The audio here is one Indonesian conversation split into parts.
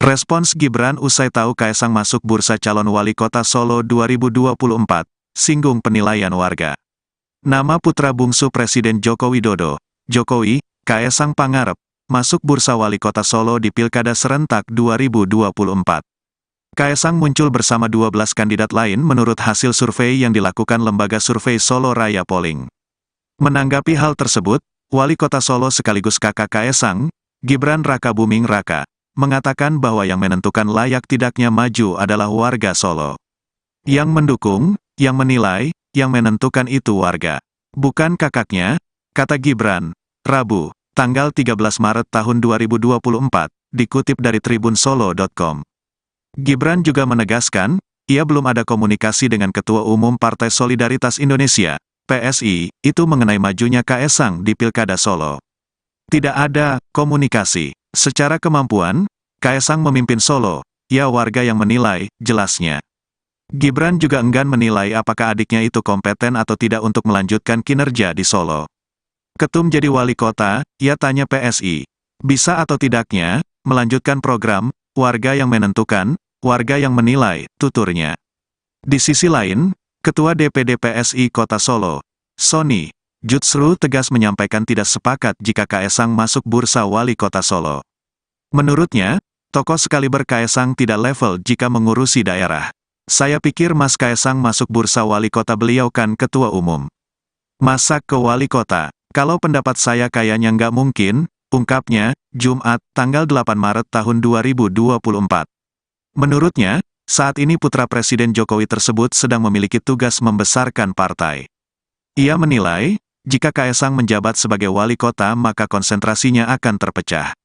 Respons Gibran usai tahu Kaesang masuk bursa calon wali kota Solo 2024, singgung penilaian warga. Nama putra bungsu Presiden Joko Widodo, Jokowi, Kaesang Pangarep, masuk bursa wali kota Solo di Pilkada Serentak 2024. Kaesang muncul bersama 12 kandidat lain menurut hasil survei yang dilakukan lembaga survei Solo Raya Polling. Menanggapi hal tersebut, Wali Kota Solo sekaligus kakak Kaesang, Gibran Rakabuming Raka, mengatakan bahwa yang menentukan layak tidaknya maju adalah warga Solo. Yang mendukung, yang menilai, yang menentukan itu warga. Bukan kakaknya, kata Gibran, Rabu, tanggal 13 Maret tahun 2024, dikutip dari tribunsolo.com. Gibran juga menegaskan, ia belum ada komunikasi dengan Ketua Umum Partai Solidaritas Indonesia, PSI, itu mengenai majunya Kaesang di Pilkada Solo. Tidak ada komunikasi. Secara kemampuan, Kaesang memimpin Solo, ya warga yang menilai, jelasnya. Gibran juga enggan menilai apakah adiknya itu kompeten atau tidak untuk melanjutkan kinerja di Solo. Ketum jadi wali kota, ia tanya PSI, bisa atau tidaknya, melanjutkan program, warga yang menentukan, warga yang menilai, tuturnya. Di sisi lain, Ketua DPD PSI Kota Solo, Sony, Jutsru tegas menyampaikan tidak sepakat jika Kaesang masuk bursa wali kota Solo. Menurutnya, tokoh sekaliber Kaesang tidak level jika mengurusi daerah. Saya pikir Mas Kaesang masuk bursa wali kota beliau kan ketua umum. Masa ke wali kota, kalau pendapat saya kayaknya nggak mungkin, ungkapnya, Jumat, tanggal 8 Maret tahun 2024. Menurutnya, saat ini putra Presiden Jokowi tersebut sedang memiliki tugas membesarkan partai. Ia menilai, jika Kaesang menjabat sebagai wali kota maka konsentrasinya akan terpecah.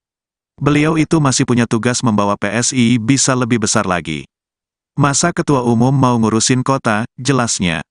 Beliau itu masih punya tugas membawa PSI bisa lebih besar lagi. Masa ketua umum mau ngurusin kota, jelasnya.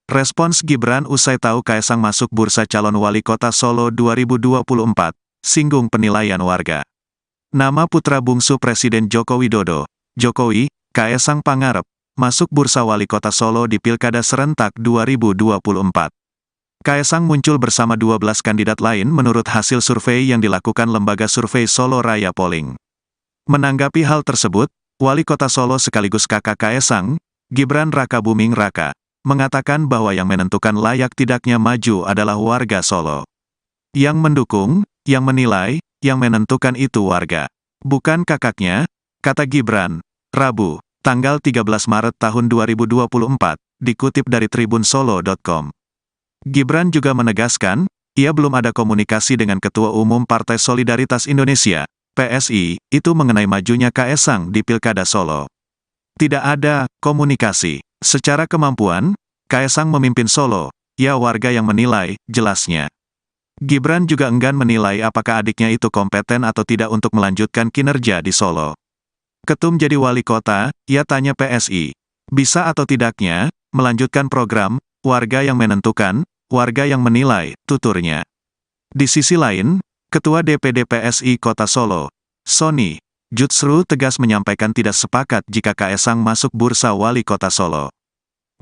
Respons Gibran usai tahu Kaesang masuk bursa calon wali kota Solo 2024, singgung penilaian warga. Nama putra bungsu Presiden Joko Widodo, Jokowi, Kaesang Pangarep, masuk bursa wali kota Solo di Pilkada Serentak 2024. Kaesang muncul bersama 12 kandidat lain menurut hasil survei yang dilakukan lembaga survei Solo Raya Polling. Menanggapi hal tersebut, Wali Kota Solo sekaligus kakak Kaesang, Gibran Rakabuming Raka, mengatakan bahwa yang menentukan layak tidaknya maju adalah warga Solo. Yang mendukung, yang menilai, yang menentukan itu warga. Bukan kakaknya, kata Gibran, Rabu, tanggal 13 Maret tahun 2024, dikutip dari tribunsolo.com. Gibran juga menegaskan, ia belum ada komunikasi dengan Ketua Umum Partai Solidaritas Indonesia, PSI, itu mengenai majunya Kaesang di Pilkada Solo. Tidak ada komunikasi. Secara kemampuan, Kaesang memimpin Solo, ya warga yang menilai, jelasnya. Gibran juga enggan menilai apakah adiknya itu kompeten atau tidak untuk melanjutkan kinerja di Solo. Ketum jadi wali kota, ia tanya PSI, bisa atau tidaknya, melanjutkan program, warga yang menentukan, warga yang menilai, tuturnya. Di sisi lain, Ketua DPD PSI Kota Solo, Sony, Jutsru tegas menyampaikan tidak sepakat jika Kaesang masuk bursa wali kota Solo.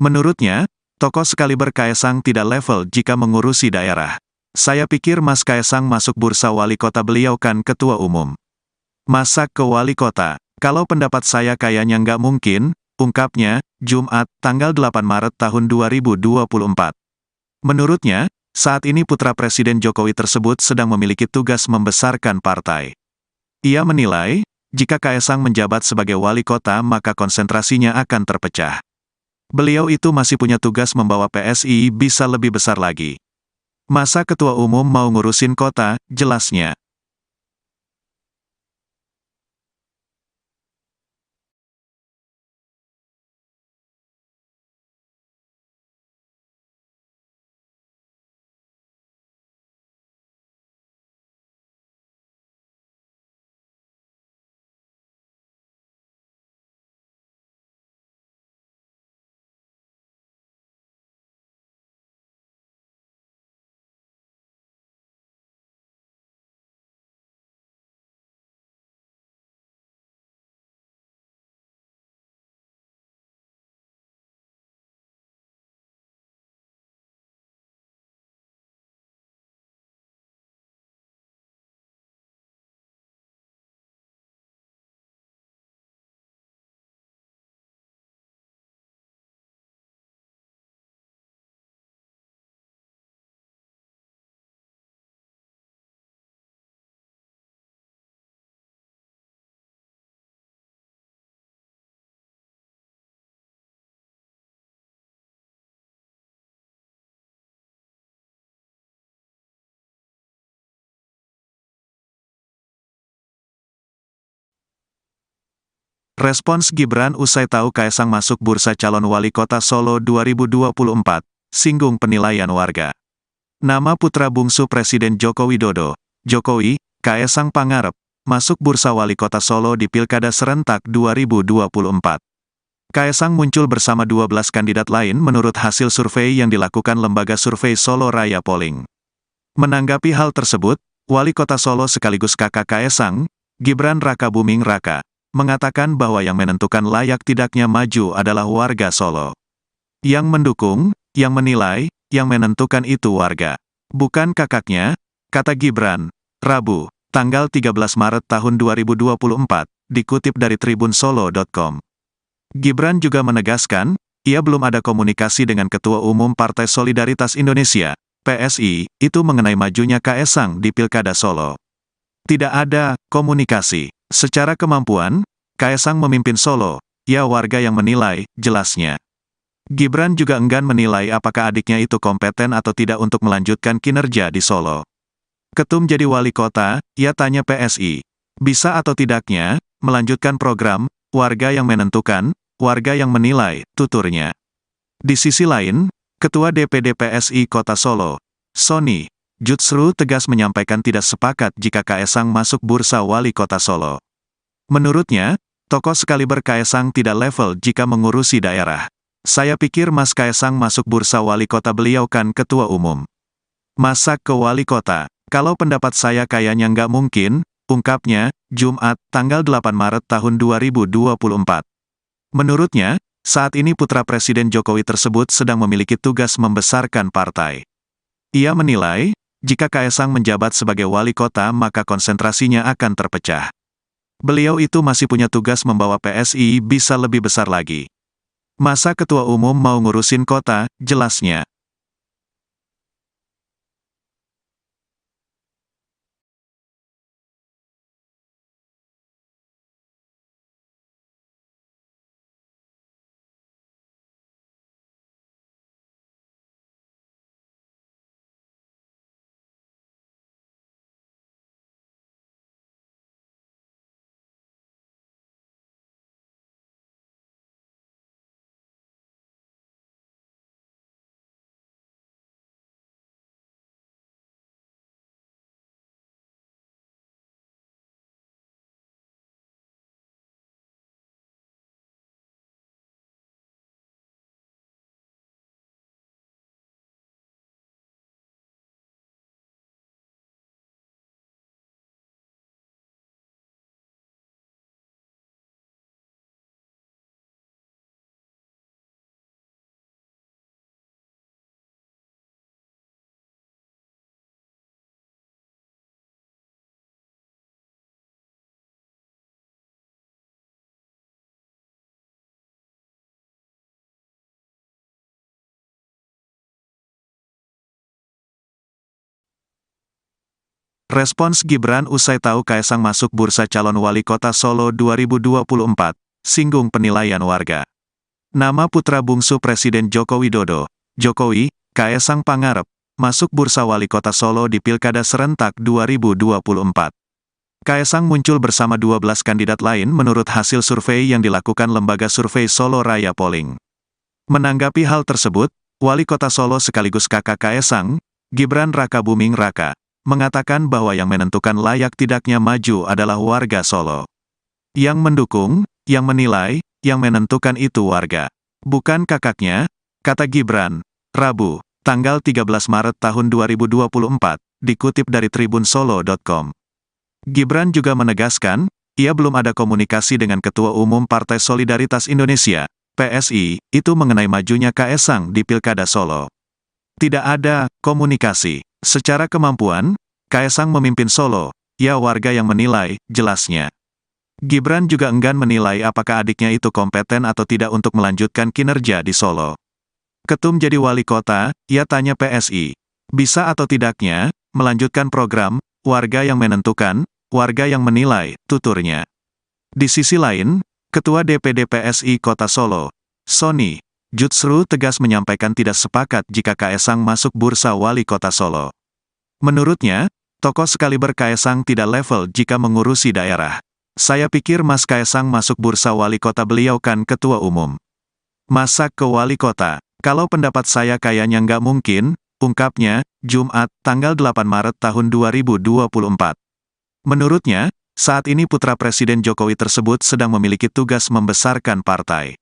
Menurutnya, tokoh sekaliber Kaesang tidak level jika mengurusi daerah. Saya pikir Mas Kaesang masuk bursa wali kota, beliau kan ketua umum. Masa ke wali kota? Kalau pendapat saya kayaknya nggak mungkin, ungkapnya, Jumat, tanggal 8 Maret tahun 2024. Menurutnya, saat ini putra Presiden Jokowi tersebut sedang memiliki tugas membesarkan partai. Ia menilai, jika Kaesang menjabat sebagai wali kota maka konsentrasinya akan terpecah. Beliau itu masih punya tugas membawa PSI bisa lebih besar lagi. Masa ketua umum mau ngurusin kota, jelasnya. Respons Gibran usai tahu Kaesang masuk bursa calon wali kota Solo 2024, singgung penilaian warga. Nama putra bungsu Presiden Joko Widodo, Jokowi, Kaesang Pangarep, masuk bursa wali kota Solo di Pilkada Serentak 2024. Kaesang muncul bersama 12 kandidat lain menurut hasil survei yang dilakukan lembaga survei Solo Raya Polling. Menanggapi hal tersebut, Wali Kota Solo sekaligus kakak Kaesang, Gibran Rakabuming Raka, mengatakan bahwa yang menentukan layak tidaknya maju adalah warga Solo. Yang mendukung, yang menilai, yang menentukan itu warga. Bukan kakaknya, kata Gibran, Rabu, tanggal 13 Maret tahun 2024, dikutip dari tribunsolo.com. Gibran juga menegaskan, ia belum ada komunikasi dengan Ketua Umum Partai Solidaritas Indonesia, PSI, itu mengenai majunya Kaesang di Pilkada Solo. Tidak ada komunikasi. Secara kemampuan, Kaesang memimpin Solo, ya warga yang menilai, jelasnya. Gibran juga enggan menilai apakah adiknya itu kompeten atau tidak untuk melanjutkan kinerja di Solo. Ketum jadi wali kota, ia tanya PSI. Bisa atau tidaknya, melanjutkan program, warga yang menentukan, warga yang menilai, tuturnya. Di sisi lain, Ketua DPD PSI Kota Solo, Sony Jutsru tegas menyampaikan tidak sepakat jika Kaesang masuk bursa wali kota Solo. Menurutnya, tokoh sekaliber Kaesang tidak level jika mengurusi daerah. Saya pikir Mas Kaesang masuk bursa wali kota, beliau kan ketua umum. Masa ke wali kota? Kalau pendapat saya kayaknya nggak mungkin, ungkapnya, Jumat, tanggal 8 Maret tahun 2024. Menurutnya, saat ini putra Presiden Jokowi tersebut sedang memiliki tugas membesarkan partai. Ia menilai, jika Kaesang menjabat sebagai wali kota maka konsentrasinya akan terpecah. Beliau itu masih punya tugas membawa PSI bisa lebih besar lagi. Masa ketua umum mau ngurusin kota, jelasnya. Respons Gibran usai tahu Kaesang masuk bursa calon wali kota Solo 2024, singgung penilaian warga. Nama putra bungsu Presiden Joko Widodo, Jokowi, Kaesang Pangarep, masuk bursa wali kota Solo di Pilkada Serentak 2024. Kaesang muncul bersama 12 kandidat lain menurut hasil survei yang dilakukan lembaga survei Solo Raya Polling. Menanggapi hal tersebut, Wali Kota Solo sekaligus kakak Kaesang, Gibran Rakabuming Raka, mengatakan bahwa yang menentukan layak tidaknya maju adalah warga Solo. Yang mendukung, yang menilai, yang menentukan itu warga. Bukan kakaknya, kata Gibran, Rabu, tanggal 13 Maret tahun 2024, dikutip dari tribunsolo.com. Gibran juga menegaskan, ia belum ada komunikasi dengan Ketua Umum Partai Solidaritas Indonesia, PSI, itu mengenai majunya Kaesang di Pilkada Solo. Tidak ada komunikasi. Secara kemampuan, Kaesang memimpin Solo, ya warga yang menilai, jelasnya. Gibran juga enggan menilai apakah adiknya itu kompeten atau tidak untuk melanjutkan kinerja di Solo. Ketum jadi wali kota, ia tanya PSI. Bisa atau tidaknya, melanjutkan program, warga yang menentukan, warga yang menilai, tuturnya. Di sisi lain, Ketua DPD PSI Kota Solo, Sony Jutsru tegas menyampaikan tidak sepakat jika Kaesang masuk bursa wali kota Solo. Menurutnya, tokoh sekaliber Kaesang tidak level jika mengurusi daerah. Saya pikir Mas Kaesang masuk bursa wali kota, beliau kan ketua umum. Masa ke wali kota? Kalau pendapat saya kayaknya nggak mungkin, ungkapnya, Jumat, tanggal 8 Maret tahun 2024. Menurutnya, saat ini putra Presiden Jokowi tersebut sedang memiliki tugas membesarkan partai.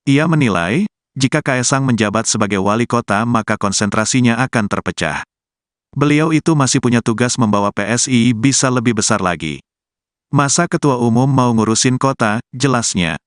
Ia menilai, jika Kaesang menjabat sebagai wali kota maka konsentrasinya akan terpecah. Beliau itu masih punya tugas membawa PSI bisa lebih besar lagi. Masa ketua umum mau ngurusin kota, jelasnya.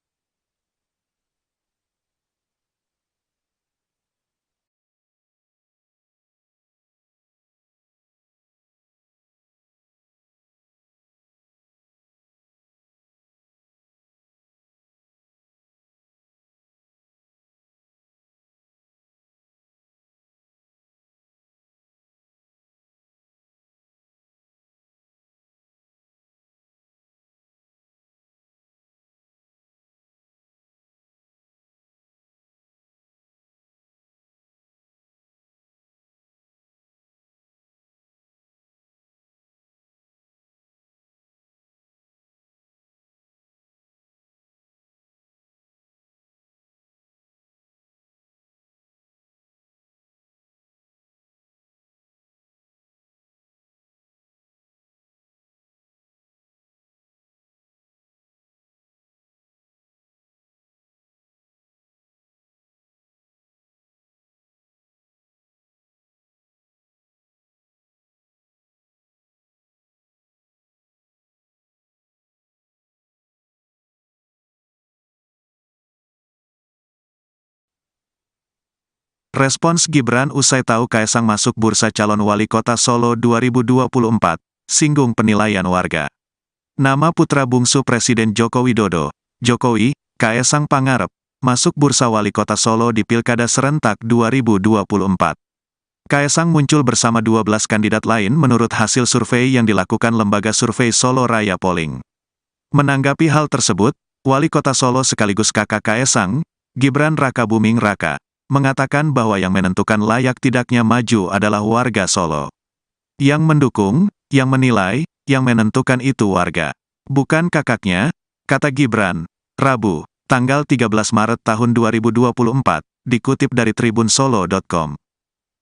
Respons Gibran usai tahu Kaesang masuk bursa calon wali kota Solo 2024, singgung penilaian warga. Nama putra bungsu Presiden Joko Widodo, Jokowi, Kaesang Pangarep, masuk bursa wali kota Solo di Pilkada Serentak 2024. Kaesang muncul bersama 12 kandidat lain menurut hasil survei yang dilakukan lembaga survei Solo Raya Polling. Menanggapi hal tersebut, Wali Kota Solo sekaligus kakak Kaesang, Gibran Rakabuming Raka, mengatakan bahwa yang menentukan layak tidaknya maju adalah warga Solo. Yang mendukung, yang menilai, yang menentukan itu warga. Bukan kakaknya, kata Gibran, Rabu, tanggal 13 Maret tahun 2024, dikutip dari tribunsolo.com.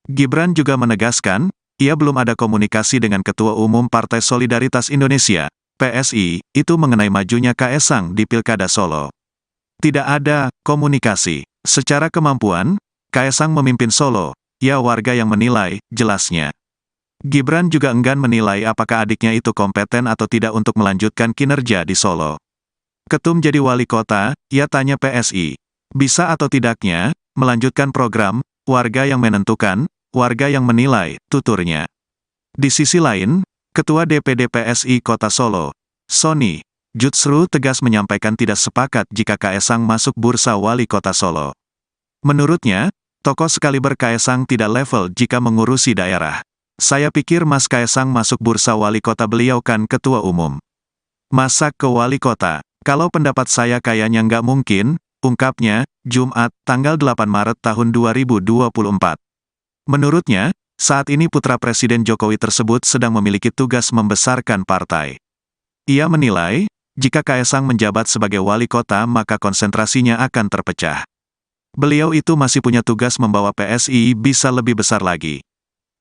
Gibran juga menegaskan, ia belum ada komunikasi dengan Ketua Umum Partai Solidaritas Indonesia, PSI, itu mengenai majunya Kaesang di Pilkada Solo. Tidak ada komunikasi. Secara kemampuan, Kaesang memimpin Solo, ya warga yang menilai, jelasnya. Gibran juga enggan menilai apakah adiknya itu kompeten atau tidak untuk melanjutkan kinerja di Solo. Ketum jadi wali kota, ia tanya PSI. Bisa atau tidaknya, melanjutkan program, warga yang menentukan, warga yang menilai, tuturnya. Di sisi lain, Ketua DPD PSI Kota Solo, Sony Jutsru tegas menyampaikan tidak sepakat jika Kaesang masuk bursa wali kota Solo. Menurutnya, tokoh sekaliber Kaesang tidak level jika mengurusi daerah. Saya pikir Mas Kaesang masuk bursa wali kota, beliau kan ketua umum. Masa ke wali kota? Kalau pendapat saya kayaknya nggak mungkin, ungkapnya, Jumat, tanggal 8 Maret tahun 2024. Menurutnya, saat ini putra Presiden Jokowi tersebut sedang memiliki tugas membesarkan partai. Ia menilai, jika Kaesang menjabat sebagai wali kota maka konsentrasinya akan terpecah. Beliau itu masih punya tugas membawa PSI bisa lebih besar lagi.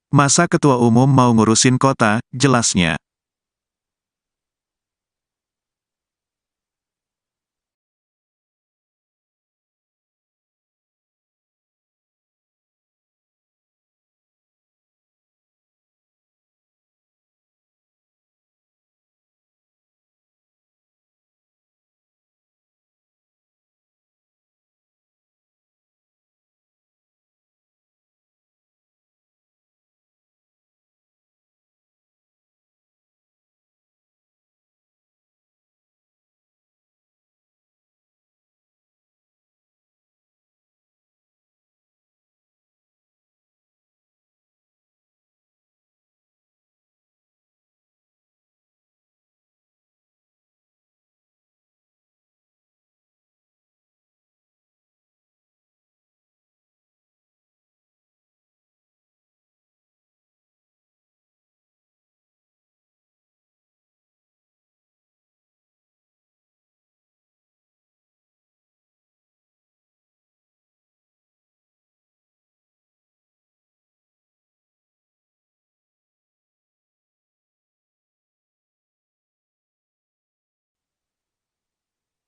Masa ketua umum mau ngurusin kota, jelasnya.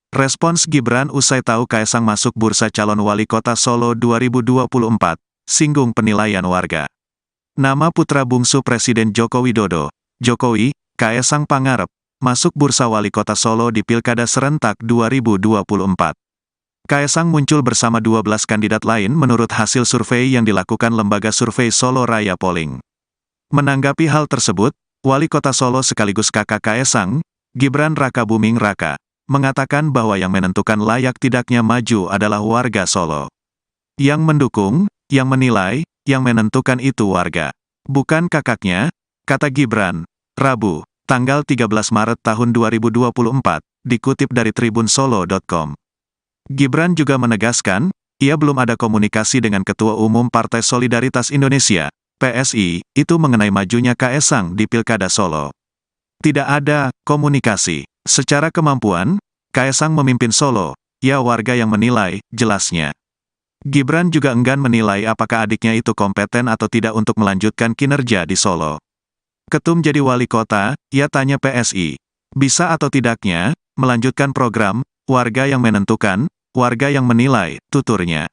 Respons Gibran usai tahu Kaesang masuk bursa calon wali kota Solo 2024, singgung penilaian warga. Nama putra bungsu Presiden Joko Widodo, Jokowi, Kaesang Pangarep, masuk bursa wali kota Solo di Pilkada Serentak 2024. Kaesang muncul bersama 12 kandidat lain menurut hasil survei yang dilakukan lembaga survei Solo Raya Polling. Menanggapi hal tersebut, Wali Kota Solo sekaligus kakak Kaesang, Gibran Rakabuming Raka, mengatakan bahwa yang menentukan layak tidaknya maju adalah warga Solo. Yang mendukung, yang menilai, yang menentukan itu warga. Bukan kakaknya, kata Gibran, Rabu, tanggal 13 Maret tahun 2024, dikutip dari tribunsolo.com. Gibran juga menegaskan, ia belum ada komunikasi dengan Ketua Umum Partai Solidaritas Indonesia, PSI, itu mengenai majunya Kaesang di Pilkada Solo. Tidak ada komunikasi. Secara kemampuan, Kaesang memimpin Solo, ya warga yang menilai, jelasnya. Gibran juga enggan menilai apakah adiknya itu kompeten atau tidak untuk melanjutkan kinerja di Solo. Ketum jadi wali kota, ia tanya PSI. Bisa atau tidaknya, melanjutkan program, warga yang menentukan, warga yang menilai, tuturnya.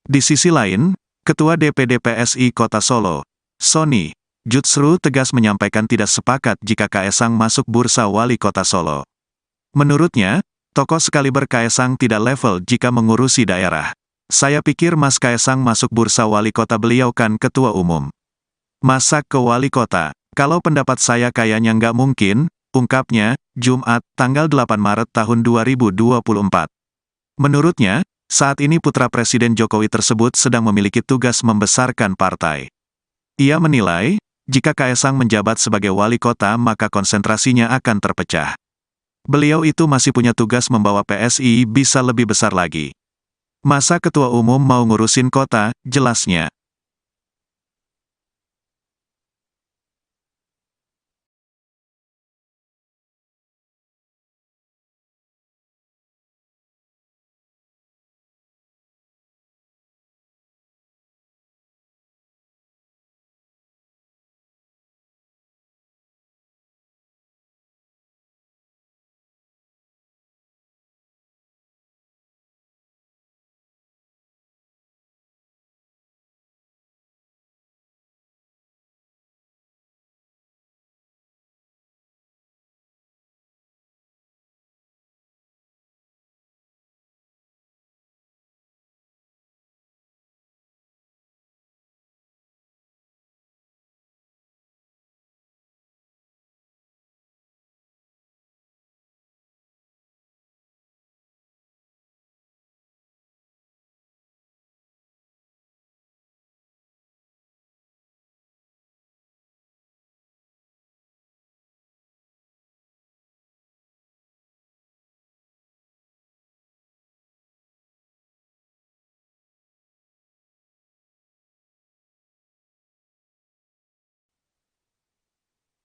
Di sisi lain, Ketua DPD PSI Kota Solo, Sony Jutsru tegas menyampaikan tidak sepakat jika Kaesang masuk bursa wali kota Solo. Menurutnya, tokoh sekaliber Kaesang tidak level jika mengurusi daerah. Saya pikir Mas Kaesang masuk bursa wali kota, beliau kan ketua umum. Masa ke wali kota? Kalau pendapat saya kayaknya nggak mungkin, ungkapnya, Jumat, tanggal 8 Maret tahun 2024. Menurutnya, saat ini putra Presiden Jokowi tersebut sedang memiliki tugas membesarkan partai. Ia menilai, jika Kaesang menjabat sebagai wali kota maka konsentrasinya akan terpecah. Beliau itu masih punya tugas membawa PSI bisa lebih besar lagi. Masa ketua umum mau ngurusin kota, jelasnya.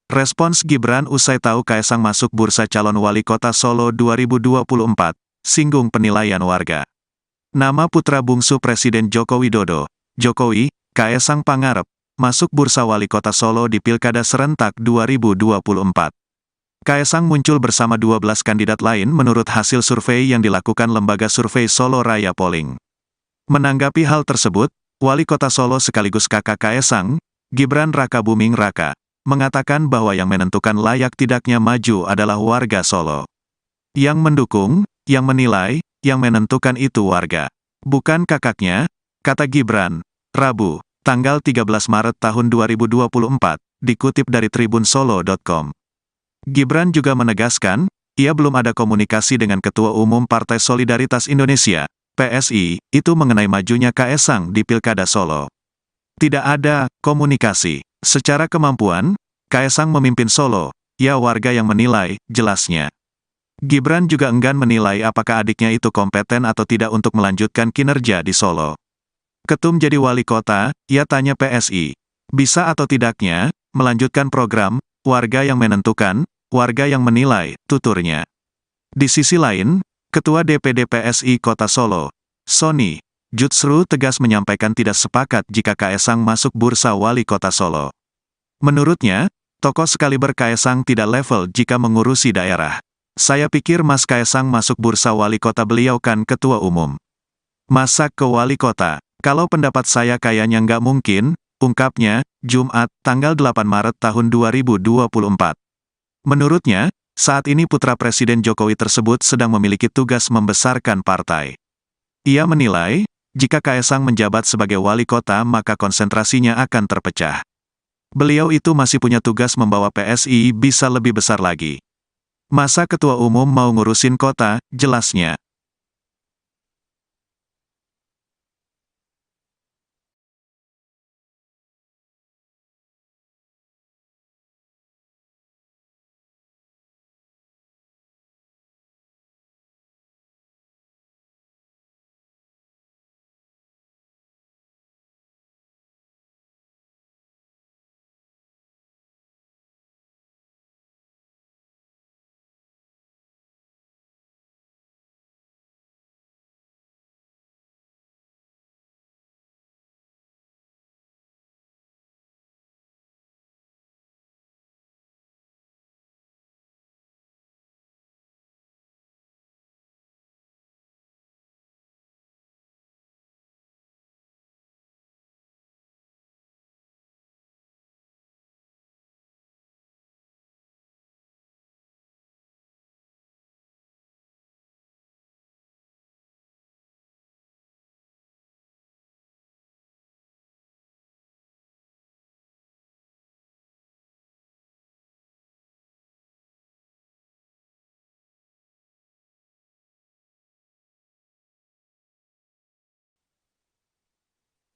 Respons Gibran usai tahu Kaesang masuk bursa calon wali kota Solo 2024, singgung penilaian warga. Nama putra bungsu Presiden Joko Widodo, Jokowi, Kaesang Pangarep, masuk bursa wali kota Solo di Pilkada Serentak 2024. Kaesang muncul bersama 12 kandidat lain menurut hasil survei yang dilakukan lembaga survei Solo Raya Polling. Menanggapi hal tersebut, Wali Kota Solo sekaligus kakak Kaesang, Gibran Rakabuming Raka, mengatakan bahwa yang menentukan layak tidaknya maju adalah warga Solo. Yang mendukung, yang menilai, yang menentukan itu warga. Bukan kakaknya, kata Gibran, Rabu, tanggal 13 Maret tahun 2024, dikutip dari tribunsolo.com. Gibran juga menegaskan, ia belum ada komunikasi dengan Ketua Umum Partai Solidaritas Indonesia, PSI, itu mengenai majunya Kaesang di Pilkada Solo. Tidak ada komunikasi. Secara kemampuan, Kaesang memimpin Solo, ya warga yang menilai, jelasnya. Gibran juga enggan menilai apakah adiknya itu kompeten atau tidak untuk melanjutkan kinerja di Solo. Ketum jadi wali kota, ia tanya PSI. Bisa atau tidaknya, melanjutkan program, warga yang menentukan, warga yang menilai, tuturnya. Di sisi lain, Ketua DPD PSI Kota Solo, Sony Jutsru tegas menyampaikan tidak sepakat jika Kaesang masuk bursa wali kota Solo. Menurutnya, tokoh sekaliber Kaesang tidak level jika mengurusi daerah. Saya pikir Mas Kaesang masuk bursa wali kota, beliau kan ketua umum. Masa ke wali kota? Kalau pendapat saya kayaknya nggak mungkin, ungkapnya, Jumat, tanggal 8 Maret tahun 2024. Menurutnya, saat ini putra Presiden Jokowi tersebut sedang memiliki tugas membesarkan partai. Ia menilai, jika Kaesang menjabat sebagai wali kota maka konsentrasinya akan terpecah. Beliau itu masih punya tugas membawa PSI bisa lebih besar lagi. Masa ketua umum mau ngurusin kota, jelasnya.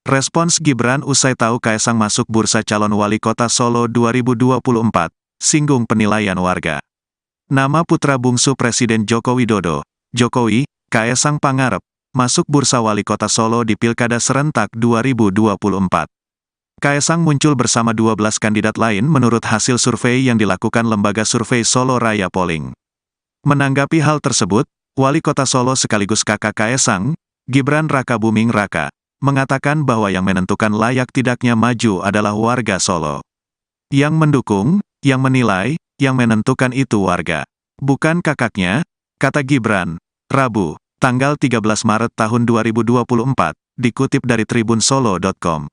Respons Gibran usai tahu Kaesang masuk bursa calon wali kota Solo 2024, singgung penilaian warga. Nama putra bungsu Presiden Joko Widodo, Jokowi, Kaesang Pangarep, masuk bursa wali kota Solo di Pilkada Serentak 2024. Kaesang muncul bersama 12 kandidat lain menurut hasil survei yang dilakukan lembaga survei Solo Raya Polling. Menanggapi hal tersebut, Wali Kota Solo sekaligus kakak Kaesang, Gibran Rakabuming Raka, mengatakan bahwa yang menentukan layak tidaknya maju adalah warga Solo. Yang mendukung, yang menilai, yang menentukan itu warga. Bukan kakaknya, kata Gibran, Rabu, tanggal 13 Maret tahun 2024, dikutip dari tribunsolo.com.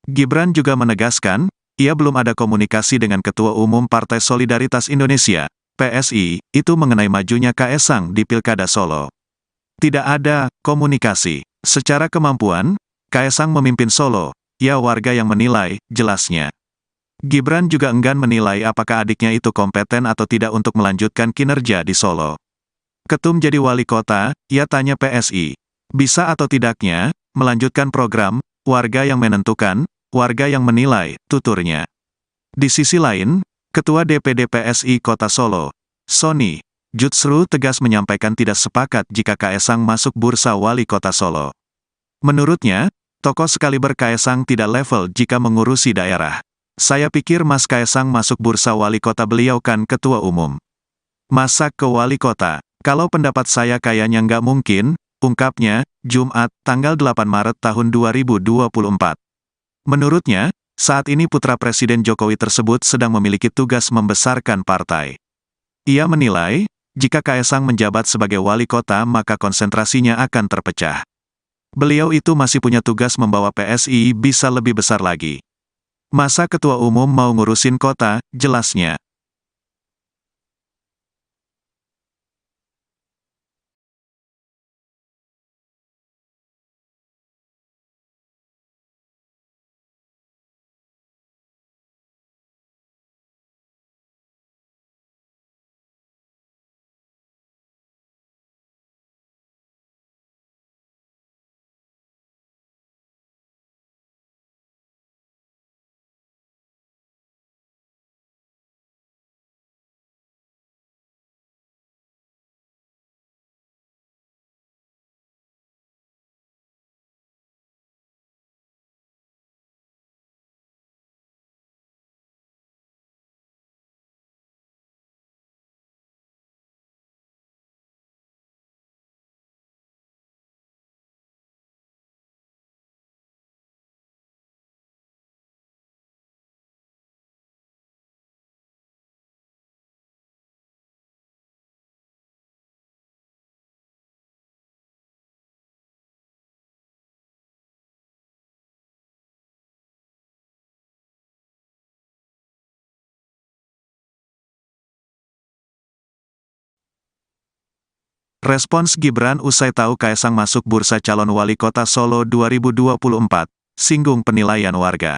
Gibran juga menegaskan, ia belum ada komunikasi dengan Ketua Umum Partai Solidaritas Indonesia, PSI, itu mengenai majunya Kaesang di Pilkada Solo. Tidak ada komunikasi. Secara kemampuan, Kaesang memimpin Solo, ya warga yang menilai, jelasnya. Gibran juga enggan menilai apakah adiknya itu kompeten atau tidak untuk melanjutkan kinerja di Solo. Ketum jadi wali kota, ia tanya PSI. Bisa atau tidaknya, melanjutkan program, warga yang menentukan, warga yang menilai, tuturnya. Di sisi lain, Ketua DPD PSI Kota Solo, Sony Jutsru tegas menyampaikan tidak sepakat jika Kaesang masuk bursa wali kota Solo. Menurutnya, tokoh sekaliber Kaesang tidak level jika mengurusi daerah. Saya pikir Mas Kaesang masuk bursa wali kota, beliau kan ketua umum. Masa ke wali kota? Kalau pendapat saya kayaknya nggak mungkin, ungkapnya, Jumat, tanggal 8 Maret tahun 2024. Menurutnya, saat ini putra Presiden Jokowi tersebut sedang memiliki tugas membesarkan partai. Ia menilai, jika Kaesang menjabat sebagai wali kota maka konsentrasinya akan terpecah. Beliau itu masih punya tugas membawa PSI bisa lebih besar lagi. Masa ketua umum mau ngurusin kota, jelasnya. Respons Gibran usai tahu Kaesang masuk bursa calon wali kota Solo 2024, singgung penilaian warga.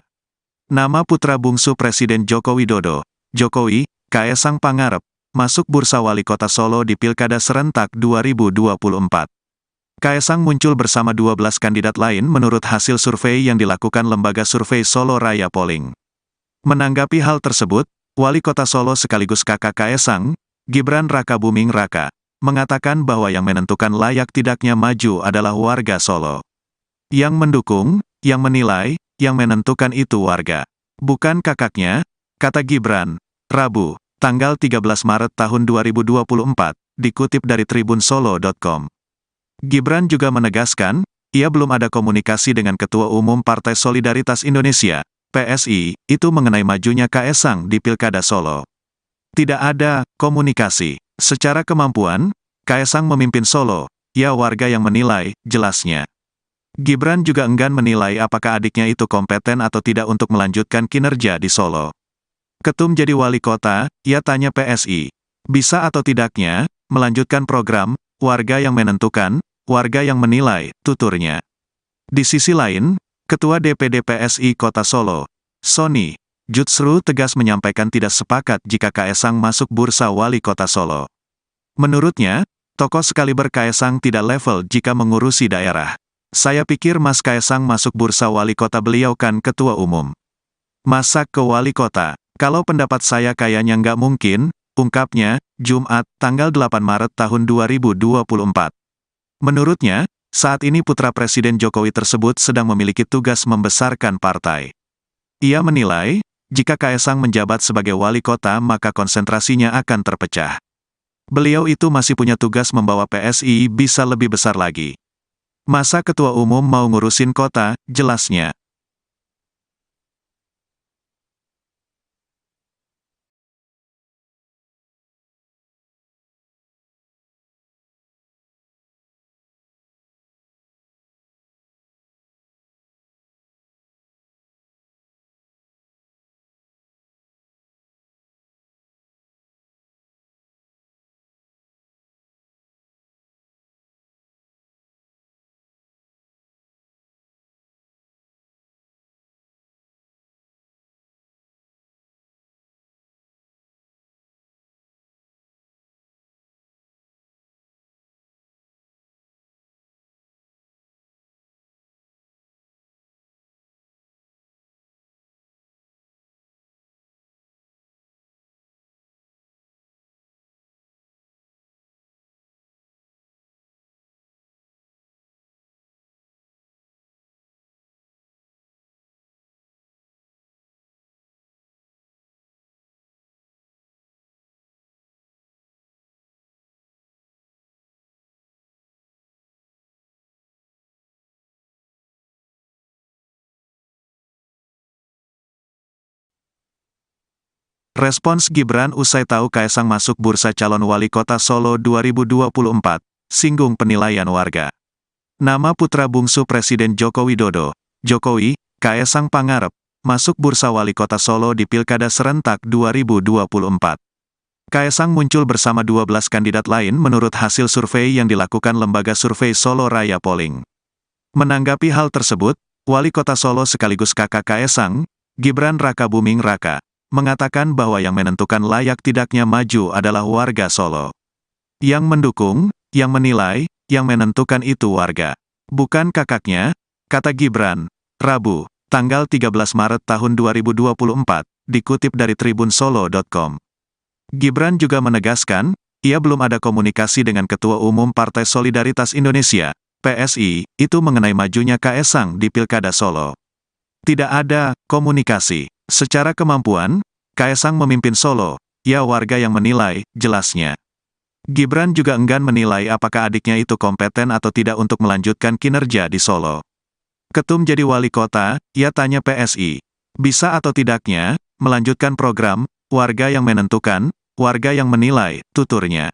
Nama putra bungsu Presiden Joko Widodo, Jokowi, Kaesang Pangarep, masuk bursa wali kota Solo di Pilkada Serentak 2024. Kaesang muncul bersama 12 kandidat lain menurut hasil survei yang dilakukan lembaga survei Solo Raya Polling. Menanggapi hal tersebut, Wali Kota Solo sekaligus kakak Kaesang, Gibran Rakabuming Raka, mengatakan bahwa yang menentukan layak tidaknya maju adalah warga Solo. Yang mendukung, yang menilai, yang menentukan itu warga. Bukan kakaknya, kata Gibran, Rabu, tanggal 13 Maret tahun 2024, dikutip dari tribunsolo.com. Gibran juga menegaskan, ia belum ada komunikasi dengan Ketua Umum Partai Solidaritas Indonesia, PSI, itu mengenai majunya Kaesang di Pilkada Solo. Tidak ada komunikasi. Secara kemampuan, Kaesang memimpin Solo, ya warga yang menilai, jelasnya. Gibran juga enggan menilai apakah adiknya itu kompeten atau tidak untuk melanjutkan kinerja di Solo. Ketum jadi wali kota, ia tanya PSI. Bisa atau tidaknya, melanjutkan program, warga yang menentukan, warga yang menilai, tuturnya. Di sisi lain, Ketua DPD PSI Kota Solo, Sony Jutsru tegas menyampaikan tidak sepakat jika Kaesang masuk bursa wali kota Solo. Menurutnya, tokoh sekaliber Kaesang tidak level jika mengurusi daerah. Saya pikir Mas Kaesang masuk bursa wali kota, beliau kan ketua umum. Masa ke wali kota? Kalau pendapat saya kayaknya nggak mungkin, ungkapnya, Jumat, tanggal 8 Maret tahun 2024. Menurutnya, saat ini putra Presiden Jokowi tersebut sedang memiliki tugas membesarkan partai. Ia menilai, jika Kaesang menjabat sebagai wali kota maka konsentrasinya akan terpecah. Beliau itu masih punya tugas membawa PSI bisa lebih besar lagi. Masa ketua umum mau ngurusin kota, jelasnya. Respons Gibran usai tahu Kaesang masuk bursa calon wali kota Solo 2024, singgung penilaian warga. Nama putra bungsu Presiden Joko Widodo, Jokowi, Kaesang Pangarep, masuk bursa wali kota Solo di Pilkada Serentak 2024. Kaesang muncul bersama 12 kandidat lain menurut hasil survei yang dilakukan lembaga survei Solo Raya Polling. Menanggapi hal tersebut, Wali Kota Solo sekaligus kakak Kaesang, Gibran Rakabuming Raka, mengatakan bahwa yang menentukan layak tidaknya maju adalah warga Solo. Yang mendukung, yang menilai, yang menentukan itu warga. Bukan kakaknya, kata Gibran, Rabu, tanggal 13 Maret tahun 2024, dikutip dari tribunsolo.com. Gibran juga menegaskan, ia belum ada komunikasi dengan Ketua Umum Partai Solidaritas Indonesia, PSI, itu mengenai majunya Kaesang di Pilkada Solo. Tidak ada komunikasi. Secara kemampuan, Kaesang memimpin Solo, ya warga yang menilai, jelasnya. Gibran juga enggan menilai apakah adiknya itu kompeten atau tidak untuk melanjutkan kinerja di Solo. Ketum jadi wali kota, ia tanya PSI. Bisa atau tidaknya, melanjutkan program, warga yang menentukan, warga yang menilai, tuturnya.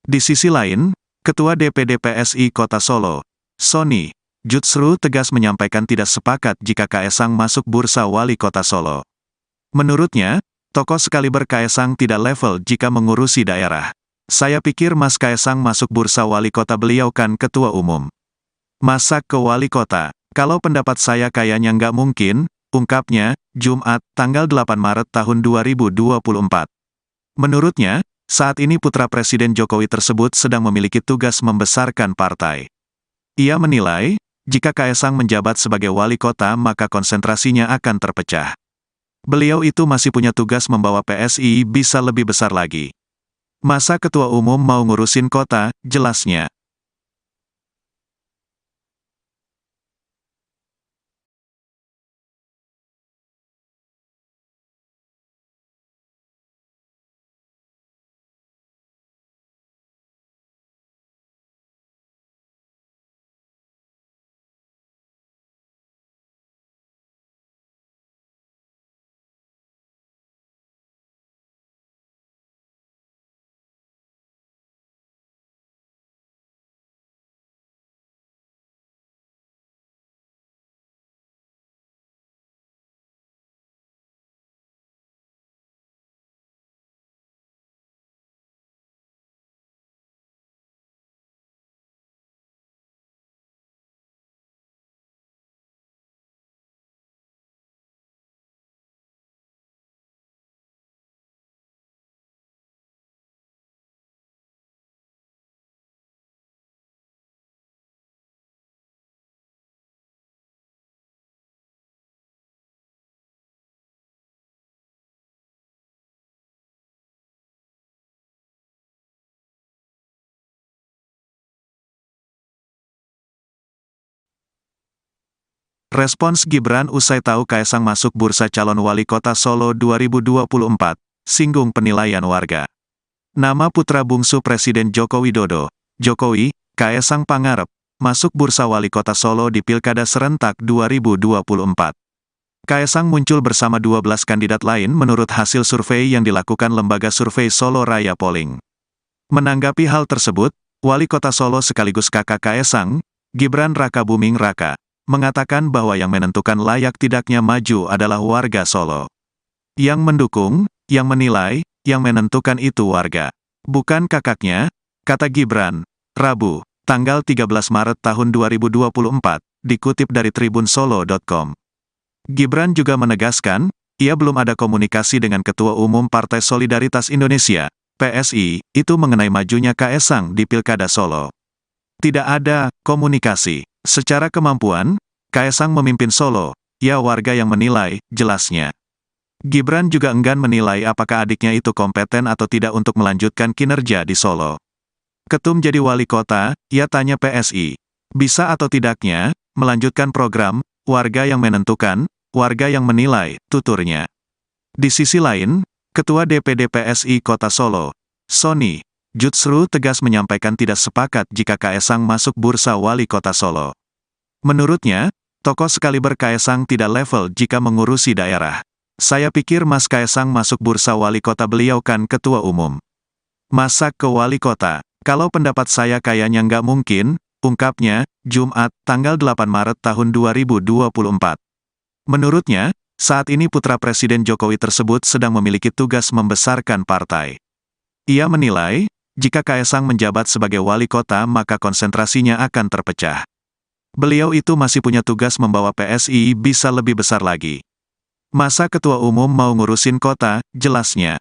Di sisi lain, Ketua DPD PSI Kota Solo, Sony, Jutsru tegas menyampaikan tidak sepakat jika Kaesang masuk bursa wali kota Solo. Menurutnya, tokoh sekaliber Kaesang tidak level jika mengurusi daerah. Saya pikir Mas Kaesang masuk bursa wali kota beliau kan ketua umum. Masa ke wali kota, kalau pendapat saya kayaknya nggak mungkin, ungkapnya, Jumat, tanggal 8 Maret tahun 2024. Menurutnya, saat ini putra Presiden Jokowi tersebut sedang memiliki tugas membesarkan partai. Ia menilai, jika Kaesang menjabat sebagai wali kota maka konsentrasinya akan terpecah. Beliau itu masih punya tugas membawa PSI bisa lebih besar lagi. Masa ketua umum mau ngurusin kota, jelasnya. Respons Gibran usai tahu Kaesang masuk bursa calon wali kota Solo 2024, singgung penilaian warga. Nama putra bungsu Presiden Joko Widodo, Jokowi, Kaesang Pangarep, masuk bursa wali kota Solo di Pilkada Serentak 2024. Kaesang muncul bersama 12 kandidat lain menurut hasil survei yang dilakukan lembaga survei Solo Raya Polling. Menanggapi hal tersebut, Wali Kota Solo sekaligus kakak Kaesang, Gibran Rakabuming Raka, mengatakan bahwa yang menentukan layak tidaknya maju adalah warga Solo. Yang mendukung, yang menilai, yang menentukan itu warga. Bukan kakaknya, kata Gibran, Rabu, tanggal 13 Maret tahun 2024, dikutip dari tribunsolo.com. Gibran juga menegaskan, ia belum ada komunikasi dengan Ketua Umum Partai Solidaritas Indonesia, PSI, itu mengenai majunya Kaesang di Pilkada Solo. Tidak ada komunikasi. Secara kemampuan, Kaesang memimpin Solo, ya warga yang menilai, jelasnya. Gibran juga enggan menilai apakah adiknya itu kompeten atau tidak untuk melanjutkan kinerja di Solo. Ketum jadi wali kota, ia tanya PSI. Bisa atau tidaknya, melanjutkan program, warga yang menentukan, warga yang menilai, tuturnya. Di sisi lain, Ketua DPD PSI Kota Solo, Sony, Jutsru tegas menyampaikan tidak sepakat jika Kaesang masuk bursa wali kota Solo. Menurutnya, tokoh sekaliber Kaesang tidak level jika mengurusi daerah. Saya pikir Mas Kaesang masuk bursa wali kota, beliau kan ketua umum. Masa ke wali kota? Kalau pendapat saya kayaknya nggak mungkin, ungkapnya, Jumat, tanggal 8 Maret tahun 2024. Menurutnya, saat ini putra Presiden Jokowi tersebut sedang memiliki tugas membesarkan partai. Ia menilai, jika Kaesang menjabat sebagai wali kota maka konsentrasinya akan terpecah. Beliau itu masih punya tugas membawa PSI bisa lebih besar lagi. Masa ketua umum mau ngurusin kota, jelasnya.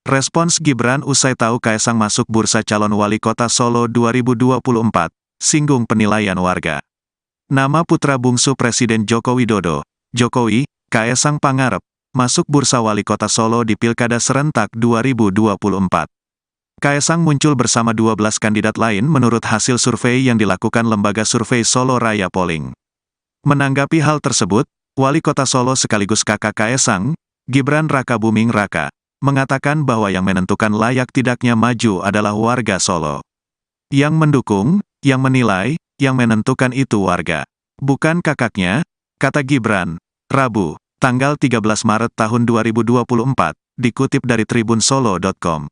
Respons Gibran usai tahu Kaesang masuk bursa calon wali kota Solo 2024, singgung penilaian warga. Nama putra bungsu Presiden Joko Widodo, Jokowi, Kaesang Pangarep, masuk bursa wali kota Solo di Pilkada Serentak 2024. Kaesang muncul bersama 12 kandidat lain menurut hasil survei yang dilakukan lembaga survei Solo Raya Polling. Menanggapi hal tersebut, Wali Kota Solo sekaligus kakak Kaesang, Gibran Rakabuming Raka, mengatakan bahwa yang menentukan layak tidaknya maju adalah warga Solo. Yang mendukung, yang menilai, yang menentukan itu warga. Bukan kakaknya, kata Gibran, Rabu, tanggal 13 Maret tahun 2024, dikutip dari tribunsolo.com.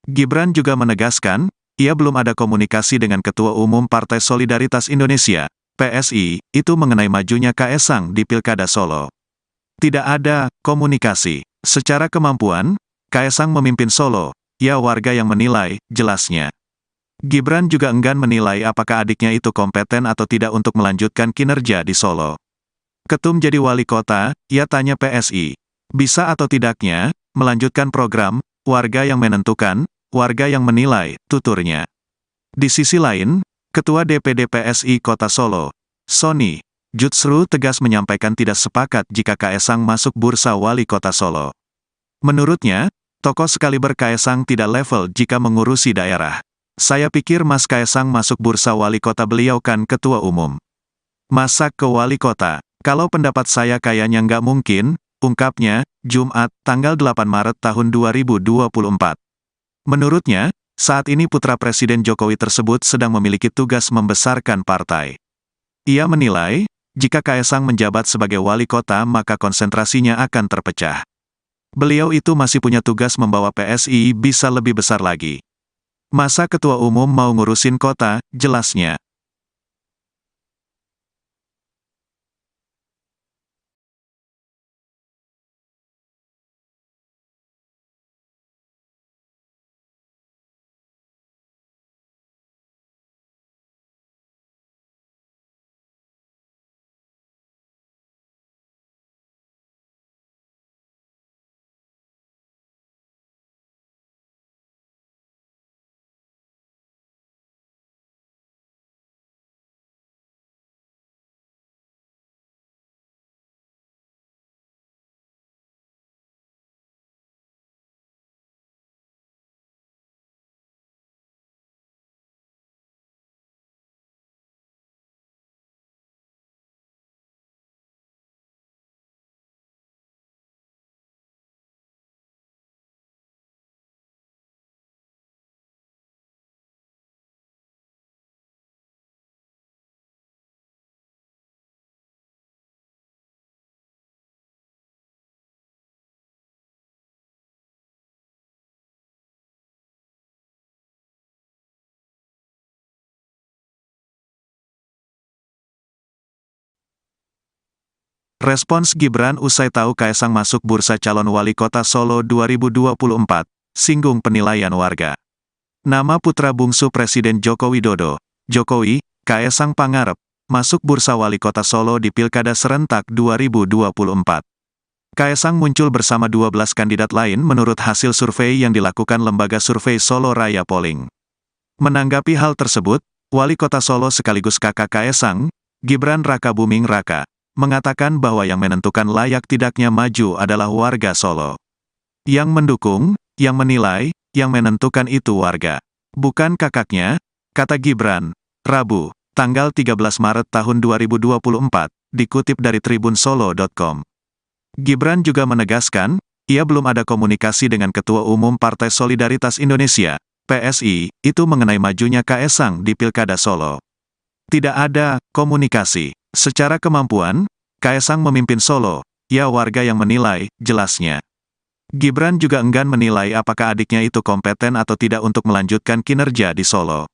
Gibran juga menegaskan, ia belum ada komunikasi dengan Ketua Umum Partai Solidaritas Indonesia, PSI, itu mengenai majunya Kaesang di Pilkada Solo. Tidak ada komunikasi. Secara kemampuan, Kaesang memimpin Solo, ya warga yang menilai, jelasnya. Gibran juga enggan menilai apakah adiknya itu kompeten atau tidak untuk melanjutkan kinerja di Solo. Ketum jadi wali kota, ia tanya PSI. Bisa atau tidaknya, melanjutkan program, warga yang menentukan, warga yang menilai, tuturnya. Di sisi lain, Ketua DPD PSI Kota Solo, Sony Jutsru tegas menyampaikan tidak sepakat jika Kaesang masuk bursa wali kota Solo. Menurutnya, tokoh sekaliber Kaesang tidak level jika mengurusi daerah. Saya pikir Mas Kaesang masuk bursa wali kota, beliau kan ketua umum. Masa ke wali kota? Kalau pendapat saya kayaknya nggak mungkin, ungkapnya, Jumat, tanggal 8 Maret tahun 2024. Menurutnya, saat ini putra Presiden Jokowi tersebut sedang memiliki tugas membesarkan partai. Ia menilai, jika Kaesang menjabat sebagai wali kota maka konsentrasinya akan terpecah. Beliau itu masih punya tugas membawa PSI bisa lebih besar lagi. Masa ketua umum mau ngurusin kota, jelasnya. Respons Gibran usai tahu Kaesang masuk bursa calon wali kota Solo 2024, singgung penilaian warga. Nama putra bungsu Presiden Joko Widodo, Jokowi, Kaesang Pangarep, masuk bursa wali kota Solo di Pilkada Serentak 2024. Kaesang muncul bersama 12 kandidat lain menurut hasil survei yang dilakukan lembaga survei Solo Raya Polling. Menanggapi hal tersebut, Wali Kota Solo sekaligus kakak Kaesang, Gibran Rakabuming Raka, mengatakan bahwa yang menentukan layak tidaknya maju adalah warga Solo. Yang mendukung, yang menilai, yang menentukan itu warga. Bukan kakaknya, kata Gibran, Rabu, tanggal 13 Maret tahun 2024, dikutip dari tribunsolo.com. Gibran juga menegaskan, ia belum ada komunikasi dengan Ketua Umum Partai Solidaritas Indonesia, PSI, itu mengenai majunya Kaesang di Pilkada Solo. Tidak ada komunikasi. Secara kemampuan, Kaesang memimpin Solo, ya warga yang menilai, jelasnya. Gibran juga enggan menilai apakah adiknya itu kompeten atau tidak untuk melanjutkan kinerja di Solo.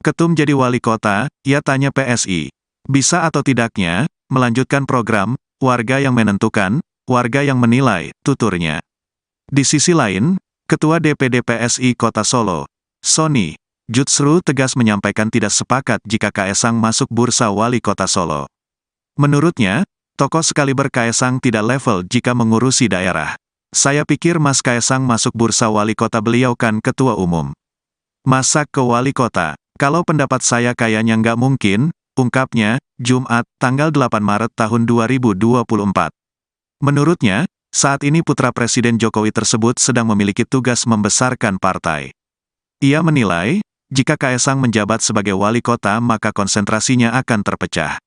Ketum jadi wali kota, ia tanya PSI. Bisa atau tidaknya, melanjutkan program, warga yang menentukan, warga yang menilai, tuturnya. Di sisi lain, Ketua DPD PSI Kota Solo, Sony, Jutsru tegas menyampaikan tidak sepakat jika Kaesang masuk bursa wali kota Solo. Menurutnya, tokoh sekaliber Kaesang tidak level jika mengurusi daerah. Saya pikir Mas Kaesang masuk bursa wali kota beliau kan ketua umum. Masa ke wali kota, kalau pendapat saya kayaknya nggak mungkin, ungkapnya, Jumat, tanggal 8 Maret tahun 2024. Menurutnya, saat ini putra Presiden Jokowi tersebut sedang memiliki tugas membesarkan partai. Ia menilai, jika Kaesang menjabat sebagai wali kota maka konsentrasinya akan terpecah.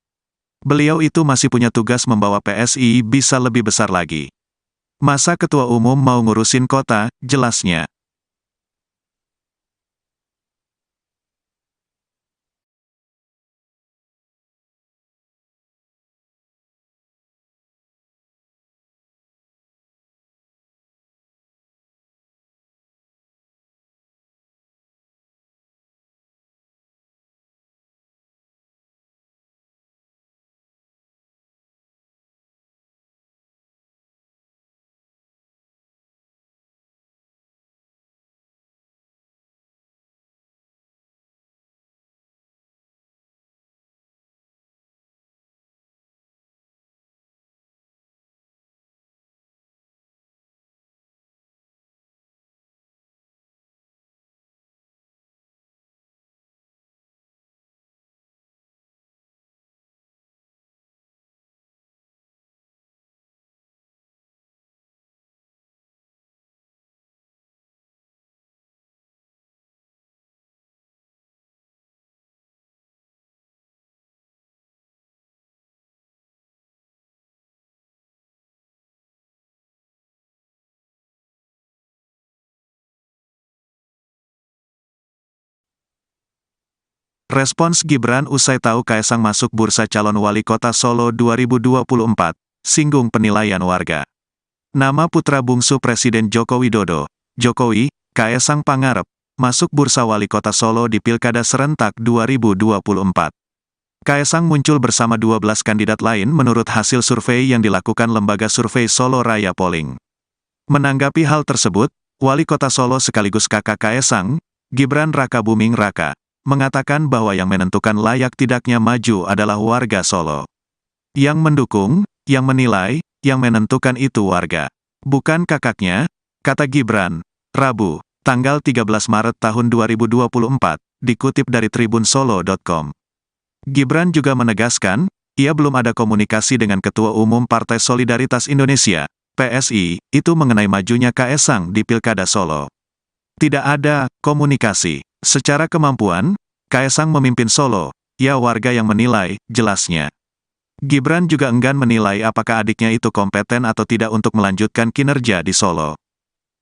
Beliau itu masih punya tugas membawa PSI bisa lebih besar lagi. Masa ketua umum mau ngurusin kota, jelasnya. Respons Gibran usai tahu Kaesang masuk bursa calon wali kota Solo 2024, singgung penilaian warga. Nama putra bungsu Presiden Joko Widodo, Jokowi, Kaesang Pangarep, masuk bursa wali kota Solo di Pilkada Serentak 2024. Kaesang muncul bersama 12 kandidat lain menurut hasil survei yang dilakukan lembaga survei Solo Raya Polling. Menanggapi hal tersebut, Wali Kota Solo sekaligus kakak Kaesang, Gibran Rakabuming Raka, mengatakan bahwa yang menentukan layak tidaknya maju adalah warga Solo. Yang mendukung, yang menilai, yang menentukan itu warga. Bukan kakaknya, kata Gibran, Rabu, tanggal 13 Maret tahun 2024, dikutip dari tribunsolo.com. Gibran juga menegaskan, ia belum ada komunikasi dengan Ketua Umum Partai Solidaritas Indonesia, PSI, itu mengenai majunya Kaesang di Pilkada Solo. Tidak ada komunikasi. Secara kemampuan, Kaesang memimpin Solo, ya warga yang menilai, jelasnya. Gibran juga enggan menilai apakah adiknya itu kompeten atau tidak untuk melanjutkan kinerja di Solo.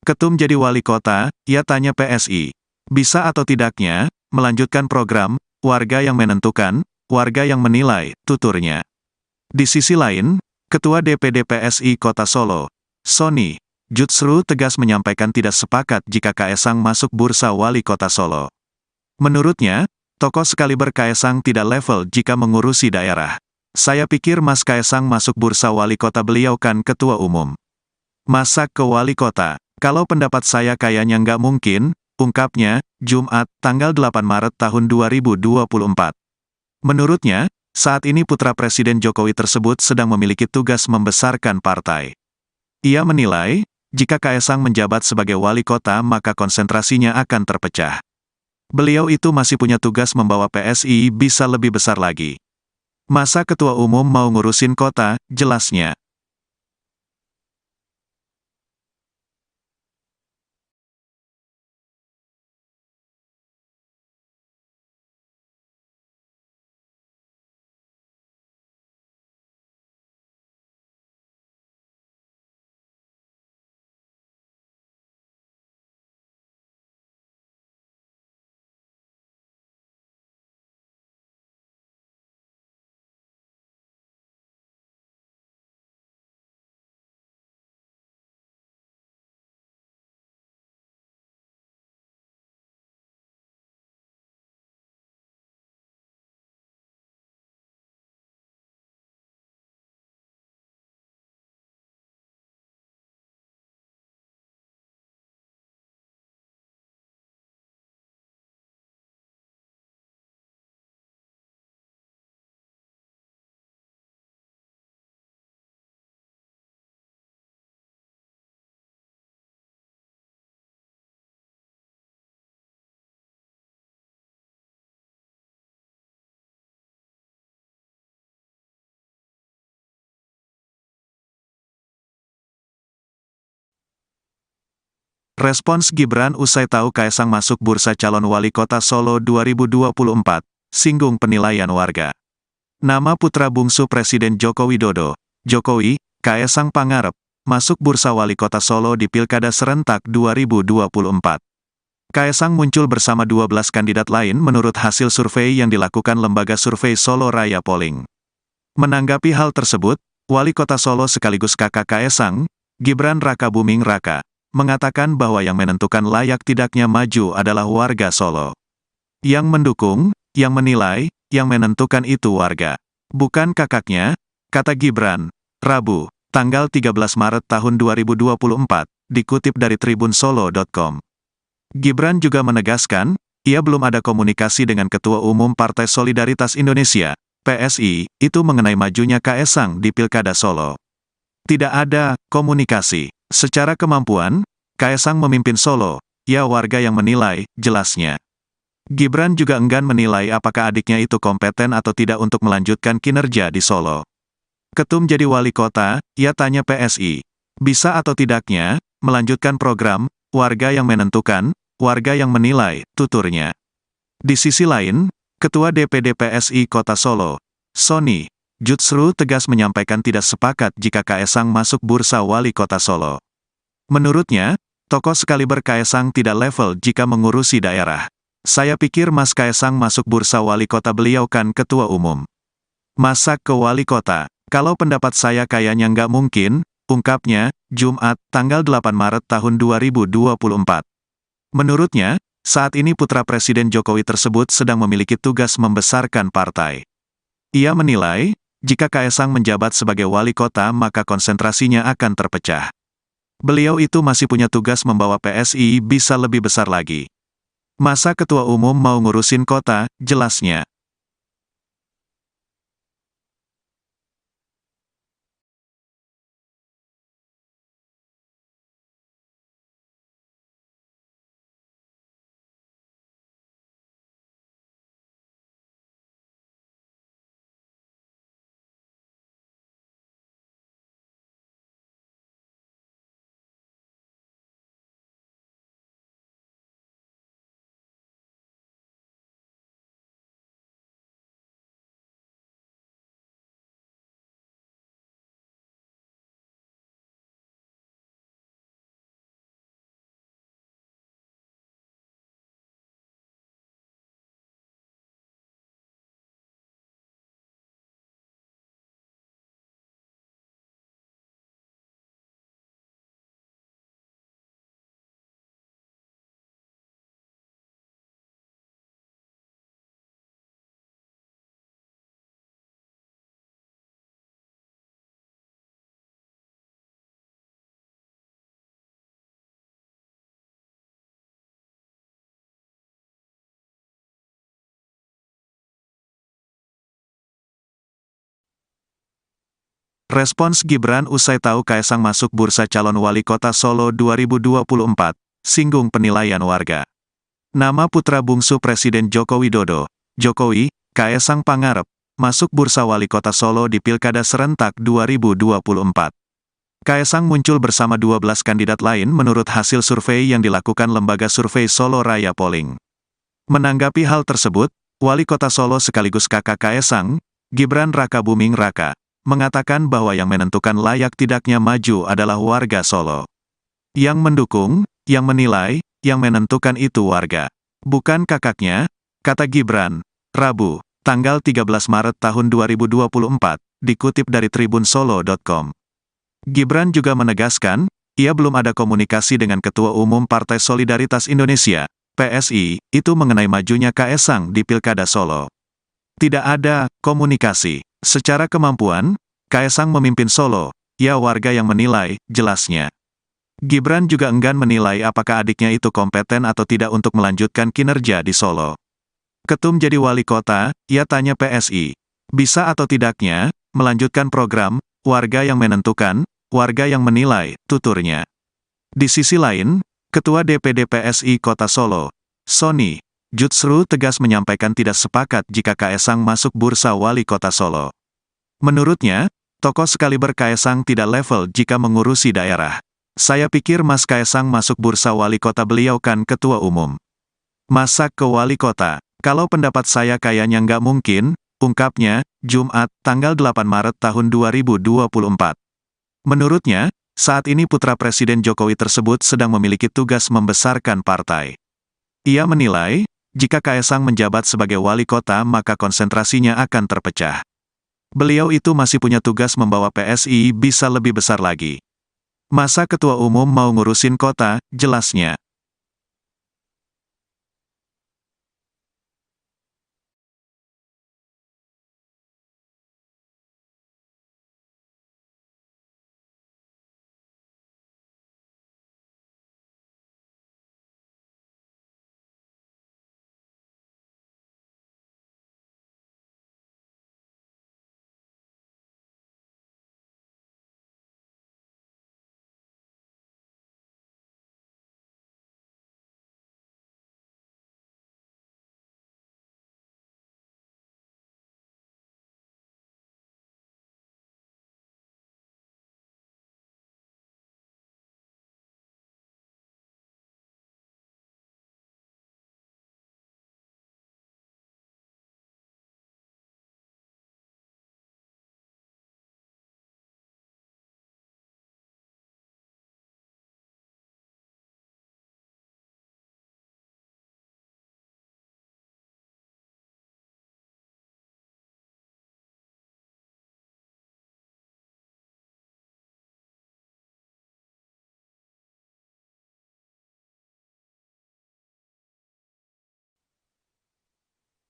Ketum jadi wali kota, ia tanya PSI. Bisa atau tidaknya, melanjutkan program, warga yang menentukan, warga yang menilai, tuturnya. Di sisi lain, Ketua DPD PSI Kota Solo, Sony, Jutsru tegas menyampaikan tidak sepakat jika Kaesang masuk bursa wali kota Solo. Menurutnya, tokoh sekaliber Kaesang tidak level jika mengurusi daerah. Saya pikir Mas Kaesang masuk bursa wali kota, beliau kan ketua umum. Masa ke wali kota? Kalau pendapat saya kayaknya nggak mungkin, ungkapnya, Jumat, tanggal 8 Maret tahun 2024. Menurutnya, saat ini putra Presiden Jokowi tersebut sedang memiliki tugas membesarkan partai. Ia menilai, jika Kaesang menjabat sebagai wali kota maka konsentrasinya akan terpecah. Beliau itu masih punya tugas membawa PSI bisa lebih besar lagi. Masa ketua umum mau ngurusin kota, jelasnya. Respons Gibran usai tahu Kaesang masuk bursa calon wali kota Solo 2024, singgung penilaian warga. Nama putra bungsu Presiden Joko Widodo, Jokowi, Kaesang Pangarep, masuk bursa wali kota Solo di Pilkada Serentak 2024. Kaesang muncul bersama 12 kandidat lain menurut hasil survei yang dilakukan lembaga survei Solo Raya Polling. Menanggapi hal tersebut, Wali Kota Solo sekaligus kakak Kaesang, Gibran Rakabuming Raka, mengatakan bahwa yang menentukan layak tidaknya maju adalah warga Solo. Yang mendukung, yang menilai, yang menentukan itu warga. Bukan kakaknya, kata Gibran, Rabu, tanggal 13 Maret tahun 2024, dikutip dari tribunsolo.com. Gibran juga menegaskan, ia belum ada komunikasi dengan Ketua Umum Partai Solidaritas Indonesia, PSI, itu mengenai majunya Kaesang di Pilkada Solo. Tidak ada komunikasi. Secara kemampuan, Kaesang memimpin Solo, ya warga yang menilai, jelasnya. Gibran juga enggan menilai apakah adiknya itu kompeten atau tidak untuk melanjutkan kinerja di Solo. Ketum jadi wali kota, ia tanya PSI. Bisa atau tidaknya, melanjutkan program, warga yang menentukan, warga yang menilai, tuturnya. Di sisi lain, Ketua DPD PSI Kota Solo, Sony Jutsru tegas menyampaikan tidak sepakat jika Kaesang masuk bursa wali kota Solo. Menurutnya, tokoh sekaliber Kaesang tidak level jika mengurusi daerah. Saya pikir Mas Kaesang masuk bursa wali kota, beliau kan ketua umum. Masa ke wali kota? Kalau pendapat saya kayaknya nggak mungkin, ungkapnya, Jumat, tanggal 8 Maret tahun 2024. Menurutnya, saat ini putra Presiden Jokowi tersebut sedang memiliki tugas membesarkan partai. Ia menilai, jika Kaesang menjabat sebagai wali kota maka konsentrasinya akan terpecah. Beliau itu masih punya tugas membawa PSI bisa lebih besar lagi. Masa ketua umum mau ngurusin kota, jelasnya. Respons Gibran usai tahu Kaesang masuk bursa calon wali kota Solo 2024, singgung penilaian warga. Nama putra bungsu Presiden Joko Widodo, Jokowi, Kaesang Pangarep, masuk bursa wali kota Solo di Pilkada Serentak 2024. Kaesang muncul bersama 12 kandidat lain menurut hasil survei yang dilakukan lembaga survei Solo Raya Polling. Menanggapi hal tersebut, Wali Kota Solo sekaligus kakak Kaesang, Gibran Rakabuming Raka, mengatakan bahwa yang menentukan layak tidaknya maju adalah warga Solo. Yang mendukung, yang menilai, yang menentukan itu warga. Bukan kakaknya, kata Gibran, Rabu, tanggal 13 Maret tahun 2024, dikutip dari tribunsolo.com. Gibran juga menegaskan, ia belum ada komunikasi dengan Ketua Umum Partai Solidaritas Indonesia, PSI, itu mengenai majunya Kaesang di Pilkada Solo. Tidak ada komunikasi. Secara kemampuan, Kaesang memimpin Solo, ya warga yang menilai, jelasnya. Gibran juga enggan menilai apakah adiknya itu kompeten atau tidak untuk melanjutkan kinerja di Solo. Ketum jadi wali kota, ia tanya PSI. Bisa atau tidaknya, melanjutkan program, warga yang menentukan, warga yang menilai, tuturnya. Di sisi lain, Ketua DPD PSI Kota Solo, Sony Jutsru tegas menyampaikan tidak sepakat jika Kaesang masuk bursa wali kota Solo. Menurutnya, tokoh sekaliber Kaesang tidak level jika mengurusi daerah. Saya pikir Mas Kaesang masuk bursa wali kota beliau kan ketua umum. Masa ke wali kota? Kalau pendapat saya kayaknya nggak mungkin, ungkapnya, Jumat, tanggal 8 Maret tahun 2024. Menurutnya, saat ini putra Presiden Jokowi tersebut sedang memiliki tugas membesarkan partai. Ia menilai, jika Kaesang menjabat sebagai wali kota maka konsentrasinya akan terpecah. Beliau itu masih punya tugas membawa PSI bisa lebih besar lagi. Masa ketua umum mau ngurusin kota, jelasnya.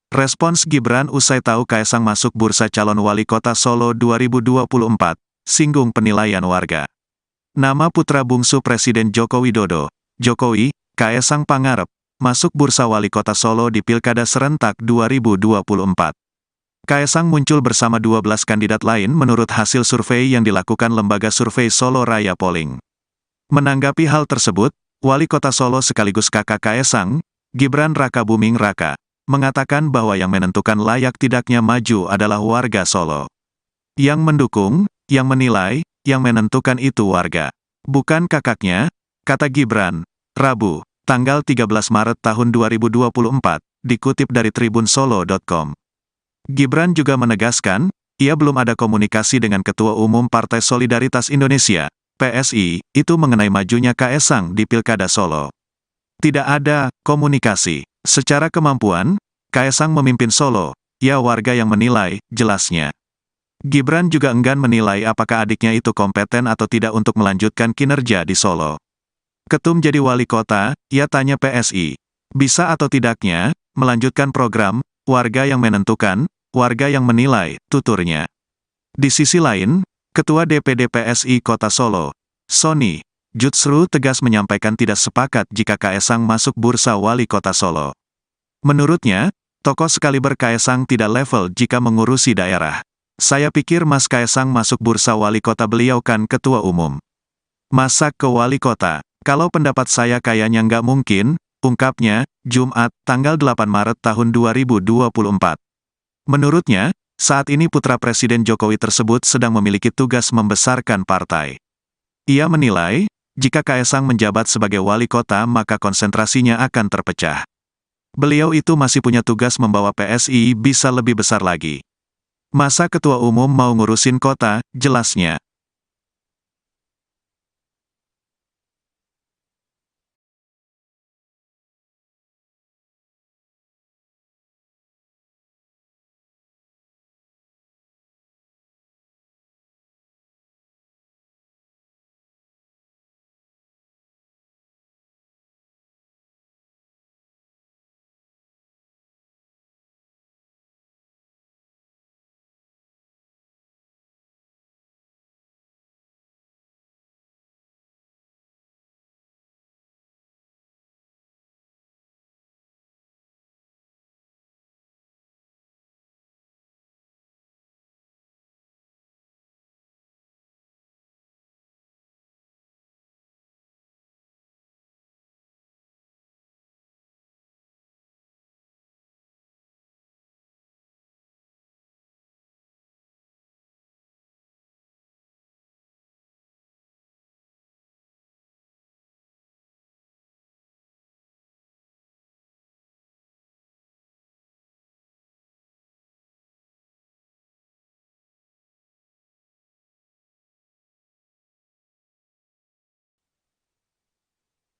Respons Gibran usai tahu Kaesang masuk bursa calon wali kota Solo 2024, singgung penilaian warga. Nama putra bungsu Presiden Joko Widodo, Jokowi, Kaesang Pangarep, masuk bursa wali kota Solo di Pilkada Serentak 2024. Kaesang muncul bersama 12 kandidat lain menurut hasil survei yang dilakukan lembaga survei Solo Raya Polling. Menanggapi hal tersebut, Wali Kota Solo sekaligus kakak Kaesang, Gibran Rakabuming Raka, mengatakan bahwa yang menentukan layak tidaknya maju adalah warga Solo. Yang mendukung, yang menilai, yang menentukan itu warga. Bukan kakaknya, kata Gibran, Rabu, tanggal 13 Maret tahun 2024, dikutip dari tribunsolo.com. Gibran juga menegaskan, ia belum ada komunikasi dengan Ketua Umum Partai Solidaritas Indonesia, PSI, itu mengenai majunya Kaesang di Pilkada Solo. Tidak ada komunikasi. Secara kemampuan, Kaesang memimpin Solo, ya warga yang menilai, jelasnya. Gibran juga enggan menilai apakah adiknya itu kompeten atau tidak untuk melanjutkan kinerja di Solo. Ketum jadi wali kota, ia tanya PSI. Bisa atau tidaknya, melanjutkan program, warga yang menentukan, warga yang menilai, tuturnya. Di sisi lain, Ketua DPD PSI Kota Solo, Sony Jutsru tegas menyampaikan tidak sepakat jika Kaesang masuk bursa wali kota Solo. Menurutnya, tokoh sekaliber Kaesang tidak level jika mengurusi daerah. Saya pikir Mas Kaesang masuk bursa wali kota, beliau kan ketua umum. Masa ke wali kota? Kalau pendapat saya kayaknya nggak mungkin, ungkapnya, Jumat, tanggal 8 Maret tahun 2024. Menurutnya, saat ini putra Presiden Jokowi tersebut sedang memiliki tugas membesarkan partai. Ia menilai, jika Kaesang menjabat sebagai wali kota maka konsentrasinya akan terpecah. Beliau itu masih punya tugas membawa PSI bisa lebih besar lagi. Masa ketua umum mau ngurusin kota, jelasnya.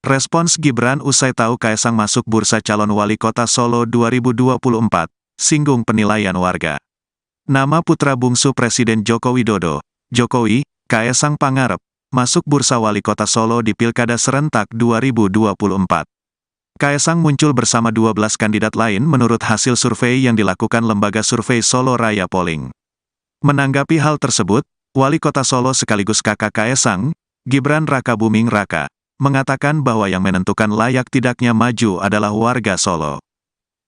Respons Gibran usai tahu Kaesang masuk bursa calon wali kota Solo 2024, singgung penilaian warga. Nama putra bungsu Presiden Joko Widodo, Jokowi, Kaesang Pangarep, masuk bursa wali kota Solo di Pilkada Serentak 2024. Kaesang muncul bersama 12 kandidat lain menurut hasil survei yang dilakukan lembaga survei Solo Raya Polling. Menanggapi hal tersebut, Wali Kota Solo sekaligus kakak Kaesang, Gibran Rakabuming Raka, mengatakan bahwa yang menentukan layak tidaknya maju adalah warga Solo.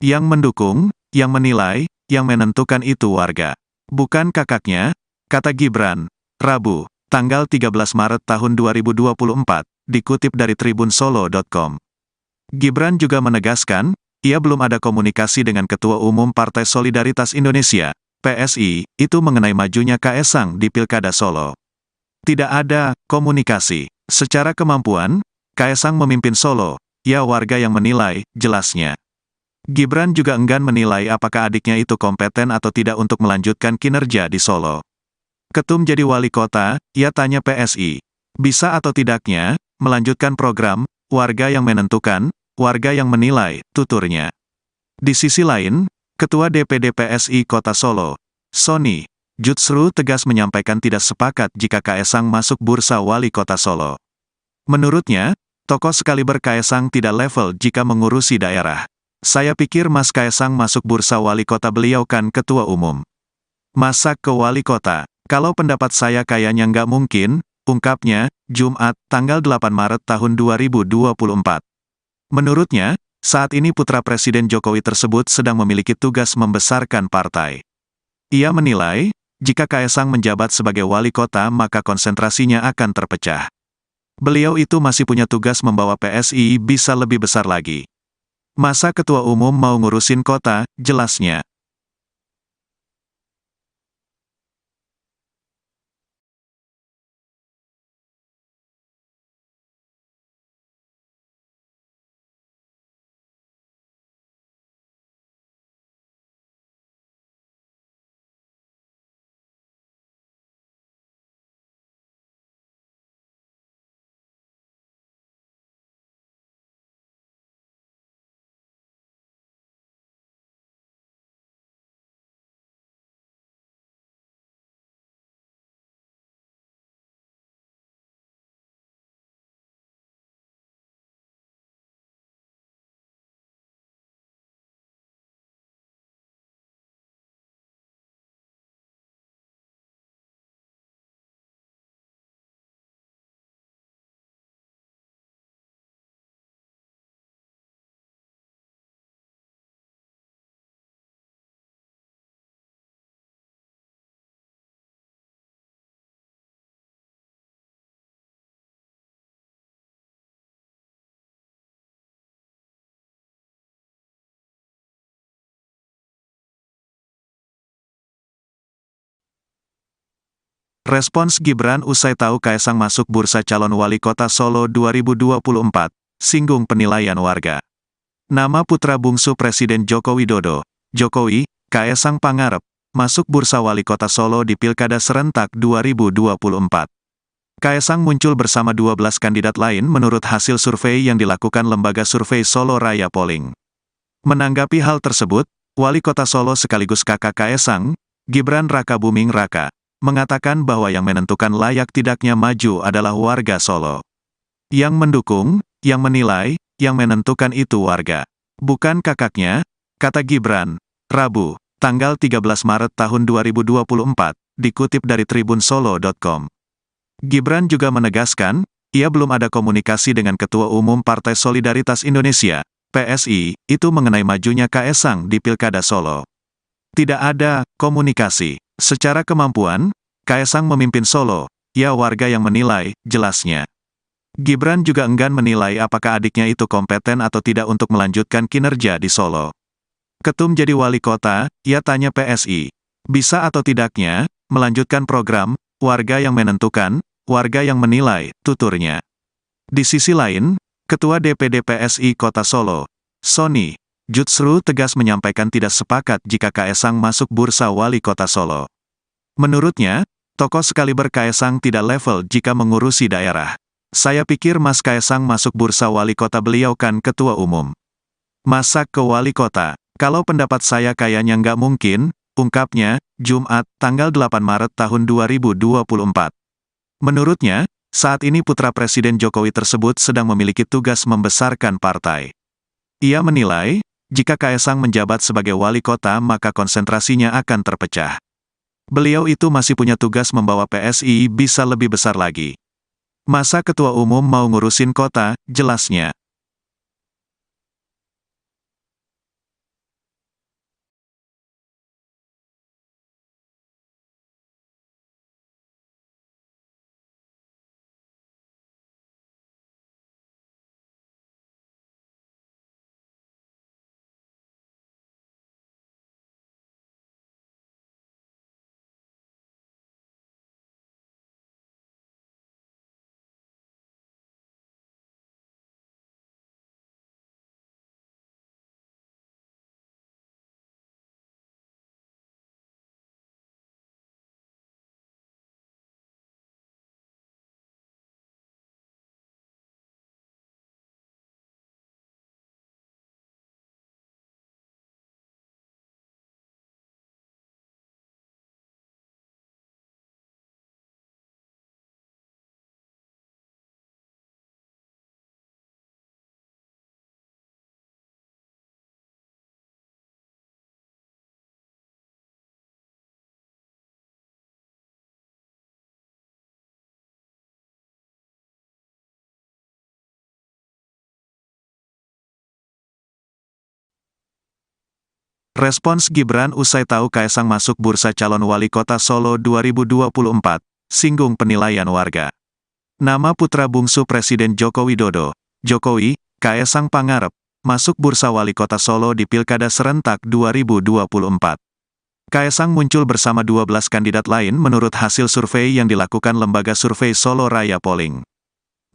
Yang mendukung, yang menilai, yang menentukan itu warga. Bukan kakaknya, kata Gibran, Rabu, tanggal 13 Maret tahun 2024, dikutip dari tribunsolo.com. Gibran juga menegaskan, ia belum ada komunikasi dengan Ketua Umum Partai Solidaritas Indonesia, PSI, itu mengenai majunya Kaesang di Pilkada Solo. Tidak ada komunikasi. Secara kemampuan, Kaesang memimpin Solo, ya warga yang menilai, jelasnya. Gibran juga enggan menilai apakah adiknya itu kompeten atau tidak untuk melanjutkan kinerja di Solo. Ketum jadi wali kota, ia tanya PSI. Bisa atau tidaknya, melanjutkan program, warga yang menentukan, warga yang menilai, tuturnya. Di sisi lain, Ketua DPD PSI Kota Solo, Sony, Jutsru tegas menyampaikan tidak sepakat jika Kaesang masuk bursa wali kota Solo. Menurutnya, tokoh sekaliber Kaesang tidak level jika mengurusi daerah. Saya pikir Mas Kaesang masuk bursa wali kota, beliau kan ketua umum. Masa ke wali kota? Kalau pendapat saya kayaknya nggak mungkin, ungkapnya, Jumat, tanggal 8 Maret tahun 2024. Menurutnya, saat ini putra Presiden Jokowi tersebut sedang memiliki tugas membesarkan partai. Ia menilai, jika Kaesang menjabat sebagai wali kota maka konsentrasinya akan terpecah. Beliau itu masih punya tugas membawa PSI bisa lebih besar lagi. Masa ketua umum mau ngurusin kota, jelasnya. Respons Gibran usai tahu Kaesang masuk bursa calon wali kota Solo 2024, singgung penilaian warga. Nama putra bungsu Presiden Joko Widodo, Jokowi, Kaesang Pangarep, masuk bursa wali kota Solo di Pilkada Serentak 2024. Kaesang muncul bersama 12 kandidat lain menurut hasil survei yang dilakukan lembaga survei Solo Raya Polling. Menanggapi hal tersebut, Wali Kota Solo sekaligus kakak Kaesang, Gibran Rakabuming Raka, mengatakan bahwa yang menentukan layak tidaknya maju adalah warga Solo. Yang mendukung, yang menilai, yang menentukan itu warga. Bukan kakaknya, kata Gibran, Rabu, tanggal 13 Maret tahun 2024, dikutip dari tribunsolo.com. Gibran juga menegaskan, ia belum ada komunikasi dengan Ketua Umum Partai Solidaritas Indonesia, PSI, itu mengenai majunya Kaesang di Pilkada Solo. Tidak ada komunikasi. Secara kemampuan, Kaesang memimpin Solo, ya warga yang menilai, jelasnya. Gibran juga enggan menilai apakah adiknya itu kompeten atau tidak untuk melanjutkan kinerja di Solo. Ketum jadi wali kota, ia tanya PSI. Bisa atau tidaknya, melanjutkan program, warga yang menentukan, warga yang menilai, tuturnya. Di sisi lain, Ketua DPD PSI Kota Solo, Sony, Jutsru tegas menyampaikan tidak sepakat jika Kaesang masuk bursa wali kota Solo. Menurutnya, tokoh sekaliber Kaesang tidak level jika mengurusi daerah. Saya pikir Mas Kaesang masuk bursa wali kota, beliau kan ketua umum. Masak ke wali kota, kalau pendapat saya kayaknya nggak mungkin, ungkapnya, Jumat, tanggal 8 Maret tahun 2024. Menurutnya, saat ini putra Presiden Jokowi tersebut sedang memiliki tugas membesarkan partai. Ia menilai, jika Kaesang menjabat sebagai wali kota maka konsentrasinya akan terpecah. Beliau itu masih punya tugas membawa PSI bisa lebih besar lagi. Masa ketua umum mau ngurusin kota, jelasnya. Respons Gibran usai tahu Kaesang masuk bursa calon wali kota Solo 2024, singgung penilaian warga. Nama putra bungsu Presiden Joko Widodo, Jokowi, Kaesang Pangarep, masuk bursa wali kota Solo di Pilkada Serentak 2024. Kaesang muncul bersama 12 kandidat lain menurut hasil survei yang dilakukan lembaga survei Solo Raya Polling.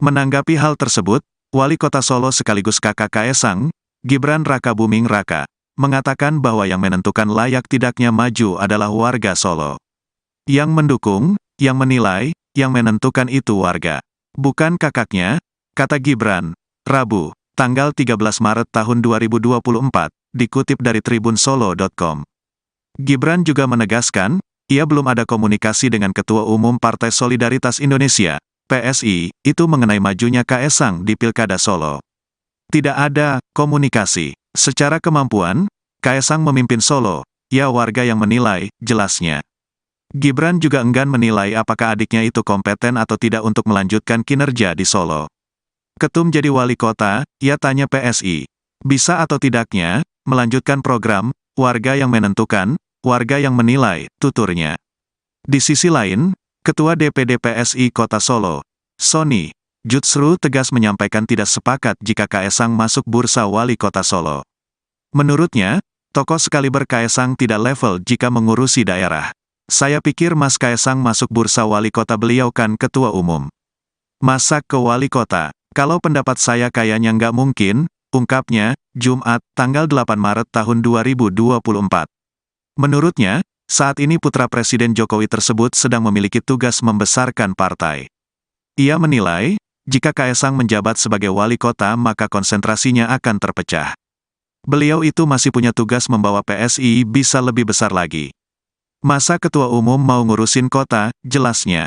Menanggapi hal tersebut, Wali Kota Solo sekaligus kakak Kaesang, Gibran Rakabuming Raka, mengatakan bahwa yang menentukan layak tidaknya maju adalah warga Solo. Yang mendukung, yang menilai, yang menentukan itu warga. Bukan kakaknya, kata Gibran, Rabu, tanggal 13 Maret tahun 2024, dikutip dari tribunsolo.com. Gibran juga menegaskan, ia belum ada komunikasi dengan Ketua Umum Partai Solidaritas Indonesia, PSI, itu mengenai majunya Kaesang di Pilkada Solo. Tidak ada komunikasi. Secara kemampuan, Kaesang memimpin Solo, ya warga yang menilai, jelasnya. Gibran juga enggan menilai apakah adiknya itu kompeten atau tidak untuk melanjutkan kinerja di Solo. Ketum jadi wali kota, ia tanya PSI. Bisa atau tidaknya, melanjutkan program, warga yang menentukan, warga yang menilai, tuturnya. Di sisi lain, Ketua DPD PSI Kota Solo, Sony, Jutsru tegas menyampaikan tidak sepakat jika Kaesang masuk bursa wali kota Solo. Menurutnya, tokoh sekaliber Kaesang tidak level jika mengurusi daerah. Saya pikir Mas Kaesang masuk bursa wali kota, beliau kan ketua umum. Masa ke wali kota? Kalau pendapat saya kayaknya nggak mungkin, ungkapnya, Jumat, tanggal 8 Maret tahun 2024. Menurutnya, saat ini putra Presiden Jokowi tersebut sedang memiliki tugas membesarkan partai. Ia menilai, jika Kaesang menjabat sebagai wali kota maka konsentrasinya akan terpecah. Beliau itu masih punya tugas membawa PSI bisa lebih besar lagi. Masa ketua umum mau ngurusin kota, jelasnya.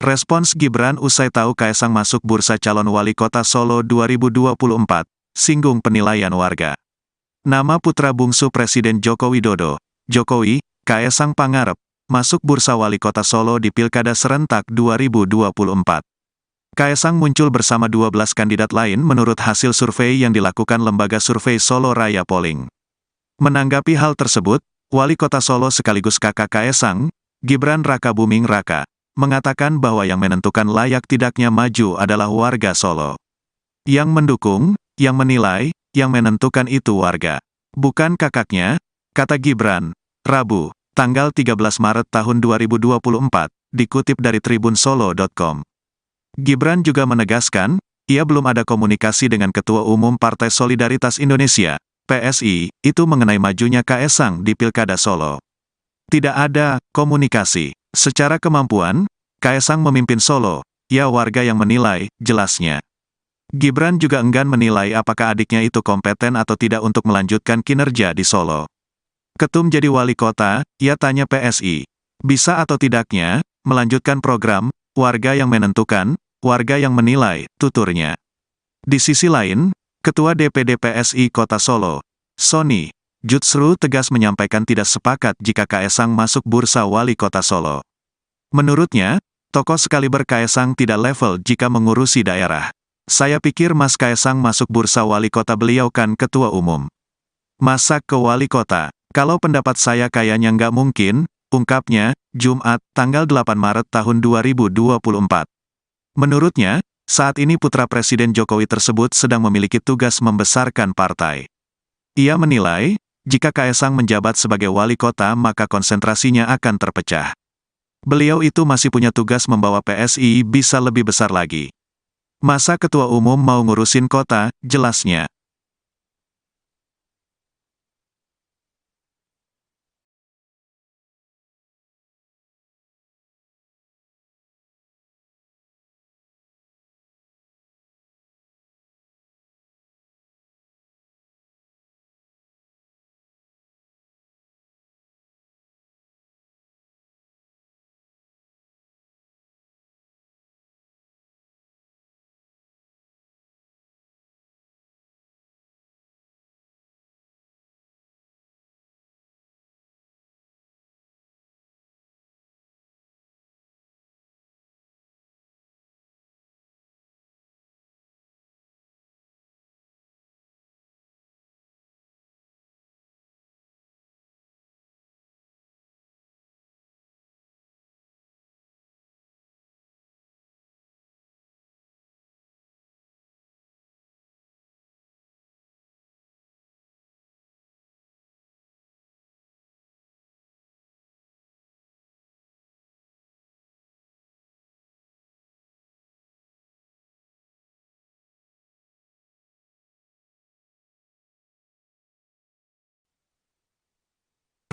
Respons Gibran usai tahu Kaesang masuk bursa calon wali kota Solo 2024, singgung penilaian warga. Nama putra bungsu Presiden Joko Widodo, Jokowi, Kaesang Pangarep, masuk bursa wali kota Solo di Pilkada Serentak 2024. Kaesang muncul bersama 12 kandidat lain menurut hasil survei yang dilakukan lembaga survei Solo Raya Polling. Menanggapi hal tersebut, Wali Kota Solo sekaligus kakak Kaesang, Gibran Rakabuming Raka, mengatakan bahwa yang menentukan layak tidaknya maju adalah warga Solo. Yang mendukung, yang menilai, yang menentukan itu warga. Bukan kakaknya, kata Gibran, Rabu, tanggal 13 Maret tahun 2024, dikutip dari tribunsolo.com. Gibran juga menegaskan, ia belum ada komunikasi dengan Ketua Umum Partai Solidaritas Indonesia, PSI, itu mengenai majunya Kaesang di Pilkada Solo. Tidak ada komunikasi. Secara kemampuan, Kaesang memimpin Solo, ya warga yang menilai, jelasnya. Gibran juga enggan menilai apakah adiknya itu kompeten atau tidak untuk melanjutkan kinerja di Solo. Ketum jadi wali kota, ia tanya PSI. Bisa atau tidaknya, melanjutkan program, warga yang menentukan, warga yang menilai, tuturnya. Di sisi lain, Ketua DPD PSI Kota Solo, Sony, Jutsru tegas menyampaikan tidak sepakat jika Kaesang masuk bursa wali kota Solo. Menurutnya, tokoh sekaliber Kaesang tidak level jika mengurusi daerah. Saya pikir Mas Kaesang masuk bursa wali kota, beliau kan ketua umum. Masa ke wali kota? Kalau pendapat saya kayaknya nggak mungkin, ungkapnya, Jumat, tanggal 8 Maret tahun 2024. Menurutnya, saat ini putra Presiden Jokowi tersebut sedang memiliki tugas membesarkan partai. Ia menilai, jika Kaesang menjabat sebagai wali kota maka konsentrasinya akan terpecah. Beliau itu masih punya tugas membawa PSI bisa lebih besar lagi. Masa ketua umum mau ngurusin kota, jelasnya.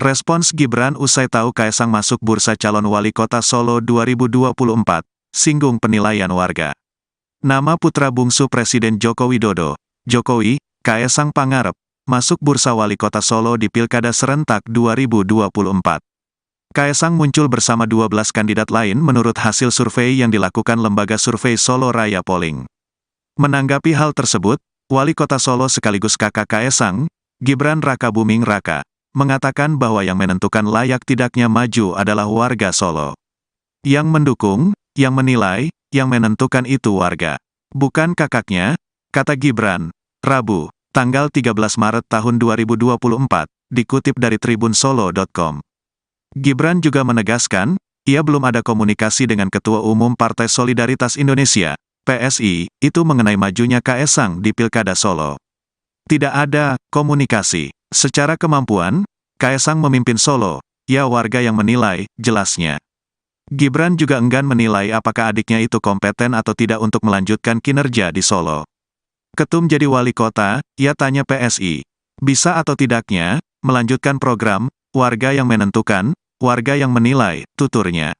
Respons Gibran usai tahu Kaesang masuk bursa calon wali kota Solo 2024, singgung penilaian warga. Nama putra bungsu Presiden Joko Widodo, Jokowi, Kaesang Pangarep, masuk bursa wali kota Solo di Pilkada Serentak 2024. Kaesang muncul bersama 12 kandidat lain menurut hasil survei yang dilakukan lembaga survei Solo Raya Polling. Menanggapi hal tersebut, Wali Kota Solo sekaligus kakak Kaesang, Gibran Rakabuming Raka, mengatakan bahwa yang menentukan layak tidaknya maju adalah warga Solo. Yang mendukung, yang menilai, yang menentukan itu warga. Bukan kakaknya, kata Gibran, Rabu, tanggal 13 Maret tahun 2024, dikutip dari tribunsolo.com. Gibran juga menegaskan, ia belum ada komunikasi dengan Ketua Umum Partai Solidaritas Indonesia, PSI, itu mengenai majunya Kaesang di Pilkada Solo. Tidak ada komunikasi. Secara kemampuan, Kaesang memimpin Solo, ya warga yang menilai, jelasnya. Gibran juga enggan menilai apakah adiknya itu kompeten atau tidak untuk melanjutkan kinerja di Solo. Ketum jadi wali kota, ia tanya PSI. Bisa atau tidaknya, melanjutkan program, warga yang menentukan, warga yang menilai, tuturnya.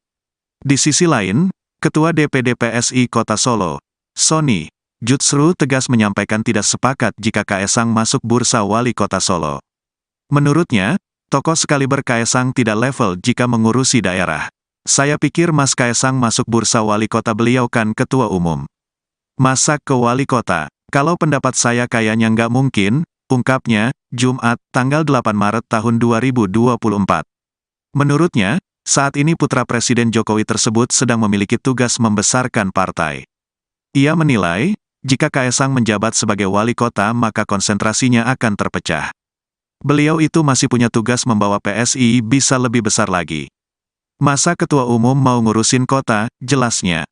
Di sisi lain, Ketua DPD PSI Kota Solo, Sony, justru tegas menyampaikan tidak sepakat jika Kaesang masuk bursa wali kota Solo. Menurutnya, tokoh sekaliber Kaesang tidak level jika mengurusi daerah. Saya pikir Mas Kaesang masuk bursa wali kota, beliau kan ketua umum. Masa ke wali kota? Kalau pendapat saya kayaknya nggak mungkin, ungkapnya, Jumat, tanggal 8 Maret tahun 2024. Menurutnya, saat ini putra Presiden Jokowi tersebut sedang memiliki tugas membesarkan partai. Ia menilai, jika Kaesang menjabat sebagai wali kota maka konsentrasinya akan terpecah. Beliau itu masih punya tugas membawa PSI bisa lebih besar lagi. Masa ketua umum mau ngurusin kota, jelasnya.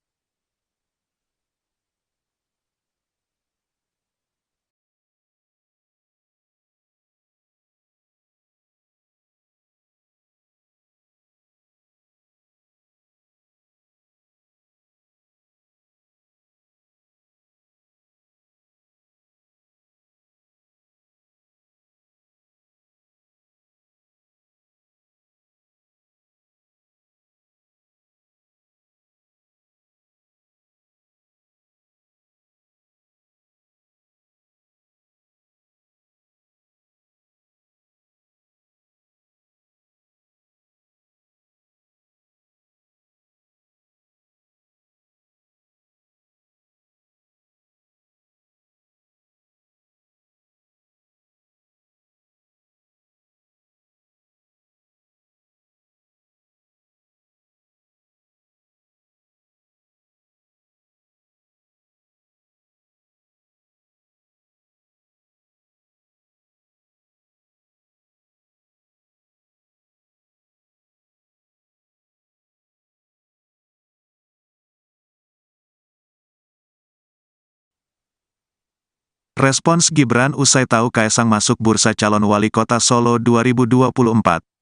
Respons Gibran usai tahu Kaesang masuk bursa calon wali kota Solo 2024,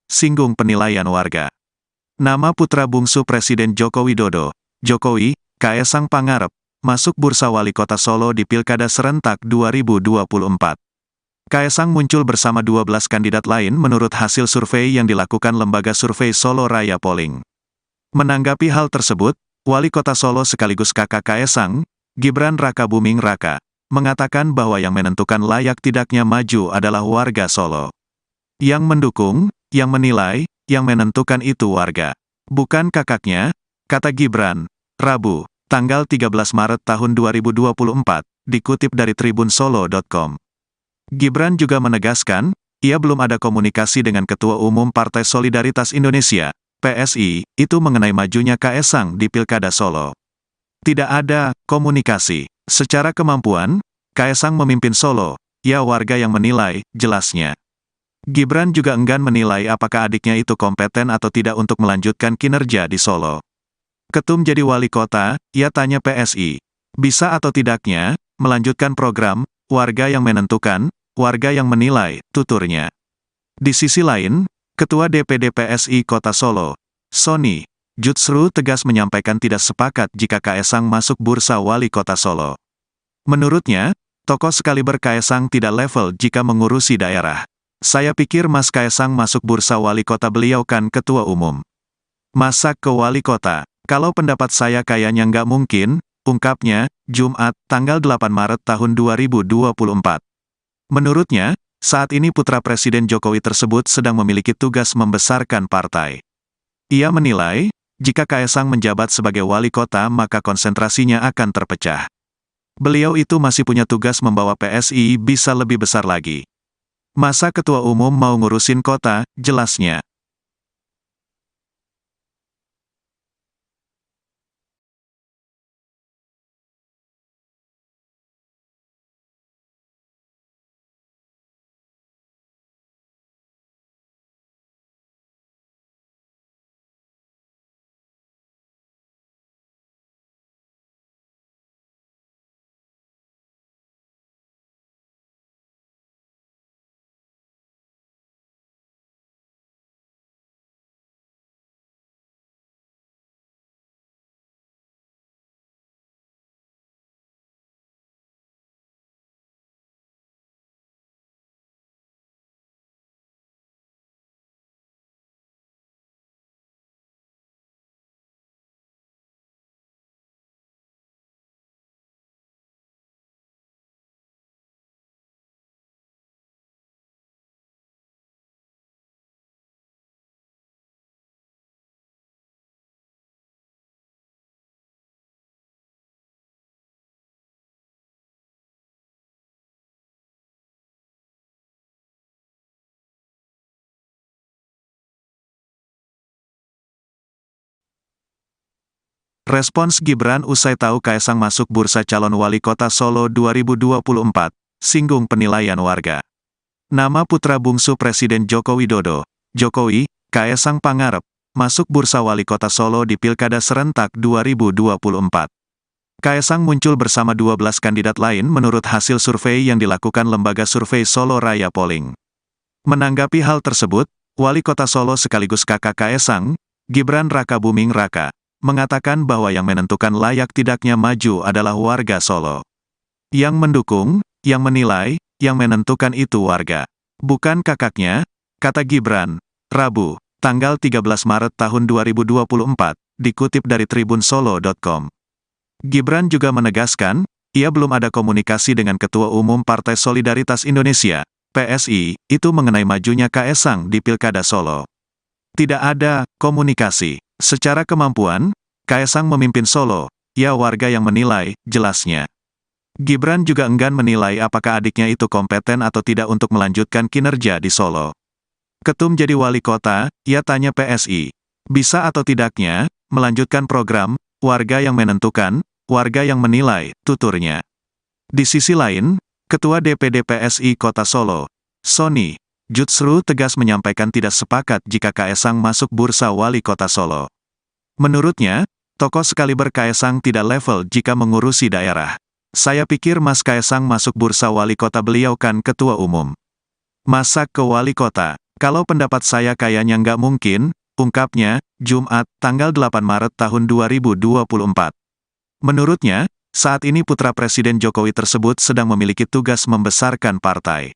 singgung penilaian warga. Nama putra bungsu Presiden Joko Widodo, Jokowi, Kaesang Pangarep, masuk bursa wali kota Solo di Pilkada Serentak 2024. Kaesang muncul bersama 12 kandidat lain menurut hasil survei yang dilakukan lembaga survei Solo Raya Polling. Menanggapi hal tersebut, Wali Kota Solo sekaligus kakak Kaesang, Gibran Rakabuming Raka, mengatakan bahwa yang menentukan layak tidaknya maju adalah warga Solo. Yang mendukung, yang menilai, yang menentukan itu warga. Bukan kakaknya, kata Gibran, Rabu, tanggal 13 Maret tahun 2024, dikutip dari tribunsolo.com. Gibran juga menegaskan, ia belum ada komunikasi dengan Ketua Umum Partai Solidaritas Indonesia, PSI, itu mengenai majunya Kaesang di Pilkada Solo. Tidak ada komunikasi. Secara kemampuan, Kaesang memimpin Solo, ya warga yang menilai, jelasnya. Gibran juga enggan menilai apakah adiknya itu kompeten atau tidak untuk melanjutkan kinerja di Solo. Ketum jadi wali kota, ia tanya PSI. Bisa atau tidaknya, melanjutkan program, warga yang menentukan, warga yang menilai, tuturnya. Di sisi lain, Ketua DPD PSI Kota Solo, Sony, justru tegas menyampaikan tidak sepakat jika Kaesang masuk bursa wali kota Solo. Menurutnya, tokoh sekaliber Kaesang tidak level jika mengurusi daerah. Saya pikir Mas Kaesang masuk bursa wali kota, beliau kan ketua umum. Masa ke wali kota? Kalau pendapat saya kayaknya nggak mungkin, ungkapnya, Jumat, tanggal 8 Maret tahun 2024. Menurutnya, saat ini putra Presiden Jokowi tersebut sedang memiliki tugas membesarkan partai. Ia menilai, jika Kaesang menjabat sebagai wali kota maka konsentrasinya akan terpecah. Beliau itu masih punya tugas membawa PSI bisa lebih besar lagi. Masa ketua umum mau ngurusin kota, jelasnya. Respons Gibran usai tahu Kaesang masuk bursa calon wali kota Solo 2024, singgung penilaian warga. Nama putra bungsu Presiden Joko Widodo, Jokowi, Kaesang Pangarep, masuk bursa wali kota Solo di Pilkada Serentak 2024. Kaesang muncul bersama 12 kandidat lain menurut hasil survei yang dilakukan lembaga survei Solo Raya Polling. Menanggapi hal tersebut, Wali Kota Solo sekaligus kakak Kaesang, Gibran Rakabuming Raka, mengatakan bahwa yang menentukan layak tidaknya maju adalah warga Solo. Yang mendukung, yang menilai, yang menentukan itu warga. Bukan kakaknya, kata Gibran, Rabu, tanggal 13 Maret tahun 2024, dikutip dari tribunsolo.com. Gibran juga menegaskan, ia belum ada komunikasi dengan Ketua Umum Partai Solidaritas Indonesia, PSI, itu mengenai majunya Kaesang di Pilkada Solo. Tidak ada komunikasi. Secara kemampuan, Kaesang memimpin Solo, ya warga yang menilai, jelasnya. Gibran juga enggan menilai apakah adiknya itu kompeten atau tidak untuk melanjutkan kinerja di Solo. Ketum jadi wali kota, ia tanya PSI. Bisa atau tidaknya, melanjutkan program, warga yang menentukan, warga yang menilai, tuturnya. Di sisi lain, Ketua DPD PSI Kota Solo, Sony Jutsru tegas menyampaikan tidak sepakat jika Kaesang masuk bursa wali kota Solo. Menurutnya, tokoh sekaliber Kaesang tidak level jika mengurusi daerah. Saya pikir Mas Kaesang masuk bursa wali kota, beliau kan ketua umum. Masa ke wali kota? Kalau pendapat saya kayaknya nggak mungkin, ungkapnya, Jumat, tanggal 8 Maret tahun 2024. Menurutnya, saat ini putra Presiden Jokowi tersebut sedang memiliki tugas membesarkan partai.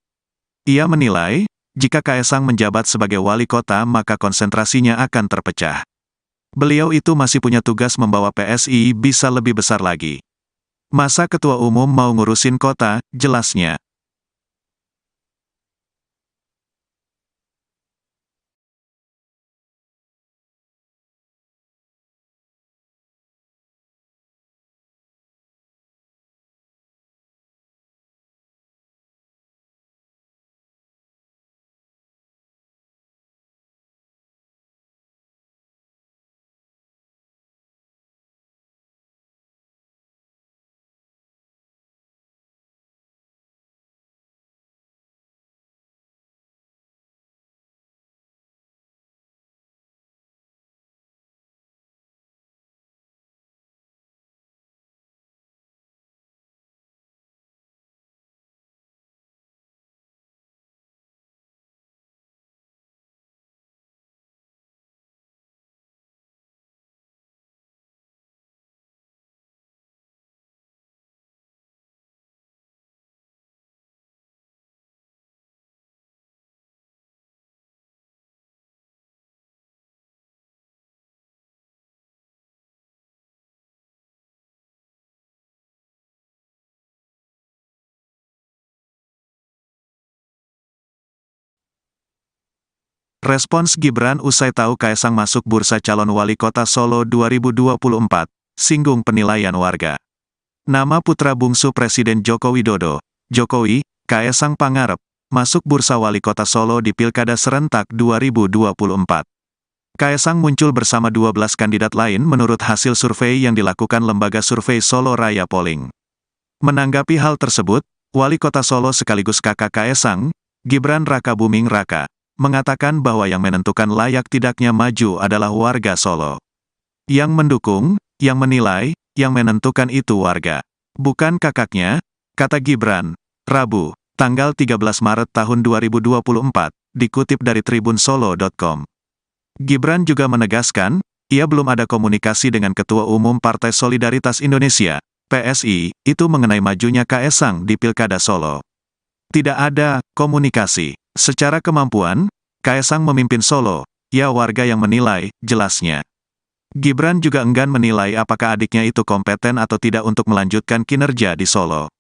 Ia menilai, jika Kaesang menjabat sebagai wali kota maka konsentrasinya akan terpecah. Beliau itu masih punya tugas membawa PSI bisa lebih besar lagi. Masa ketua umum mau ngurusin kota, jelasnya. Respons Gibran usai tahu Kaesang masuk bursa calon wali kota Solo 2024, singgung penilaian warga. Nama putra bungsu Presiden Joko Widodo, Jokowi, Kaesang Pangarep, masuk bursa wali kota Solo di Pilkada Serentak 2024. Kaesang muncul bersama 12 kandidat lain menurut hasil survei yang dilakukan lembaga survei Solo Raya Polling. Menanggapi hal tersebut, Wali Kota Solo sekaligus kakak Kaesang, Gibran Rakabuming Raka, mengatakan bahwa yang menentukan layak tidaknya maju adalah warga Solo. Yang mendukung, yang menilai, yang menentukan itu warga. Bukan kakaknya, kata Gibran, Rabu, tanggal 13 Maret tahun 2024, dikutip dari tribunsolo.com. Gibran juga menegaskan, ia belum ada komunikasi dengan Ketua Umum Partai Solidaritas Indonesia, PSI, itu mengenai majunya Kaesang di Pilkada Solo. Tidak ada komunikasi. Secara kemampuan, Kaesang memimpin Solo, ya warga yang menilai, jelasnya. Gibran juga enggan menilai apakah adiknya itu kompeten atau tidak untuk melanjutkan kinerja di Solo.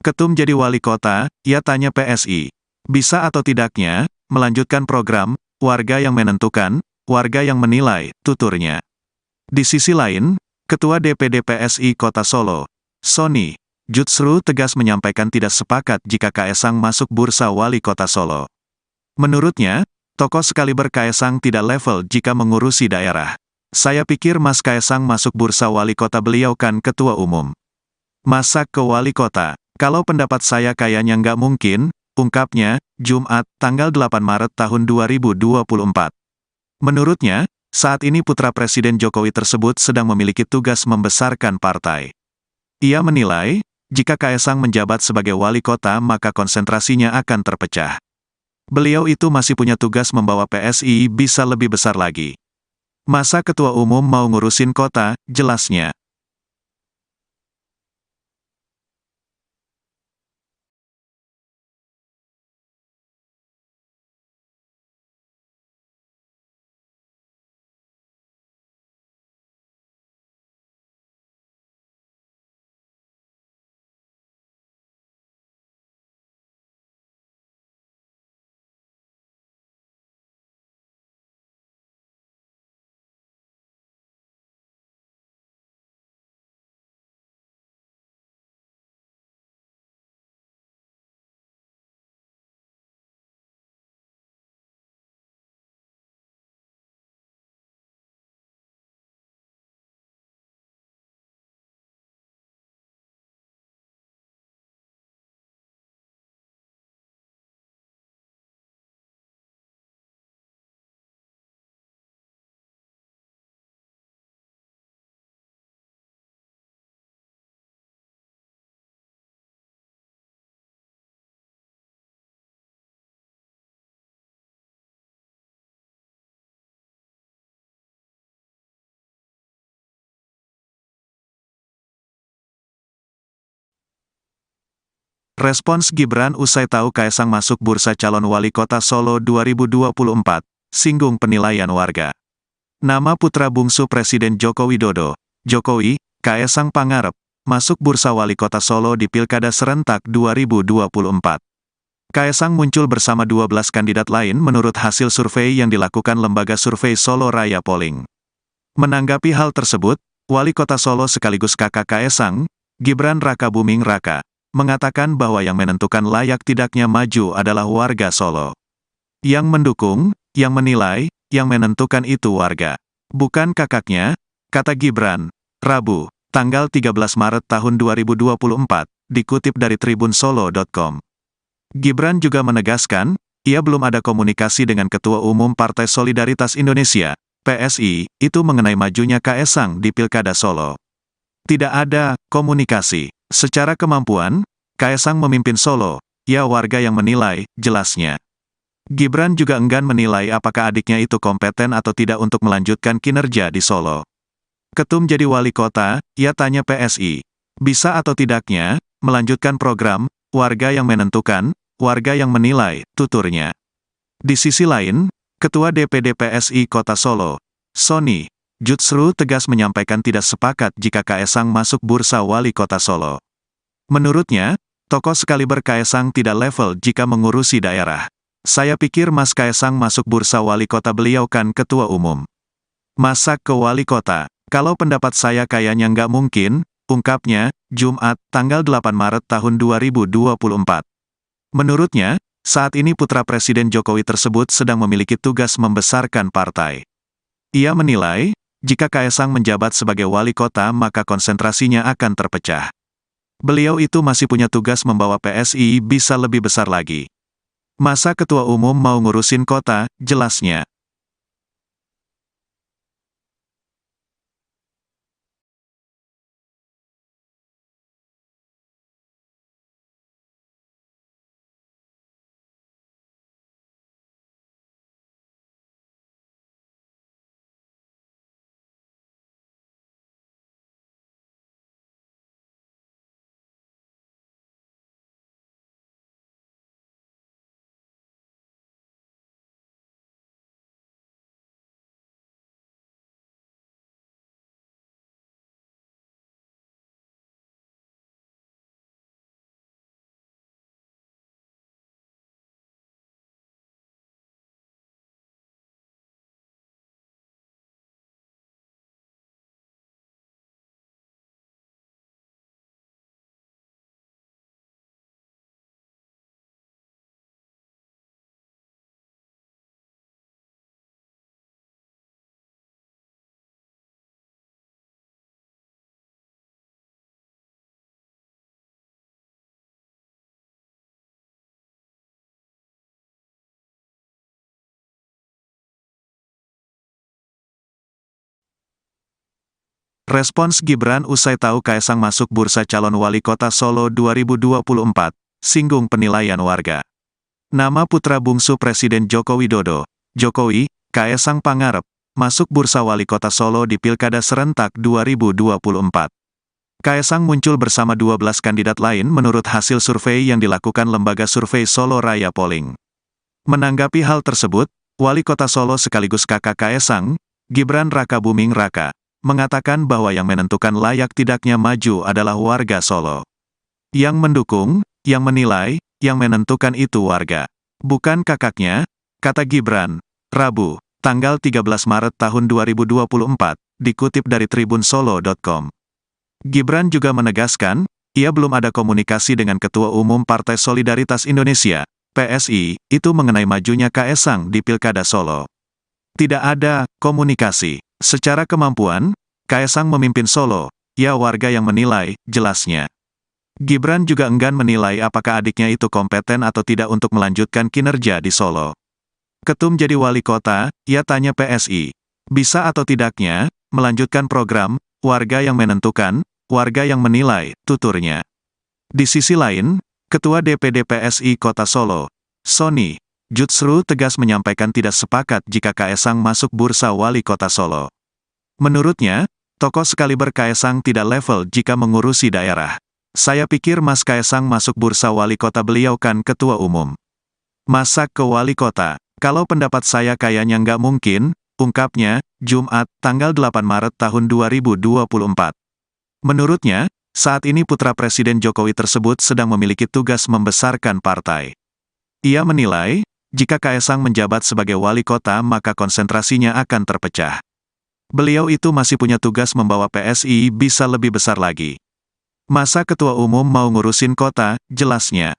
Ketum jadi wali kota, ia tanya PSI. Bisa atau tidaknya, melanjutkan program, warga yang menentukan, warga yang menilai, tuturnya. Di sisi lain, Ketua DPD PSI Kota Solo, Sony, Jutsru tegas menyampaikan tidak sepakat jika Kaesang masuk bursa wali kota Solo. Menurutnya, tokoh sekaliber Kaesang tidak level jika mengurusi daerah. Saya pikir Mas Kaesang masuk bursa wali kota beliau kan ketua umum. Masa ke wali kota, kalau pendapat saya kayaknya nggak mungkin, ungkapnya, Jumat, tanggal 8 Maret tahun 2024. Menurutnya, saat ini putra Presiden Jokowi tersebut sedang memiliki tugas membesarkan partai. Ia menilai, jika Kaesang menjabat sebagai wali kota maka konsentrasinya akan terpecah. Beliau itu masih punya tugas membawa PSI bisa lebih besar lagi. Masa ketua umum mau ngurusin kota, jelasnya. Respons Gibran usai tahu Kaesang masuk bursa calon wali kota Solo 2024, singgung penilaian warga. Nama putra bungsu Presiden Joko Widodo, Jokowi, Kaesang Pangarep, masuk bursa wali kota Solo di Pilkada Serentak 2024. Kaesang muncul bersama 12 kandidat lain menurut hasil survei yang dilakukan lembaga survei Solo Raya Polling. Menanggapi hal tersebut, Wali Kota Solo sekaligus kakak Kaesang, Gibran Rakabuming Raka, mengatakan bahwa yang menentukan layak tidaknya maju adalah warga Solo. Yang mendukung, yang menilai, yang menentukan itu warga. Bukan kakaknya, kata Gibran, Rabu, tanggal 13 Maret tahun 2024, dikutip dari tribunsolo.com. Gibran juga menegaskan, ia belum ada komunikasi dengan Ketua Umum Partai Solidaritas Indonesia, PSI, itu mengenai majunya Kaesang di Pilkada Solo. Tidak ada komunikasi. Secara kemampuan, Kaesang memimpin Solo, ya warga yang menilai, jelasnya. Gibran juga enggan menilai apakah adiknya itu kompeten atau tidak untuk melanjutkan kinerja di Solo. Ketum jadi wali kota, ia tanya PSI. Bisa atau tidaknya, melanjutkan program, warga yang menentukan, warga yang menilai, tuturnya. Di sisi lain, Ketua DPD PSI Kota Solo, Sony, Jutsru tegas menyampaikan tidak sepakat jika Kaesang masuk bursa wali kota Solo. Menurutnya, tokoh sekaliber Kaesang tidak level jika mengurusi daerah. Saya pikir Mas Kaesang masuk bursa wali kota, beliau kan ketua umum. Masa ke wali kota? Kalau pendapat saya kayaknya nggak mungkin, ungkapnya, Jumat, tanggal 8 Maret tahun 2024. Menurutnya, saat ini putra Presiden Jokowi tersebut sedang memiliki tugas membesarkan partai. Ia menilai, jika Kaesang menjabat sebagai wali kota maka konsentrasinya akan terpecah. Beliau itu masih punya tugas membawa PSI bisa lebih besar lagi. Masa ketua umum mau ngurusin kota, jelasnya. Respons Gibran usai tahu Kaesang masuk bursa calon wali kota Solo 2024, singgung penilaian warga. Nama putra bungsu Presiden Joko Widodo, Jokowi, Kaesang Pangarep, masuk bursa wali kota Solo di Pilkada Serentak 2024. Kaesang muncul bersama 12 kandidat lain menurut hasil survei yang dilakukan lembaga survei Solo Raya Polling. Menanggapi hal tersebut, Wali Kota Solo sekaligus kakak Kaesang, Gibran Rakabuming Raka, mengatakan bahwa yang menentukan layak tidaknya maju adalah warga Solo. Yang mendukung, yang menilai, yang menentukan itu warga. Bukan kakaknya, kata Gibran, Rabu, tanggal 13 Maret tahun 2024, dikutip dari tribunsolo.com. Gibran juga menegaskan, ia belum ada komunikasi dengan Ketua Umum Partai Solidaritas Indonesia, PSI, itu mengenai majunya Kaesang di Pilkada Solo. Tidak ada komunikasi. Secara kemampuan, Kaesang memimpin Solo, ya warga yang menilai, jelasnya. Gibran juga enggan menilai apakah adiknya itu kompeten atau tidak untuk melanjutkan kinerja di Solo. Ketum jadi wali kota, ia tanya PSI. Bisa atau tidaknya, melanjutkan program, warga yang menentukan, warga yang menilai, tuturnya. Di sisi lain, Ketua DPD PSI Kota Solo, Sony Jutsru tegas menyampaikan tidak sepakat jika Kaesang masuk bursa wali kota Solo. Menurutnya, tokoh sekaliber Kaesang tidak level jika mengurusi daerah. Saya pikir Mas Kaesang masuk bursa wali kota, beliau kan ketua umum. Masa ke wali kota? Kalau pendapat saya kayaknya nggak mungkin, ungkapnya, Jumat, tanggal 8 Maret tahun 2024. Menurutnya, saat ini putra Presiden Jokowi tersebut sedang memiliki tugas membesarkan partai. Ia menilai, jika Kaesang menjabat sebagai wali kota maka konsentrasinya akan terpecah. Beliau itu masih punya tugas membawa PSI bisa lebih besar lagi. Masa ketua umum mau ngurusin kota, jelasnya.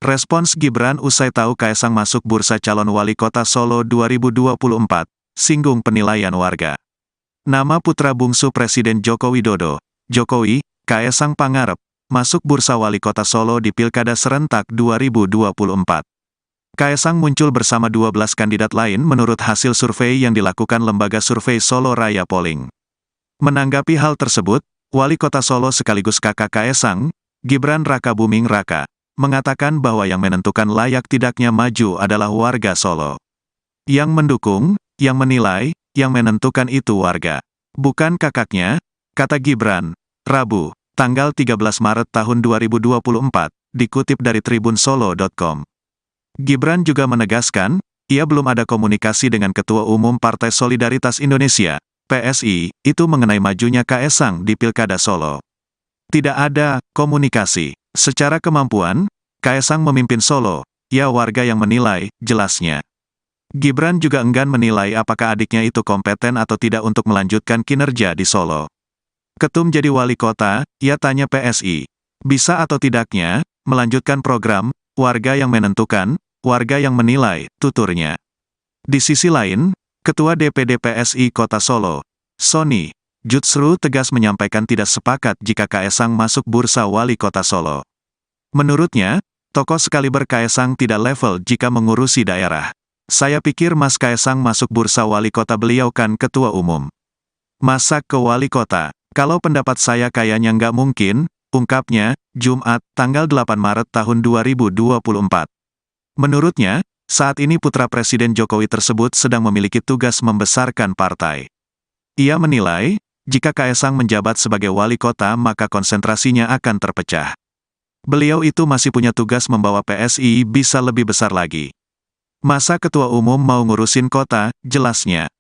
Respons Gibran usai tahu Kaesang masuk bursa calon wali kota Solo 2024, singgung penilaian warga. Nama putra bungsu Presiden Joko Widodo, Jokowi, Kaesang Pangarep, masuk bursa wali kota Solo di Pilkada Serentak 2024. Kaesang muncul bersama 12 kandidat lain menurut hasil survei yang dilakukan lembaga survei Solo Raya Polling. Menanggapi hal tersebut, Wali Kota Solo sekaligus kakak Kaesang, Gibran Rakabuming Raka, mengatakan bahwa yang menentukan layak tidaknya maju adalah warga Solo. Yang mendukung, yang menilai, yang menentukan itu warga. Bukan kakaknya, kata Gibran, Rabu, tanggal 13 Maret tahun 2024, dikutip dari tribunsolo.com. Gibran juga menegaskan, ia belum ada komunikasi dengan Ketua Umum Partai Solidaritas Indonesia, PSI, itu mengenai majunya Kaesang di Pilkada Solo. Tidak ada komunikasi. Secara kemampuan, Kaesang memimpin Solo, ya warga yang menilai, jelasnya. Gibran juga enggan menilai apakah adiknya itu kompeten atau tidak untuk melanjutkan kinerja di Solo. Ketum jadi wali kota, ia tanya PSI. Bisa atau tidaknya, melanjutkan program, warga yang menentukan, warga yang menilai, tuturnya. Di sisi lain, Ketua DPD PSI Kota Solo, Sony Jutsru tegas menyampaikan tidak sepakat jika Kaesang masuk bursa wali kota Solo. Menurutnya, tokoh sekaliber Kaesang tidak level jika mengurusi daerah. Saya pikir Mas Kaesang masuk bursa wali kota beliau kan ketua umum. Masa ke wali kota? Kalau pendapat saya kayaknya nggak mungkin, ungkapnya, Jumat, tanggal 8 Maret tahun 2024. Menurutnya, saat ini putra Presiden Jokowi tersebut sedang memiliki tugas membesarkan partai. Ia menilai, jika Kaesang menjabat sebagai wali kota maka konsentrasinya akan terpecah. Beliau itu masih punya tugas membawa PSI bisa lebih besar lagi. Masa ketua umum mau ngurusin kota, jelasnya.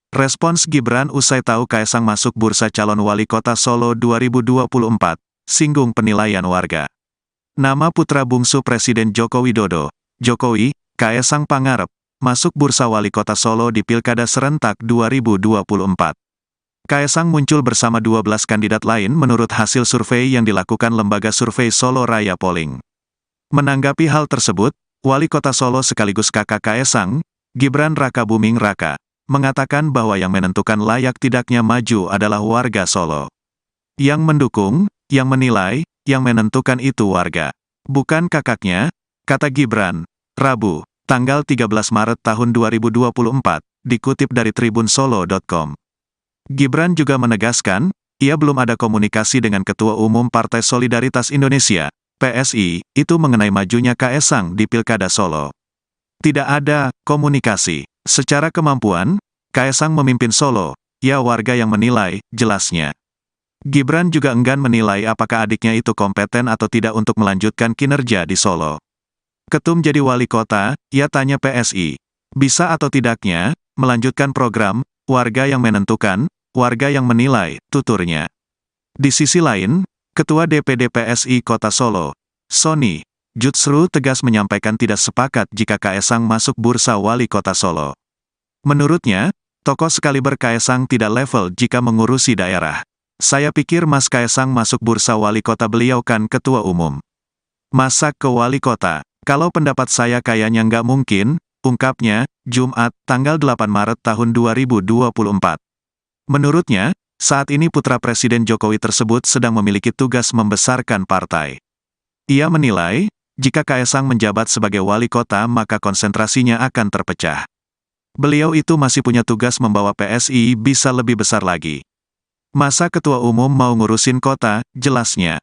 Respons Gibran usai tahu Kaesang masuk bursa calon wali kota Solo 2024, singgung penilaian warga. Nama putra bungsu Presiden Joko Widodo, Jokowi, Kaesang Pangarep, masuk bursa wali kota Solo di Pilkada Serentak 2024. Kaesang muncul bersama 12 kandidat lain menurut hasil survei yang dilakukan lembaga survei Solo Raya Polling. Menanggapi hal tersebut, Wali Kota Solo sekaligus kakak Kaesang, Gibran Rakabuming Raka, mengatakan bahwa yang menentukan layak tidaknya maju adalah warga Solo. Yang mendukung, yang menilai, yang menentukan itu warga. Bukan kakaknya, kata Gibran, Rabu, tanggal 13 Maret tahun 2024, dikutip dari tribunsolo.com. Gibran juga menegaskan, ia belum ada komunikasi dengan Ketua Umum Partai Solidaritas Indonesia, PSI, itu mengenai majunya Kaesang di Pilkada Solo. Tidak ada komunikasi. Secara kemampuan, Kaesang memimpin Solo, ya warga yang menilai, jelasnya. Gibran juga enggan menilai apakah adiknya itu kompeten atau tidak untuk melanjutkan kinerja di Solo. Ketum jadi wali kota, ia tanya PSI. Bisa atau tidaknya, melanjutkan program, warga yang menentukan, warga yang menilai, tuturnya. Di sisi lain, Ketua DPD PSI Kota Solo, Sony Jutsru tegas menyampaikan tidak sepakat jika Kaesang masuk bursa wali kota Solo. Menurutnya, tokoh sekaliber Kaesang tidak level jika mengurusi daerah. Saya pikir Mas Kaesang masuk bursa wali kota, beliau kan ketua umum. Masa ke wali kota? Kalau pendapat saya kayaknya nggak mungkin, ungkapnya, Jumat, tanggal 8 Maret tahun 2024. Menurutnya, saat ini putra Presiden Jokowi tersebut sedang memiliki tugas membesarkan partai. Ia menilai, jika Kaesang menjabat sebagai wali kota maka konsentrasinya akan terpecah. Beliau itu masih punya tugas membawa PSI bisa lebih besar lagi. Masa ketua umum mau ngurusin kota, jelasnya.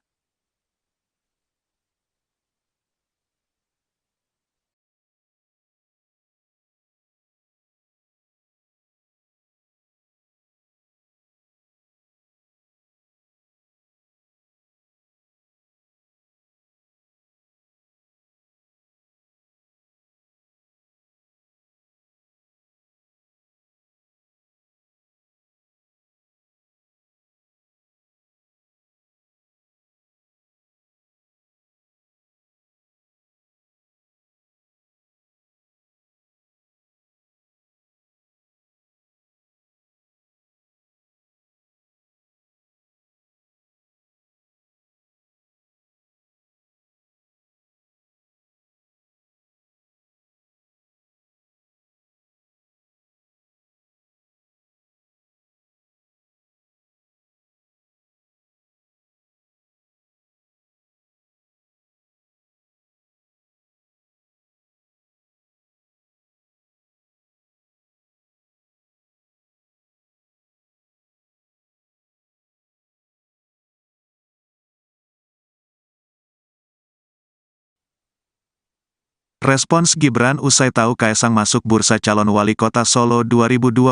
Respons Gibran usai tahu Kaesang masuk bursa calon wali kota Solo 2024,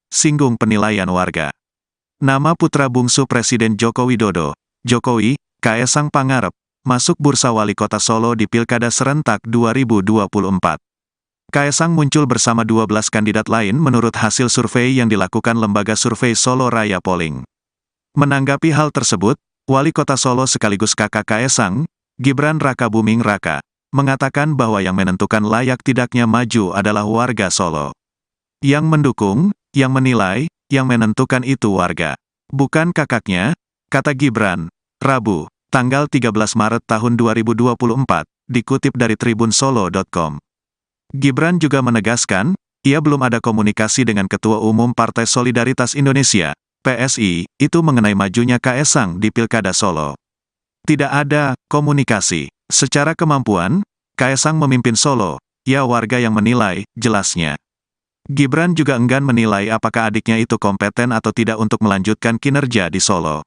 singgung penilaian warga. Nama putra bungsu Presiden Joko Widodo, Jokowi, Kaesang Pangarep, masuk bursa wali kota Solo di Pilkada Serentak 2024. Kaesang muncul bersama 12 kandidat lain menurut hasil survei yang dilakukan lembaga survei Solo Raya Polling. Menanggapi hal tersebut, Wali Kota Solo sekaligus kakak Kaesang, Gibran Rakabuming Raka, mengatakan bahwa yang menentukan layak tidaknya maju adalah warga Solo. Yang mendukung, yang menilai, yang menentukan itu warga. Bukan kakaknya, kata Gibran, Rabu, tanggal 13 Maret tahun 2024, dikutip dari tribunsolo.com. Gibran juga menegaskan, ia belum ada komunikasi dengan Ketua Umum Partai Solidaritas Indonesia, PSI, itu mengenai majunya Kaesang di Pilkada Solo. Tidak ada komunikasi. Secara kemampuan, Kaesang memimpin Solo, ya warga yang menilai, jelasnya. Gibran juga enggan menilai apakah adiknya itu kompeten atau tidak untuk melanjutkan kinerja di Solo.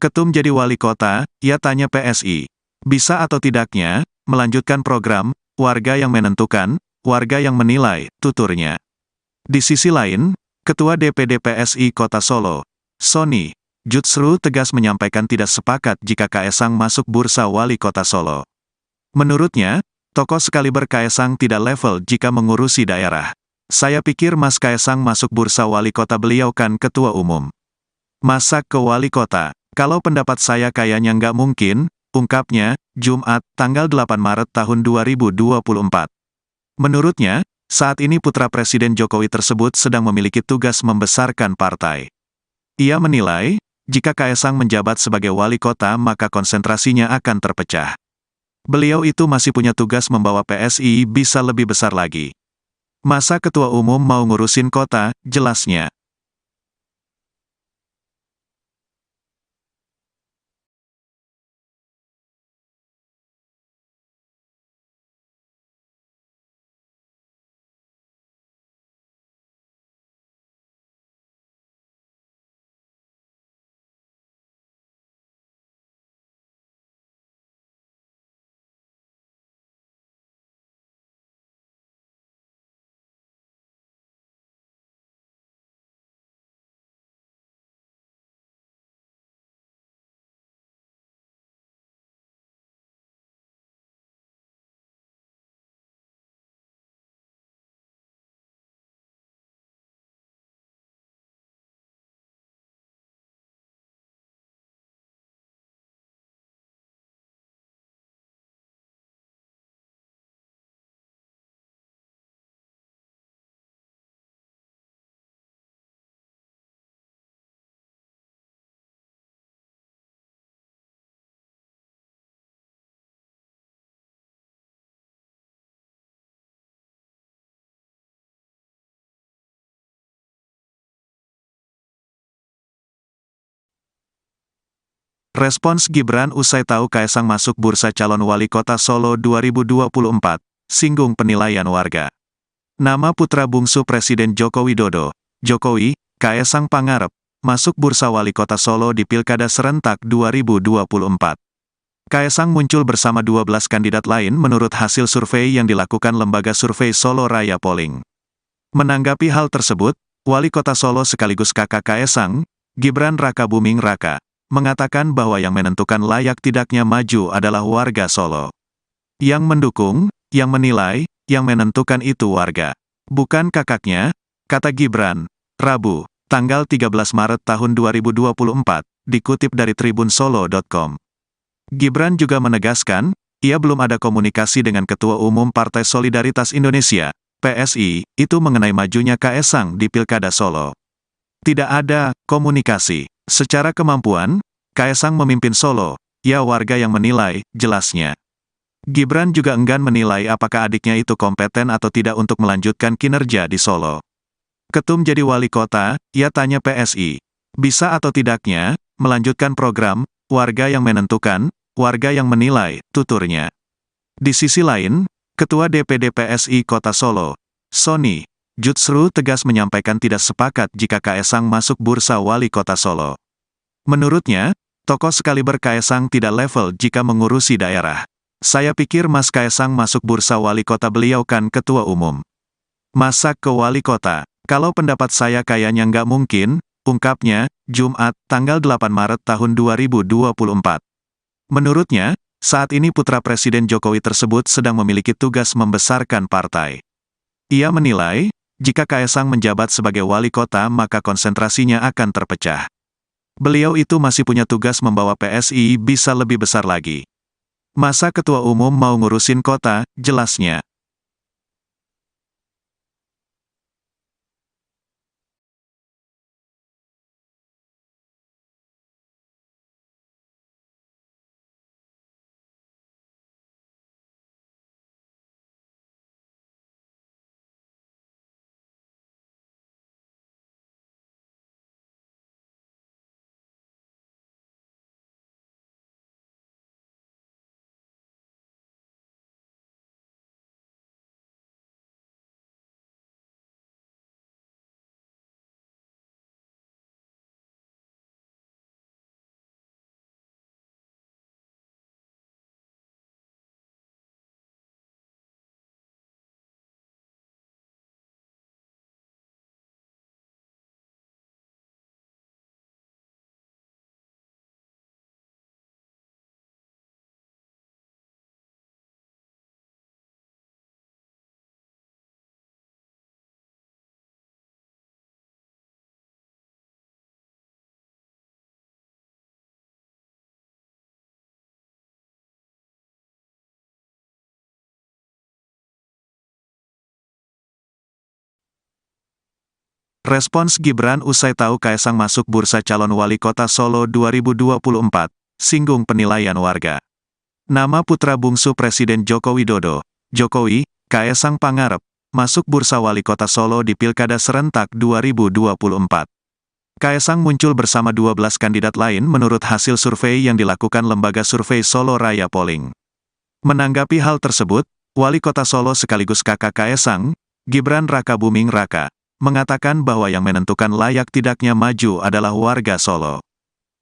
Ketum jadi wali kota, ia tanya PSI. Bisa atau tidaknya, melanjutkan program, warga yang menentukan, warga yang menilai, tuturnya. Di sisi lain, Ketua DPD PSI Kota Solo, Sony, Jutsru tegas menyampaikan tidak sepakat jika Kaesang masuk bursa wali kota Solo. Menurutnya, tokoh sekaliber Kaesang tidak level jika mengurusi daerah. Saya pikir Mas Kaesang masuk bursa wali kota, beliau kan ketua umum. Masa ke wali kota? Kalau pendapat saya kayaknya nggak mungkin, ungkapnya, Jumat, tanggal 8 Maret tahun 2024. Menurutnya, saat ini putra Presiden Jokowi tersebut sedang memiliki tugas membesarkan partai. Ia menilai, jika Kaesang menjabat sebagai wali kota maka konsentrasinya akan terpecah. Beliau itu masih punya tugas membawa PSI bisa lebih besar lagi. Masa ketua umum mau ngurusin kota, jelasnya. Respons Gibran usai tahu Kaesang masuk bursa calon wali kota Solo 2024, singgung penilaian warga. Nama putra bungsu Presiden Joko Widodo, Jokowi, Kaesang Pangarep, masuk bursa wali kota Solo di Pilkada Serentak 2024. Kaesang muncul bersama 12 kandidat lain menurut hasil survei yang dilakukan lembaga survei Solo Raya Polling. Menanggapi hal tersebut, Wali Kota Solo sekaligus kakak Kaesang, Gibran Rakabuming Raka, mengatakan bahwa yang menentukan layak tidaknya maju adalah warga Solo. Yang mendukung, yang menilai, yang menentukan itu warga. Bukan kakaknya, kata Gibran, Rabu, tanggal 13 Maret tahun 2024, dikutip dari tribunsolo.com. Gibran juga menegaskan, ia belum ada komunikasi dengan Ketua Umum Partai Solidaritas Indonesia, PSI, itu mengenai majunya Kaesang di Pilkada Solo. Tidak ada komunikasi. Secara kemampuan, Kaesang memimpin Solo, ya warga yang menilai, jelasnya. Gibran juga enggan menilai apakah adiknya itu kompeten atau tidak untuk melanjutkan kinerja di Solo. Ketum jadi wali kota, ia tanya PSI. Bisa atau tidaknya, melanjutkan program, warga yang menentukan, warga yang menilai, tuturnya. Di sisi lain, Ketua DPD PSI Kota Solo, Sony Jutsru tegas menyampaikan tidak sepakat jika Kaesang masuk bursa wali kota Solo. Menurutnya, tokoh sekaliber Kaesang tidak level jika mengurusi daerah. Saya pikir Mas Kaesang masuk bursa wali kota, beliau kan ketua umum. Masa ke wali kota? Kalau pendapat saya kayaknya nggak mungkin, ungkapnya, Jumat, tanggal 8 Maret tahun 2024. Menurutnya, saat ini putra Presiden Jokowi tersebut sedang memiliki tugas membesarkan partai. Ia menilai, jika Kaesang menjabat sebagai wali kota maka konsentrasinya akan terpecah. Beliau itu masih punya tugas membawa PSI bisa lebih besar lagi. Masa ketua umum mau ngurusin kota, jelasnya. Respons Gibran usai tahu Kaesang masuk bursa calon wali kota Solo 2024, singgung penilaian warga. Nama putra bungsu Presiden Joko Widodo, Jokowi, Kaesang Pangarep, masuk bursa wali kota Solo di Pilkada Serentak 2024. Kaesang muncul bersama 12 kandidat lain menurut hasil survei yang dilakukan lembaga survei Solo Raya Polling. Menanggapi hal tersebut, Wali Kota Solo sekaligus kakak Kaesang, Gibran Rakabuming Raka, mengatakan bahwa yang menentukan layak tidaknya maju adalah warga Solo.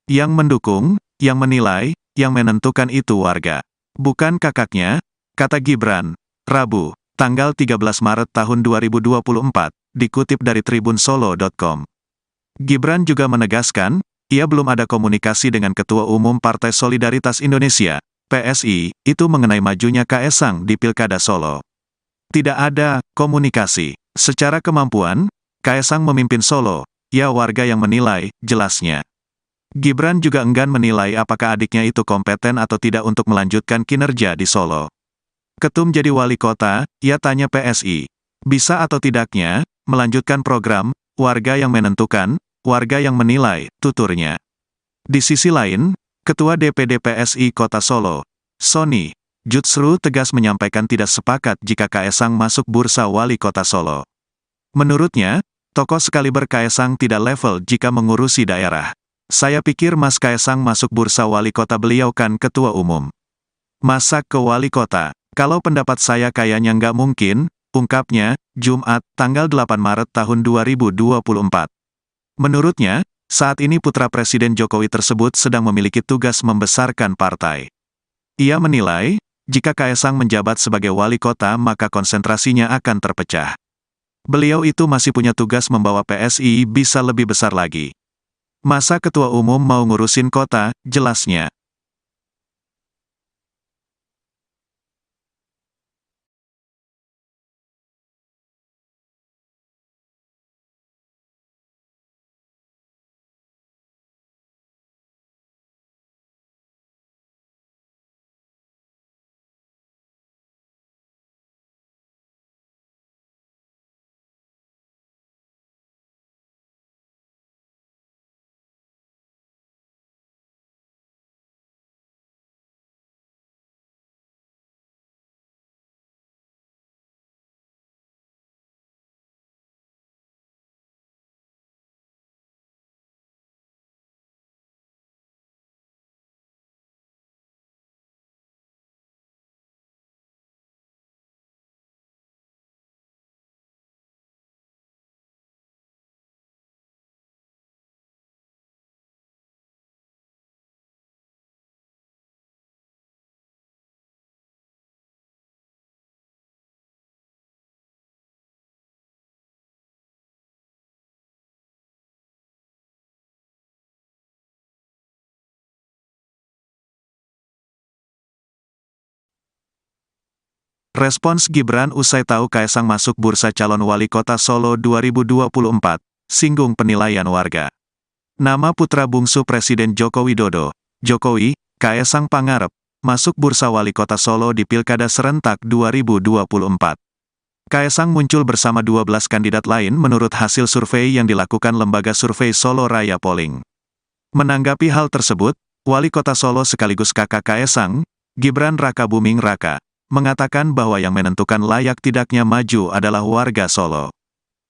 Yang mendukung, yang menilai, yang menentukan itu warga. Bukan kakaknya, kata Gibran, Rabu, tanggal 13 Maret tahun 2024, dikutip dari tribunsolo.com. Gibran juga menegaskan, ia belum ada komunikasi dengan Ketua Umum Partai Solidaritas Indonesia, PSI, itu mengenai majunya Kaesang di Pilkada Solo. Tidak ada komunikasi. Secara kemampuan, Kaesang memimpin Solo, ya warga yang menilai, jelasnya. Gibran juga enggan menilai apakah adiknya itu kompeten atau tidak untuk melanjutkan kinerja di Solo. Ketum jadi wali kota, ia tanya PSI. Bisa atau tidaknya, melanjutkan program, warga yang menentukan, warga yang menilai, tuturnya. Di sisi lain, Ketua DPD PSI Kota Solo, Sony Jutsru tegas menyampaikan tidak sepakat jika Kaesang masuk bursa wali kota Solo. Menurutnya, tokoh sekaliber Kaesang tidak level jika mengurusi daerah. Saya pikir Mas Kaesang masuk bursa wali kota, beliau kan ketua umum. Masa ke wali kota? Kalau pendapat saya kayaknya nggak mungkin, ungkapnya, Jumat, tanggal 8 Maret tahun 2024. Menurutnya, saat ini putra Presiden Jokowi tersebut sedang memiliki tugas membesarkan partai. Ia menilai, jika Kaesang menjabat sebagai wali kota maka konsentrasinya akan terpecah. Beliau itu masih punya tugas membawa PSI bisa lebih besar lagi. Masa ketua umum mau ngurusin kota, jelasnya. Respons Gibran usai tahu Kaesang masuk bursa calon wali kota Solo 2024, singgung penilaian warga. Nama putra bungsu Presiden Joko Widodo, Jokowi, Kaesang Pangarep, masuk bursa wali kota Solo di Pilkada Serentak 2024. Kaesang muncul bersama 12 kandidat lain menurut hasil survei yang dilakukan lembaga survei Solo Raya Polling. Menanggapi hal tersebut, Wali Kota Solo sekaligus kakak Kaesang, Gibran Rakabuming Raka, mengatakan bahwa yang menentukan layak tidaknya maju adalah warga Solo.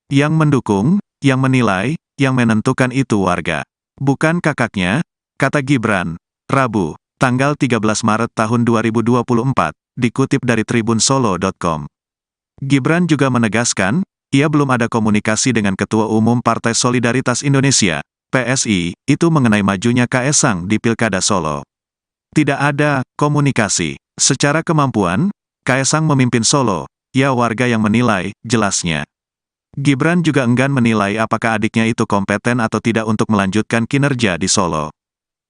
Yang mendukung, yang menilai, yang menentukan itu warga. Bukan kakaknya, kata Gibran, Rabu, tanggal 13 Maret tahun 2024, dikutip dari tribunsolo.com. Gibran juga menegaskan, ia belum ada komunikasi dengan Ketua Umum Partai Solidaritas Indonesia, PSI, itu mengenai majunya Kaesang di Pilkada Solo. Tidak ada komunikasi. Secara kemampuan, Kaesang memimpin Solo, ya warga yang menilai, jelasnya. Gibran juga enggan menilai apakah adiknya itu kompeten atau tidak untuk melanjutkan kinerja di Solo.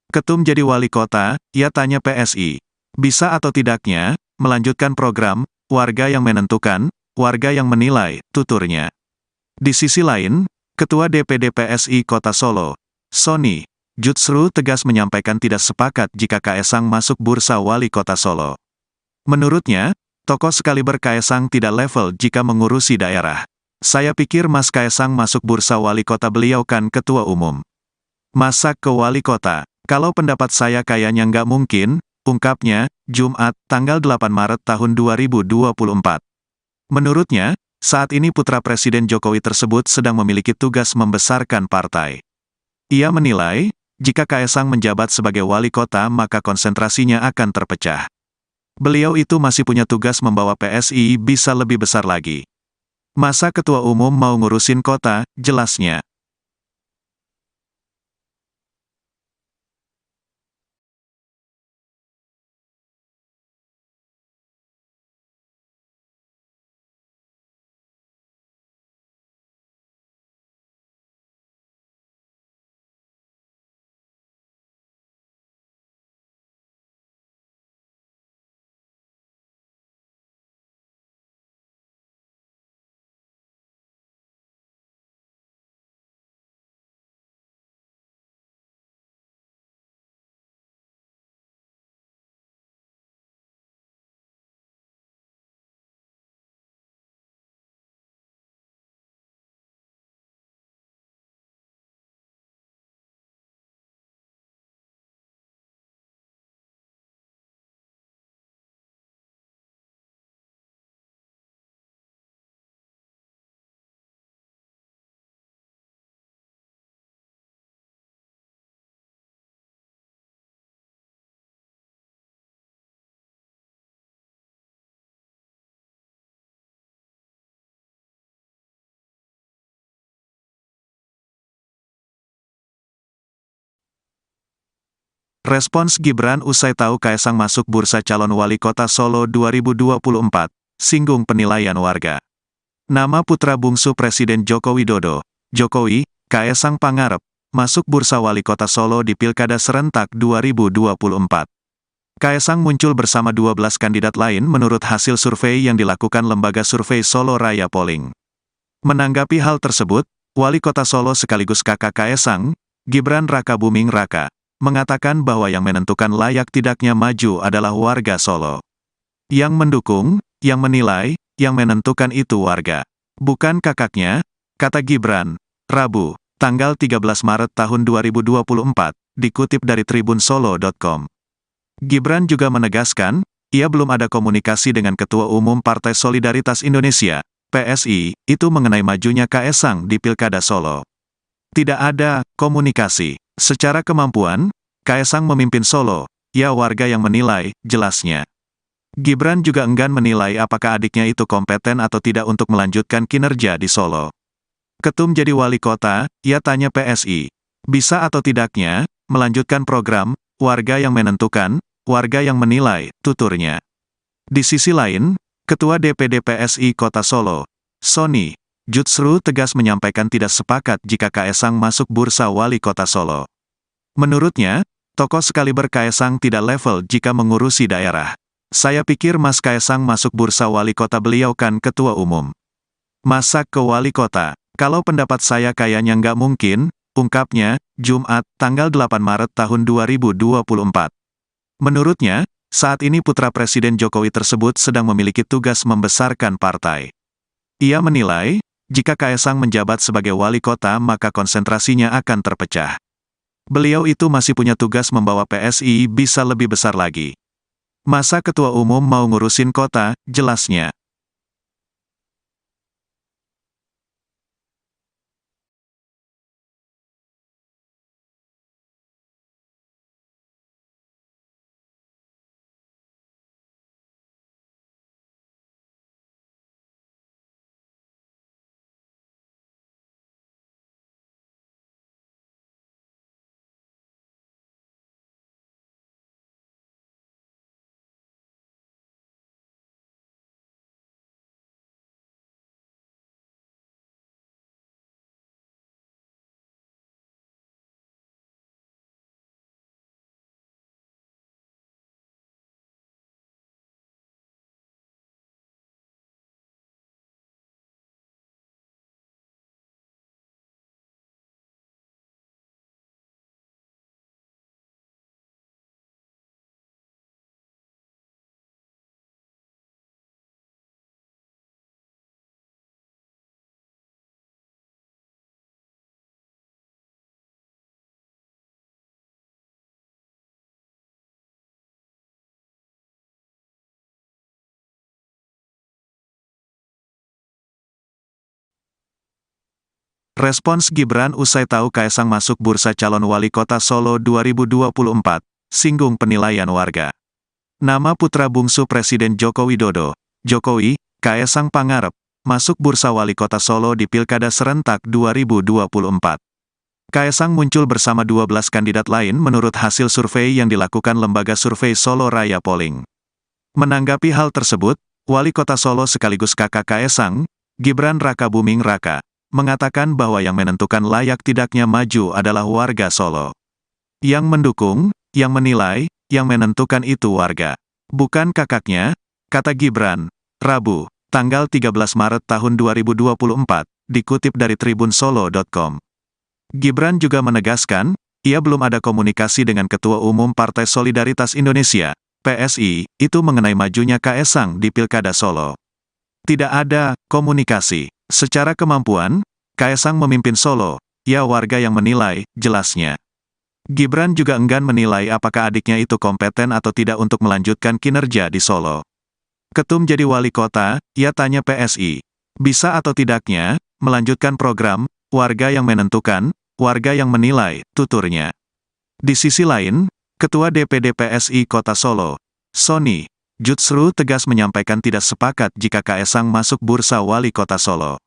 Ketum jadi wali kota, ia tanya PSI. Bisa atau tidaknya, melanjutkan program, warga yang menentukan, warga yang menilai, tuturnya. Di sisi lain, Ketua DPD PSI Kota Solo, Sony Jutsru tegas menyampaikan tidak sepakat jika Kaesang masuk bursa wali kota Solo. Menurutnya, tokoh sekaliber Kaesang tidak level jika mengurusi daerah. Saya pikir Mas Kaesang masuk bursa wali kota, beliau kan ketua umum. Masa ke wali kota? Kalau pendapat saya kayaknya nggak mungkin, ungkapnya, Jumat, tanggal 8 Maret tahun 2024. Menurutnya, saat ini putra Presiden Jokowi tersebut sedang memiliki tugas membesarkan partai. Ia menilai, jika Kaesang menjabat sebagai wali kota maka konsentrasinya akan terpecah. Beliau itu masih punya tugas membawa PSI bisa lebih besar lagi. Masa ketua umum mau ngurusin kota, jelasnya. Respons Gibran usai tahu Kaesang masuk bursa calon wali kota Solo 2024, singgung penilaian warga. Nama putra bungsu Presiden Joko Widodo, Jokowi, Kaesang Pangarep, masuk bursa wali kota Solo di Pilkada Serentak 2024. Kaesang muncul bersama 12 kandidat lain menurut hasil survei yang dilakukan lembaga survei Solo Raya Polling. Menanggapi hal tersebut, Wali Kota Solo sekaligus kakak Kaesang, Gibran Rakabuming Raka, mengatakan bahwa yang menentukan layak tidaknya maju adalah warga Solo. Yang mendukung, yang menilai, yang menentukan itu warga. Bukan kakaknya, kata Gibran, Rabu, tanggal 13 Maret tahun 2024, dikutip dari tribunsolo.com. Gibran juga menegaskan, ia belum ada komunikasi dengan Ketua Umum Partai Solidaritas Indonesia, PSI, itu mengenai majunya Kaesang di Pilkada Solo. Tidak ada komunikasi. Secara kemampuan, Kaesang memimpin Solo, ya warga yang menilai, jelasnya. Gibran juga enggan menilai apakah adiknya itu kompeten atau tidak untuk melanjutkan kinerja di Solo. Ketum jadi wali kota, ia tanya PSI. Bisa atau tidaknya, melanjutkan program, warga yang menentukan, warga yang menilai, tuturnya. Di sisi lain, Ketua DPD PSI Kota Solo, Sony, Jutsru tegas menyampaikan tidak sepakat jika Kaesang masuk bursa wali kota Solo. Menurutnya, tokoh sekaliber Kaesang tidak level jika mengurusi daerah. Saya pikir Mas Kaesang masuk bursa wali kota beliau kan ketua umum. Masa ke wali kota, kalau pendapat saya kayaknya nggak mungkin, ungkapnya, Jumat, tanggal 8 Maret tahun 2024. Menurutnya, saat ini putra Presiden Jokowi tersebut sedang memiliki tugas membesarkan partai. Ia menilai, jika Kaesang menjabat sebagai wali kota maka konsentrasinya akan terpecah. Beliau itu masih punya tugas membawa PSI bisa lebih besar lagi. Masa ketua umum mau ngurusin kota, jelasnya. Respons Gibran usai tahu Kaesang masuk bursa calon wali kota Solo 2024, singgung penilaian warga. Nama putra bungsu Presiden Joko Widodo, Jokowi, Kaesang Pangarep, masuk bursa wali kota Solo di Pilkada Serentak 2024. Kaesang muncul bersama 12 kandidat lain menurut hasil survei yang dilakukan lembaga survei Solo Raya Polling. Menanggapi hal tersebut, Wali Kota Solo sekaligus kakak Kaesang, Gibran Rakabuming Raka, mengatakan bahwa yang menentukan layak tidaknya maju adalah warga Solo. Yang mendukung, yang menilai, yang menentukan itu warga. Bukan kakaknya, kata Gibran, Rabu, tanggal 13 Maret tahun 2024, dikutip dari tribunsolo.com. Gibran juga menegaskan, ia belum ada komunikasi dengan Ketua Umum Partai Solidaritas Indonesia, PSI, itu mengenai majunya Kaesang di Pilkada Solo. Tidak ada komunikasi. Secara kemampuan, Kaesang memimpin Solo, ya warga yang menilai, jelasnya. Gibran juga enggan menilai apakah adiknya itu kompeten atau tidak untuk melanjutkan kinerja di Solo. Ketum jadi wali kota, ia tanya PSI. Bisa atau tidaknya, melanjutkan program, warga yang menentukan, warga yang menilai, tuturnya. Di sisi lain, Ketua DPD PSI Kota Solo, Sony, Jutsru tegas menyampaikan tidak sepakat jika Kaesang masuk bursa wali kota Solo.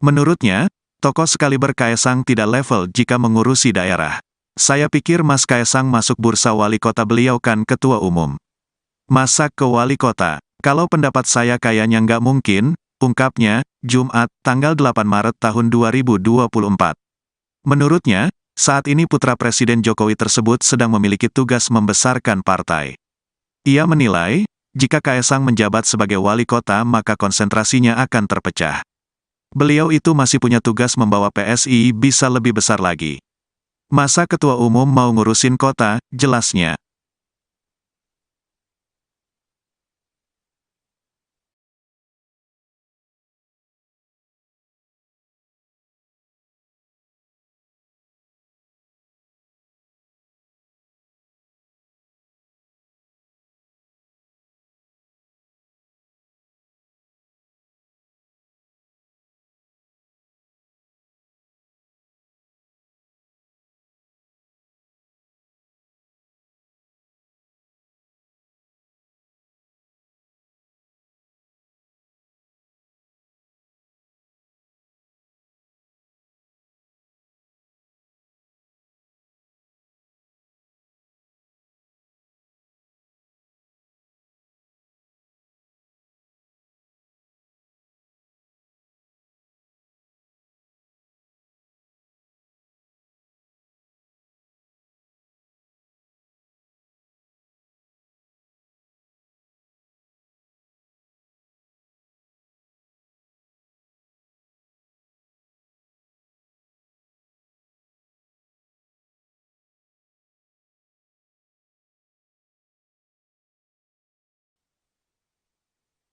Menurutnya, tokoh sekaliber Kaesang tidak level jika mengurusi daerah. Saya pikir Mas Kaesang masuk bursa wali kota, beliau kan ketua umum. Masa ke wali kota? Kalau pendapat saya kayaknya nggak mungkin, ungkapnya, Jumat, tanggal 8 Maret tahun 2024. Menurutnya, saat ini putra Presiden Jokowi tersebut sedang memiliki tugas membesarkan partai. Ia menilai, jika Kaesang menjabat sebagai wali kota maka konsentrasinya akan terpecah. Beliau itu masih punya tugas membawa PSI bisa lebih besar lagi. Masa ketua umum mau ngurusin kota, jelasnya.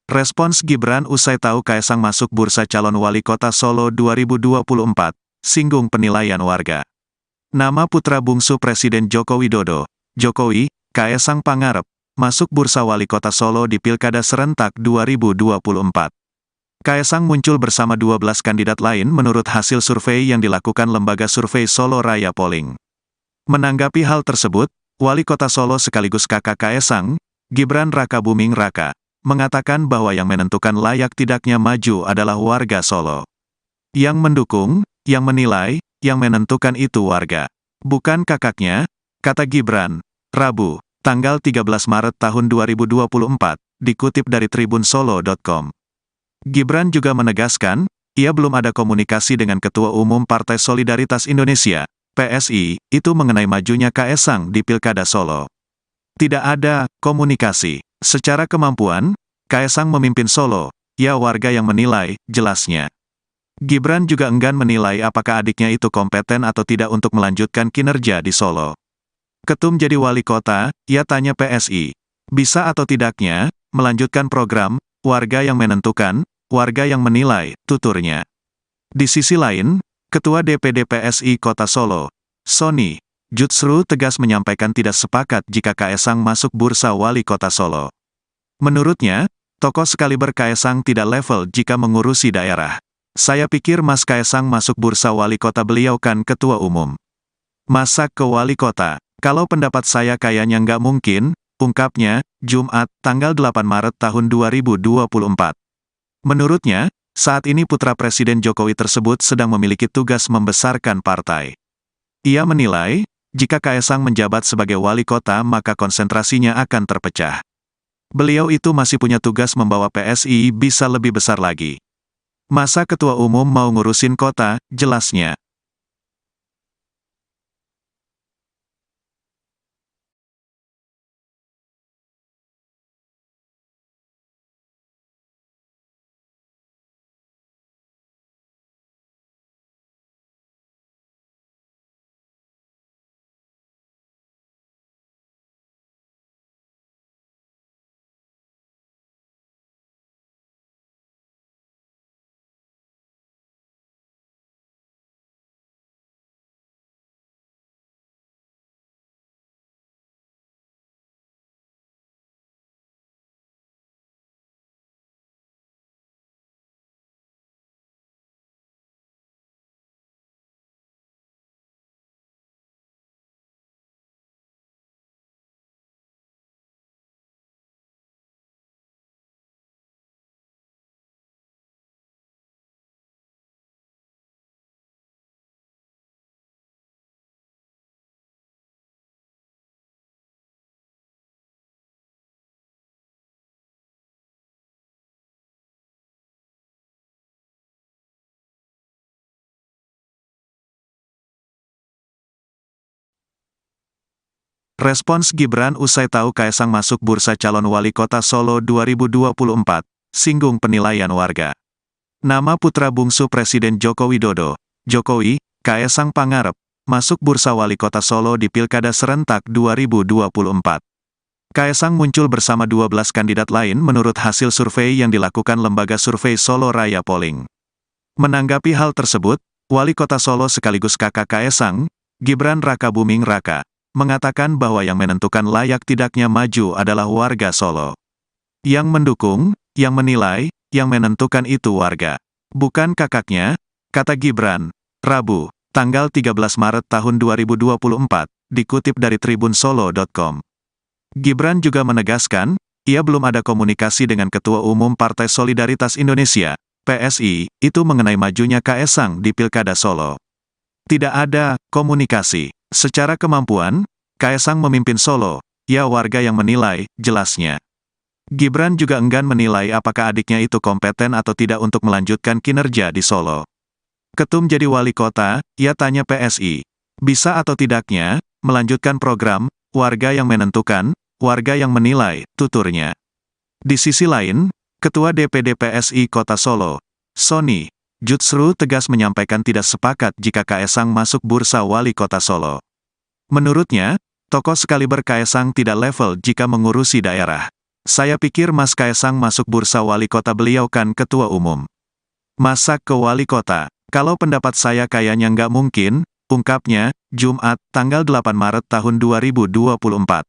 Respons Gibran usai tahu Kaesang masuk bursa calon wali kota Solo 2024, singgung penilaian warga. Nama putra bungsu Presiden Joko Widodo, Jokowi, Kaesang Pangarep, masuk bursa wali kota Solo di Pilkada Serentak 2024. Kaesang muncul bersama 12 kandidat lain menurut hasil survei yang dilakukan lembaga survei Solo Raya Polling. Menanggapi hal tersebut, Wali Kota Solo sekaligus kakak Kaesang, Gibran Rakabuming Raka, mengatakan bahwa yang menentukan layak tidaknya maju adalah warga Solo. Yang mendukung, yang menilai, yang menentukan itu warga. Bukan kakaknya, kata Gibran, Rabu, tanggal 13 Maret tahun 2024, dikutip dari tribunsolo.com. Gibran juga menegaskan, ia belum ada komunikasi dengan Ketua Umum Partai Solidaritas Indonesia, PSI, itu mengenai majunya Kaesang di Pilkada Solo. Tidak ada komunikasi. Secara kemampuan, Kaesang memimpin Solo, ya warga yang menilai, jelasnya. Gibran juga enggan menilai apakah adiknya itu kompeten atau tidak untuk melanjutkan kinerja di Solo. Ketum jadi wali kota, ia tanya PSI. Bisa atau tidaknya, melanjutkan program, warga yang menentukan, warga yang menilai, tuturnya. Di sisi lain, Ketua DPD PSI Kota Solo, Sony Jutsru tegas menyampaikan tidak sepakat jika Kaesang masuk bursa wali kota Solo. Menurutnya, tokoh sekaliber Kaesang tidak level jika mengurusi daerah. Saya pikir Mas Kaesang masuk bursa wali kota, beliau kan ketua umum. Masa ke wali kota? Kalau pendapat saya kayaknya nggak mungkin, ungkapnya, Jumat, tanggal 8 Maret tahun 2024. Menurutnya, saat ini putra Presiden Jokowi tersebut sedang memiliki tugas membesarkan partai. Ia menilai, jika Kaesang menjabat sebagai wali kota maka konsentrasinya akan terpecah. Beliau itu masih punya tugas membawa PSI bisa lebih besar lagi. Masa ketua umum mau ngurusin kota, jelasnya. Respons Gibran usai tahu Kaesang masuk bursa calon wali kota Solo 2024, singgung penilaian warga. Nama putra bungsu Presiden Joko Widodo, Jokowi, Kaesang Pangarep, masuk bursa wali kota Solo di Pilkada Serentak 2024. Kaesang muncul bersama 12 kandidat lain menurut hasil survei yang dilakukan lembaga survei Solo Raya Polling. Menanggapi hal tersebut, Wali Kota Solo sekaligus kakak Kaesang, Gibran Rakabuming Raka, mengatakan bahwa yang menentukan layak tidaknya maju adalah warga Solo. Yang mendukung, yang menilai, yang menentukan itu warga. Bukan kakaknya, kata Gibran, Rabu, tanggal 13 Maret tahun 2024, dikutip dari tribunsolo.com. Gibran juga menegaskan, ia belum ada komunikasi dengan Ketua Umum Partai Solidaritas Indonesia, PSI, itu mengenai majunya Kaesang di Pilkada Solo. Tidak ada komunikasi. Secara kemampuan, Kaesang memimpin Solo, ya warga yang menilai, jelasnya. Gibran juga enggan menilai apakah adiknya itu kompeten atau tidak untuk melanjutkan kinerja di Solo. Ketum jadi wali kota, ia tanya PSI. Bisa atau tidaknya, melanjutkan program, warga yang menentukan, warga yang menilai, tuturnya. Di sisi lain, Ketua DPD PSI Kota Solo, Sony Jutsru tegas menyampaikan tidak sepakat jika Kaesang masuk bursa wali kota Solo. Menurutnya, tokoh sekaliber Kaesang tidak level jika mengurusi daerah. Saya pikir Mas Kaesang masuk bursa wali kota, beliau kan ketua umum. Masa ke wali kota? Kalau pendapat saya kayaknya nggak mungkin, ungkapnya, Jumat, tanggal 8 Maret tahun 2024.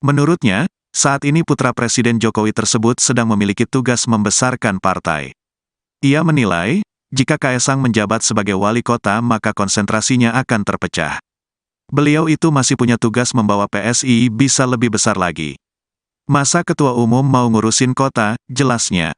Menurutnya, saat ini putra Presiden Jokowi tersebut sedang memiliki tugas membesarkan partai. Ia menilai, jika Kaesang menjabat sebagai wali kota maka konsentrasinya akan terpecah. Beliau itu masih punya tugas membawa PSI bisa lebih besar lagi. Masa ketua umum mau ngurusin kota, jelasnya.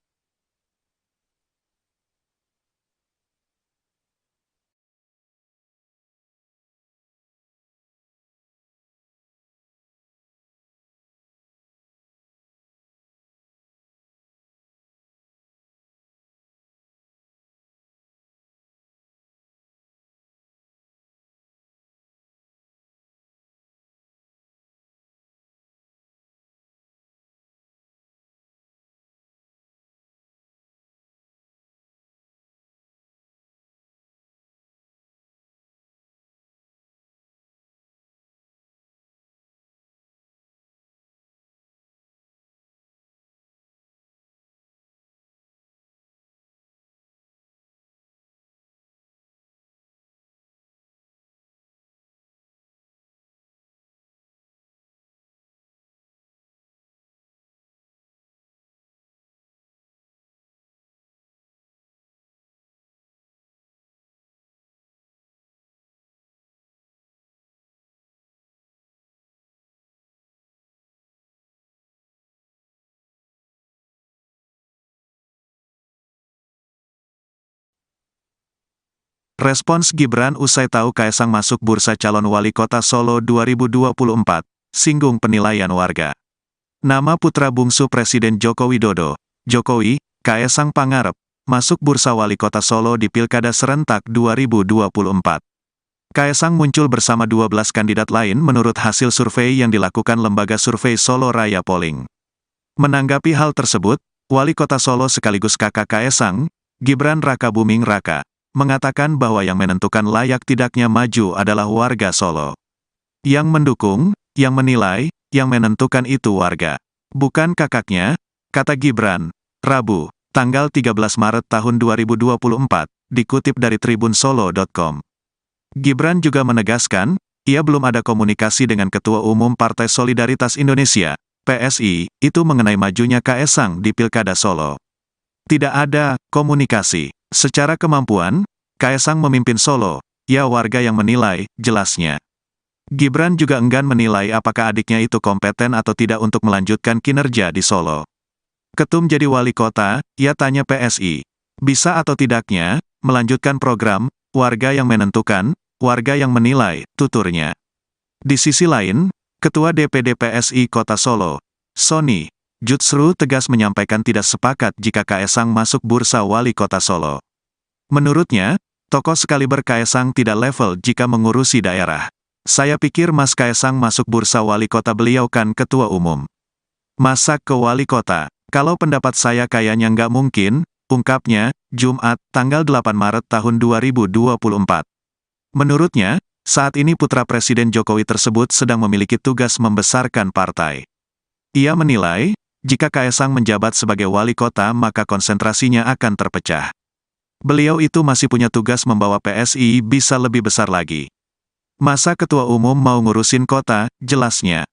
Respons Gibran usai tahu Kaesang masuk bursa calon wali kota Solo 2024, singgung penilaian warga. Nama putra bungsu Presiden Joko Widodo, Jokowi, Kaesang Pangarep, masuk bursa wali kota Solo di Pilkada Serentak 2024. Kaesang muncul bersama 12 kandidat lain menurut hasil survei yang dilakukan lembaga survei Solo Raya Polling. Menanggapi hal tersebut, Wali Kota Solo sekaligus kakak Kaesang, Gibran Rakabuming Raka, mengatakan bahwa yang menentukan layak tidaknya maju adalah warga Solo. Yang mendukung, yang menilai, yang menentukan itu warga. Bukan kakaknya, kata Gibran, Rabu, tanggal 13 Maret tahun 2024, dikutip dari tribunsolo.com. Gibran juga menegaskan, ia belum ada komunikasi dengan Ketua Umum Partai Solidaritas Indonesia, PSI, itu mengenai majunya Kaesang di Pilkada Solo. Tidak ada komunikasi. Secara kemampuan, Kaesang memimpin Solo, ya warga yang menilai, jelasnya. Gibran juga enggan menilai apakah adiknya itu kompeten atau tidak untuk melanjutkan kinerja di Solo. Ketum jadi wali kota, ia tanya PSI. Bisa atau tidaknya, melanjutkan program, warga yang menentukan, warga yang menilai, tuturnya. Di sisi lain, Ketua DPD PSI Kota Solo, Sony Jutsru tegas menyampaikan tidak sepakat jika Kaesang masuk bursa wali kota Solo. Menurutnya, tokoh sekaliber Kaesang tidak level jika mengurusi daerah. Saya pikir Mas Kaesang masuk bursa wali kota, beliau kan ketua umum. Masa ke wali kota? Kalau pendapat saya kayaknya nggak mungkin, ungkapnya, Jumat, tanggal 8 Maret tahun 2024. Menurutnya, saat ini putra Presiden Jokowi tersebut sedang memiliki tugas membesarkan partai. Ia menilai, jika Kaesang menjabat sebagai wali kota maka konsentrasinya akan terpecah. Beliau itu masih punya tugas membawa PSI bisa lebih besar lagi. Masa ketua umum mau ngurusin kota, jelasnya.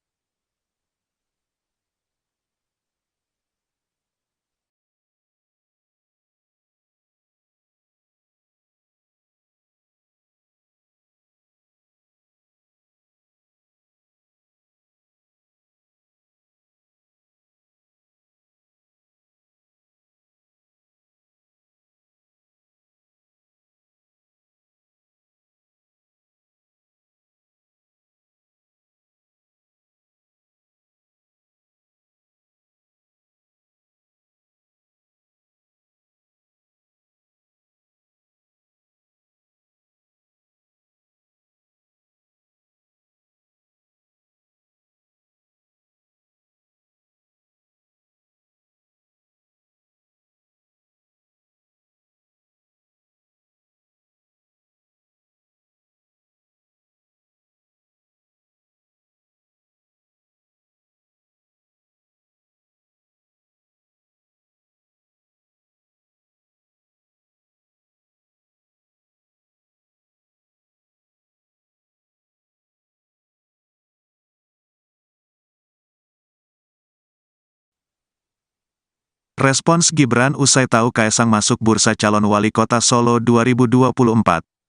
Respons Gibran usai tahu Kaesang masuk bursa calon wali kota Solo 2024,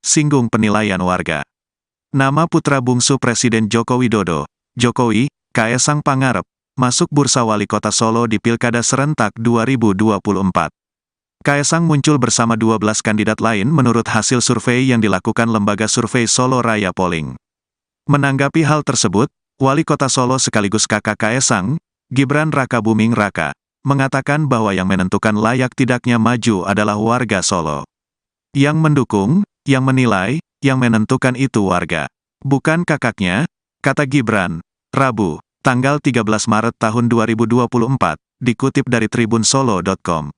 singgung penilaian warga. Nama putra bungsu Presiden Joko Widodo, Jokowi, Kaesang Pangarep, masuk bursa wali kota Solo di Pilkada Serentak 2024. Kaesang muncul bersama 12 kandidat lain menurut hasil survei yang dilakukan lembaga survei Solo Raya Polling. Menanggapi hal tersebut, Wali Kota Solo sekaligus kakak Kaesang, Gibran Rakabuming Raka, mengatakan bahwa yang menentukan layak tidaknya maju adalah warga Solo. Yang mendukung, yang menilai, yang menentukan itu warga. Bukan kakaknya, kata Gibran, Rabu, tanggal 13 Maret tahun 2024, dikutip dari tribunsolo.com.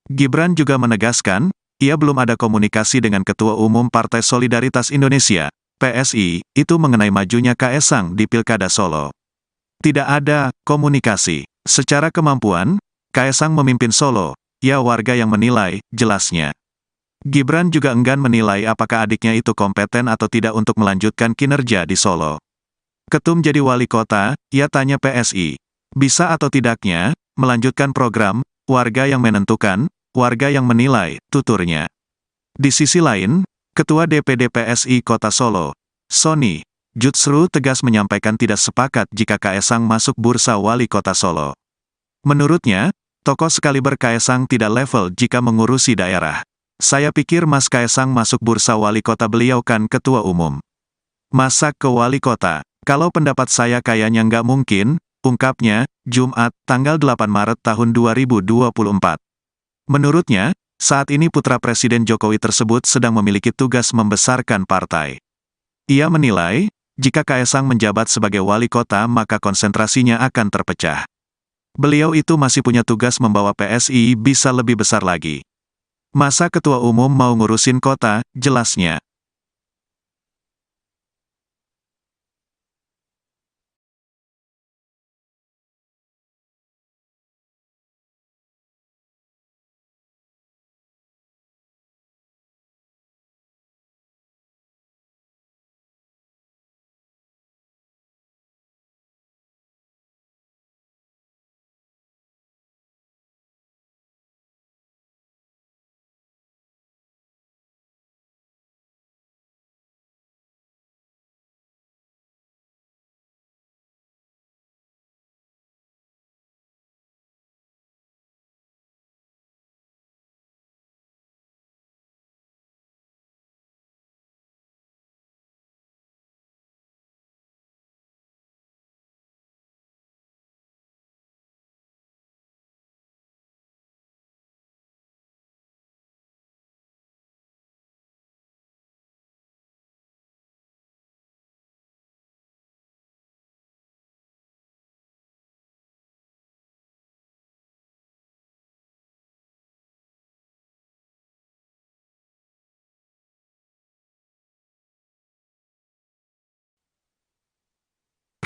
Gibran juga menegaskan, ia belum ada komunikasi dengan Ketua Umum Partai Solidaritas Indonesia, PSI, itu mengenai majunya Kaesang di Pilkada Solo. Tidak ada komunikasi. Secara kemampuan, Kaesang memimpin Solo, ya warga yang menilai, jelasnya. Gibran juga enggan menilai apakah adiknya itu kompeten atau tidak untuk melanjutkan kinerja di Solo. Ketum jadi wali kota, ia tanya PSI. Bisa atau tidaknya, melanjutkan program, warga yang menentukan, warga yang menilai, tuturnya. Di sisi lain, Ketua DPD PSI Kota Solo, Sony, Jutsru tegas menyampaikan tidak sepakat jika Kaesang masuk bursa wali kota Solo. Menurutnya, tokoh sekaliber Kaesang tidak level jika mengurusi daerah. Saya pikir Mas Kaesang masuk bursa wali kota, beliau kan ketua umum. Masa ke wali kota? Kalau pendapat saya kayaknya nggak mungkin, ungkapnya, Jumat, tanggal 8 Maret tahun 2024. Menurutnya, saat ini putra Presiden Jokowi tersebut sedang memiliki tugas membesarkan partai. Ia menilai, jika Kaesang menjabat sebagai wali kota maka konsentrasinya akan terpecah. Beliau itu masih punya tugas membawa PSI bisa lebih besar lagi. Masa ketua umum mau ngurusin kota, jelasnya.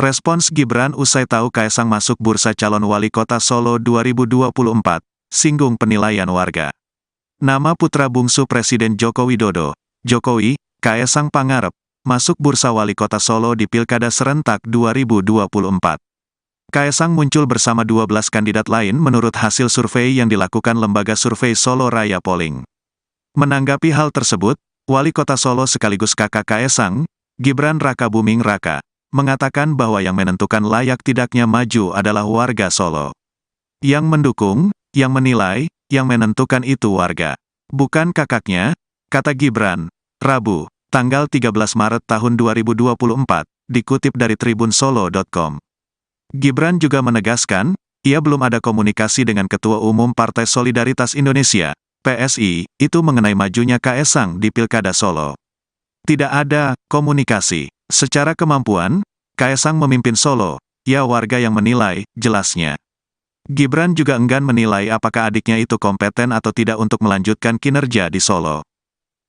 Respons Gibran usai tahu Kaesang masuk bursa calon wali kota Solo 2024, singgung penilaian warga. Nama putra bungsu Presiden Joko Widodo, Jokowi, Kaesang Pangarep, masuk bursa wali kota Solo di Pilkada Serentak 2024. Kaesang muncul bersama 12 kandidat lain menurut hasil survei yang dilakukan lembaga survei Solo Raya Polling. Menanggapi hal tersebut, Wali Kota Solo sekaligus kakak Kaesang, Gibran Rakabuming Raka, mengatakan bahwa yang menentukan layak tidaknya maju adalah warga Solo. Yang mendukung, yang menilai, yang menentukan itu warga. Bukan kakaknya, kata Gibran, Rabu, tanggal 13 Maret tahun 2024, dikutip dari tribunsolo.com. Gibran juga menegaskan, ia belum ada komunikasi dengan Ketua Umum Partai Solidaritas Indonesia, PSI, itu mengenai majunya Kaesang di Pilkada Solo. Tidak ada komunikasi. Secara kemampuan, Kaesang memimpin Solo, ya warga yang menilai, jelasnya. Gibran juga enggan menilai apakah adiknya itu kompeten atau tidak untuk melanjutkan kinerja di Solo.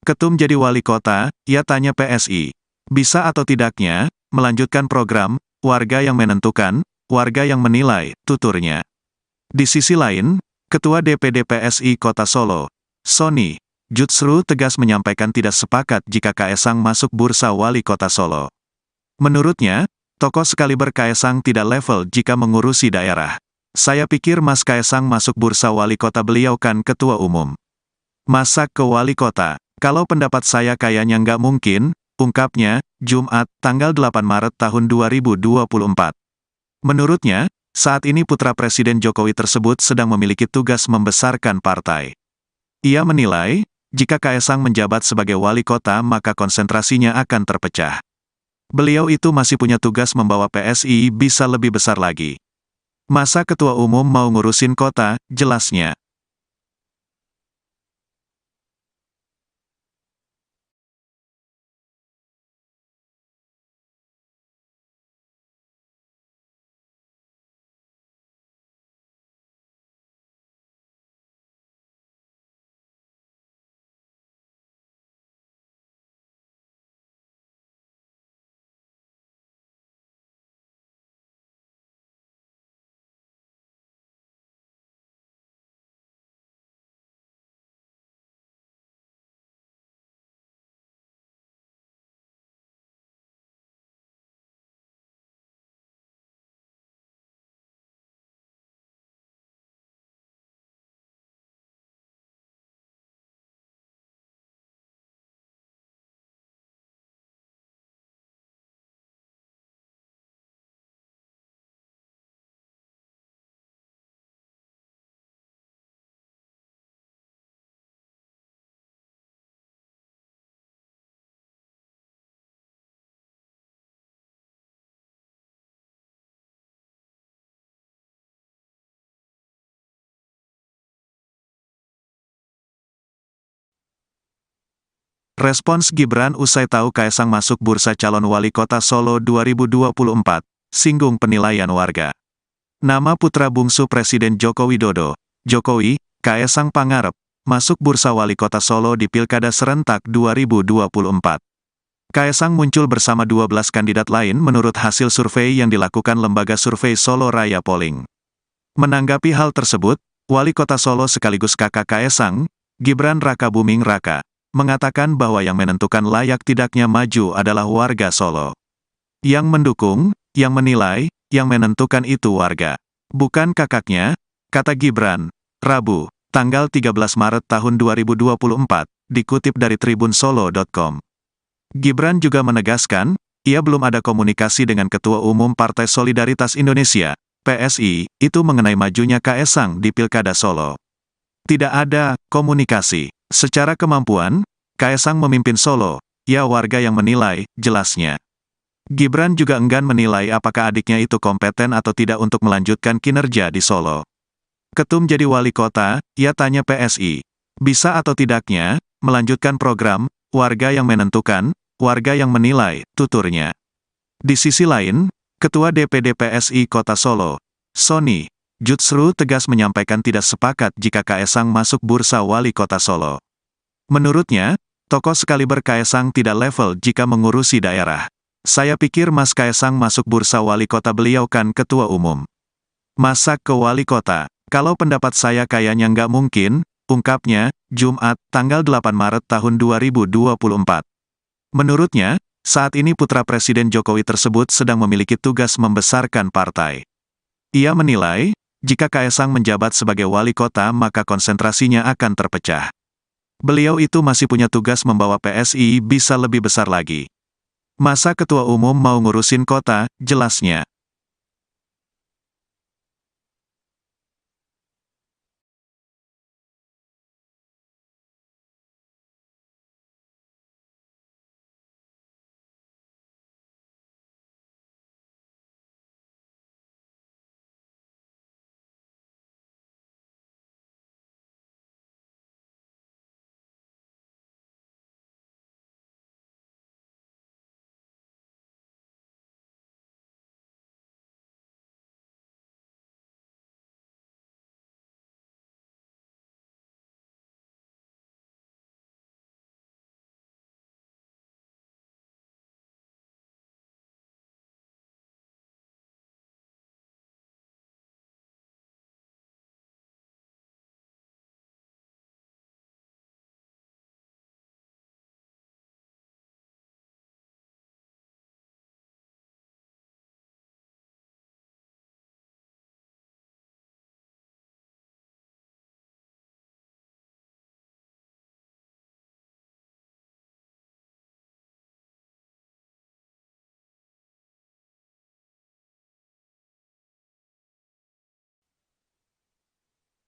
Ketum jadi wali kota, ia tanya PSI. Bisa atau tidaknya, melanjutkan program, warga yang menentukan, warga yang menilai, tuturnya. Di sisi lain, Ketua DPD PSI Kota Solo, Sony, justru tegas menyampaikan tidak sepakat jika Kaesang masuk bursa wali kota Solo. Menurutnya, tokoh sekaliber Kaesang tidak level jika mengurusi daerah. Saya pikir Mas Kaesang masuk bursa wali kota, beliau kan ketua umum. Masa ke wali kota? Kalau pendapat saya kayaknya nggak mungkin, ungkapnya, Jumat, tanggal 8 Maret tahun 2024. Menurutnya, saat ini putra Presiden Jokowi tersebut sedang memiliki tugas membesarkan partai. Ia menilai, jika Kaesang menjabat sebagai wali kota maka konsentrasinya akan terpecah. Beliau itu masih punya tugas membawa PSI bisa lebih besar lagi. Masa ketua umum mau ngurusin kota, jelasnya. Respons Gibran usai tahu Kaesang masuk bursa calon wali kota Solo 2024, singgung penilaian warga. Nama putra bungsu Presiden Joko Widodo, Jokowi, Kaesang Pangarep, masuk bursa wali kota Solo di Pilkada Serentak 2024. Kaesang muncul bersama 12 kandidat lain menurut hasil survei yang dilakukan lembaga survei Solo Raya Polling. Menanggapi hal tersebut, Wali Kota Solo sekaligus kakak Kaesang, Gibran Rakabuming Raka, mengatakan bahwa yang menentukan layak tidaknya maju adalah warga Solo. Yang mendukung, yang menilai, yang menentukan itu warga. Bukan kakaknya, kata Gibran, Rabu, tanggal 13 Maret tahun 2024, dikutip dari tribunsolo.com. Gibran juga menegaskan, ia belum ada komunikasi dengan Ketua Umum Partai Solidaritas Indonesia, PSI, itu mengenai majunya Kaesang di Pilkada Solo. Tidak ada komunikasi. Secara kemampuan, Kaesang memimpin Solo, ya warga yang menilai, jelasnya. Gibran juga enggan menilai apakah adiknya itu kompeten atau tidak untuk melanjutkan kinerja di Solo. Ketum jadi wali kota, ia tanya PSI. Bisa atau tidaknya, melanjutkan program, warga yang menentukan, warga yang menilai, tuturnya. Di sisi lain, Ketua DPD PSI Kota Solo, Sony, justru tegas menyampaikan tidak sepakat jika Kaesang masuk bursa wali kota Solo. Menurutnya, tokoh sekaliber Kaesang tidak level jika mengurusi daerah. Saya pikir Mas Kaesang masuk bursa wali kota, beliau kan ketua umum. Masa ke wali kota? Kalau pendapat saya kayaknya nggak mungkin, ungkapnya, Jumat, tanggal 8 Maret tahun 2024. Menurutnya, saat ini putra Presiden Jokowi tersebut sedang memiliki tugas membesarkan partai. Ia menilai, jika Kaesang menjabat sebagai wali kota maka konsentrasinya akan terpecah. Beliau itu masih punya tugas membawa PSI bisa lebih besar lagi. Masa ketua umum mau ngurusin kota, jelasnya.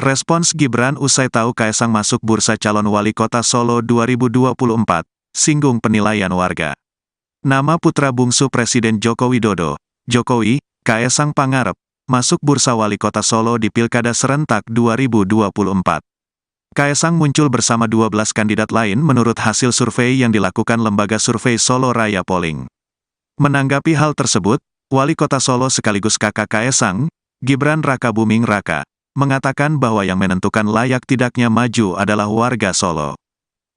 Respons Gibran usai tahu Kaesang masuk bursa calon wali kota Solo 2024, singgung penilaian warga. Nama putra bungsu Presiden Joko Widodo, Jokowi, Kaesang Pangarep, masuk bursa wali kota Solo di Pilkada Serentak 2024. Kaesang muncul bersama 12 kandidat lain menurut hasil survei yang dilakukan lembaga survei Solo Raya Polling. Menanggapi hal tersebut, Wali Kota Solo sekaligus kakak Kaesang, Gibran Rakabuming Raka, mengatakan bahwa yang menentukan layak tidaknya maju adalah warga Solo.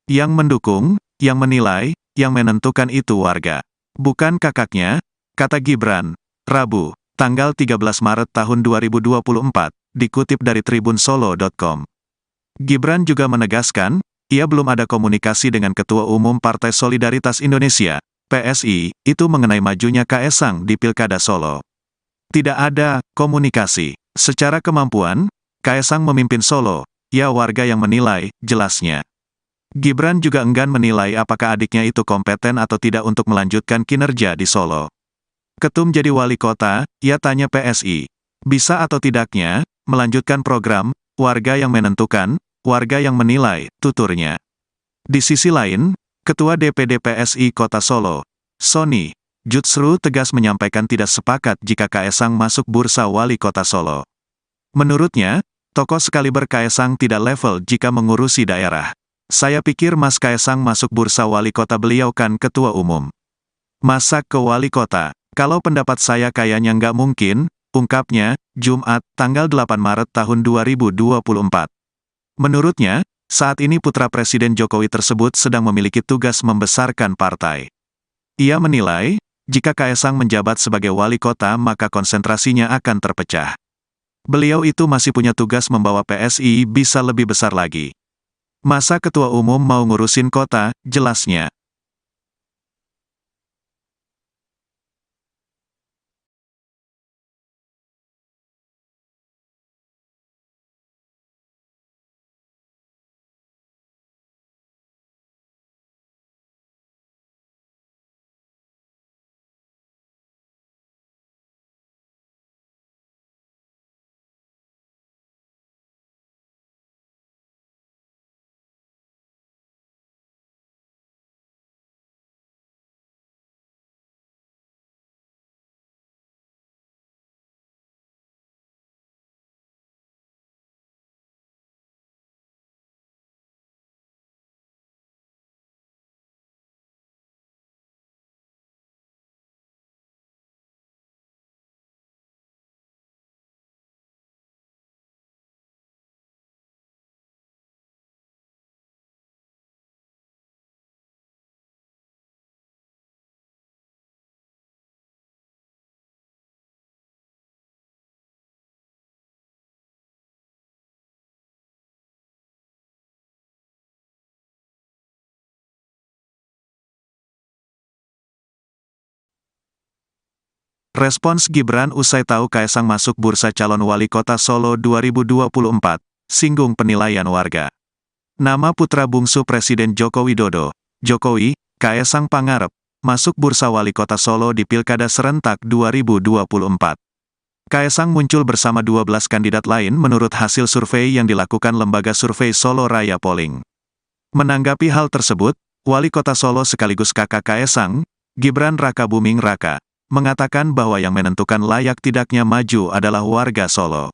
Yang mendukung, yang menilai, yang menentukan itu warga. Bukan kakaknya, kata Gibran, Rabu, tanggal 13 Maret tahun 2024, dikutip dari tribunsolo.com. Gibran juga menegaskan, ia belum ada komunikasi dengan Ketua Umum Partai Solidaritas Indonesia, PSI, itu mengenai majunya Kaesang di Pilkada Solo. Tidak ada komunikasi. Secara kemampuan, Kaesang memimpin Solo, ya warga yang menilai, jelasnya. Gibran juga enggan menilai apakah adiknya itu kompeten atau tidak untuk melanjutkan kinerja di Solo. Ketum jadi wali kota, ia tanya PSI. Bisa atau tidaknya, melanjutkan program, warga yang menentukan, warga yang menilai, tuturnya. Di sisi lain, Ketua DPD PSI Kota Solo, Sony, Jutsru tegas menyampaikan tidak sepakat jika Kaesang masuk bursa wali kota Solo. Menurutnya, tokoh sekaliber Kaesang tidak level jika mengurusi daerah. Saya pikir Mas Kaesang masuk bursa wali kota, beliau kan ketua umum. Masa ke wali kota? Kalau pendapat saya kayaknya nggak mungkin, ungkapnya, Jumat, tanggal 8 Maret tahun 2024. Menurutnya, saat ini putra Presiden Jokowi tersebut sedang memiliki tugas membesarkan partai. Ia menilai, jika Kaesang menjabat sebagai wali kota maka konsentrasinya akan terpecah. Beliau itu masih punya tugas membawa PSI bisa lebih besar lagi. Masa ketua umum mau ngurusin kota, jelasnya. Respons Gibran usai tahu Kaesang masuk bursa calon wali kota Solo 2024, singgung penilaian warga. Nama putra bungsu Presiden Joko Widodo, Jokowi, Kaesang Pangarep, masuk bursa wali kota Solo di Pilkada Serentak 2024. Kaesang muncul bersama 12 kandidat lain menurut hasil survei yang dilakukan lembaga survei Solo Raya Polling. Menanggapi hal tersebut, Wali Kota Solo sekaligus kakak Kaesang, Gibran Rakabuming Raka, mengatakan bahwa yang menentukan layak tidaknya maju adalah warga Solo.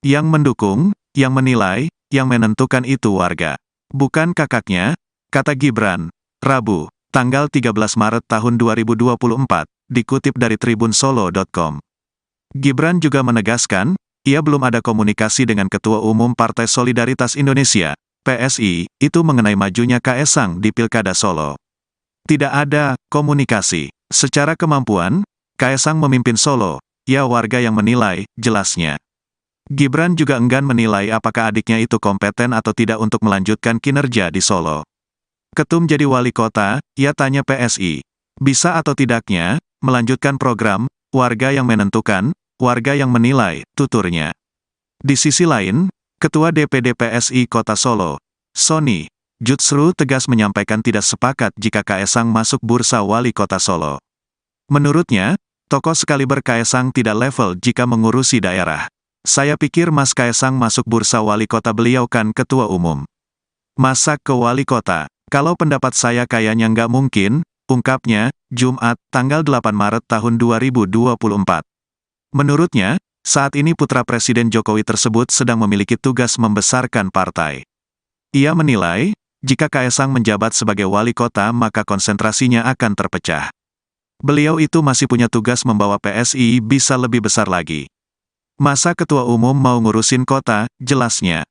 Yang mendukung, yang menilai, yang menentukan itu warga. Bukan kakaknya, kata Gibran, Rabu, tanggal 13 Maret tahun 2024, dikutip dari tribunsolo.com. Gibran juga menegaskan, ia belum ada komunikasi dengan Ketua Umum Partai Solidaritas Indonesia, PSI, itu mengenai majunya Kaesang di Pilkada Solo. Tidak ada komunikasi. Secara kemampuan, Kaesang memimpin Solo, ya warga yang menilai, jelasnya. Gibran juga enggan menilai apakah adiknya itu kompeten atau tidak untuk melanjutkan kinerja di Solo. Ketum jadi wali kota, ia tanya PSI. Bisa atau tidaknya, melanjutkan program, warga yang menentukan, warga yang menilai, tuturnya. Di sisi lain, Ketua DPD PSI Kota Solo, Sony, Jutsru tegas menyampaikan tidak sepakat jika Kaesang masuk bursa wali kota Solo. Menurutnya, tokoh sekaliber Kaesang tidak level jika mengurusi daerah. Saya pikir Mas Kaesang masuk bursa wali kota, beliau kan ketua umum. Masa ke wali kota? Kalau pendapat saya kayaknya nggak mungkin, ungkapnya, Jumat, tanggal 8 Maret tahun 2024. Menurutnya, saat ini putra Presiden Jokowi tersebut sedang memiliki tugas membesarkan partai. Ia menilai, jika Kaesang menjabat sebagai wali kota maka konsentrasinya akan terpecah. Beliau itu masih punya tugas membawa PSI bisa lebih besar lagi. Masa ketua umum mau ngurusin kota, jelasnya.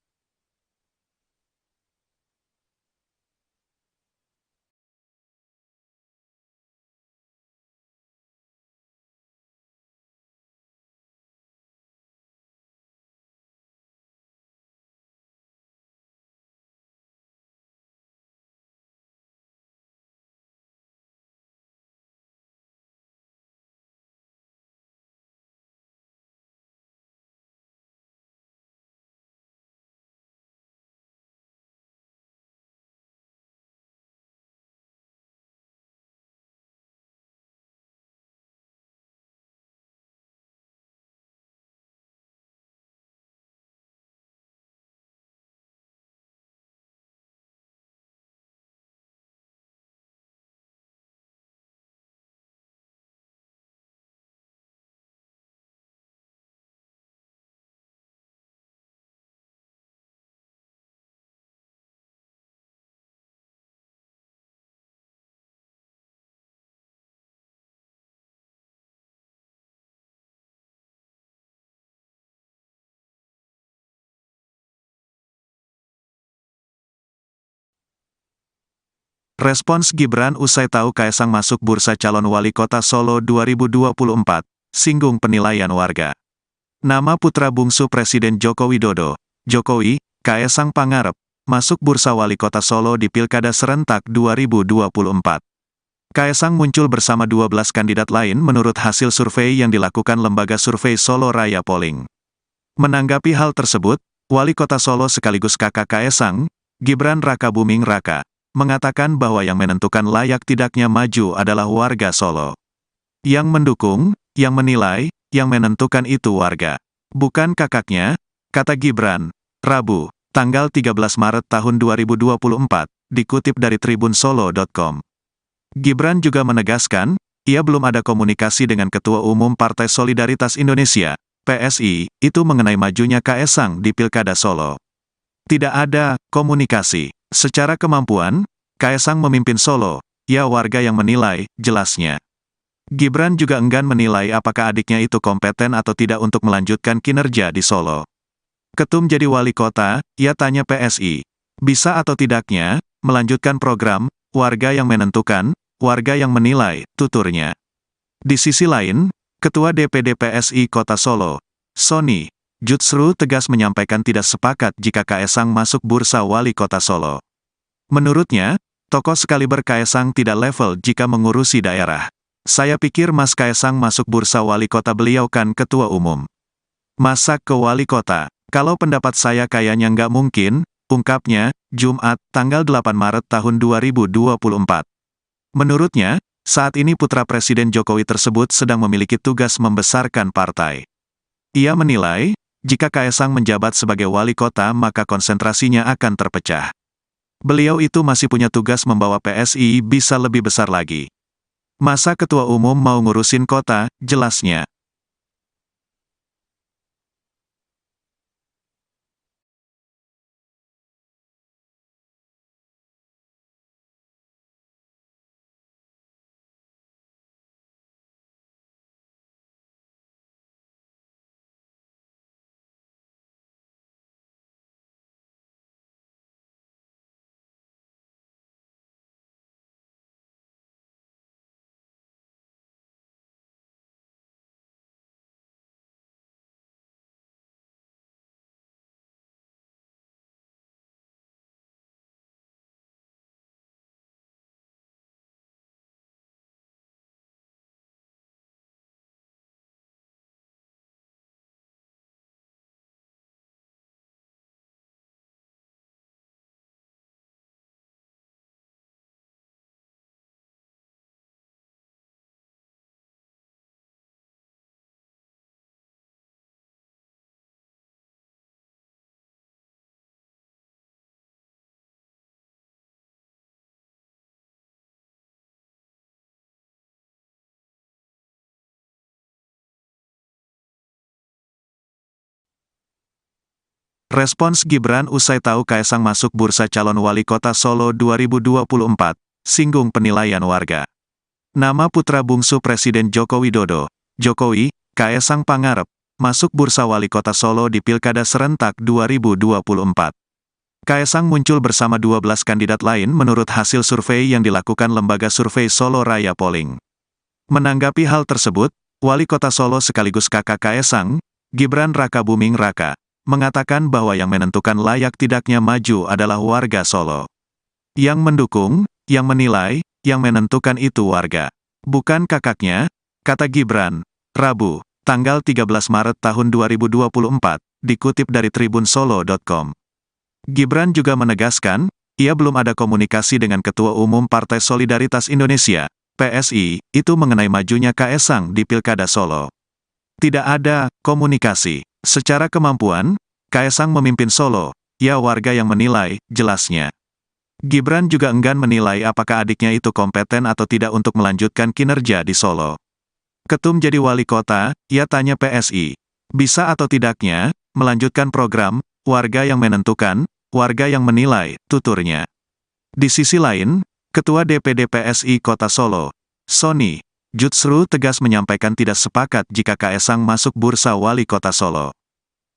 Respons Gibran usai tahu Kaesang masuk bursa calon wali kota Solo 2024, singgung penilaian warga. Nama putra bungsu Presiden Joko Widodo, Jokowi, Kaesang Pangarep, masuk bursa wali kota Solo di Pilkada Serentak 2024. Kaesang muncul bersama 12 kandidat lain menurut hasil survei yang dilakukan lembaga survei Solo Raya Polling. Menanggapi hal tersebut, Wali Kota Solo sekaligus kakak Kaesang, Gibran Rakabuming Raka, mengatakan bahwa yang menentukan layak tidaknya maju adalah warga Solo. Yang mendukung, yang menilai, yang menentukan itu warga. Bukan kakaknya, kata Gibran, Rabu, tanggal 13 Maret tahun 2024, dikutip dari tribunsolo.com. Gibran juga menegaskan, ia belum ada komunikasi dengan Ketua Umum Partai Solidaritas Indonesia, PSI, itu mengenai majunya Kaesang di Pilkada Solo. Tidak ada komunikasi. Secara kemampuan, Kaesang memimpin Solo, ya warga yang menilai, jelasnya. Gibran juga enggan menilai apakah adiknya itu kompeten atau tidak untuk melanjutkan kinerja di Solo. Ketum jadi wali kota, ia tanya PSI. Bisa atau tidaknya, melanjutkan program, warga yang menentukan, warga yang menilai, tuturnya. Di sisi lain, Ketua DPD PSI Kota Solo, Sony, Jutsru tegas menyampaikan tidak sepakat jika Kaesang masuk bursa wali kota Solo. Menurutnya, tokoh sekaliber Kaesang tidak level jika mengurusi daerah. Saya pikir Mas Kaesang masuk bursa wali kota, beliau kan ketua umum. Masa ke wali kota? Kalau pendapat saya kayaknya nggak mungkin, ungkapnya, Jumat, tanggal 8 Maret tahun 2024. Menurutnya, saat ini putra Presiden Jokowi tersebut sedang memiliki tugas membesarkan partai. Ia menilai, jika Kaesang menjabat sebagai wali kota maka konsentrasinya akan terpecah. Beliau itu masih punya tugas membawa PSI bisa lebih besar lagi. Masa ketua umum mau ngurusin kota, jelasnya. Respons Gibran usai tahu Kaesang masuk bursa calon wali kota Solo 2024, singgung penilaian warga. Nama putra bungsu Presiden Joko Widodo, Jokowi, Kaesang Pangarep, masuk bursa wali kota Solo di Pilkada Serentak 2024. Kaesang muncul bersama 12 kandidat lain menurut hasil survei yang dilakukan lembaga survei Solo Raya Polling. Menanggapi hal tersebut, Wali Kota Solo sekaligus kakak Kaesang, Gibran Rakabuming Raka, mengatakan bahwa yang menentukan layak tidaknya maju adalah warga Solo. Yang mendukung, yang menilai, yang menentukan itu warga. Bukan kakaknya, kata Gibran, Rabu, tanggal 13 Maret tahun 2024, dikutip dari tribunsolo.com. Gibran juga menegaskan, ia belum ada komunikasi dengan Ketua Umum Partai Solidaritas Indonesia, PSI, itu mengenai majunya Kaesang di Pilkada Solo. Tidak ada komunikasi. Secara kemampuan, Kaesang memimpin Solo, ya warga yang menilai, jelasnya. Gibran juga enggan menilai apakah adiknya itu kompeten atau tidak untuk melanjutkan kinerja di Solo. Ketum jadi wali kota, ia tanya PSI. Bisa atau tidaknya, melanjutkan program, warga yang menentukan, warga yang menilai, tuturnya. Di sisi lain, Ketua DPD PSI Kota Solo, Sony Jutsru tegas menyampaikan tidak sepakat jika Kaesang masuk bursa wali kota Solo.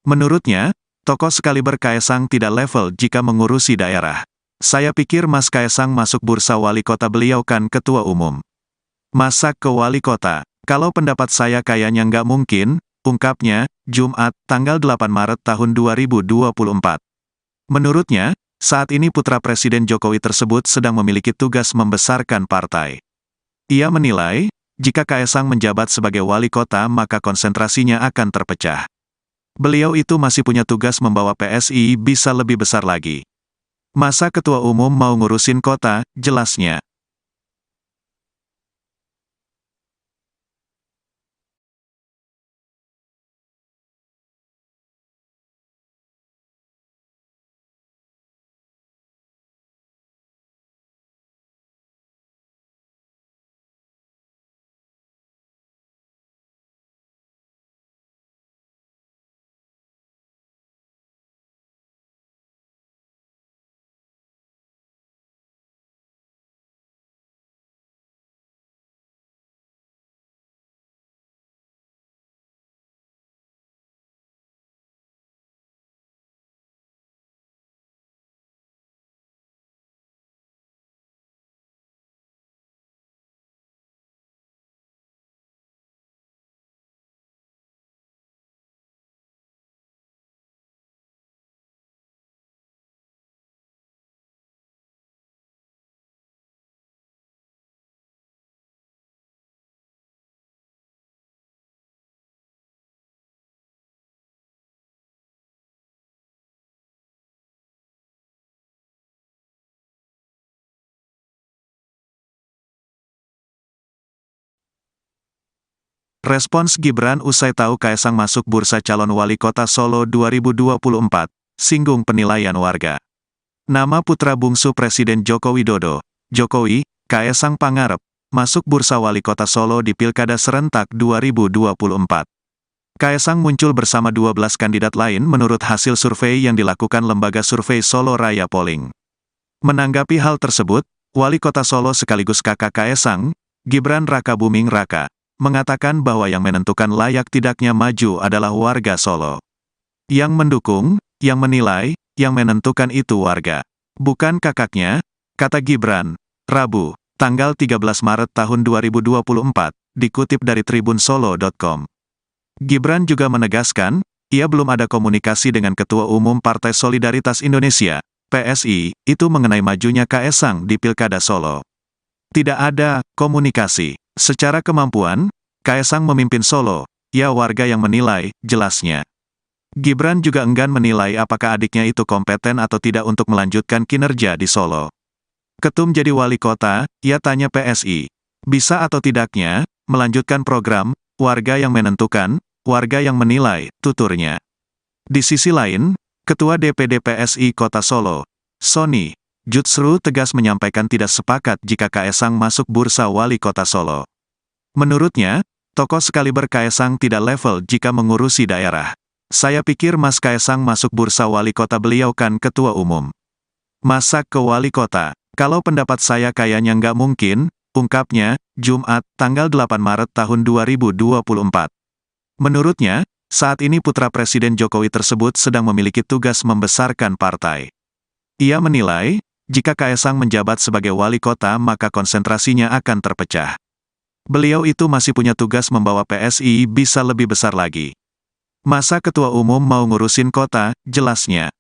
Menurutnya, tokoh sekaliber Kaesang tidak level jika mengurusi daerah. Saya pikir Mas Kaesang masuk bursa wali kota, beliau kan ketua umum. Masa ke wali kota? Kalau pendapat saya kayaknya nggak mungkin, ungkapnya, Jumat, tanggal 8 Maret tahun 2024. Menurutnya, saat ini putra Presiden Jokowi tersebut sedang memiliki tugas membesarkan partai. Ia menilai, jika Kaesang menjabat sebagai wali kota maka konsentrasinya akan terpecah. Beliau itu masih punya tugas membawa PSI bisa lebih besar lagi. Masa ketua umum mau ngurusin kota, jelasnya. Respons Gibran usai tahu Kaesang masuk bursa calon wali kota Solo 2024, singgung penilaian warga. Nama putra bungsu Presiden Joko Widodo, Jokowi, Kaesang Pangarep, masuk bursa wali kota Solo di Pilkada Serentak 2024. Kaesang muncul bersama 12 kandidat lain menurut hasil survei yang dilakukan lembaga survei Solo Raya Polling. Menanggapi hal tersebut, Wali Kota Solo sekaligus kakak Kaesang, Gibran Rakabuming Raka, mengatakan bahwa yang menentukan layak tidaknya maju adalah warga Solo. Yang mendukung, yang menilai, yang menentukan itu warga. Bukan kakaknya, kata Gibran, Rabu, tanggal 13 Maret tahun 2024, dikutip dari tribunsolo.com. Gibran juga menegaskan, ia belum ada komunikasi dengan Ketua Umum Partai Solidaritas Indonesia, PSI, itu mengenai majunya Kaesang di Pilkada Solo. Tidak ada komunikasi. Secara kemampuan, Kaesang memimpin Solo, ya warga yang menilai, jelasnya. Gibran juga enggan menilai apakah adiknya itu kompeten atau tidak untuk melanjutkan kinerja di Solo. Ketum jadi wali kota, ia tanya PSI. Bisa atau tidaknya, melanjutkan program, warga yang menentukan, warga yang menilai, tuturnya. Di sisi lain, Ketua DPD PSI Kota Solo, Sony Jutsru tegas menyampaikan tidak sepakat jika Kaesang masuk bursa wali kota Solo. Menurutnya, tokoh sekaliber Kaesang tidak level jika mengurusi daerah. Saya pikir Mas Kaesang masuk bursa wali kota beliau kan ketua umum. Masa ke wali kota? Kalau pendapat saya kayaknya nggak mungkin, ungkapnya, Jumat, tanggal 8 Maret tahun 2024. Menurutnya, saat ini putra Presiden Jokowi tersebut sedang memiliki tugas membesarkan partai. Ia menilai, jika Kaesang menjabat sebagai wali kota maka konsentrasinya akan terpecah. Beliau itu masih punya tugas membawa PSI bisa lebih besar lagi. Masa ketua umum mau ngurusin kota, jelasnya.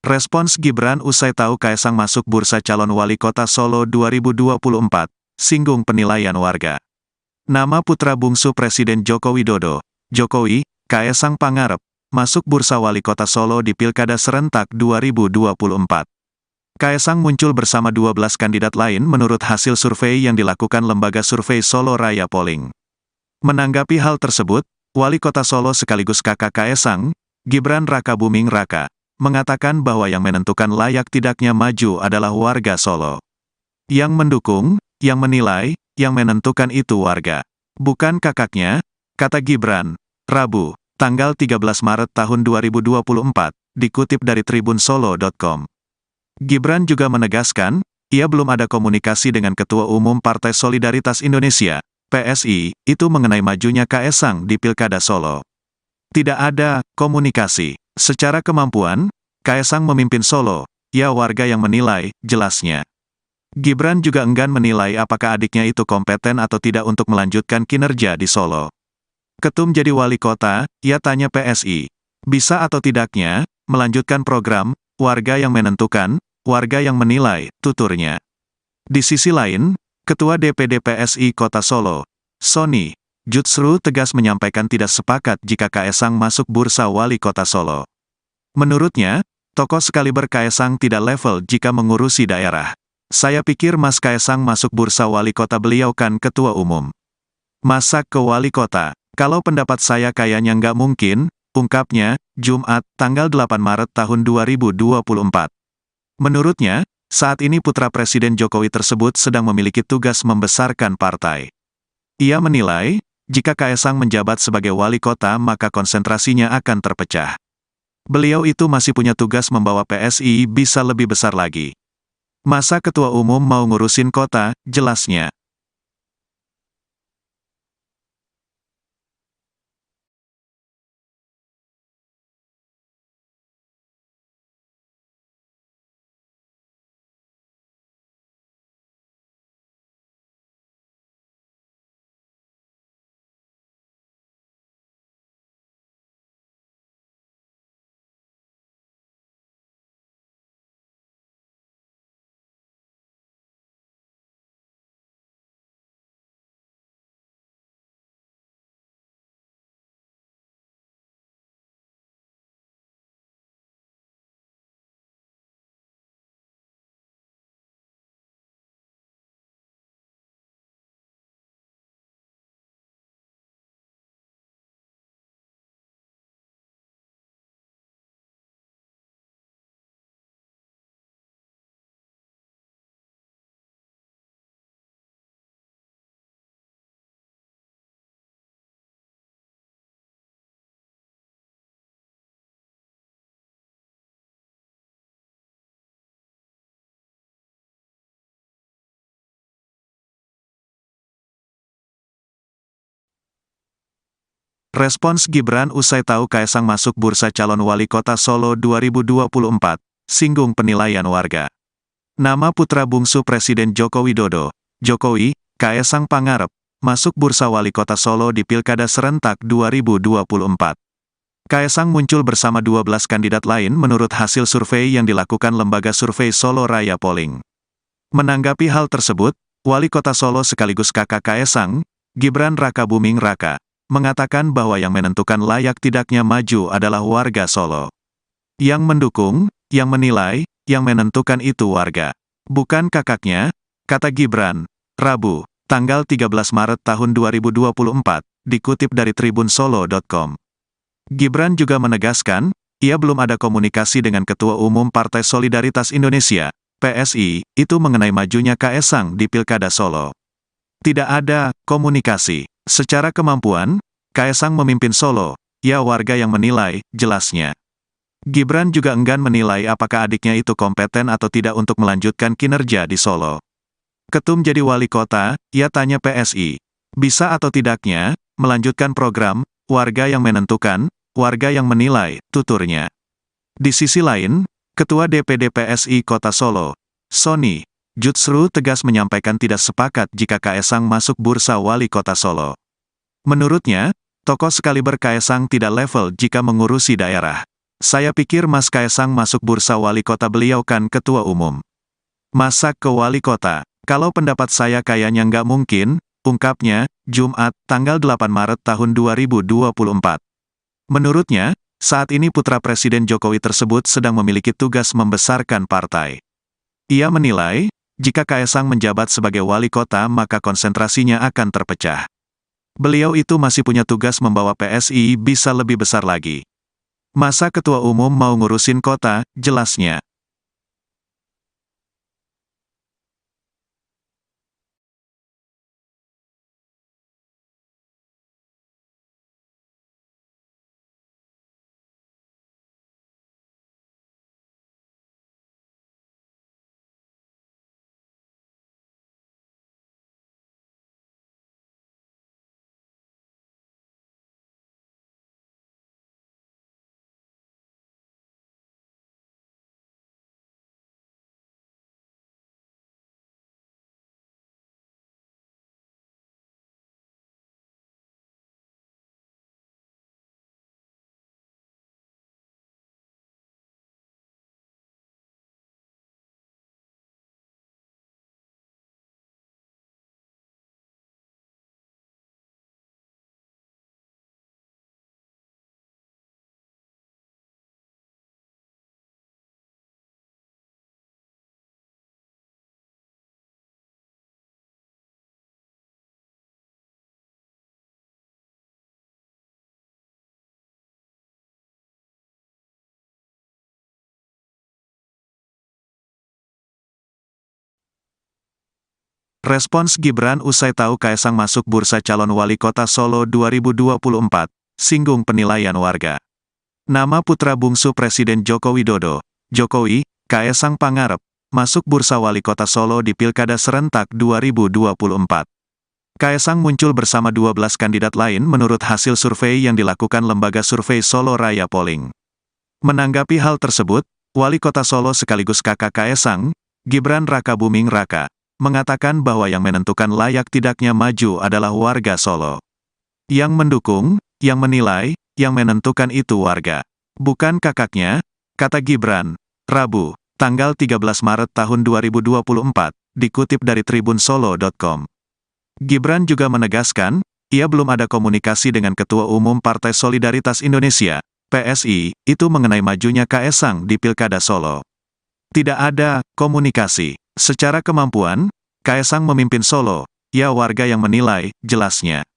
Respons Gibran usai tahu Kaesang masuk bursa calon wali kota Solo 2024, singgung penilaian warga. Nama putra bungsu Presiden Joko Widodo, Jokowi, Kaesang Pangarep, masuk bursa wali kota Solo di Pilkada Serentak 2024. Kaesang muncul bersama 12 kandidat lain menurut hasil survei yang dilakukan lembaga survei Solo Raya Polling. Menanggapi hal tersebut, Wali Kota Solo sekaligus kakak Kaesang, Gibran Rakabuming Raka, mengatakan bahwa yang menentukan layak tidaknya maju adalah warga Solo. Yang mendukung, yang menilai, yang menentukan itu warga. Bukan kakaknya, kata Gibran, Rabu, tanggal 13 Maret tahun 2024, dikutip dari tribunsolo.com. Gibran juga menegaskan, ia belum ada komunikasi dengan Ketua Umum Partai Solidaritas Indonesia, PSI, itu mengenai majunya Kaesang di Pilkada Solo. Tidak ada komunikasi. Secara kemampuan, Kaesang memimpin Solo, ya warga yang menilai, jelasnya. Gibran juga enggan menilai apakah adiknya itu kompeten atau tidak untuk melanjutkan kinerja di Solo. Ketum jadi wali kota, ia tanya PSI. Bisa atau tidaknya, melanjutkan program, warga yang menentukan, warga yang menilai, tuturnya. Di sisi lain, Ketua DPD PSI Kota Solo, Sony Jutsru tegas menyampaikan tidak sepakat jika Kaesang masuk bursa wali kota Solo. Menurutnya, tokoh sekaliber Kaesang tidak level jika mengurusi daerah. Saya pikir Mas Kaesang masuk bursa wali kota, beliau kan ketua umum. Masa ke wali kota? Kalau pendapat saya kayaknya nggak mungkin, ungkapnya, Jumat, tanggal 8 Maret tahun 2024. Menurutnya, saat ini putra Presiden Jokowi tersebut sedang memiliki tugas membesarkan partai. Ia menilai, jika Kaesang menjabat sebagai wali kota maka konsentrasinya akan terpecah. Beliau itu masih punya tugas membawa PSI bisa lebih besar lagi. Masa ketua umum mau ngurusin kota, jelasnya. Respons Gibran usai tahu Kaesang masuk bursa calon wali kota Solo 2024, singgung penilaian warga. Nama putra bungsu Presiden Joko Widodo, Jokowi, Kaesang Pangarep, masuk bursa wali kota Solo di Pilkada Serentak 2024. Kaesang muncul bersama 12 kandidat lain menurut hasil survei yang dilakukan lembaga survei Solo Raya Polling. Menanggapi hal tersebut, Wali Kota Solo sekaligus kakak Kaesang, Gibran Rakabuming Raka, mengatakan bahwa yang menentukan layak tidaknya maju adalah warga Solo. Yang mendukung, yang menilai, yang menentukan itu warga. Bukan kakaknya, kata Gibran, Rabu, tanggal 13 Maret tahun 2024, dikutip dari tribunsolo.com. Gibran juga menegaskan, ia belum ada komunikasi dengan Ketua Umum Partai Solidaritas Indonesia, PSI, itu mengenai majunya Kaesang di Pilkada Solo. Tidak ada komunikasi. Secara kemampuan, Kaesang memimpin Solo, ya warga yang menilai, jelasnya. Gibran juga enggan menilai apakah adiknya itu kompeten atau tidak untuk melanjutkan kinerja di Solo. Ketum jadi wali kota, ia tanya PSI. Bisa atau tidaknya, melanjutkan program, warga yang menentukan, warga yang menilai, tuturnya. Di sisi lain, Ketua DPD PSI Kota Solo, Sony Jutsru tegas menyampaikan tidak sepakat jika Kaesang masuk bursa wali kota Solo. Menurutnya, tokoh sekaliber Kaesang tidak level jika mengurusi daerah. Saya pikir Mas Kaesang masuk bursa wali kota, beliau kan ketua umum. Masa ke wali kota? Kalau pendapat saya kayaknya nggak mungkin, ungkapnya, Jumat, tanggal 8 Maret tahun 2024. Menurutnya, saat ini putra Presiden Jokowi tersebut sedang memiliki tugas membesarkan partai. Ia menilai, jika Kaesang menjabat sebagai wali kota maka konsentrasinya akan terpecah. Beliau itu masih punya tugas membawa PSI bisa lebih besar lagi. Masa ketua umum mau ngurusin kota, jelasnya. Respons Gibran usai tahu Kaesang masuk bursa calon wali kota Solo 2024, singgung penilaian warga. Nama putra bungsu Presiden Joko Widodo, Jokowi, Kaesang Pangarep, masuk bursa wali kota Solo di Pilkada Serentak 2024. Kaesang muncul bersama 12 kandidat lain menurut hasil survei yang dilakukan lembaga survei Solo Raya Polling. Menanggapi hal tersebut, Wali Kota Solo sekaligus kakak Kaesang, Gibran Rakabuming Raka, mengatakan bahwa yang menentukan layak tidaknya maju adalah warga Solo. Yang mendukung, yang menilai, yang menentukan itu warga. Bukan kakaknya, kata Gibran, Rabu, tanggal 13 Maret tahun 2024, dikutip dari tribunsolo.com. Gibran juga menegaskan, ia belum ada komunikasi dengan Ketua Umum Partai Solidaritas Indonesia, PSI, itu mengenai majunya Kaesang di Pilkada Solo. Tidak ada komunikasi. Secara kemampuan, Kaesang memimpin Solo, ya warga yang menilai, jelasnya.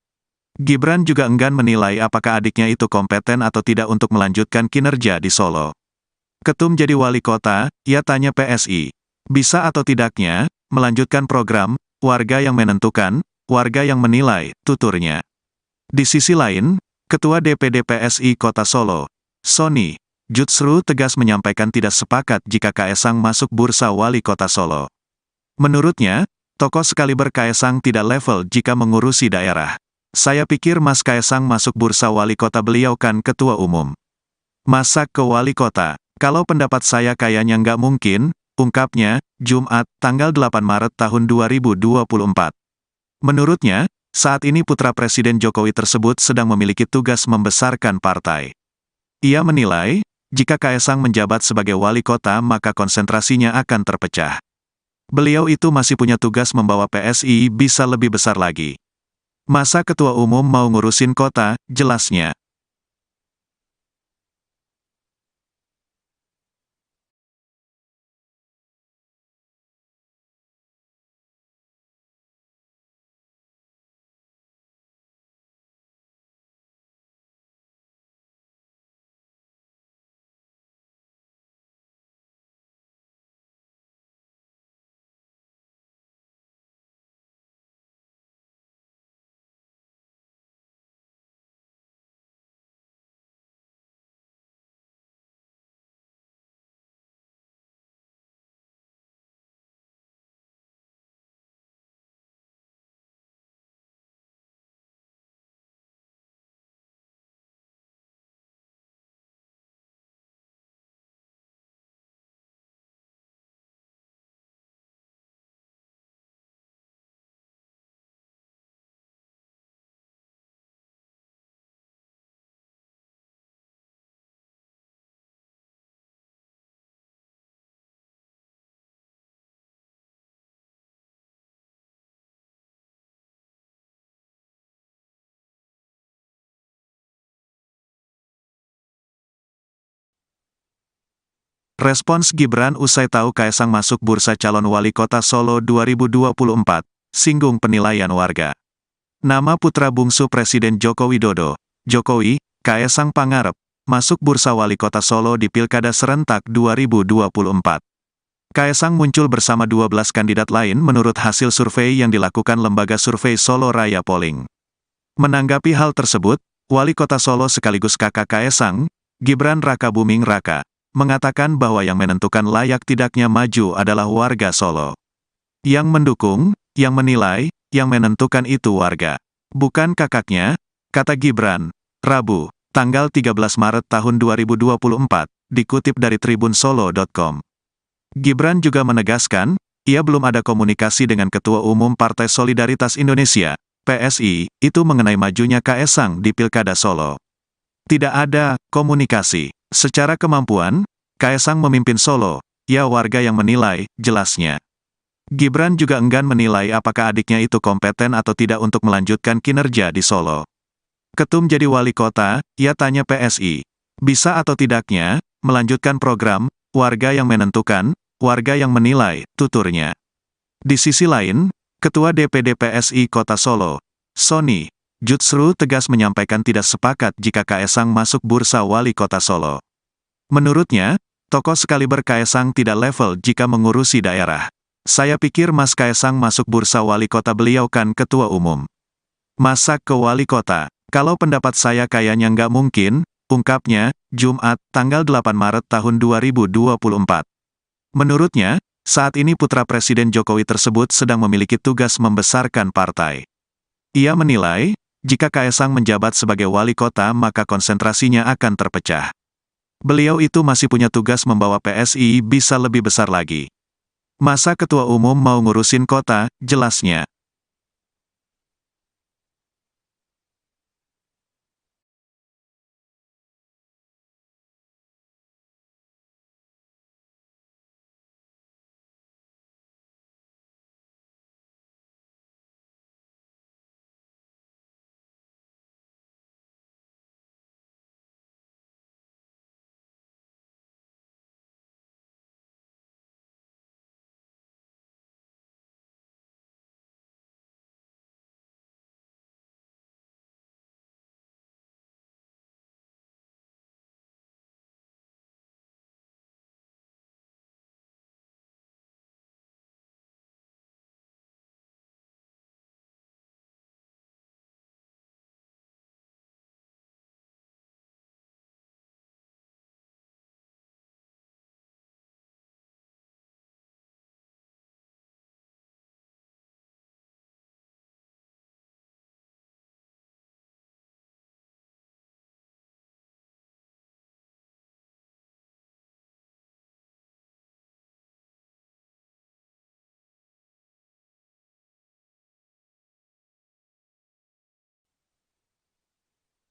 Gibran juga enggan menilai apakah adiknya itu kompeten atau tidak untuk melanjutkan kinerja di Solo. Ketum jadi wali kota, ia tanya PSI. Bisa atau tidaknya, melanjutkan program, warga yang menentukan, warga yang menilai, tuturnya. Di sisi lain, Ketua DPD PSI Kota Solo, Sony Jutsru tegas menyampaikan tidak sepakat jika Kaesang masuk bursa wali kota Solo. Menurutnya, tokoh sekaliber Kaesang tidak level jika mengurusi daerah. Saya pikir Mas Kaesang masuk bursa wali kota beliau kan ketua umum. Masa ke wali kota? Kalau pendapat saya kayaknya nggak mungkin, ungkapnya, Jumat, tanggal 8 Maret tahun 2024. Menurutnya, saat ini putra Presiden Jokowi tersebut sedang memiliki tugas membesarkan partai. Ia menilai, jika Kaesang menjabat sebagai wali kota maka konsentrasinya akan terpecah. Beliau itu masih punya tugas membawa PSI bisa lebih besar lagi. Masa ketua umum mau ngurusin kota, jelasnya. Respons Gibran usai tahu Kaesang masuk bursa calon wali kota Solo 2024, singgung penilaian warga. Nama putra bungsu Presiden Joko Widodo, Jokowi, Kaesang Pangarep, masuk bursa wali kota Solo di Pilkada Serentak 2024. Kaesang muncul bersama 12 kandidat lain menurut hasil survei yang dilakukan lembaga survei Solo Raya Polling. Menanggapi hal tersebut, Wali Kota Solo sekaligus kakak Kaesang, Gibran Rakabuming Raka, mengatakan bahwa yang menentukan layak tidaknya maju adalah warga Solo. Yang mendukung, yang menilai, yang menentukan itu warga. Bukan kakaknya, kata Gibran, Rabu, tanggal 13 Maret tahun 2024, dikutip dari tribunsolo.com. Gibran juga menegaskan, ia belum ada komunikasi dengan Ketua Umum Partai Solidaritas Indonesia, PSI, itu mengenai majunya Kaesang di Pilkada Solo. Tidak ada komunikasi. Secara kemampuan, Kaesang memimpin Solo, ya warga yang menilai, jelasnya. Gibran juga enggan menilai apakah adiknya itu kompeten atau tidak untuk melanjutkan kinerja di Solo. Ketum jadi wali kota, ia tanya PSI. Bisa atau tidaknya, melanjutkan program, warga yang menentukan, warga yang menilai, tuturnya. Di sisi lain, Ketua DPD PSI Kota Solo, Sony Jutsru tegas menyampaikan tidak sepakat jika Kaesang masuk bursa wali kota Solo. Menurutnya, tokoh sekaliber Kaesang tidak level jika mengurusi daerah. Saya pikir Mas Kaesang masuk bursa wali kota, beliau kan ketua umum. Masa ke wali kota? Kalau pendapat saya kayaknya nggak mungkin, ungkapnya, Jumat, tanggal 8 Maret tahun 2024. Menurutnya, saat ini putra Presiden Jokowi tersebut sedang memiliki tugas membesarkan partai. Ia menilai, jika Kaesang menjabat sebagai wali kota maka konsentrasinya akan terpecah. Beliau itu masih punya tugas membawa PSI bisa lebih besar lagi. Masa ketua umum mau ngurusin kota, jelasnya.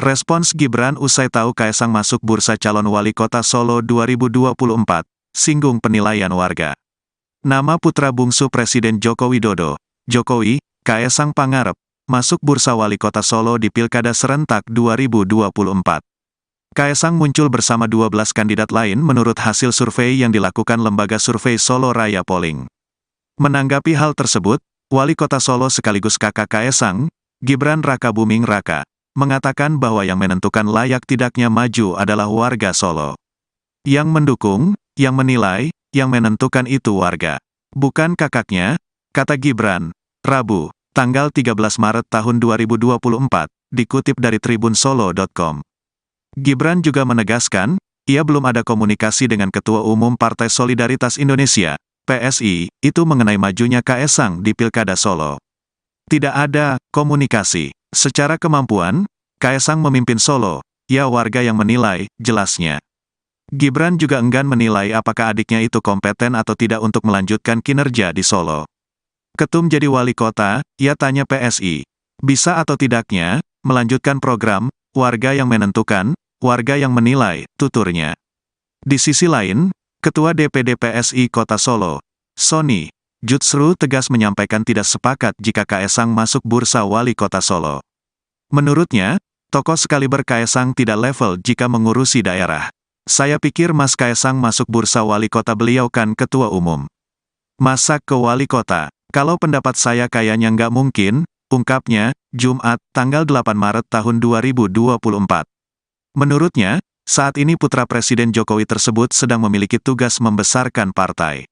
Respons Gibran usai tahu Kaesang masuk bursa calon wali kota Solo 2024, singgung penilaian warga. Nama putra bungsu Presiden Joko Widodo, Jokowi, Kaesang Pangarep, masuk bursa wali kota Solo di Pilkada Serentak 2024. Kaesang muncul bersama 12 kandidat lain menurut hasil survei yang dilakukan lembaga survei Solo Raya Polling. Menanggapi hal tersebut, Wali Kota Solo sekaligus kakak Kaesang, Gibran Rakabuming Raka, mengatakan bahwa yang menentukan layak tidaknya maju adalah warga Solo. Yang mendukung, yang menilai, yang menentukan itu warga. Bukan kakaknya, kata Gibran, Rabu, tanggal 13 Maret tahun 2024, dikutip dari tribunsolo.com. Gibran juga menegaskan, ia belum ada komunikasi dengan Ketua Umum Partai Solidaritas Indonesia, PSI, itu mengenai majunya Kaesang di Pilkada Solo. Tidak ada komunikasi. Secara kemampuan, Kaesang memimpin Solo, ya warga yang menilai, jelasnya. Gibran juga enggan menilai apakah adiknya itu kompeten atau tidak untuk melanjutkan kinerja di Solo. Ketum jadi wali kota, ia tanya PSI. Bisa atau tidaknya, melanjutkan program, warga yang menentukan, warga yang menilai, tuturnya. Di sisi lain, Ketua DPD PSI Kota Solo, Sony, Jutsru tegas menyampaikan tidak sepakat jika Kaesang masuk bursa wali kota Solo. Menurutnya, tokoh sekaliber Kaesang tidak level jika mengurusi daerah. Saya pikir Mas Kaesang masuk bursa wali kota, beliau kan ketua umum. Masa ke wali kota? Kalau pendapat saya kayaknya nggak mungkin, ungkapnya, Jumat, tanggal 8 Maret tahun 2024. Menurutnya, saat ini putra Presiden Jokowi tersebut sedang memiliki tugas membesarkan partai.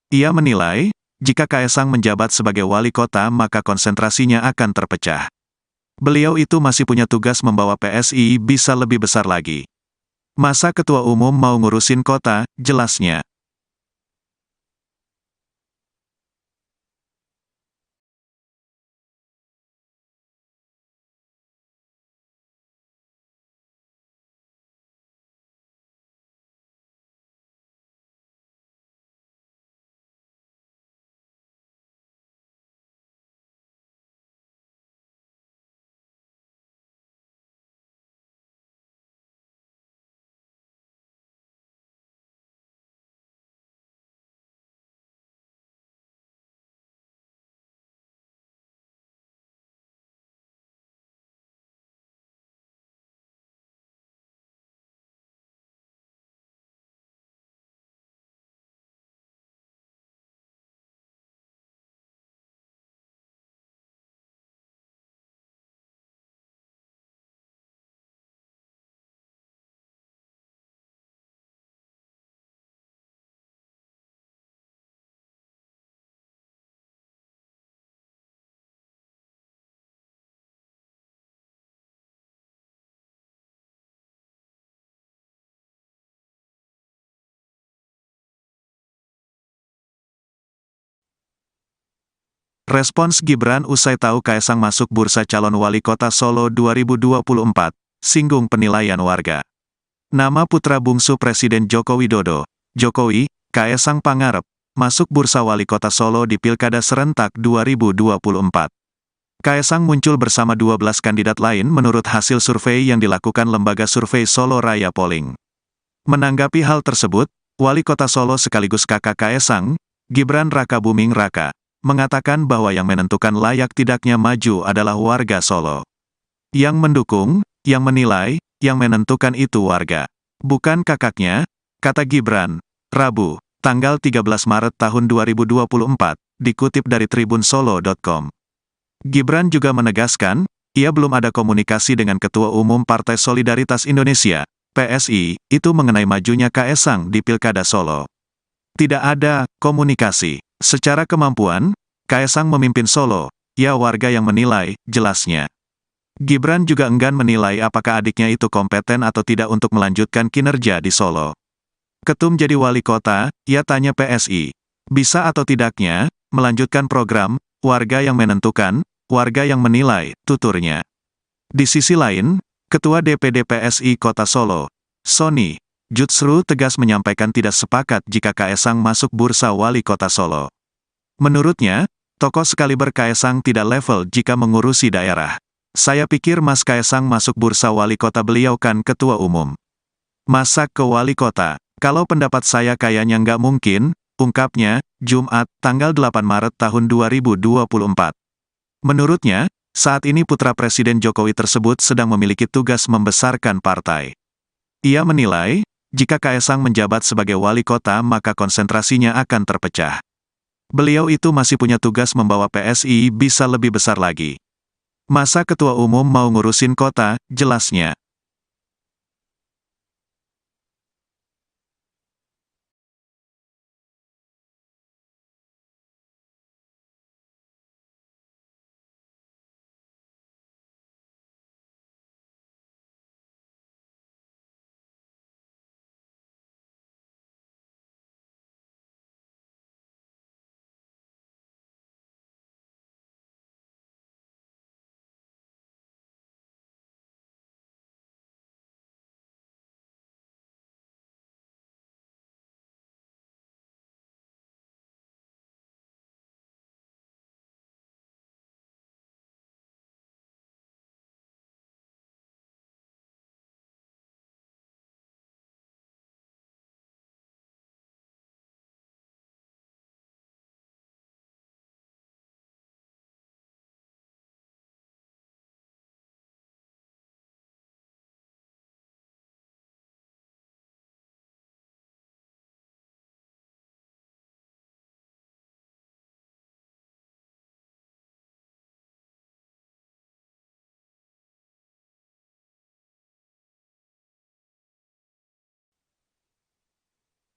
Ia menilai, jika Kaesang menjabat sebagai wali kota maka konsentrasinya akan terpecah. Beliau itu masih punya tugas membawa PSI bisa lebih besar lagi. Masa ketua umum mau ngurusin kota, jelasnya. Respons Gibran usai tahu Kaesang masuk bursa calon wali kota Solo 2024, singgung penilaian warga. Nama putra bungsu Presiden Joko Widodo, Jokowi, Kaesang Pangarep, masuk bursa wali kota Solo di Pilkada Serentak 2024. Kaesang muncul bersama 12 kandidat lain menurut hasil survei yang dilakukan lembaga survei Solo Raya Polling. Menanggapi hal tersebut, Wali Kota Solo sekaligus kakak Kaesang, Gibran Rakabuming Raka, mengatakan bahwa yang menentukan layak tidaknya maju adalah warga Solo. Yang mendukung, yang menilai, yang menentukan itu warga. Bukan kakaknya, kata Gibran, Rabu, tanggal 13 Maret tahun 2024, dikutip dari tribunsolo.com. Gibran juga menegaskan, ia belum ada komunikasi dengan Ketua Umum Partai Solidaritas Indonesia, PSI, itu mengenai majunya Kaesang di Pilkada Solo. Tidak ada komunikasi. Secara kemampuan, Kaesang memimpin Solo, ya warga yang menilai, jelasnya. Gibran juga enggan menilai apakah adiknya itu kompeten atau tidak untuk melanjutkan kinerja di Solo. Ketum jadi wali kota, ia tanya PSI. Bisa atau tidaknya, melanjutkan program, warga yang menentukan, warga yang menilai, tuturnya. Di sisi lain, Ketua DPD PSI Kota Solo, Sony Jutsru tegas menyampaikan tidak sepakat jika Kaesang masuk bursa wali kota Solo. Menurutnya, tokoh sekaliber Kaesang tidak level jika mengurusi daerah. Saya pikir Mas Kaesang masuk bursa wali kota, beliau kan ketua umum. Masa ke wali kota? Kalau pendapat saya kayaknya nggak mungkin, ungkapnya, Jumat, tanggal 8 Maret tahun 2024. Menurutnya, saat ini putra Presiden Jokowi tersebut sedang memiliki tugas membesarkan partai. Ia menilai, jika Kaesang menjabat sebagai wali kota maka konsentrasinya akan terpecah. Beliau itu masih punya tugas membawa PSI bisa lebih besar lagi. Masa ketua umum mau ngurusin kota, jelasnya.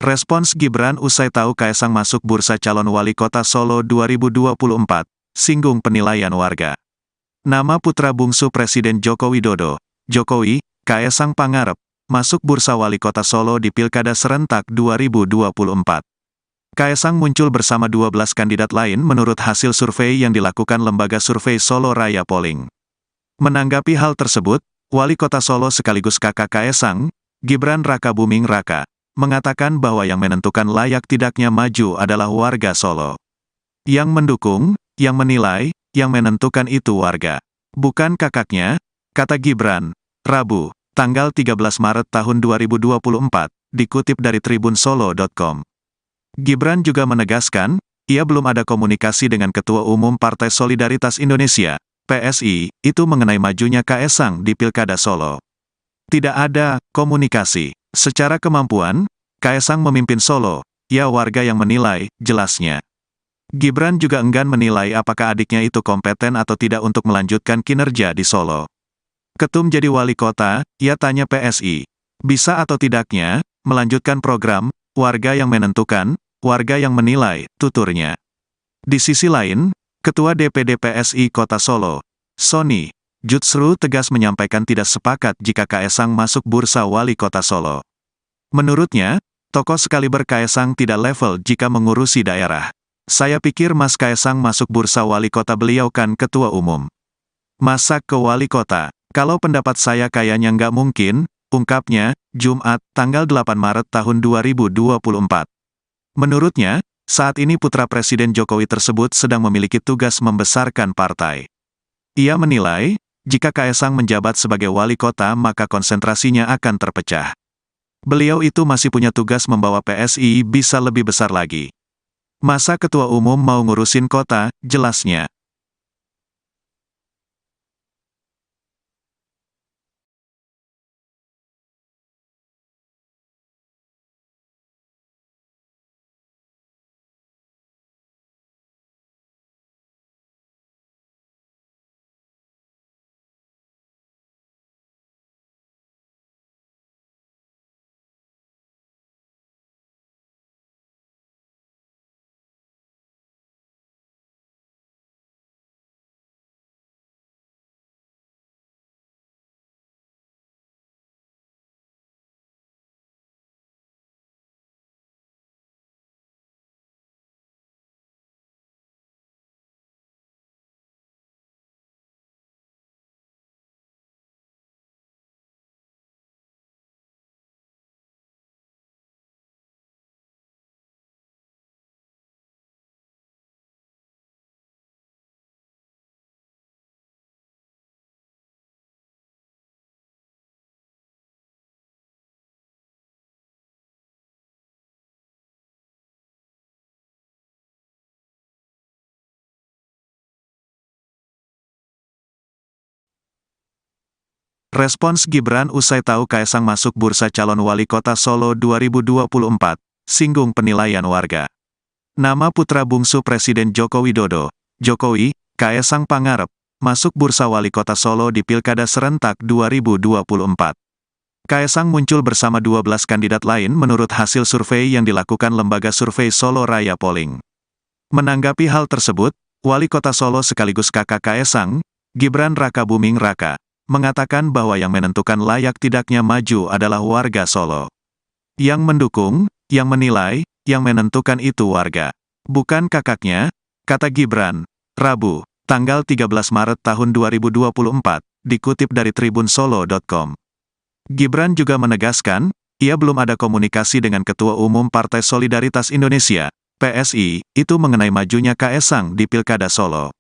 Respons Gibran usai tahu Kaesang masuk bursa calon wali kota Solo 2024, singgung penilaian warga. Nama putra bungsu Presiden Joko Widodo, Jokowi, Kaesang Pangarep, masuk bursa wali kota Solo di Pilkada Serentak 2024. Kaesang muncul bersama 12 kandidat lain menurut hasil survei yang dilakukan lembaga survei Solo Raya Polling. Menanggapi hal tersebut, Wali Kota Solo sekaligus kakak Kaesang, Gibran Rakabuming Raka, mengatakan bahwa yang menentukan layak tidaknya maju adalah warga Solo. Yang mendukung, yang menilai, yang menentukan itu warga. Bukan kakaknya, kata Gibran, Rabu, tanggal 13 Maret tahun 2024, dikutip dari tribunsolo.com. Gibran juga menegaskan, ia belum ada komunikasi dengan Ketua Umum Partai Solidaritas Indonesia, PSI, itu mengenai majunya Kaesang di Pilkada Solo. Tidak ada komunikasi. Secara kemampuan, Kaesang memimpin Solo, ya warga yang menilai, jelasnya. Gibran juga enggan menilai apakah adiknya itu kompeten atau tidak untuk melanjutkan kinerja di Solo. Ketum jadi wali kota, ia tanya PSI. Bisa atau tidaknya, melanjutkan program, warga yang menentukan, warga yang menilai, tuturnya. Di sisi lain, Ketua DPD PSI Kota Solo, Sony Jutsru tegas menyampaikan tidak sepakat jika Kaesang masuk bursa wali kota Solo. Menurutnya, tokoh sekaliber Kaesang tidak level jika mengurusi daerah. Saya pikir Mas Kaesang masuk bursa wali kota, beliau kan ketua umum. Masa ke wali kota? Kalau pendapat saya kayaknya nggak mungkin, ungkapnya, Jumat, tanggal 8 Maret tahun 2024. Menurutnya, saat ini putra Presiden Jokowi tersebut sedang memiliki tugas membesarkan partai. Ia menilai, jika Kaesang menjabat sebagai wali kota maka konsentrasinya akan terpecah. Beliau itu masih punya tugas membawa PSI bisa lebih besar lagi. Masa ketua umum mau ngurusin kota, jelasnya. Respons Gibran usai tahu Kaesang masuk bursa calon wali kota Solo 2024, singgung penilaian warga. Nama putra bungsu Presiden Joko Widodo, Jokowi, Kaesang Pangarep, masuk bursa wali kota Solo di Pilkada Serentak 2024. Kaesang muncul bersama 12 kandidat lain menurut hasil survei yang dilakukan lembaga survei Solo Raya Polling. Menanggapi hal tersebut, Wali Kota Solo sekaligus kakak Kaesang, Gibran Rakabuming Raka, mengatakan bahwa yang menentukan layak tidaknya maju adalah warga Solo. Yang mendukung, yang menilai, yang menentukan itu warga. Bukan kakaknya, kata Gibran, Rabu, tanggal 13 Maret tahun 2024, dikutip dari tribunsolo.com. Gibran juga menegaskan, ia belum ada komunikasi dengan Ketua Umum Partai Solidaritas Indonesia, PSI, itu mengenai majunya Kaesang di Pilkada Solo.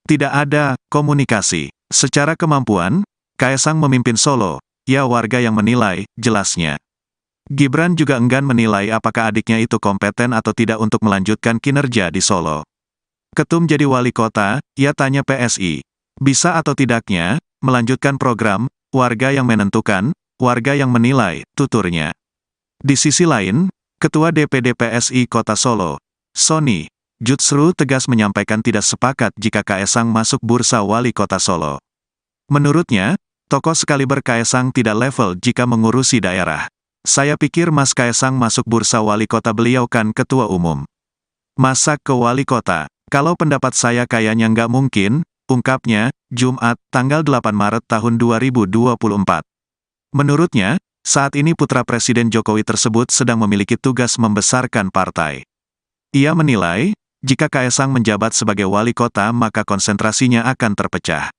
Tidak ada komunikasi. Secara kemampuan, Kaesang memimpin Solo, ya warga yang menilai, jelasnya. Gibran juga enggan menilai apakah adiknya itu kompeten atau tidak untuk melanjutkan kinerja di Solo. Ketum jadi wali kota, ia tanya PSI. Bisa atau tidaknya, melanjutkan program, warga yang menentukan, warga yang menilai, tuturnya. Di sisi lain, Ketua DPD PSI Kota Solo, Sony Jutsru tegas menyampaikan tidak sepakat jika Kaesang masuk bursa wali kota Solo. Menurutnya, tokoh sekaliber Kaesang tidak level jika mengurusi daerah. Saya pikir Mas Kaesang masuk bursa wali kota, beliau kan ketua umum. Masa ke wali kota? Kalau pendapat saya kayaknya nggak mungkin, ungkapnya, Jumat, tanggal 8 Maret tahun 2024. Menurutnya, saat ini putra Presiden Jokowi tersebut sedang memiliki tugas membesarkan partai. Ia menilai, jika Kaesang menjabat sebagai wali kota maka konsentrasinya akan terpecah.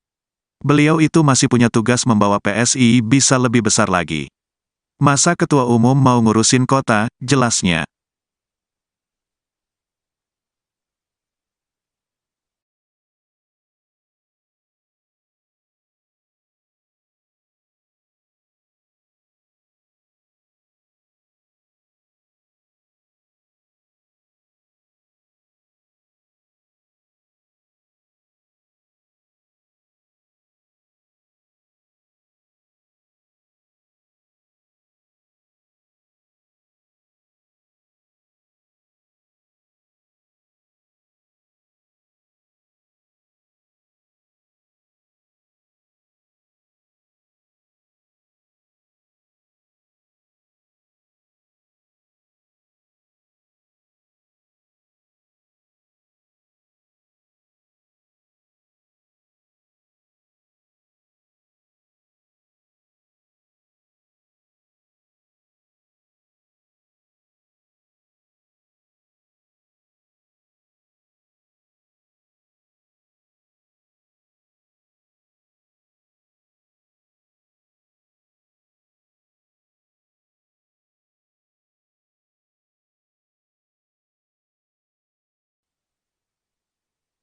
Beliau itu masih punya tugas membawa PSI bisa lebih besar lagi. Masa ketua umum mau ngurusin kota, jelasnya.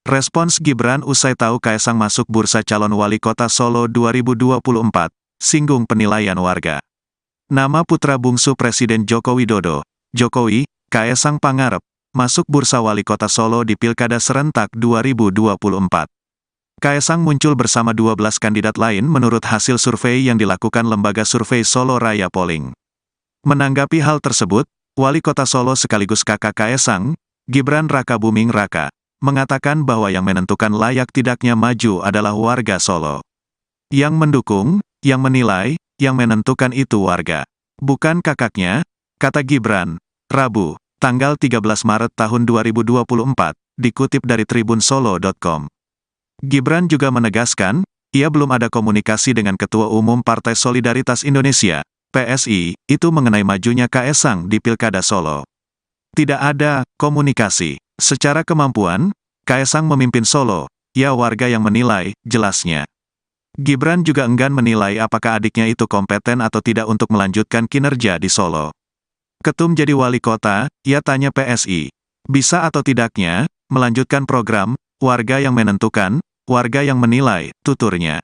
Respons Gibran usai tahu Kaesang masuk bursa calon wali kota Solo 2024, singgung penilaian warga. Nama putra bungsu Presiden Joko Widodo, Jokowi, Kaesang Pangarep, masuk bursa wali kota Solo di Pilkada Serentak 2024. Kaesang muncul bersama 12 kandidat lain menurut hasil survei yang dilakukan lembaga survei Solo Raya Polling. Menanggapi hal tersebut, Wali Kota Solo sekaligus kakak Kaesang, Gibran Rakabuming Raka, mengatakan bahwa yang menentukan layak tidaknya maju adalah warga Solo. Yang mendukung, yang menilai, yang menentukan itu warga. Bukan kakaknya, kata Gibran, Rabu, tanggal 13 Maret tahun 2024, dikutip dari tribunsolo.com. Gibran juga menegaskan, ia belum ada komunikasi dengan Ketua Umum Partai Solidaritas Indonesia, PSI, itu mengenai majunya Kaesang di Pilkada Solo. Tidak ada komunikasi. Secara kemampuan, Kaesang memimpin Solo, ya warga yang menilai, jelasnya. Gibran juga enggan menilai apakah adiknya itu kompeten atau tidak untuk melanjutkan kinerja di Solo. Ketum jadi wali kota, ia tanya PSI. Bisa atau tidaknya, melanjutkan program, warga yang menentukan, warga yang menilai, tuturnya.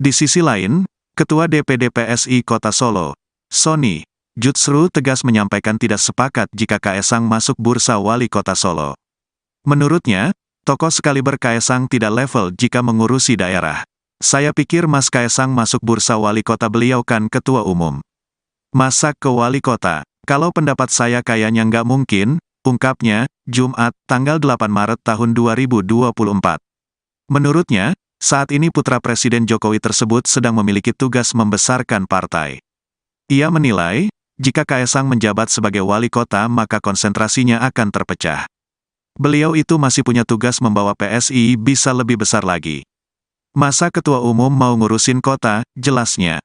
Di sisi lain, Ketua DPD PSI Kota Solo, Sony Jutsru tegas menyampaikan tidak sepakat jika Kaesang masuk bursa wali kota Solo. Menurutnya, tokoh sekaliber Kaesang tidak level jika mengurusi daerah. Saya pikir Mas Kaesang masuk bursa wali kota beliau kan ketua umum. Masa ke wali kota? Kalau pendapat saya kayaknya nggak mungkin, ungkapnya, Jumat, tanggal 8 Maret tahun 2024. Menurutnya, saat ini putra Presiden Jokowi tersebut sedang memiliki tugas membesarkan partai. Ia menilai, jika Kaesang menjabat sebagai wali kota maka konsentrasinya akan terpecah. Beliau itu masih punya tugas membawa PSI bisa lebih besar lagi. Masa ketua umum mau ngurusin kota, jelasnya.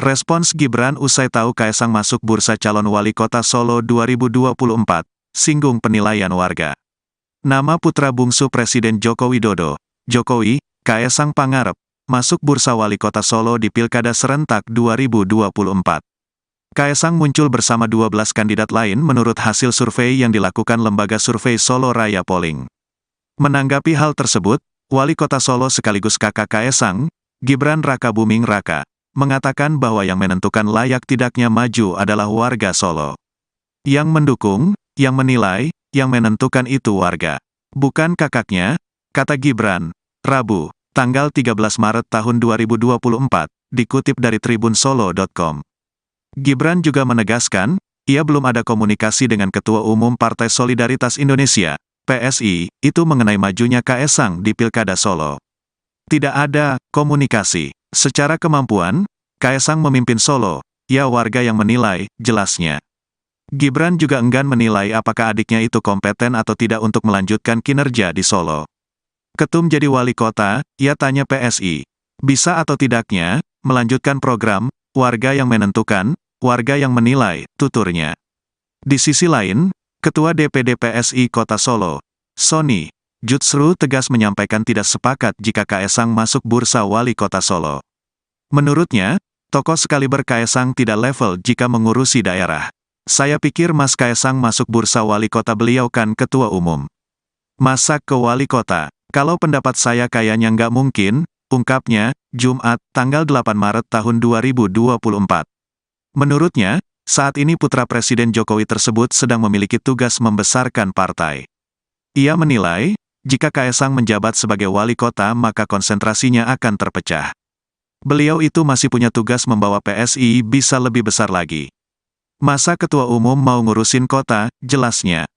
Respons Gibran usai tahu Kaesang masuk bursa calon wali kota Solo 2024, singgung penilaian warga. Nama putra bungsu Presiden Joko Widodo, Jokowi, Kaesang Pangarep, masuk bursa wali kota Solo di Pilkada Serentak 2024. Kaesang muncul bersama 12 kandidat lain menurut hasil survei yang dilakukan lembaga survei Solo Raya Polling. Menanggapi hal tersebut, Wali Kota Solo sekaligus kakak Kaesang, Gibran Rakabuming Raka, mengatakan bahwa yang menentukan layak tidaknya maju adalah warga Solo. Yang mendukung, yang menilai, yang menentukan itu warga. Bukan kakaknya, kata Gibran, Rabu, tanggal 13 Maret tahun 2024, dikutip dari tribunsolo.com. Gibran juga menegaskan, ia belum ada komunikasi dengan Ketua Umum Partai Solidaritas Indonesia, PSI, itu mengenai majunya Kaesang di Pilkada Solo. Tidak ada komunikasi. Secara kemampuan, Kaesang memimpin Solo, ya warga yang menilai, jelasnya. Gibran juga enggan menilai apakah adiknya itu kompeten atau tidak untuk melanjutkan kinerja di Solo. Ketum jadi wali kota, ia tanya PSI. Bisa atau tidaknya, melanjutkan program, warga yang menentukan, warga yang menilai, tuturnya. Di sisi lain, Ketua DPD PSI Kota Solo, Sony Jutsru tegas menyampaikan tidak sepakat jika Kaesang masuk bursa wali kota Solo. Menurutnya, tokoh sekaliber Kaesang tidak level jika mengurusi daerah. Saya pikir Mas Kaesang masuk bursa wali kota, beliau kan ketua umum. Masa ke wali kota? Kalau pendapat saya kayaknya nggak mungkin, ungkapnya, Jumat, tanggal 8 Maret tahun 2024. Menurutnya, saat ini putra Presiden Jokowi tersebut sedang memiliki tugas membesarkan partai. Ia menilai, jika Kaesang menjabat sebagai wali kota maka konsentrasinya akan terpecah. Beliau itu masih punya tugas membawa PSI bisa lebih besar lagi. Masa ketua umum mau ngurusin kota, jelasnya.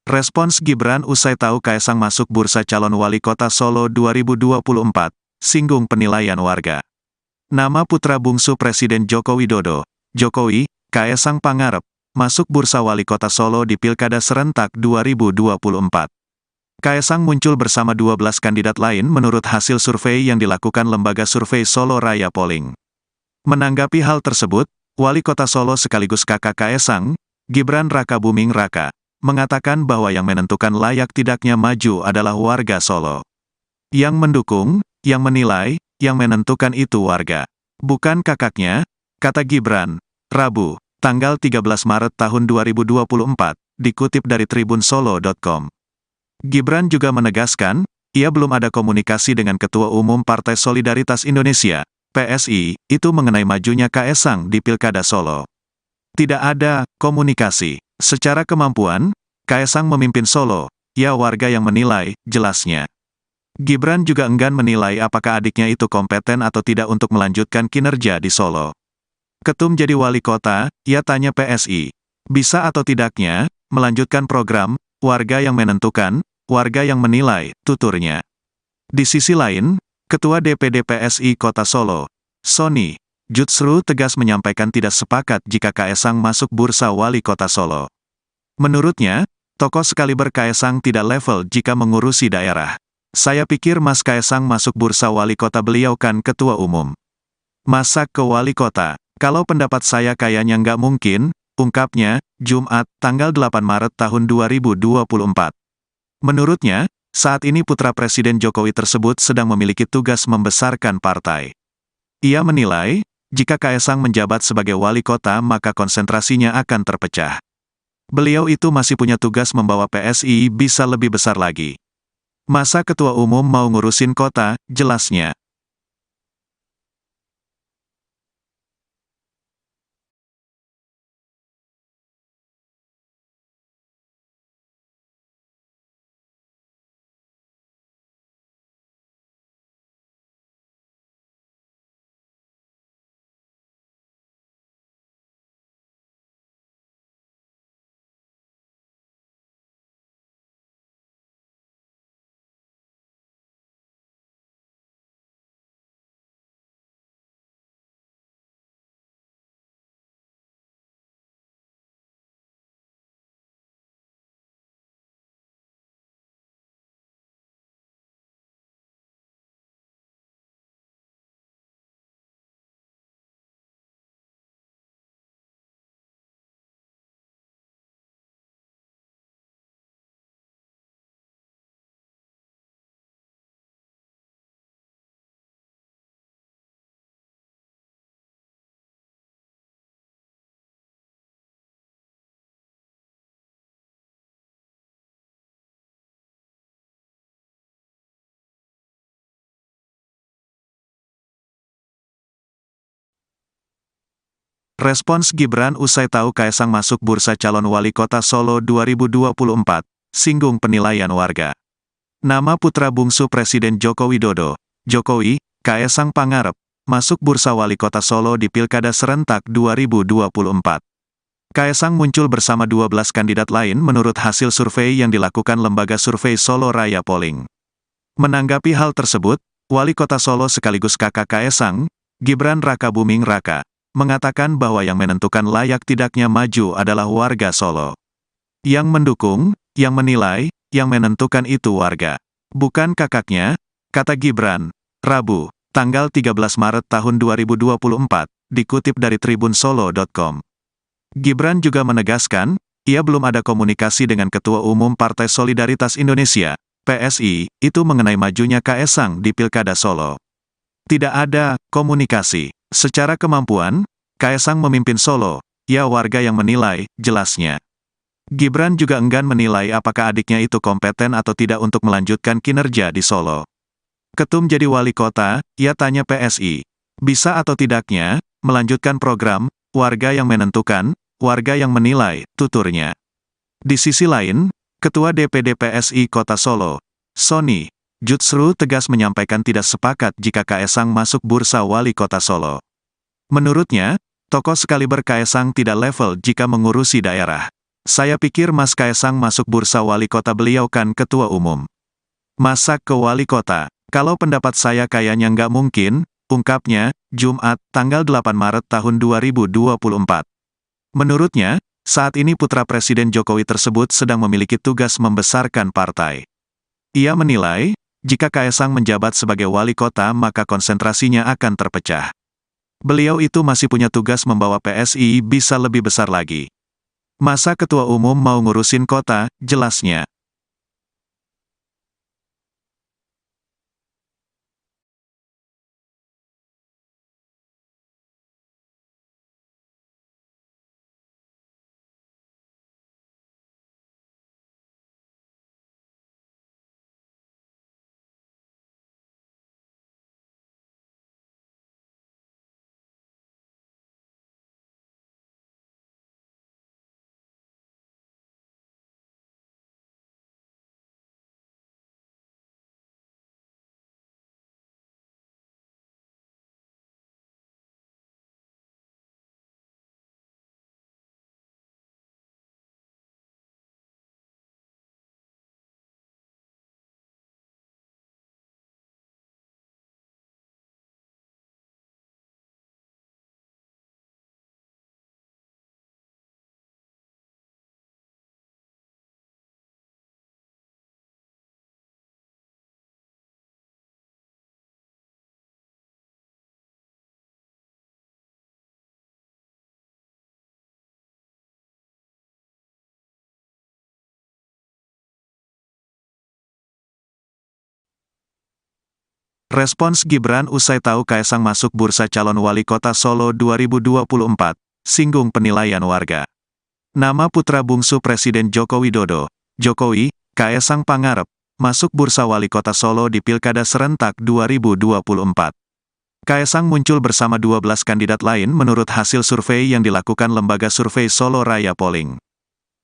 Respons Gibran usai tahu Kaesang masuk bursa calon wali kota Solo 2024, singgung penilaian warga. Nama putra bungsu Presiden Joko Widodo, Jokowi, Kaesang Pangarep, masuk bursa wali kota Solo di Pilkada Serentak 2024. Kaesang muncul bersama 12 kandidat lain menurut hasil survei yang dilakukan lembaga survei Solo Raya Polling. Menanggapi hal tersebut, Wali Kota Solo sekaligus kakak Kaesang, Gibran Rakabuming Raka, mengatakan bahwa yang menentukan layak tidaknya maju adalah warga Solo. Yang mendukung, yang menilai, yang menentukan itu warga. Bukan kakaknya, kata Gibran, Rabu, tanggal 13 Maret tahun 2024, dikutip dari tribunsolo.com. Gibran juga menegaskan, ia belum ada komunikasi dengan Ketua Umum Partai Solidaritas Indonesia, PSI, itu mengenai majunya Kaesang di Pilkada Solo. Tidak ada komunikasi. Secara kemampuan, Kaesang memimpin Solo, ya warga yang menilai, jelasnya. Gibran juga enggan menilai apakah adiknya itu kompeten atau tidak untuk melanjutkan kinerja di Solo. Ketum jadi wali kota, ia tanya PSI. Bisa atau tidaknya, melanjutkan program, warga yang menentukan, warga yang menilai, tuturnya. Di sisi lain, Ketua DPD PSI Kota Solo, Sony Jutsru tegas menyampaikan tidak sepakat jika Kaesang masuk bursa wali kota Solo. Menurutnya, tokoh sekaliber Kaesang tidak level jika mengurusi daerah. Saya pikir Mas Kaesang masuk bursa wali kota, beliau kan ketua umum. Masa ke wali kota? Kalau pendapat saya kayaknya nggak mungkin, ungkapnya, Jumat, tanggal 8 Maret tahun 2024. Menurutnya, saat ini putra Presiden Jokowi tersebut sedang memiliki tugas membesarkan partai. Ia menilai, jika Kaesang menjabat sebagai wali kota maka konsentrasinya akan terpecah. Beliau itu masih punya tugas membawa PSI bisa lebih besar lagi. Masa ketua umum mau ngurusin kota, jelasnya. Respons Gibran usai tahu Kaesang masuk bursa calon wali kota Solo 2024, singgung penilaian warga. Nama putra bungsu Presiden Joko Widodo, Jokowi, Kaesang Pangarep, masuk bursa wali kota Solo di Pilkada Serentak 2024. Kaesang muncul bersama 12 kandidat lain menurut hasil survei yang dilakukan lembaga survei Solo Raya Polling. Menanggapi hal tersebut, Wali Kota Solo sekaligus kakak Kaesang, Gibran Rakabuming Raka, mengatakan bahwa yang menentukan layak tidaknya maju adalah warga Solo. Yang mendukung, yang menilai, yang menentukan itu warga. Bukan kakaknya, kata Gibran, Rabu, tanggal 13 Maret tahun 2024, dikutip dari tribunsolo.com. Gibran juga menegaskan, ia belum ada komunikasi dengan Ketua Umum Partai Solidaritas Indonesia, PSI, itu mengenai majunya Kaesang di Pilkada Solo. Tidak ada komunikasi. Secara kemampuan, Kaesang memimpin Solo, ya warga yang menilai, jelasnya. Gibran juga enggan menilai apakah adiknya itu kompeten atau tidak untuk melanjutkan kinerja di Solo. Ketum jadi wali kota, ia tanya PSI. Bisa atau tidaknya, melanjutkan program, warga yang menentukan, warga yang menilai, tuturnya. Di sisi lain, Ketua DPD PSI Kota Solo, Sony Jutsru tegas menyampaikan tidak sepakat jika Kaesang masuk bursa wali kota Solo. Menurutnya, tokoh sekaliber Kaesang tidak level jika mengurusi daerah. Saya pikir Mas Kaesang masuk bursa wali kota, beliau kan ketua umum. Masa ke wali kota? Kalau pendapat saya kayaknya nggak mungkin, ungkapnya, Jumat, tanggal 8 Maret tahun 2024. Menurutnya, saat ini putra Presiden Jokowi tersebut sedang memiliki tugas membesarkan partai. Ia menilai, jika Kaesang menjabat sebagai wali kota maka konsentrasinya akan terpecah. Beliau itu masih punya tugas membawa PSI bisa lebih besar lagi. Masa ketua umum mau ngurusin kota, jelasnya. Respons Gibran usai tahu Kaesang masuk bursa calon wali kota Solo 2024, singgung penilaian warga. Nama putra bungsu Presiden Joko Widodo, Jokowi, Kaesang Pangarep, masuk bursa wali kota Solo di Pilkada Serentak 2024. Kaesang muncul bersama 12 kandidat lain menurut hasil survei yang dilakukan lembaga survei Solo Raya Polling.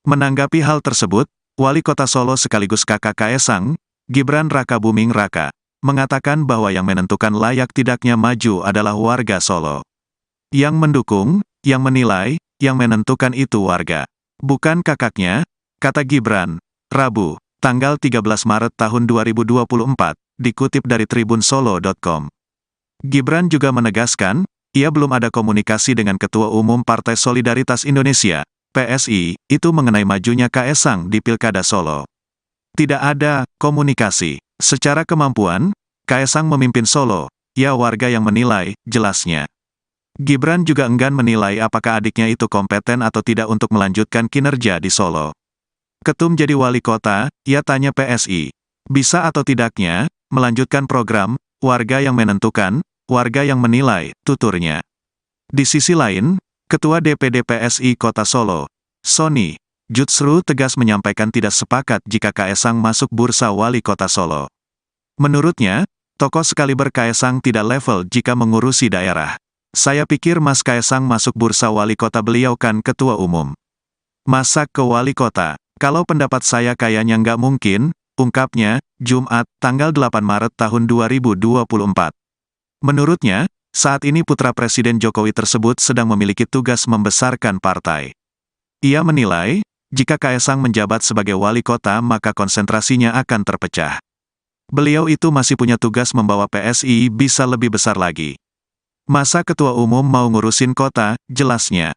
Menanggapi hal tersebut, Wali Kota Solo sekaligus kakak Kaesang, Gibran Rakabuming Raka, mengatakan bahwa yang menentukan layak tidaknya maju adalah warga Solo. Yang mendukung, yang menilai, yang menentukan itu warga. Bukan kakaknya, kata Gibran, Rabu, tanggal 13 Maret tahun 2024, dikutip dari tribunsolo.com. Gibran juga menegaskan, ia belum ada komunikasi dengan Ketua Umum Partai Solidaritas Indonesia, PSI, itu mengenai majunya Kaesang di Pilkada Solo. Tidak ada komunikasi. Secara kemampuan, Kaesang memimpin Solo, ya warga yang menilai, jelasnya. Gibran juga enggan menilai apakah adiknya itu kompeten atau tidak untuk melanjutkan kinerja di Solo. Ketum jadi wali kota, ia tanya PSI. Bisa atau tidaknya, melanjutkan program, warga yang menentukan, warga yang menilai, tuturnya. Di sisi lain, Ketua DPD PSI Kota Solo, Sony Jutsru tegas menyampaikan tidak sepakat jika Kaesang masuk bursa wali kota Solo. Menurutnya, tokoh sekaliber Kaesang tidak level jika mengurusi daerah. Saya pikir Mas Kaesang masuk bursa wali kota, beliau kan ketua umum. Masa ke wali kota? Kalau pendapat saya kayaknya nggak mungkin, ungkapnya, Jumat, tanggal 8 Maret tahun 2024. Menurutnya, saat ini putra Presiden Jokowi tersebut sedang memiliki tugas membesarkan partai. Ia menilai, jika Kaesang menjabat sebagai wali kota maka konsentrasinya akan terpecah. Beliau itu masih punya tugas membawa PSI bisa lebih besar lagi. Masa ketua umum mau ngurusin kota, jelasnya.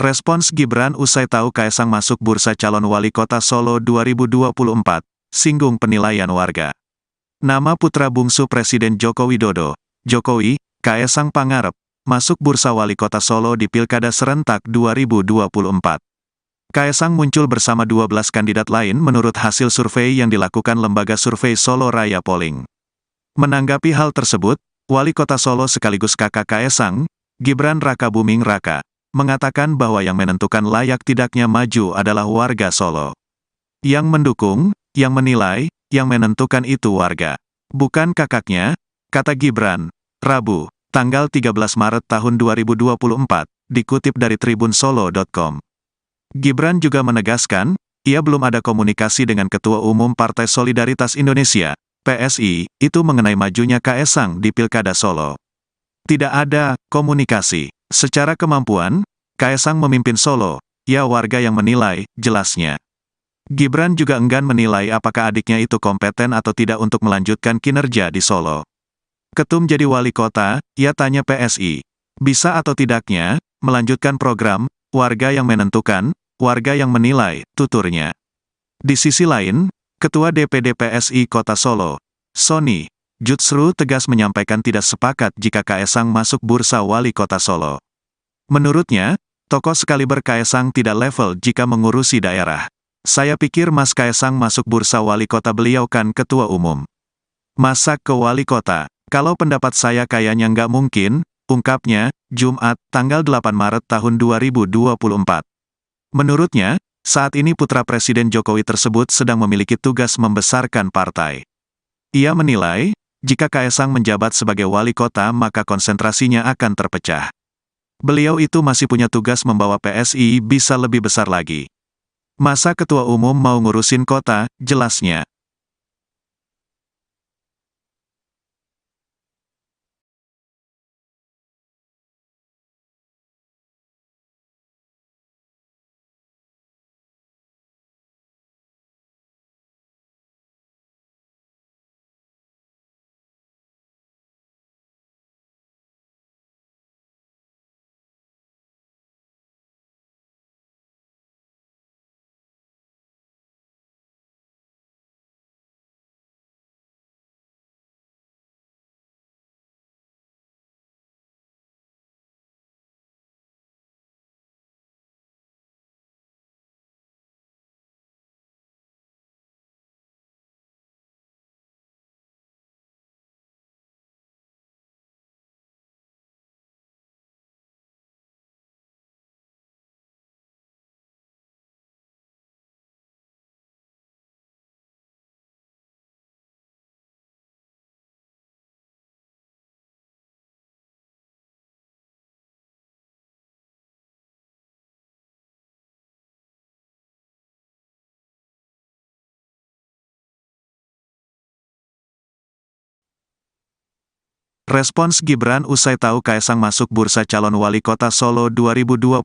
Respons Gibran usai tahu Kaesang masuk bursa calon wali kota Solo 2024, singgung penilaian warga. Nama putra bungsu Presiden Joko Widodo, Jokowi, Kaesang Pangarep, masuk bursa wali kota Solo di Pilkada Serentak 2024. Kaesang muncul bersama 12 kandidat lain menurut hasil survei yang dilakukan lembaga survei Solo Raya Polling. Menanggapi hal tersebut, Wali Kota Solo sekaligus kakak Kaesang, Gibran Rakabuming Raka, mengatakan bahwa yang menentukan layak tidaknya maju adalah warga Solo. Yang mendukung, yang menilai, yang menentukan itu warga. Bukan kakaknya, kata Gibran, Rabu, tanggal 13 Maret tahun 2024, dikutip dari tribunsolo.com. Gibran juga menegaskan, ia belum ada komunikasi dengan Ketua Umum Partai Solidaritas Indonesia, PSI, itu mengenai majunya Kaesang di Pilkada Solo. Tidak ada komunikasi. Secara kemampuan, Kaesang memimpin Solo, ya warga yang menilai, jelasnya. Gibran juga enggan menilai apakah adiknya itu kompeten atau tidak untuk melanjutkan kinerja di Solo. Ketum jadi wali kota, ia tanya PSI. Bisa atau tidaknya, melanjutkan program, warga yang menentukan, warga yang menilai, tuturnya. Di sisi lain, Ketua DPD PSI Kota Solo, Sony, Jutsru tegas menyampaikan tidak sepakat jika Kaesang masuk bursa wali kota Solo. Menurutnya, tokoh sekaliber Kaesang tidak level jika mengurusi daerah. Saya pikir Mas Kaesang masuk bursa wali kota, beliau kan ketua umum. Masa ke wali kota? Kalau pendapat saya kayaknya nggak mungkin, ungkapnya, Jumat, tanggal 8 Maret tahun 2024. Menurutnya, saat ini putra Presiden Jokowi tersebut sedang memiliki tugas membesarkan partai. Ia menilai, jika Kaesang menjabat sebagai wali kota maka konsentrasinya akan terpecah. Beliau itu masih punya tugas membawa PSI bisa lebih besar lagi. Masa ketua umum mau ngurusin kota, jelasnya. Respons Gibran usai tahu Kaesang masuk bursa calon wali kota Solo 2024,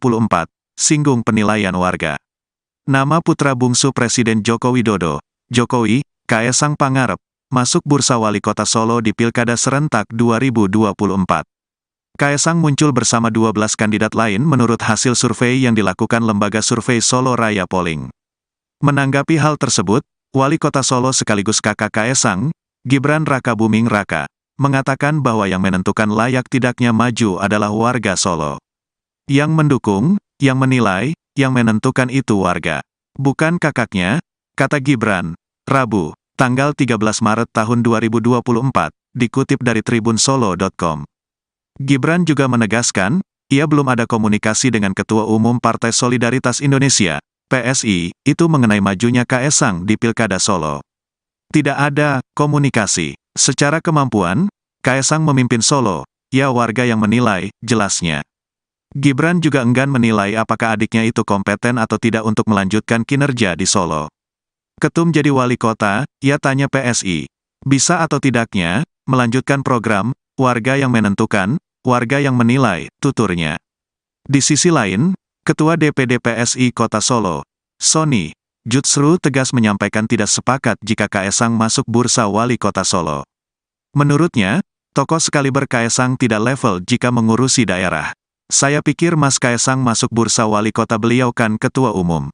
singgung penilaian warga. Nama putra bungsu Presiden Joko Widodo, Jokowi, Kaesang Pangarep, masuk bursa wali kota Solo di Pilkada Serentak 2024. Kaesang muncul bersama 12 kandidat lain menurut hasil survei yang dilakukan lembaga survei Solo Raya Polling. Menanggapi hal tersebut, Wali Kota Solo sekaligus kakak Kaesang, Gibran Rakabuming Raka, mengatakan bahwa yang menentukan layak tidaknya maju adalah warga Solo. Yang mendukung, yang menilai, yang menentukan itu warga. Bukan kakaknya, kata Gibran, Rabu, tanggal 13 Maret tahun 2024, dikutip dari tribunsolo.com. Gibran juga menegaskan, ia belum ada komunikasi dengan Ketua Umum Partai Solidaritas Indonesia, PSI, itu mengenai majunya Kaesang di Pilkada Solo. Tidak ada komunikasi. Secara kemampuan, Kaesang memimpin Solo, ya warga yang menilai, jelasnya. Gibran juga enggan menilai apakah adiknya itu kompeten atau tidak untuk melanjutkan kinerja di Solo. Ketum jadi wali kota, ia tanya PSI. Bisa atau tidaknya, melanjutkan program, warga yang menentukan, warga yang menilai, tuturnya. Di sisi lain, Ketua DPD PSI Kota Solo, Sony, justru tegas menyampaikan tidak sepakat jika Kaesang masuk bursa wali kota Solo. Menurutnya, tokoh sekaliber Kaesang tidak level jika mengurusi daerah. Saya pikir Mas Kaesang masuk bursa wali kota, beliau kan ketua umum.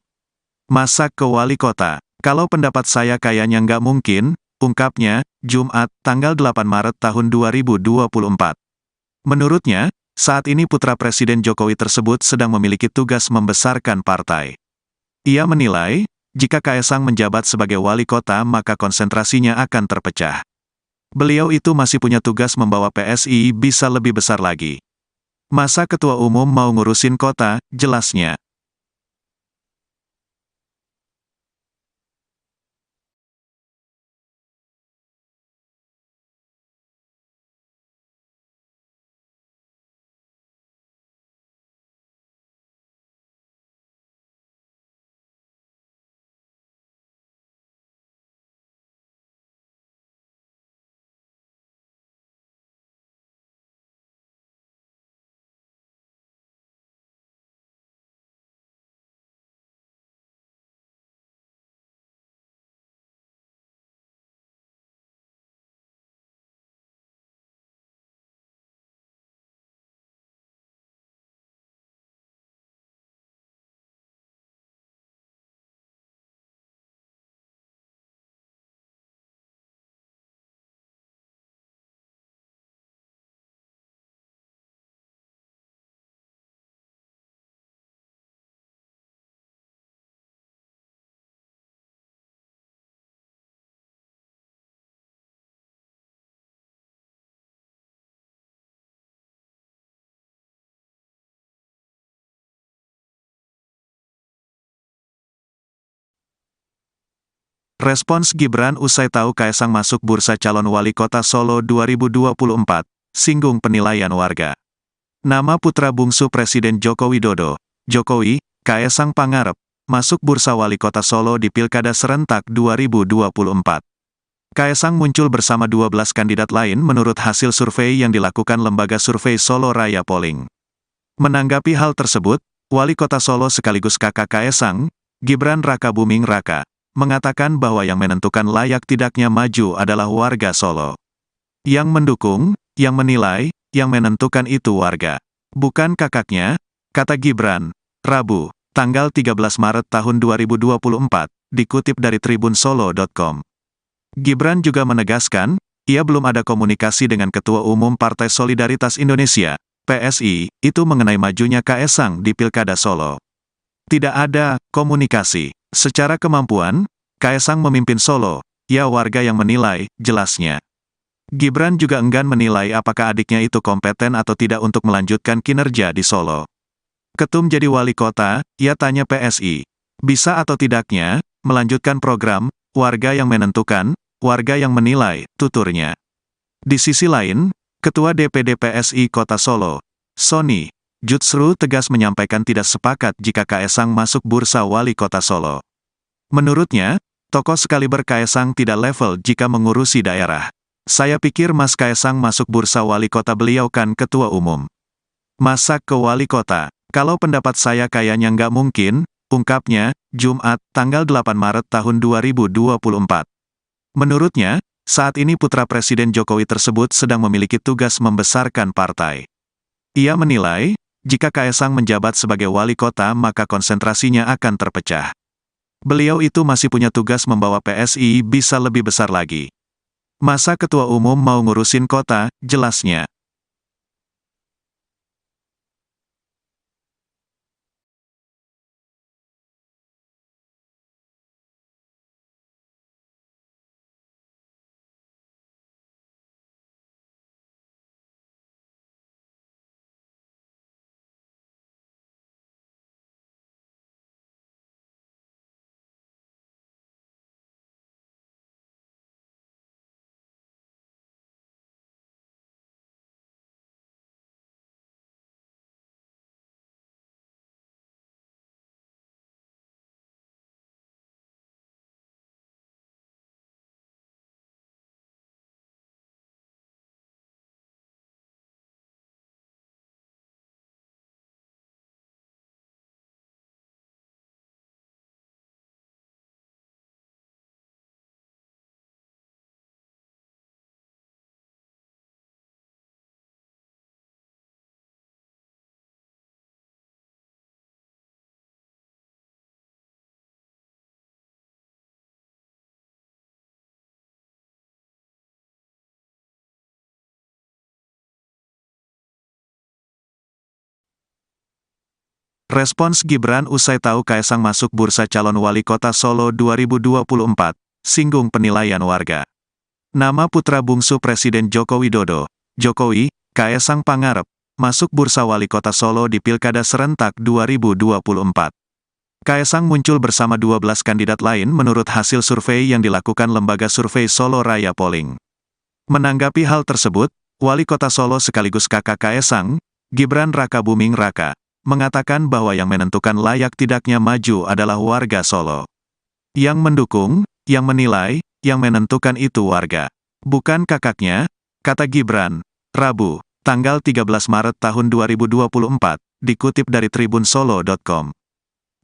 Masa ke wali kota? Kalau pendapat saya kayaknya nggak mungkin, ungkapnya, Jumat, tanggal 8 Maret tahun 2024. Menurutnya, saat ini putra Presiden Jokowi tersebut sedang memiliki tugas membesarkan partai. Ia menilai, jika Kaesang menjabat sebagai wali kota maka konsentrasinya akan terpecah. Beliau itu masih punya tugas membawa PSI bisa lebih besar lagi. Masa ketua umum mau ngurusin kota, jelasnya. Respons Gibran usai tahu Kaesang masuk bursa calon wali kota Solo 2024, singgung penilaian warga. Nama putra bungsu Presiden Joko Widodo, Jokowi, Kaesang Pangarep, masuk bursa wali kota Solo di Pilkada Serentak 2024. Kaesang muncul bersama 12 kandidat lain menurut hasil survei yang dilakukan lembaga survei Solo Raya Polling. Menanggapi hal tersebut, Wali Kota Solo sekaligus kakak Kaesang, Gibran Rakabuming Raka, mengatakan bahwa yang menentukan layak tidaknya maju adalah warga Solo. Yang mendukung, yang menilai, yang menentukan itu warga. Bukan kakaknya, kata Gibran, Rabu, tanggal 13 Maret tahun 2024, dikutip dari tribunsolo.com. Gibran juga menegaskan, ia belum ada komunikasi dengan Ketua Umum Partai Solidaritas Indonesia, PSI, itu mengenai majunya Kaesang di Pilkada Solo. Tidak ada komunikasi. Secara kemampuan, Kaesang memimpin Solo, ya warga yang menilai, jelasnya. Gibran juga enggan menilai apakah adiknya itu kompeten atau tidak untuk melanjutkan kinerja di Solo. Ketum jadi wali kota, ia tanya PSI. Bisa atau tidaknya, melanjutkan program, warga yang menentukan, warga yang menilai, tuturnya. Di sisi lain, Ketua DPD PSI Kota Solo, Sony, justru tegas menyampaikan tidak sepakat jika Kaesang masuk bursa wali kota Solo. Menurutnya, tokoh sekaliber Kaesang tidak level jika mengurusi daerah. Saya pikir Mas Kaesang masuk bursa wali kota, beliau kan ketua umum. Masa ke wali kota? Kalau pendapat saya kayaknya nggak mungkin, ungkapnya, Jumat, tanggal 8 Maret tahun 2024. Menurutnya, saat ini putra Presiden Jokowi tersebut sedang memiliki tugas membesarkan partai. Ia menilai, jika Kaesang menjabat sebagai wali kota maka konsentrasinya akan terpecah. Beliau itu masih punya tugas membawa PSI bisa lebih besar lagi. Masa ketua umum mau ngurusin kota, jelasnya. Respons Gibran usai tahu Kaesang masuk bursa calon wali kota Solo 2024, singgung penilaian warga. Nama putra bungsu Presiden Joko Widodo, Jokowi, Kaesang Pangarep, masuk bursa wali kota Solo di Pilkada Serentak 2024. Kaesang muncul bersama 12 kandidat lain menurut hasil survei yang dilakukan lembaga survei Solo Raya Polling. Menanggapi hal tersebut, Wali Kota Solo sekaligus kakak Kaesang, Gibran Rakabuming Raka, mengatakan bahwa yang menentukan layak tidaknya maju adalah warga Solo. Yang mendukung, yang menilai, yang menentukan itu warga. Bukan kakaknya, kata Gibran, Rabu, tanggal 13 Maret tahun 2024, dikutip dari tribunsolo.com.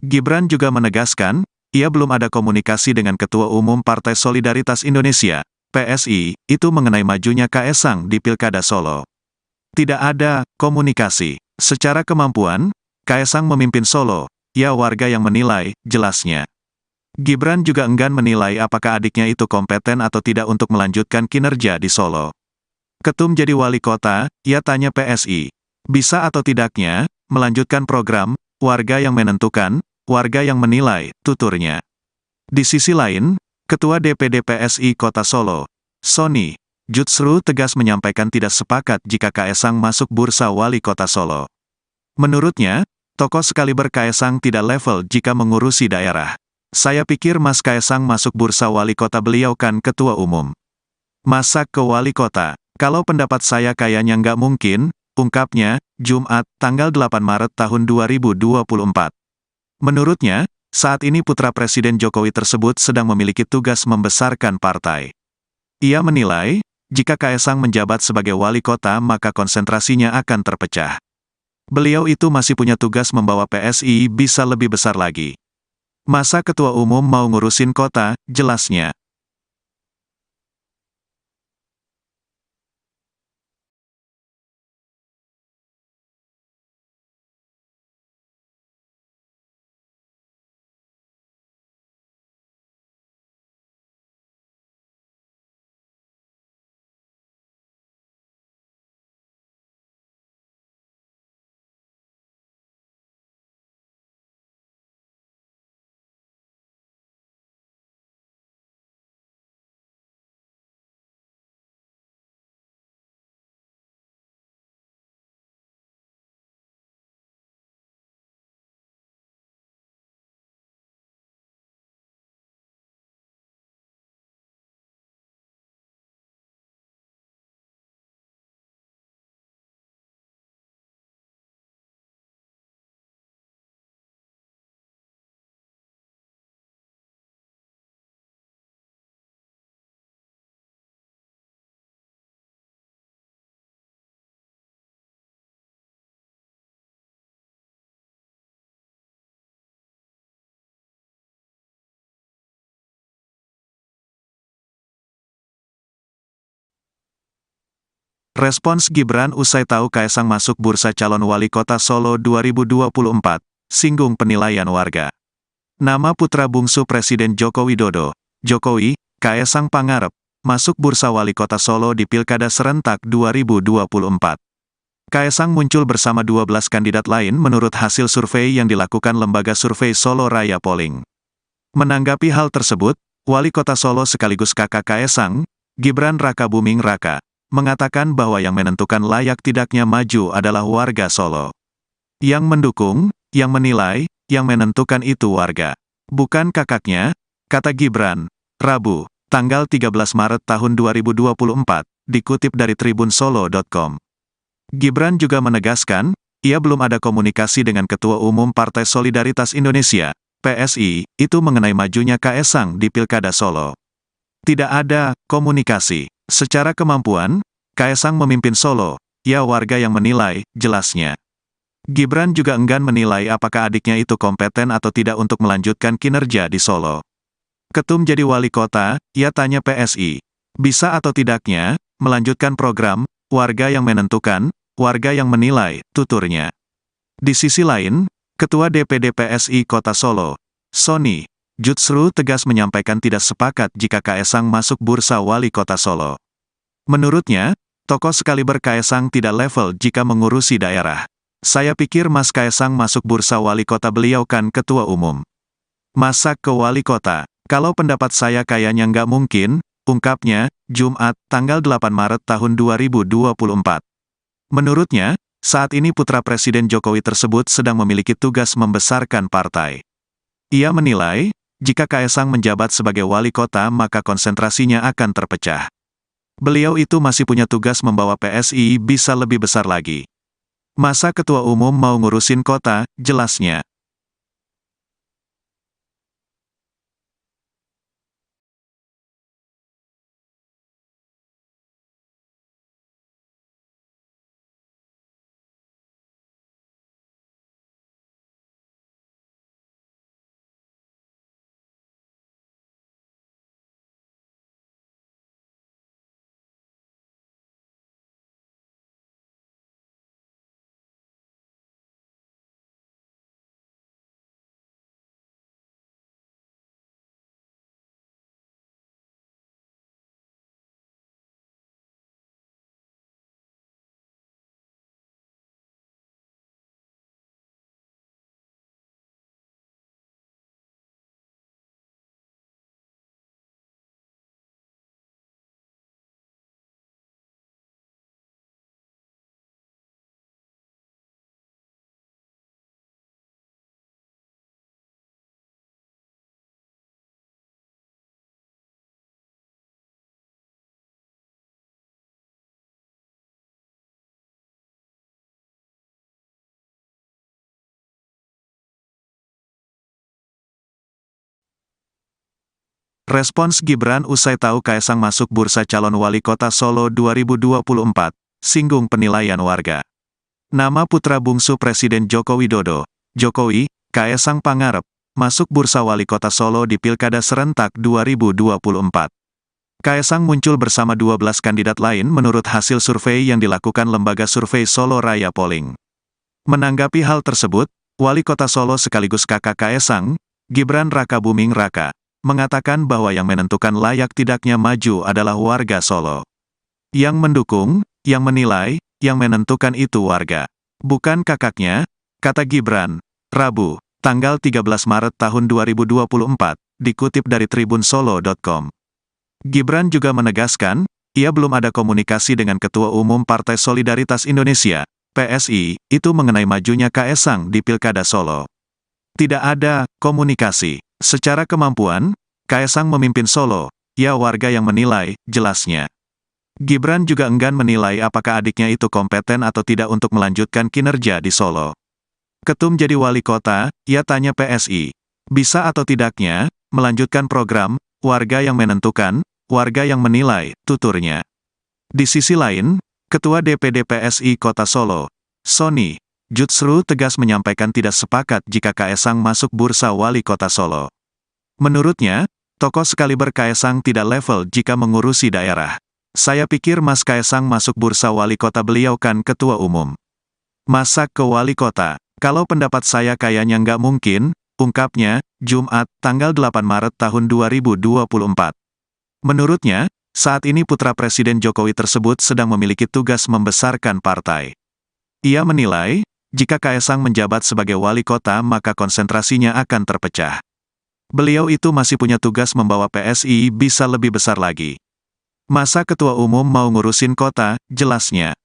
Gibran juga menegaskan, ia belum ada komunikasi dengan Ketua Umum Partai Solidaritas Indonesia, PSI, itu mengenai majunya Kaesang di Pilkada Solo. Tidak ada komunikasi. Secara kemampuan, Kaesang memimpin Solo, ya warga yang menilai, jelasnya. Gibran juga enggan menilai apakah adiknya itu kompeten atau tidak untuk melanjutkan kinerja di Solo. Ketum jadi wali kota, ia tanya PSI. Bisa atau tidaknya, melanjutkan program, warga yang menentukan, warga yang menilai, tuturnya. Di sisi lain, Ketua DPD PSI Kota Solo, Sony, Jutsru tegas menyampaikan tidak sepakat jika Kaesang masuk bursa wali kota Solo. Menurutnya, tokoh sekaliber Kaesang tidak level jika mengurusi daerah. Saya pikir Mas Kaesang masuk bursa wali kota, beliau kan ketua umum. Masa ke wali kota? Kalau pendapat saya kayaknya nggak mungkin, ungkapnya, Jumat, tanggal 8 Maret tahun 2024. Menurutnya, saat ini putra Presiden Jokowi tersebut sedang memiliki tugas membesarkan partai. Ia menilai, jika Kaesang menjabat sebagai wali kota maka konsentrasinya akan terpecah. Beliau itu masih punya tugas membawa PSI bisa lebih besar lagi. Masa ketua umum mau ngurusin kota, jelasnya. Respons Gibran usai tahu Kaesang masuk bursa calon wali kota Solo 2024, singgung penilaian warga. Nama putra bungsu Presiden Joko Widodo, Jokowi, Kaesang Pangarep, masuk bursa wali kota Solo di Pilkada Serentak 2024. Kaesang muncul bersama 12 kandidat lain menurut hasil survei yang dilakukan lembaga survei Solo Raya Polling. Menanggapi hal tersebut, Wali Kota Solo sekaligus kakak Kaesang, Gibran Rakabuming Raka, mengatakan bahwa yang menentukan layak tidaknya maju adalah warga Solo. Yang mendukung, yang menilai, yang menentukan itu warga. Bukan kakaknya, kata Gibran, Rabu, tanggal 13 Maret tahun 2024, dikutip dari tribunsolo.com. Gibran juga menegaskan, ia belum ada komunikasi dengan Ketua Umum Partai Solidaritas Indonesia, PSI, itu mengenai majunya Kaesang di Pilkada Solo. Tidak ada komunikasi. Secara kemampuan, Kaesang memimpin Solo, ya warga yang menilai, jelasnya. Gibran juga enggan menilai apakah adiknya itu kompeten atau tidak untuk melanjutkan kinerja di Solo. Ketum jadi wali kota, ia tanya PSI. Bisa atau tidaknya, melanjutkan program, warga yang menentukan, warga yang menilai, tuturnya. Di sisi lain, Ketua DPD PSI Kota Solo, Sony, justru tegas menyampaikan tidak sepakat jika Kaesang masuk bursa wali kota Solo. Menurutnya, tokoh sekaliber Kaesang tidak level jika mengurusi daerah. Saya pikir Mas Kaesang masuk bursa wali kota, beliau kan ketua umum. Masa ke wali kota? Kalau pendapat saya kayaknya nggak mungkin, ungkapnya, Jumat, tanggal 8 Maret tahun 2024. Menurutnya, saat ini putra Presiden Jokowi tersebut sedang memiliki tugas membesarkan partai. Ia menilai, jika Kaesang menjabat sebagai wali kota maka konsentrasinya akan terpecah. Beliau itu masih punya tugas membawa PSI bisa lebih besar lagi. Masa ketua umum mau ngurusin kota, jelasnya. Respons Gibran usai tahu Kaesang masuk bursa calon wali kota Solo 2024, singgung penilaian warga. Nama putra bungsu Presiden Joko Widodo, Jokowi, Kaesang Pangarep, masuk bursa wali kota Solo di Pilkada Serentak 2024. Kaesang muncul bersama 12 kandidat lain menurut hasil survei yang dilakukan lembaga survei Solo Raya Polling. Menanggapi hal tersebut, Wali Kota Solo sekaligus kakak Kaesang, Gibran Rakabuming Raka, mengatakan bahwa yang menentukan layak tidaknya maju adalah warga Solo. Yang mendukung, yang menilai, yang menentukan itu warga. Bukan kakaknya, kata Gibran, Rabu, tanggal 13 Maret tahun 2024, dikutip dari tribunsolo.com. Gibran juga menegaskan, ia belum ada komunikasi dengan Ketua Umum Partai Solidaritas Indonesia, PSI, itu mengenai majunya Kaesang di Pilkada Solo. Tidak ada komunikasi. Secara kemampuan, Kaesang memimpin Solo, ya warga yang menilai, jelasnya. Gibran juga enggan menilai apakah adiknya itu kompeten atau tidak untuk melanjutkan kinerja di Solo. Ketum jadi wali kota, ia tanya PSI. Bisa atau tidaknya, melanjutkan program, warga yang menentukan, warga yang menilai, tuturnya. Di sisi lain, Ketua DPD PSI Kota Solo, Sony, justru tegas menyampaikan tidak sepakat jika Kaesang masuk bursa wali kota Solo. Menurutnya, tokoh sekaliber Kaesang tidak level jika mengurusi daerah. Saya pikir Mas Kaesang masuk bursa wali kota, beliau kan ketua umum. Masa ke wali kota? Kalau pendapat saya kayaknya nggak mungkin, ungkapnya, Jumat, tanggal 8 Maret tahun 2024. Menurutnya, saat ini putra Presiden Jokowi tersebut sedang memiliki tugas membesarkan partai. Ia menilai, jika Kaesang menjabat sebagai wali kota maka konsentrasinya akan terpecah. Beliau itu masih punya tugas membawa PSI bisa lebih besar lagi. Masa ketua umum mau ngurusin kota, jelasnya.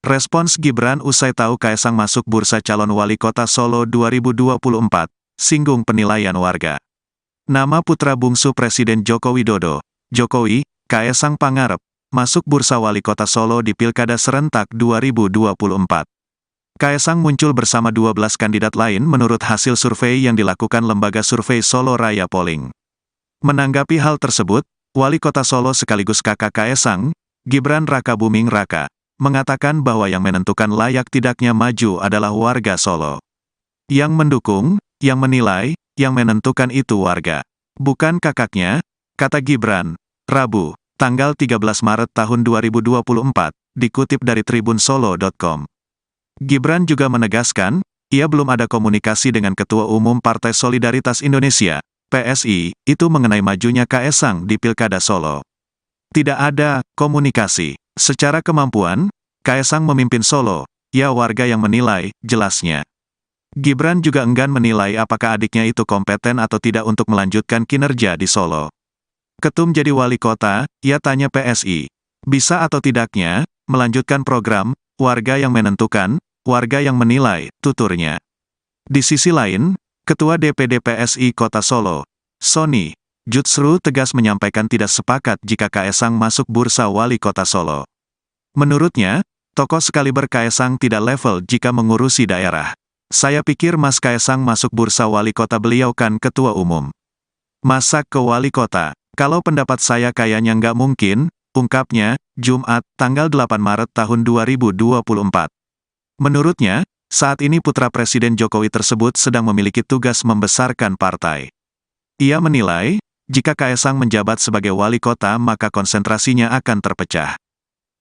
Respons Gibran usai tahu Kaesang masuk bursa calon wali kota Solo 2024, singgung penilaian warga. Nama putra bungsu Presiden Joko Widodo, Jokowi, Kaesang Pangarep, masuk bursa wali kota Solo di Pilkada Serentak 2024. Kaesang muncul bersama 12 kandidat lain menurut hasil survei yang dilakukan lembaga survei Solo Raya Polling. Menanggapi hal tersebut, Wali Kota Solo sekaligus kakak Kaesang, Gibran Rakabuming Raka, mengatakan bahwa yang menentukan layak tidaknya maju adalah warga Solo. Yang mendukung, yang menilai, yang menentukan itu warga. Bukan kakaknya, kata Gibran, Rabu, tanggal 13 Maret tahun 2024, dikutip dari tribunsolo.com. Gibran juga menegaskan, ia belum ada komunikasi dengan Ketua Umum Partai Solidaritas Indonesia, PSI, itu mengenai majunya Kaesang di Pilkada Solo. Tidak ada komunikasi. Secara kemampuan, Kaesang memimpin Solo, ya warga yang menilai, jelasnya. Gibran juga enggan menilai apakah adiknya itu kompeten atau tidak untuk melanjutkan kinerja di Solo. Ketum jadi wali kota, ia tanya PSI. Bisa atau tidaknya, melanjutkan program, warga yang menentukan, warga yang menilai, tuturnya. Di sisi lain, Ketua DPD PSI Kota Solo, Sony Jutsru tegas menyampaikan tidak sepakat jika Kaesang masuk bursa wali kota Solo. Menurutnya, tokoh sekaliber Kaesang tidak level jika mengurusi daerah. Saya pikir Mas Kaesang masuk bursa wali kota, beliau kan ketua umum. Masa ke wali kota? Kalau pendapat saya kayaknya nggak mungkin, ungkapnya, Jumat, tanggal 8 Maret tahun 2024. Menurutnya, saat ini putra Presiden Jokowi tersebut sedang memiliki tugas membesarkan partai. Ia menilai, jika Kaesang menjabat sebagai wali kota maka konsentrasinya akan terpecah.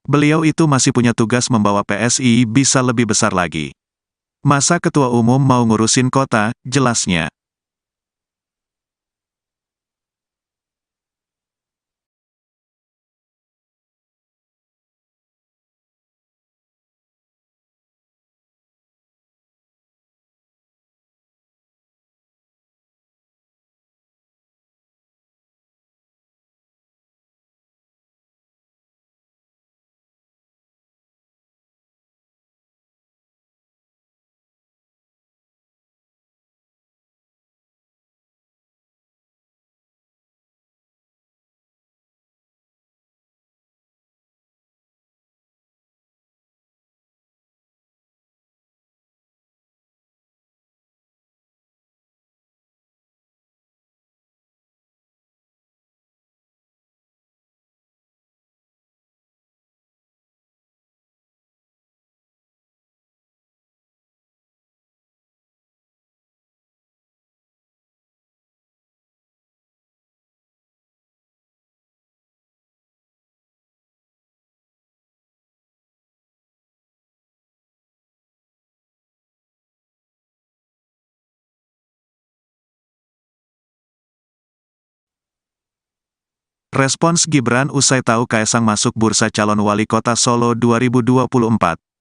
Beliau itu masih punya tugas membawa PSI bisa lebih besar lagi. Masa ketua umum mau ngurusin kota, jelasnya. Respons Gibran usai tahu Kaesang masuk bursa calon wali kota Solo 2024,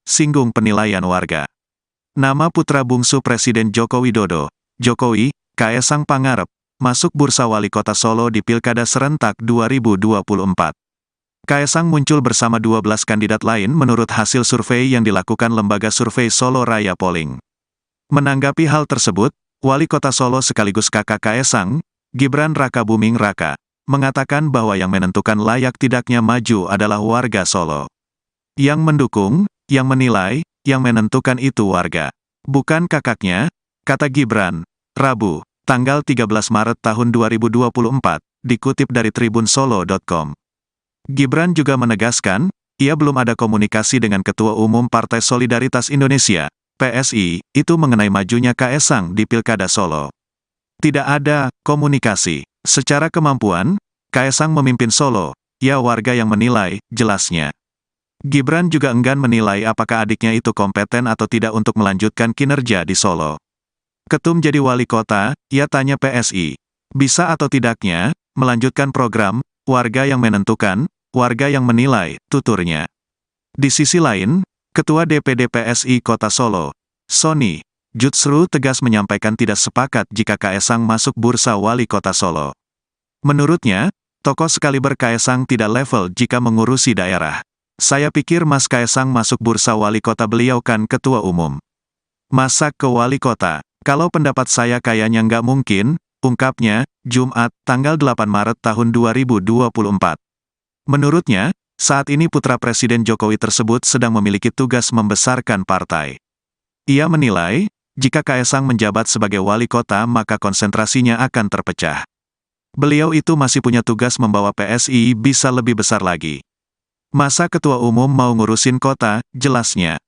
singgung penilaian warga. Nama putra bungsu Presiden Joko Widodo, Jokowi, Kaesang Pangarep, masuk bursa wali kota Solo di Pilkada Serentak 2024. Kaesang muncul bersama 12 kandidat lain menurut hasil survei yang dilakukan lembaga survei Solo Raya Polling. Menanggapi hal tersebut, Wali Kota Solo sekaligus kakak Kaesang, Gibran Rakabuming Raka, mengatakan bahwa yang menentukan layak tidaknya maju adalah warga Solo. Yang mendukung, yang menilai, yang menentukan itu warga. Bukan kakaknya, kata Gibran, Rabu, tanggal 13 Maret tahun 2024, dikutip dari tribunsolo.com. Gibran juga menegaskan, ia belum ada komunikasi dengan Ketua Umum Partai Solidaritas Indonesia, PSI, itu mengenai majunya Kaesang di Pilkada Solo. Tidak ada komunikasi. Secara kemampuan, Kaesang memimpin Solo, ya warga yang menilai, jelasnya. Gibran juga enggan menilai apakah adiknya itu kompeten atau tidak untuk melanjutkan kinerja di Solo. Ketum jadi wali kota, ia tanya PSI. Bisa atau tidaknya, melanjutkan program, warga yang menentukan, warga yang menilai, tuturnya. Di sisi lain, Ketua DPD PSI Kota Solo, Sony, Jutsru tegas menyampaikan tidak sepakat jika Kaesang masuk bursa wali kota Solo. Menurutnya, tokoh sekaliber Kaesang tidak level jika mengurusi daerah. Saya pikir Mas Kaesang masuk bursa wali kota beliau kan ketua umum. Masa ke wali kota? Kalau pendapat saya kayaknya nggak mungkin, ungkapnya, Jumat, tanggal 8 Maret tahun 2024. Menurutnya, saat ini putra Presiden Jokowi tersebut sedang memiliki tugas membesarkan partai. Ia menilai, jika Kaesang menjabat sebagai wali kota maka konsentrasinya akan terpecah. Beliau itu masih punya tugas membawa PSI bisa lebih besar lagi. Masa ketua umum mau ngurusin kota, jelasnya.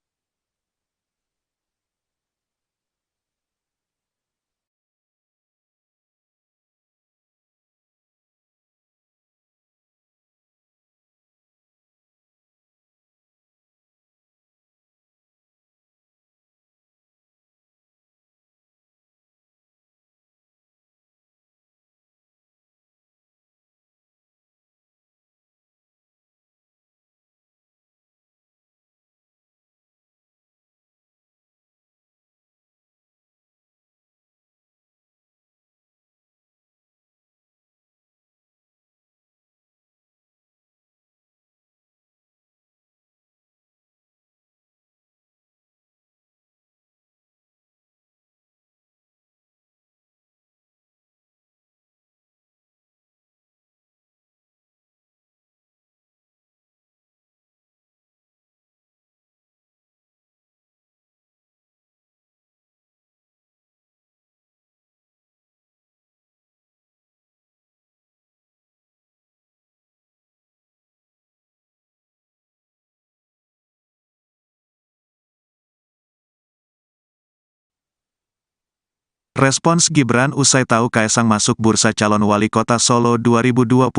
Respons Gibran usai tahu Kaesang masuk bursa calon wali kota Solo 2024,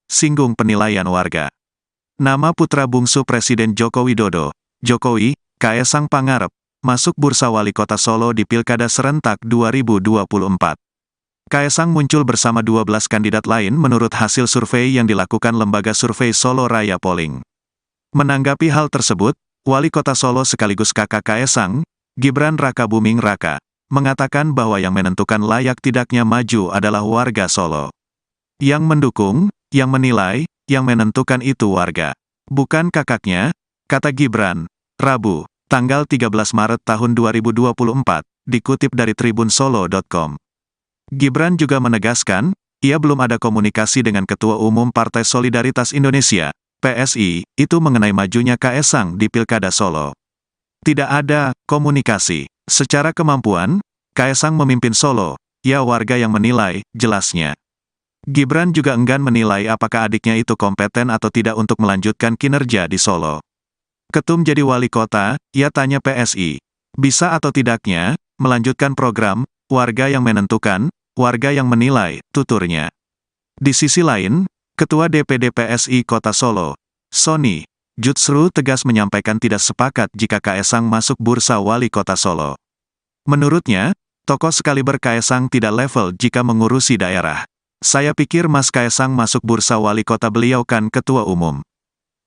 singgung penilaian warga. Nama putra bungsu Presiden Joko Widodo, Jokowi, Kaesang Pangarep, masuk bursa wali kota Solo di Pilkada Serentak 2024. Kaesang muncul bersama 12 kandidat lain menurut hasil survei yang dilakukan lembaga survei Solo Raya Polling. Menanggapi hal tersebut, Wali Kota Solo sekaligus kakak Kaesang, Gibran Rakabuming Raka, mengatakan bahwa yang menentukan layak tidaknya maju adalah warga Solo. Yang mendukung, yang menilai, yang menentukan itu warga. Bukan kakaknya, kata Gibran, Rabu, tanggal 13 Maret tahun 2024, dikutip dari tribunsolo.com. Gibran juga menegaskan, ia belum ada komunikasi dengan Ketua Umum Partai Solidaritas Indonesia, PSI, itu mengenai majunya Kaesang di Pilkada Solo. Tidak ada komunikasi. Secara kemampuan, Kaesang memimpin Solo, ya warga yang menilai, jelasnya. Gibran juga enggan menilai apakah adiknya itu kompeten atau tidak untuk melanjutkan kinerja di Solo. Ketum jadi wali kota, ia tanya PSI. Bisa atau tidaknya, melanjutkan program, warga yang menentukan, warga yang menilai, tuturnya. Di sisi lain, Ketua DPD PSI Kota Solo, Sony, Jutsru tegas menyampaikan tidak sepakat jika Kaesang masuk bursa wali kota Solo. Menurutnya, tokoh sekaliber Kaesang tidak level jika mengurusi daerah. Saya pikir Mas Kaesang masuk bursa wali kota, beliau kan ketua umum.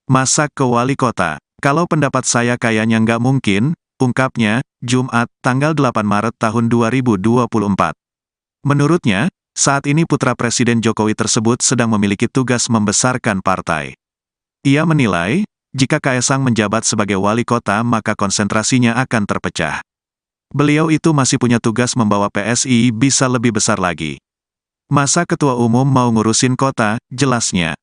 Masa ke wali kota? Kalau pendapat saya kayaknya nggak mungkin, ungkapnya, Jumat, tanggal 8 Maret tahun 2024. Menurutnya, saat ini putra Presiden Jokowi tersebut sedang memiliki tugas membesarkan partai. Ia menilai, jika Kaesang menjabat sebagai wali kota maka konsentrasinya akan terpecah. Beliau itu masih punya tugas membawa PSI bisa lebih besar lagi. Masa ketua umum mau ngurusin kota, jelasnya.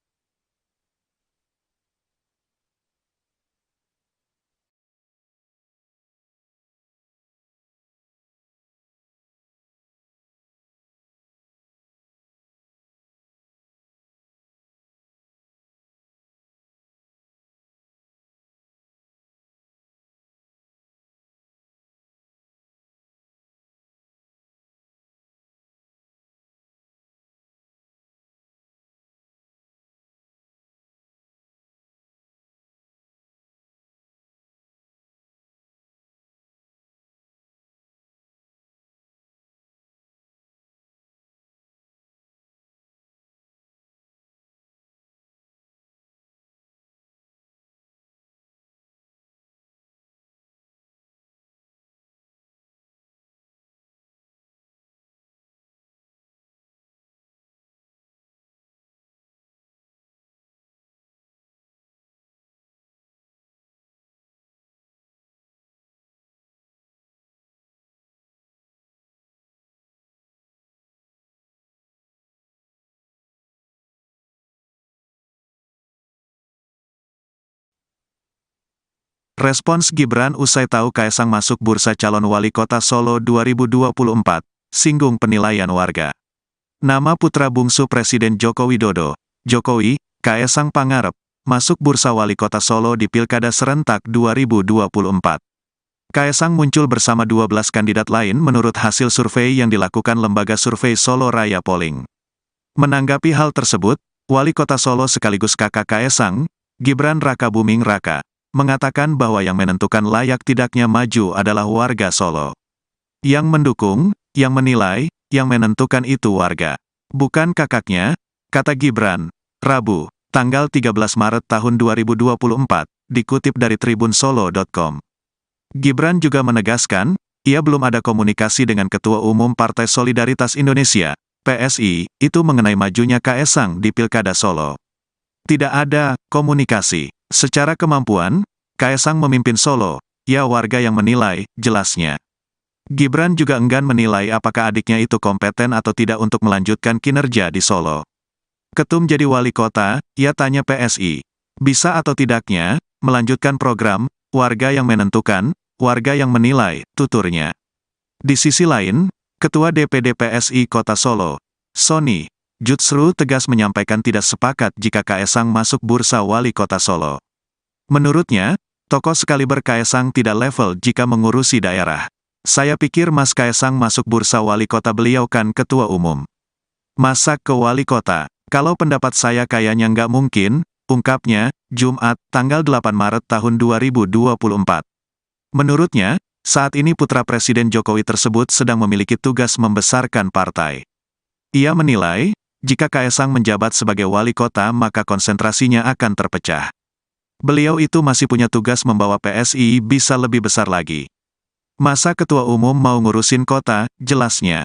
Respons Gibran usai tahu Kaesang masuk bursa calon wali kota Solo 2024, singgung penilaian warga. Nama putra bungsu Presiden Joko Widodo, Jokowi, Kaesang Pangarep, masuk bursa wali kota Solo di Pilkada Serentak 2024. Kaesang muncul bersama 12 kandidat lain menurut hasil survei yang dilakukan lembaga survei Solo Raya Polling. Menanggapi hal tersebut, Wali Kota Solo sekaligus kakak Kaesang, Gibran Rakabuming Raka, mengatakan bahwa yang menentukan layak tidaknya maju adalah warga Solo. Yang mendukung, yang menilai, yang menentukan itu warga. Bukan kakaknya, kata Gibran, Rabu, tanggal 13 Maret tahun 2024, dikutip dari tribunsolo.com. Gibran juga menegaskan, ia belum ada komunikasi dengan Ketua Umum Partai Solidaritas Indonesia, PSI, itu mengenai majunya Kaesang di Pilkada Solo. Tidak ada komunikasi. Secara kemampuan, Kaesang memimpin Solo, ya warga yang menilai, jelasnya. Gibran juga enggan menilai apakah adiknya itu kompeten atau tidak untuk melanjutkan kinerja di Solo. Ketum jadi wali kota, ia tanya PSI. Bisa atau tidaknya, melanjutkan program, warga yang menentukan, warga yang menilai, tuturnya. Di sisi lain, Ketua DPD PSI Kota Solo, Sony Jutsru tegas menyampaikan tidak sepakat jika Kaesang masuk bursa wali kota Solo. Menurutnya, tokoh sekaliber Kaesang tidak level jika mengurusi daerah. Saya pikir Mas Kaesang masuk bursa wali kota, beliau kan ketua umum. Masa ke wali kota? Kalau pendapat saya kayaknya nggak mungkin, ungkapnya, Jumat, tanggal 8 Maret tahun 2024. Menurutnya, saat ini putra Presiden Jokowi tersebut sedang memiliki tugas membesarkan partai. Ia menilai, jika Kaesang menjabat sebagai wali kota maka konsentrasinya akan terpecah. Beliau itu masih punya tugas membawa PSI bisa lebih besar lagi. Masa ketua umum mau ngurusin kota, jelasnya.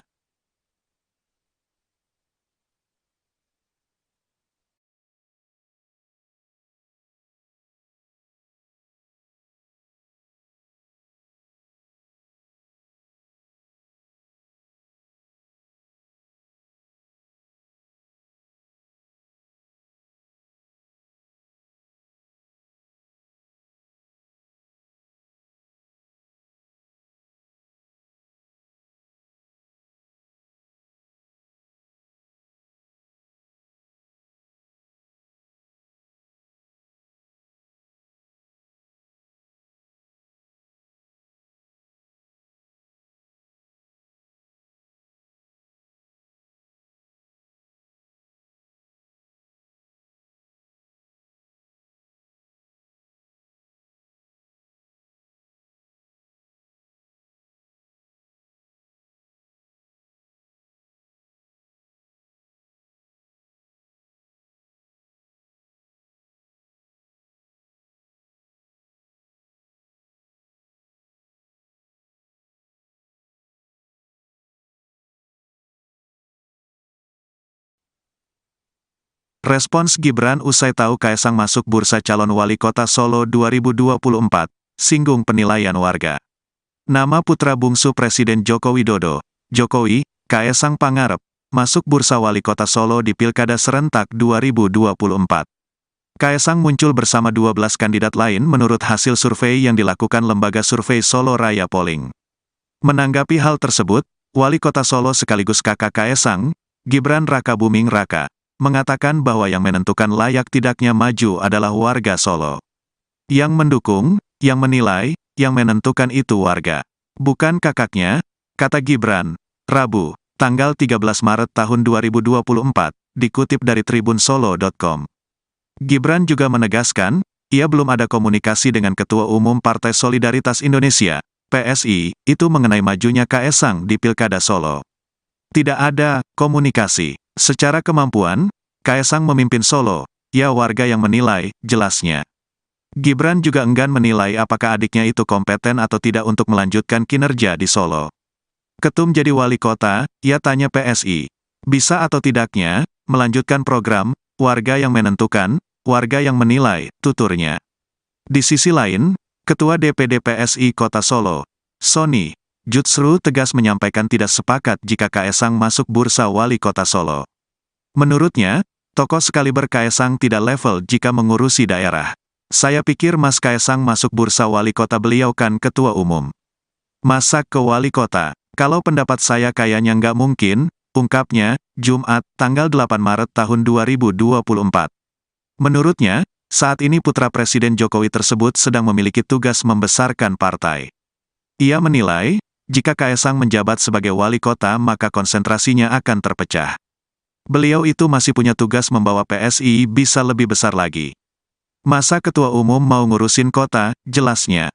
Respons Gibran usai tahu Kaesang masuk bursa calon wali kota Solo 2024, singgung penilaian warga. Nama putra bungsu Presiden Joko Widodo, Jokowi, Kaesang Pangarep, masuk bursa wali kota Solo di Pilkada Serentak 2024. Kaesang muncul bersama 12 kandidat lain menurut hasil survei yang dilakukan lembaga survei Solo Raya Polling. Menanggapi hal tersebut, Wali Kota Solo sekaligus kakak Kaesang, Gibran Rakabuming Raka, mengatakan bahwa yang menentukan layak tidaknya maju adalah warga Solo. Yang mendukung, yang menilai, yang menentukan itu warga. Bukan kakaknya, kata Gibran, Rabu, tanggal 13 Maret tahun 2024, dikutip dari tribunsolo.com. Gibran juga menegaskan, ia belum ada komunikasi dengan Ketua Umum Partai Solidaritas Indonesia, PSI, itu mengenai majunya Kaesang di Pilkada Solo. Tidak ada komunikasi. Secara kemampuan, Kaesang memimpin Solo, ya warga yang menilai, jelasnya. Gibran juga enggan menilai apakah adiknya itu kompeten atau tidak untuk melanjutkan kinerja di Solo. Ketum jadi wali kota, ia tanya PSI. Bisa atau tidaknya, melanjutkan program, warga yang menentukan, warga yang menilai, tuturnya. Di sisi lain, Ketua DPD PSI Kota Solo, Sony Jutsru tegas menyampaikan tidak sepakat jika Kaesang masuk bursa wali kota Solo. Menurutnya, tokoh sekaliber Kaesang tidak level jika mengurusi daerah. Saya pikir Mas Kaesang masuk bursa wali kota, beliau kan ketua umum. Masa ke wali kota? Kalau pendapat saya kayaknya nggak mungkin, ungkapnya, Jumat, tanggal 8 Maret tahun 2024. Menurutnya, saat ini putra Presiden Jokowi tersebut sedang memiliki tugas membesarkan partai. Ia menilai, jika Kaesang menjabat sebagai wali kota maka konsentrasinya akan terpecah. Beliau itu masih punya tugas membawa PSI bisa lebih besar lagi. Masa ketua umum mau ngurusin kota, jelasnya.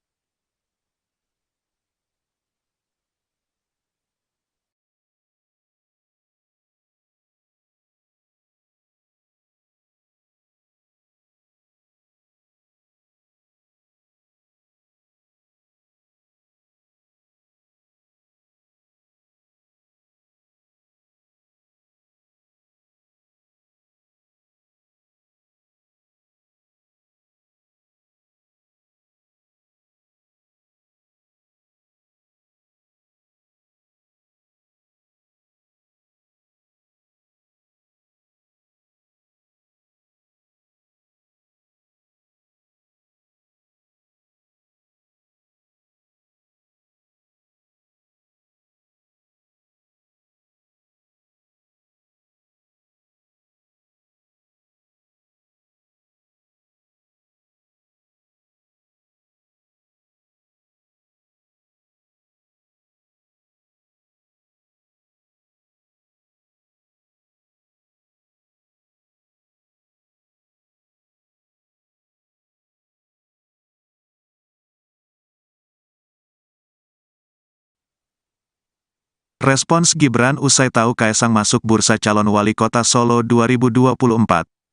Respons Gibran usai tahu Kaesang masuk bursa calon wali kota Solo 2024,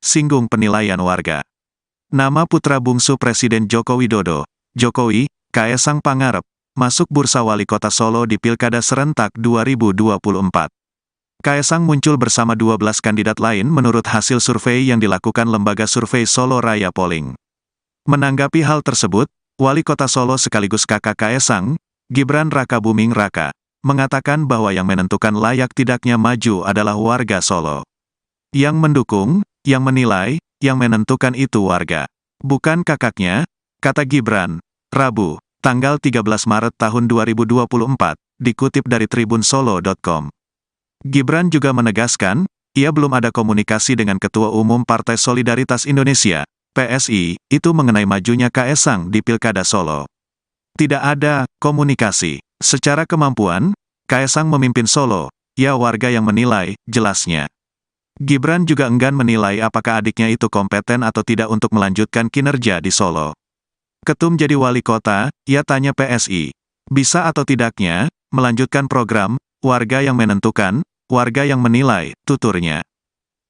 singgung penilaian warga. Nama putra bungsu Presiden Joko Widodo, Jokowi, Kaesang Pangarep, masuk bursa wali kota Solo di Pilkada Serentak 2024. Kaesang muncul bersama 12 kandidat lain menurut hasil survei yang dilakukan lembaga survei Solo Raya Polling. Menanggapi hal tersebut, Wali Kota Solo sekaligus kakak Kaesang, Gibran Rakabuming Raka, mengatakan bahwa yang menentukan layak tidaknya maju adalah warga Solo. Yang mendukung, yang menilai, yang menentukan itu warga. Bukan kakaknya, kata Gibran, Rabu, tanggal 13 Maret tahun 2024, dikutip dari tribunsolo.com. Gibran juga menegaskan, ia belum ada komunikasi dengan Ketua Umum Partai Solidaritas Indonesia, PSI, itu mengenai majunya Kaesang di Pilkada Solo. Tidak ada komunikasi. Secara kemampuan, Kaesang memimpin Solo, ya warga yang menilai, jelasnya. Gibran juga enggan menilai apakah adiknya itu kompeten atau tidak untuk melanjutkan kinerja di Solo. Ketum jadi wali kota, ia tanya PSI. Bisa atau tidaknya, melanjutkan program, warga yang menentukan, warga yang menilai, tuturnya.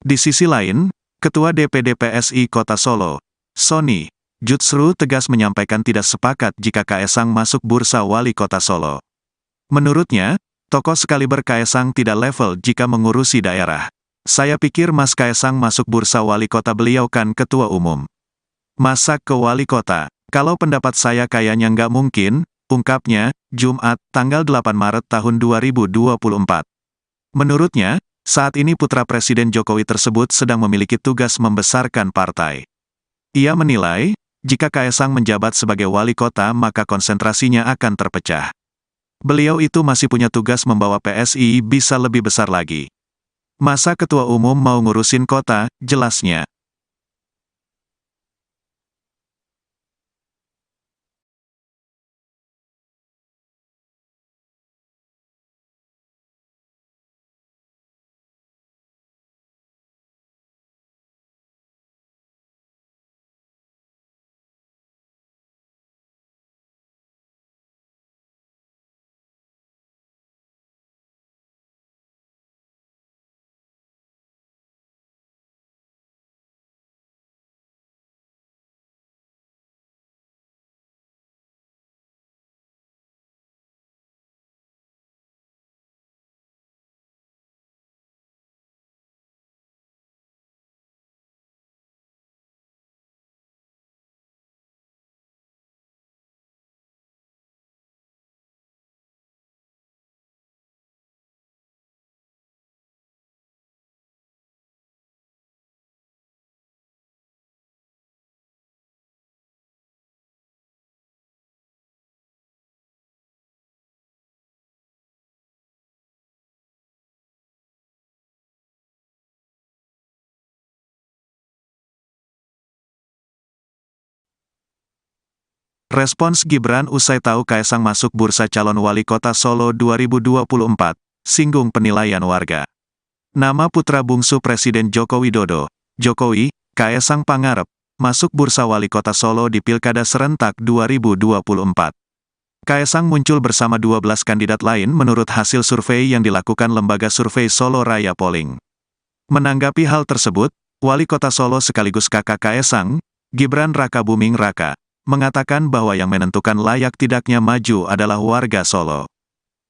Di sisi lain, Ketua DPD PSI Kota Solo, Sony Jutsru tegas menyampaikan tidak sepakat jika Kaesang masuk bursa wali kota Solo. Menurutnya, tokoh sekaliber Kaesang tidak level jika mengurusi daerah. Saya pikir Mas Kaesang masuk bursa wali kota, beliau kan ketua umum. Masa ke wali kota? Kalau pendapat saya kayaknya nggak mungkin, ungkapnya, Jumat, tanggal 8 Maret tahun 2024. Menurutnya, saat ini putra Presiden Jokowi tersebut sedang memiliki tugas membesarkan partai. Ia menilai, jika Kaesang menjabat sebagai wali kota maka konsentrasinya akan terpecah. Beliau itu masih punya tugas membawa PSI bisa lebih besar lagi. Masa ketua umum mau ngurusin kota, jelasnya. Respons Gibran usai tahu Kaesang masuk bursa calon wali kota Solo 2024, singgung penilaian warga. Nama putra bungsu Presiden Joko Widodo, Jokowi, Kaesang Pangarep, masuk bursa wali kota Solo di Pilkada Serentak 2024. Kaesang muncul bersama 12 kandidat lain menurut hasil survei yang dilakukan lembaga survei Solo Raya Polling. Menanggapi hal tersebut, Wali Kota Solo sekaligus kakak Kaesang, Gibran Rakabuming Raka, mengatakan bahwa yang menentukan layak tidaknya maju adalah warga Solo.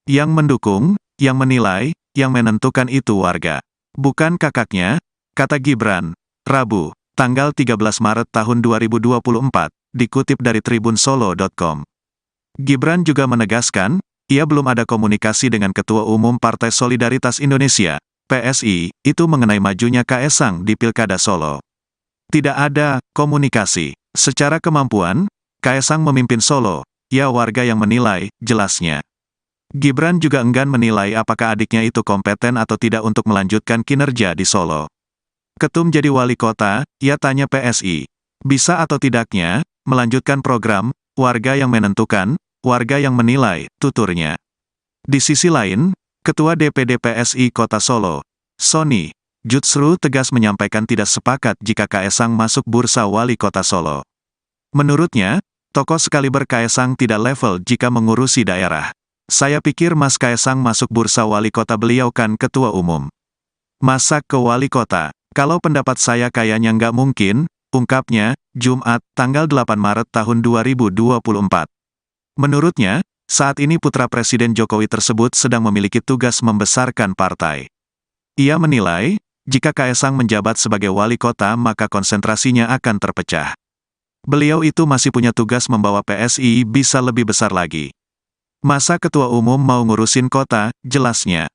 Yang mendukung, yang menilai, yang menentukan itu warga. Bukan kakaknya, kata Gibran, Rabu, tanggal 13 Maret tahun 2024, dikutip dari tribunsolo.com. Gibran juga menegaskan, ia belum ada komunikasi dengan Ketua Umum Partai Solidaritas Indonesia, PSI, itu mengenai majunya Kaesang di Pilkada Solo. Tidak ada komunikasi. Secara kemampuan, Kaesang memimpin Solo, ya warga yang menilai, jelasnya. Gibran juga enggan menilai apakah adiknya itu kompeten atau tidak untuk melanjutkan kinerja di Solo. Ketum jadi wali kota, ia tanya PSI. Bisa atau tidaknya, melanjutkan program, warga yang menentukan, warga yang menilai, tuturnya. Di sisi lain, Ketua DPD PSI Kota Solo, Sony, Jutsru tegas menyampaikan tidak sepakat jika Kaesang masuk bursa wali kota Solo. Menurutnya, tokoh sekaliber Kaesang tidak level jika mengurusi daerah. Saya pikir Mas Kaesang masuk bursa wali kota, beliau kan ketua umum. Masa ke wali kota? Kalau pendapat saya kayaknya nggak mungkin, ungkapnya, Jumat, tanggal 8 Maret tahun 2024. Menurutnya, saat ini putra Presiden Jokowi tersebut sedang memiliki tugas membesarkan partai. Ia menilai, jika Kaesang menjabat sebagai wali kota maka konsentrasinya akan terpecah. Beliau itu masih punya tugas membawa PSI bisa lebih besar lagi. Masa ketua umum mau ngurusin kota, jelasnya.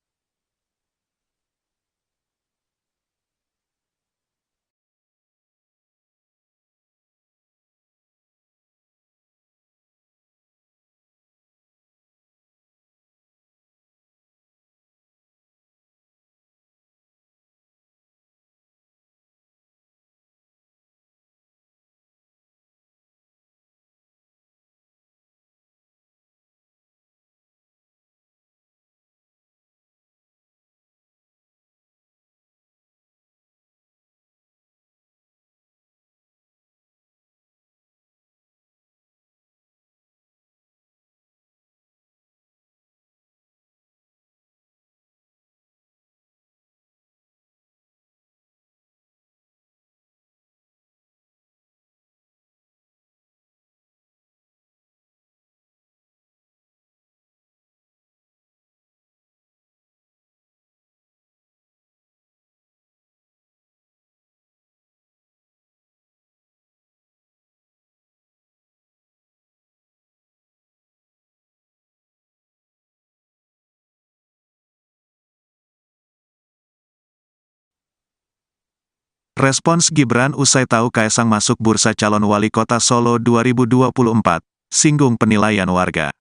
Respons Gibran usai tahu Kaesang masuk bursa calon wali kota Solo 2024, singgung penilaian warga.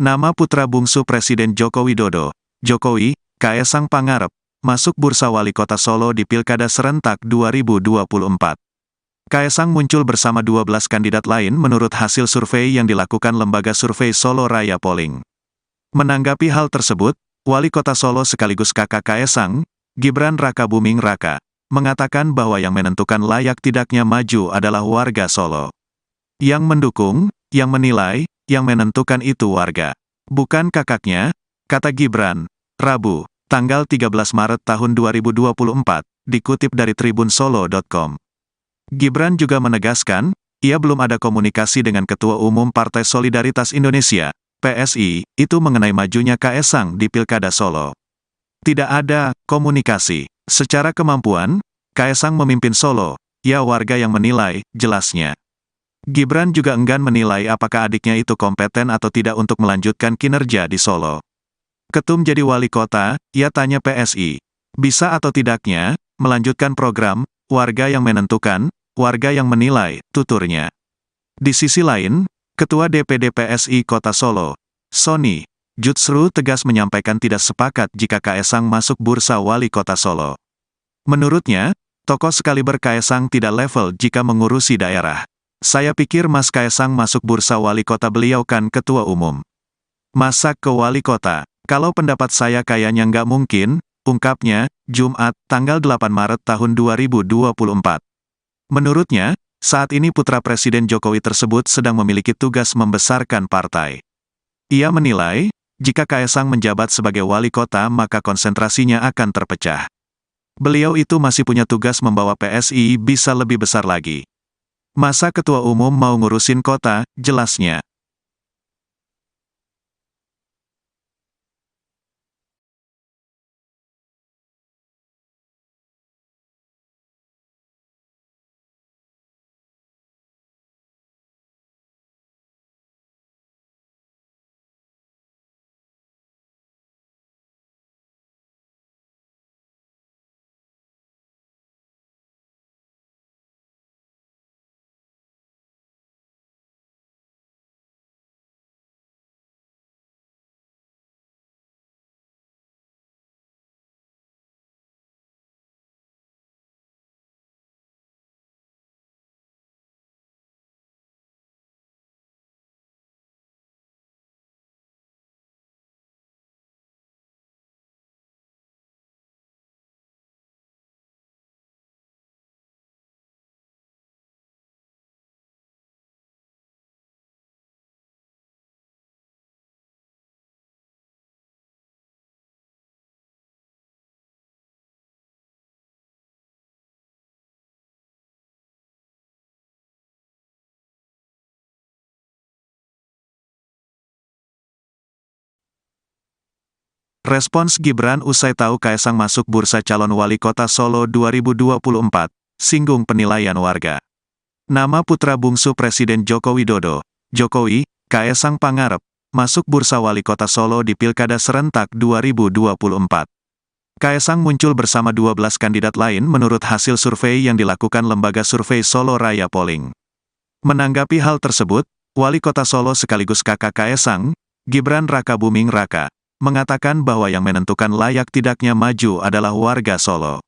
Nama putra bungsu Presiden Joko Widodo, Jokowi, Kaesang Pangarep, masuk bursa wali kota Solo di Pilkada Serentak 2024. Kaesang muncul bersama 12 kandidat lain menurut hasil survei yang dilakukan lembaga survei Solo Raya Polling. Menanggapi hal tersebut, Wali Kota Solo sekaligus kakak Kaesang, Gibran Rakabuming Raka, mengatakan bahwa yang menentukan layak tidaknya maju adalah warga Solo. Yang mendukung, yang menilai, yang menentukan itu warga. Bukan kakaknya, kata Gibran, Rabu, tanggal 13 Maret tahun 2024, dikutip dari tribunsolo.com. Gibran juga menegaskan, ia belum ada komunikasi dengan Ketua Umum Partai Solidaritas Indonesia, PSI, itu mengenai majunya Kaesang di Pilkada Solo. Tidak ada komunikasi. Secara kemampuan, Kaesang memimpin Solo, ya warga yang menilai, jelasnya. Gibran juga enggan menilai apakah adiknya itu kompeten atau tidak untuk melanjutkan kinerja di Solo. Ketum jadi wali kota, ia tanya PSI. Bisa atau tidaknya, melanjutkan program, warga yang menentukan, warga yang menilai, tuturnya. Di sisi lain, Ketua DPD PSI Kota Solo, Sony Jutsru tegas menyampaikan tidak sepakat jika Kaesang masuk bursa wali kota Solo. Menurutnya, tokoh sekaliber Kaesang tidak level jika mengurusi daerah. Saya pikir Mas Kaesang masuk bursa wali kota, beliau kan ketua umum. Masa ke wali kota? Kalau pendapat saya kayaknya nggak mungkin, ungkapnya, Jumat, tanggal 8 Maret tahun 2024. Menurutnya, saat ini putra Presiden Jokowi tersebut sedang memiliki tugas membesarkan partai. Ia menilai, jika Kaesang menjabat sebagai wali kota maka konsentrasinya akan terpecah. Beliau itu masih punya tugas membawa PSI bisa lebih besar lagi. Masa ketua umum mau ngurusin kota, jelasnya. Respons Gibran usai tahu Kaesang masuk bursa calon wali kota Solo 2024, singgung penilaian warga. Nama putra bungsu Presiden Joko Widodo, Jokowi, Kaesang Pangarep, masuk bursa wali kota Solo di Pilkada Serentak 2024. Kaesang muncul bersama 12 kandidat lain menurut hasil survei yang dilakukan lembaga survei Solo Raya Polling. Menanggapi hal tersebut, Wali Kota Solo sekaligus kakak Kaesang, Gibran Rakabuming Raka, mengatakan bahwa yang menentukan layak tidaknya maju adalah warga Solo.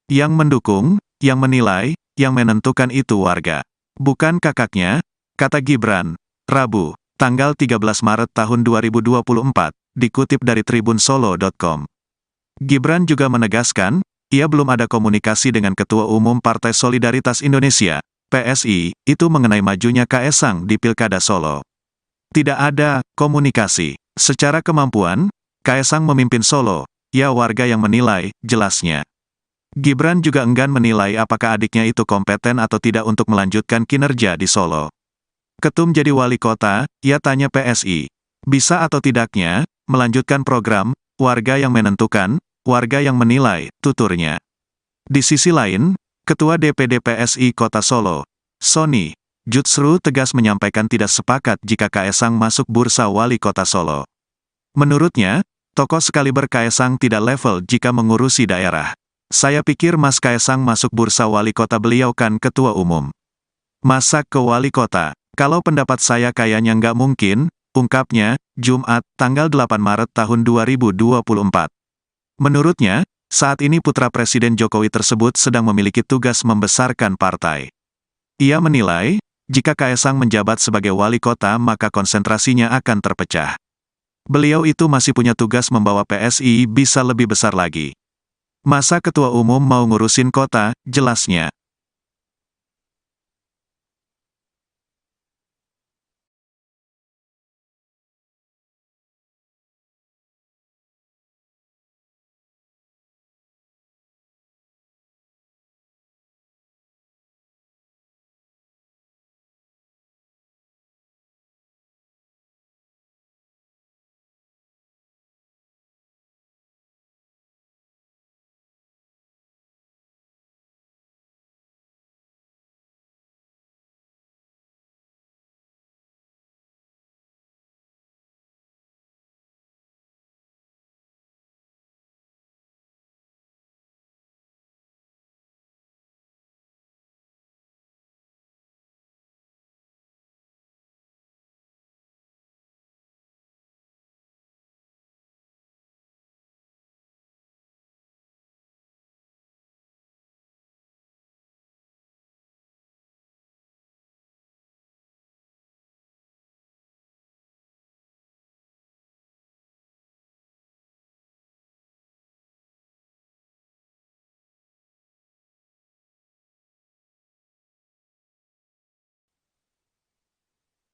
Yang mendukung, yang menilai, yang menentukan itu warga. Bukan kakaknya, kata Gibran, Rabu, tanggal 13 Maret tahun 2024, dikutip dari tribunsolo.com. Gibran juga menegaskan, ia belum ada komunikasi dengan Ketua Umum Partai Solidaritas Indonesia, PSI, itu mengenai majunya Kaesang di Pilkada Solo. Tidak ada komunikasi. Secara kemampuan, Kaesang memimpin Solo, ya warga yang menilai, jelasnya. Gibran juga enggan menilai apakah adiknya itu kompeten atau tidak untuk melanjutkan kinerja di Solo. Ketum jadi wali kota, ia tanya PSI. Bisa atau tidaknya, melanjutkan program, warga yang menentukan, warga yang menilai, tuturnya. Di sisi lain, Ketua DPD PSI Kota Solo, Sony Jutsru tegas menyampaikan tidak sepakat jika Kaesang masuk bursa wali kota Solo. Menurutnya, tokoh sekaliber Kaesang tidak level jika mengurusi daerah. Saya pikir Mas Kaesang masuk bursa wali kota, beliau kan ketua umum. Masa ke wali kota? Kalau pendapat saya kayaknya nggak mungkin, ungkapnya, Jumat, tanggal 8 Maret tahun 2024. Menurutnya, saat ini putra Presiden Jokowi tersebut sedang memiliki tugas membesarkan partai. Ia menilai, jika Kaesang menjabat sebagai wali kota maka konsentrasinya akan terpecah. Beliau itu masih punya tugas membawa PSI bisa lebih besar lagi. Masa ketua umum mau ngurusin kota, jelasnya.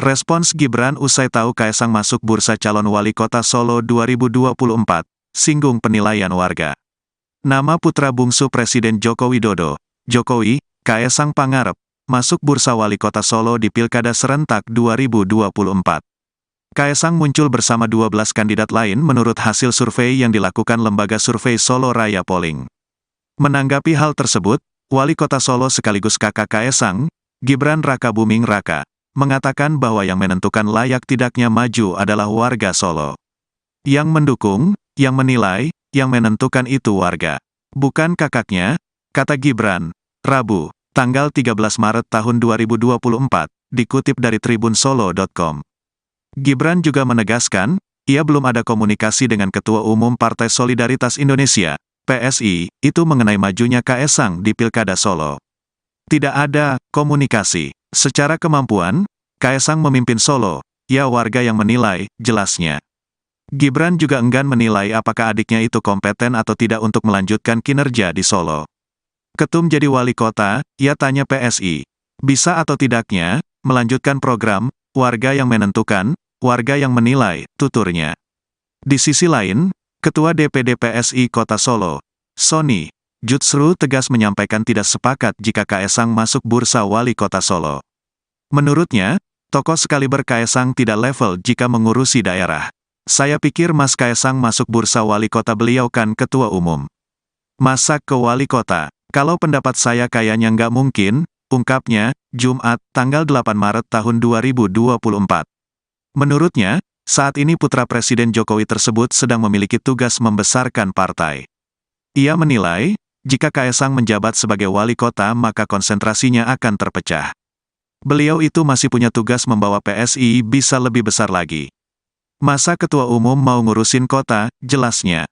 Respons Gibran usai tahu Kaesang masuk bursa calon wali kota Solo 2024, singgung penilaian warga. Nama putra bungsu Presiden Joko Widodo, Jokowi, Kaesang Pangarep, masuk bursa wali kota Solo di Pilkada Serentak 2024. Kaesang muncul bersama 12 kandidat lain menurut hasil survei yang dilakukan lembaga survei Solo Raya Polling. Menanggapi hal tersebut, Wali Kota Solo sekaligus kakak Kaesang, Gibran Rakabuming Raka, mengatakan bahwa yang menentukan layak tidaknya maju adalah warga Solo. Yang mendukung, yang menilai, yang menentukan itu warga. Bukan kakaknya, kata Gibran, Rabu, tanggal 13 Maret tahun 2024, dikutip dari tribunsolo.com. Gibran juga menegaskan, ia belum ada komunikasi dengan Ketua Umum Partai Solidaritas Indonesia, PSI, itu mengenai majunya Kaesang di Pilkada Solo. Tidak ada komunikasi. Secara kemampuan, Kaesang memimpin Solo, ya warga yang menilai, jelasnya. Gibran juga enggan menilai apakah adiknya itu kompeten atau tidak untuk melanjutkan kinerja di Solo. Ketum jadi wali kota, ia tanya PSI. Bisa atau tidaknya, melanjutkan program, warga yang menentukan, warga yang menilai, tuturnya. Di sisi lain, Ketua DPD PSI Kota Solo, Sony, Jutsru tegas menyampaikan tidak sepakat jika Kaesang masuk bursa wali kota Solo. Menurutnya, tokoh sekaliber Kaesang tidak level jika mengurusi daerah. Saya pikir Mas Kaesang masuk bursa wali kota, beliau kan ketua umum. Masa ke wali kota? Kalau pendapat saya kayaknya nggak mungkin, ungkapnya, Jumat, tanggal 8 Maret tahun 2024. Menurutnya, saat ini putra Presiden Jokowi tersebut sedang memiliki tugas membesarkan partai. Ia menilai, jika Kaesang menjabat sebagai wali kota maka konsentrasinya akan terpecah. Beliau itu masih punya tugas membawa PSI bisa lebih besar lagi. Masa ketua umum mau ngurusin kota, jelasnya.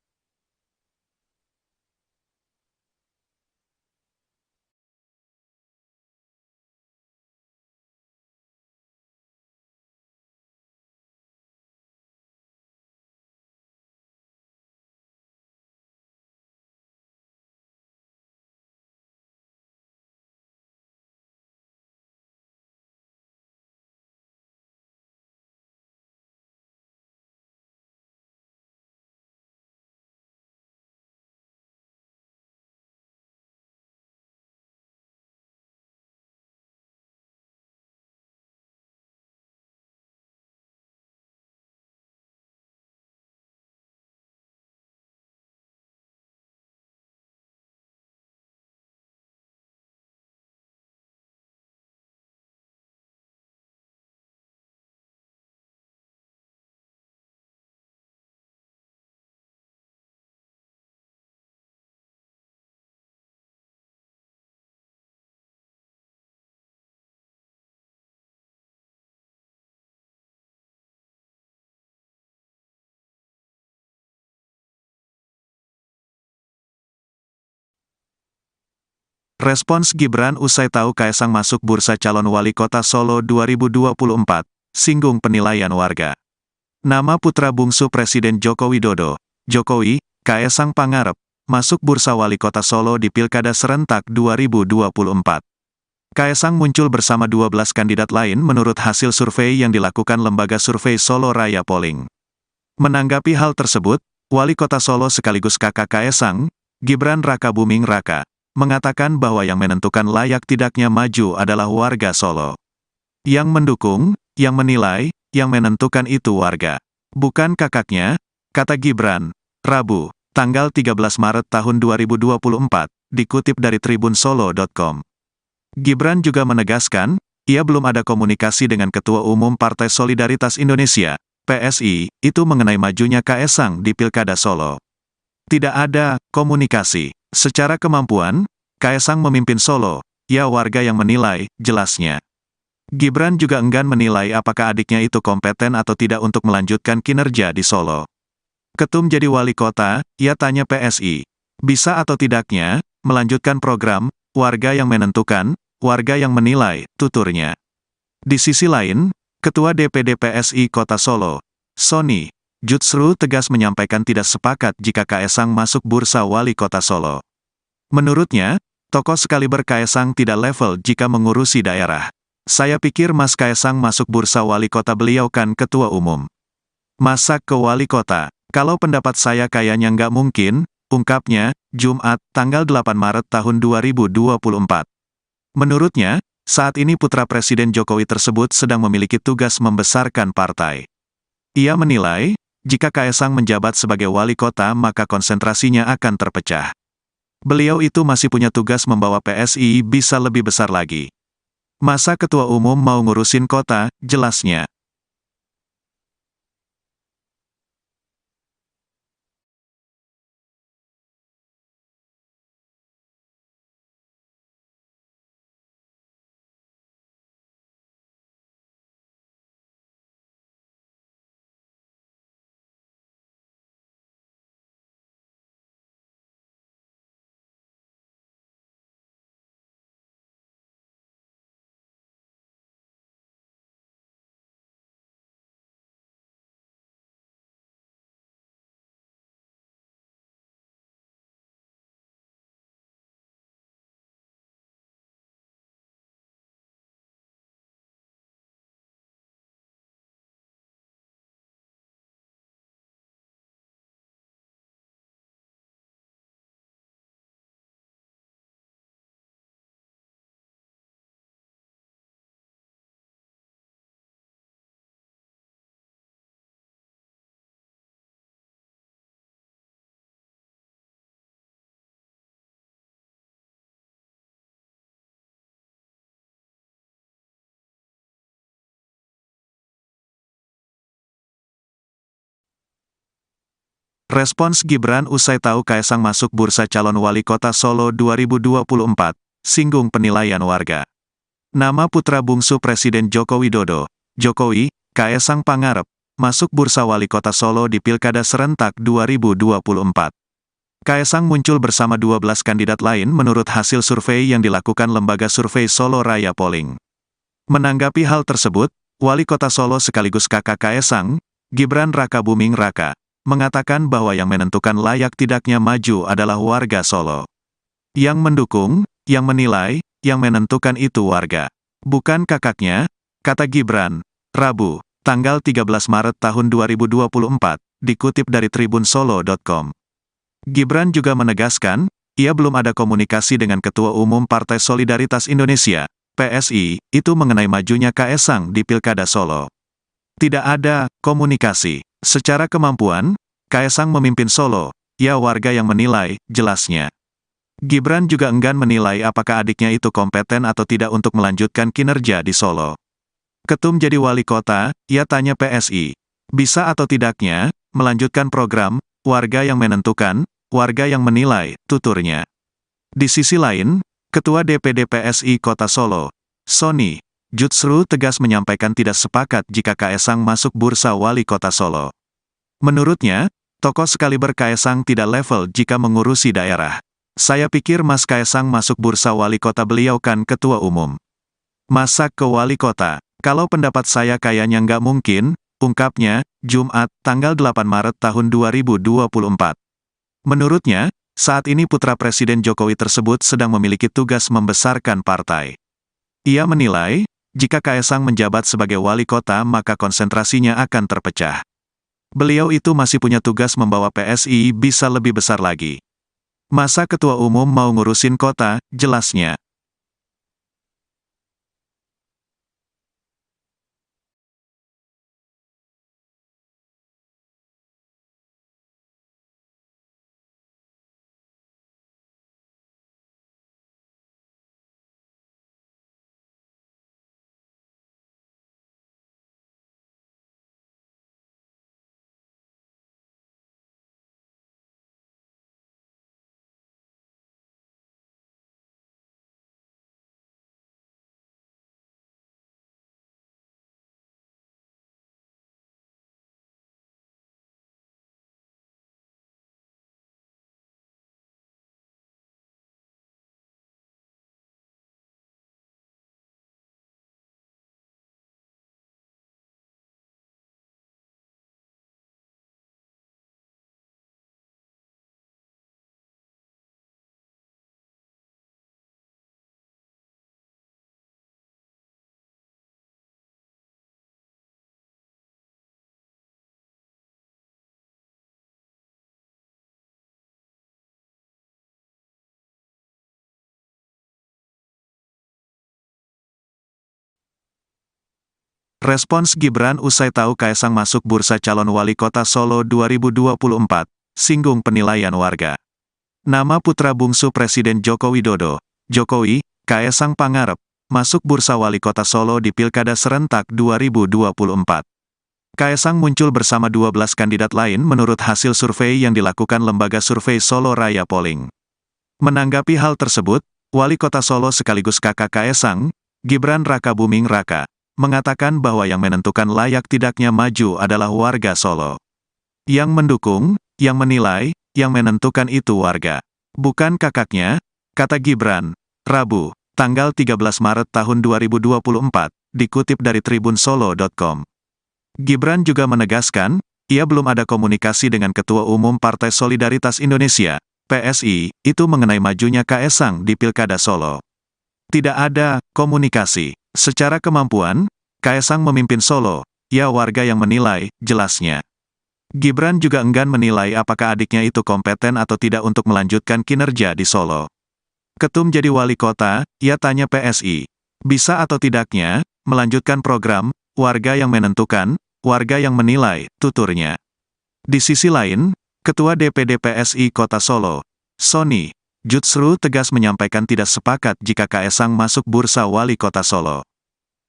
Respons Gibran usai tahu Kaesang masuk bursa calon wali kota Solo 2024, singgung penilaian warga. Nama putra bungsu Presiden Joko Widodo, Jokowi, Kaesang Pangarep, masuk bursa wali kota Solo di Pilkada Serentak 2024. Kaesang muncul bersama 12 kandidat lain menurut hasil survei yang dilakukan lembaga survei Solo Raya Polling. Menanggapi hal tersebut, Wali Kota Solo sekaligus kakak Kaesang, Gibran Rakabuming Raka, mengatakan bahwa yang menentukan layak tidaknya maju adalah warga Solo. Yang mendukung, yang menilai, yang menentukan itu warga. Bukan kakaknya, kata Gibran, Rabu, tanggal 13 Maret tahun 2024, dikutip dari tribunsolo.com. Gibran juga menegaskan, ia belum ada komunikasi dengan Ketua Umum Partai Solidaritas Indonesia, PSI, itu mengenai majunya Kaesang di Pilkada Solo. Tidak ada komunikasi. Secara kemampuan, Kaesang memimpin Solo, ya warga yang menilai, jelasnya. Gibran juga enggan menilai apakah adiknya itu kompeten atau tidak untuk melanjutkan kinerja di Solo. Ketum jadi wali kota, ia tanya PSI. Bisa atau tidaknya, melanjutkan program, warga yang menentukan, warga yang menilai, tuturnya. Di sisi lain, Ketua DPD PSI Kota Solo, Sony Jutsru tegas menyampaikan tidak sepakat jika Kaesang masuk bursa wali kota Solo. Menurutnya, tokoh sekaliber Kaesang tidak level jika mengurusi daerah. Saya pikir Mas Kaesang masuk bursa wali kota beliau kan ketua umum. Masa ke wali kota? Kalau pendapat saya kayaknya nggak mungkin, ungkapnya, Jumat, tanggal 8 Maret tahun 2024. Menurutnya, saat ini putra Presiden Jokowi tersebut sedang memiliki tugas membesarkan partai. Ia menilai, jika Kaesang menjabat sebagai wali kota maka konsentrasinya akan terpecah. Beliau itu masih punya tugas membawa PSI bisa lebih besar lagi. Masa ketua umum mau ngurusin kota, jelasnya. Respons Gibran usai tahu Kaesang masuk bursa calon wali kota Solo 2024, singgung penilaian warga. Nama putra bungsu Presiden Joko Widodo, Jokowi, Kaesang Pangarep, masuk bursa wali kota Solo di Pilkada Serentak 2024. Kaesang muncul bersama 12 kandidat lain menurut hasil survei yang dilakukan lembaga survei Solo Raya Polling. Menanggapi hal tersebut, Wali Kota Solo sekaligus kakak Kaesang, Gibran Rakabuming Raka, mengatakan bahwa yang menentukan layak tidaknya maju adalah warga Solo. Yang mendukung, yang menilai, yang menentukan itu warga. Bukan kakaknya, kata Gibran, Rabu, tanggal 13 Maret tahun 2024, dikutip dari tribunsolo.com. Gibran juga menegaskan, ia belum ada komunikasi dengan Ketua Umum Partai Solidaritas Indonesia, PSI, itu mengenai majunya Kaesang di Pilkada Solo. Tidak ada komunikasi. Secara kemampuan, Kaesang memimpin Solo, ya warga yang menilai, jelasnya. Gibran juga enggan menilai apakah adiknya itu kompeten atau tidak untuk melanjutkan kinerja di Solo. Ketum jadi wali kota, ia tanya PSI. Bisa atau tidaknya, melanjutkan program, warga yang menentukan, warga yang menilai, tuturnya. Di sisi lain, Ketua DPD PSI Kota Solo, Sony Jutsru tegas menyampaikan tidak sepakat jika Kaesang masuk bursa wali kota Solo. Menurutnya, tokoh sekaliber Kaesang tidak level jika mengurusi daerah. Saya pikir Mas Kaesang masuk bursa wali kota, beliau kan ketua umum. Masa ke wali kota? Kalau pendapat saya kayaknya nggak mungkin, ungkapnya, Jumat, tanggal 8 Maret tahun 2024. Menurutnya, saat ini putra Presiden Jokowi tersebut sedang memiliki tugas membesarkan partai. Ia menilai, jika Kaesang menjabat sebagai wali kota maka konsentrasinya akan terpecah. Beliau itu masih punya tugas membawa PSI bisa lebih besar lagi. Masa ketua umum mau ngurusin kota, jelasnya. Respons Gibran usai tahu Kaesang masuk bursa calon wali kota Solo 2024, singgung penilaian warga. Nama putra bungsu Presiden Joko Widodo, Jokowi, Kaesang Pangarep, masuk bursa wali kota Solo di Pilkada Serentak 2024. Kaesang muncul bersama 12 kandidat lain menurut hasil survei yang dilakukan lembaga survei Solo Raya Polling. Menanggapi hal tersebut, Wali Kota Solo sekaligus kakak Kaesang, Gibran Rakabuming Raka, mengatakan bahwa yang menentukan layak tidaknya maju adalah warga Solo. Yang mendukung, yang menilai, yang menentukan itu warga. Bukan kakaknya, kata Gibran, Rabu, tanggal 13 Maret tahun 2024, dikutip dari tribunsolo.com. Gibran juga menegaskan, ia belum ada komunikasi dengan Ketua Umum Partai Solidaritas Indonesia, PSI, itu mengenai majunya Kaesang di Pilkada Solo. Tidak ada komunikasi. Secara kemampuan, Kaesang memimpin Solo, ya warga yang menilai, jelasnya. Gibran juga enggan menilai apakah adiknya itu kompeten atau tidak untuk melanjutkan kinerja di Solo. Ketum jadi wali kota, ia tanya PSI. Bisa atau tidaknya, melanjutkan program, warga yang menentukan, warga yang menilai, tuturnya. Di sisi lain, Ketua DPD PSI Kota Solo, Sony Jutsru tegas menyampaikan tidak sepakat jika Kaesang masuk bursa wali kota Solo.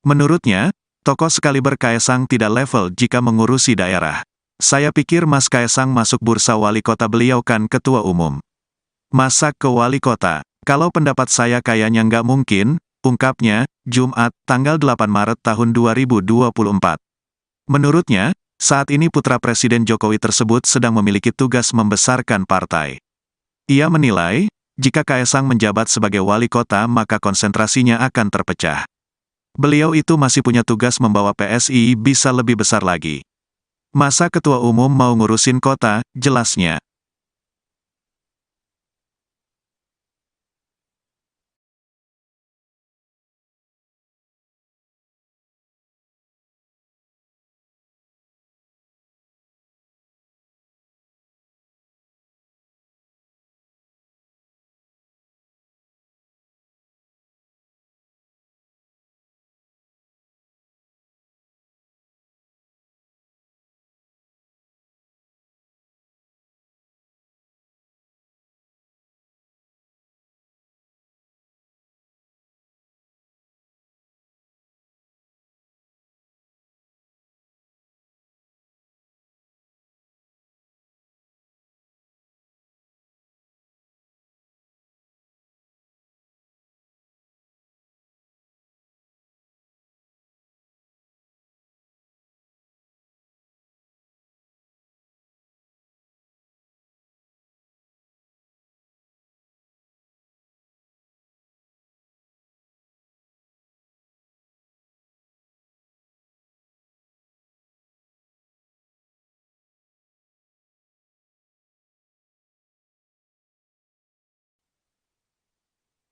Menurutnya, tokoh sekaliber Kaesang tidak level jika mengurusi daerah. Saya pikir Mas Kaesang masuk bursa wali kota, beliau kan ketua umum. Masa ke wali kota? Kalau pendapat saya kayaknya nggak mungkin, ungkapnya, Jumat, tanggal 8 Maret tahun 2024. Menurutnya, saat ini putra Presiden Jokowi tersebut sedang memiliki tugas membesarkan partai. Ia menilai, jika Kaesang menjabat sebagai wali kota maka konsentrasinya akan terpecah. Beliau itu masih punya tugas membawa PSI bisa lebih besar lagi. Masa ketua umum mau ngurusin kota, jelasnya.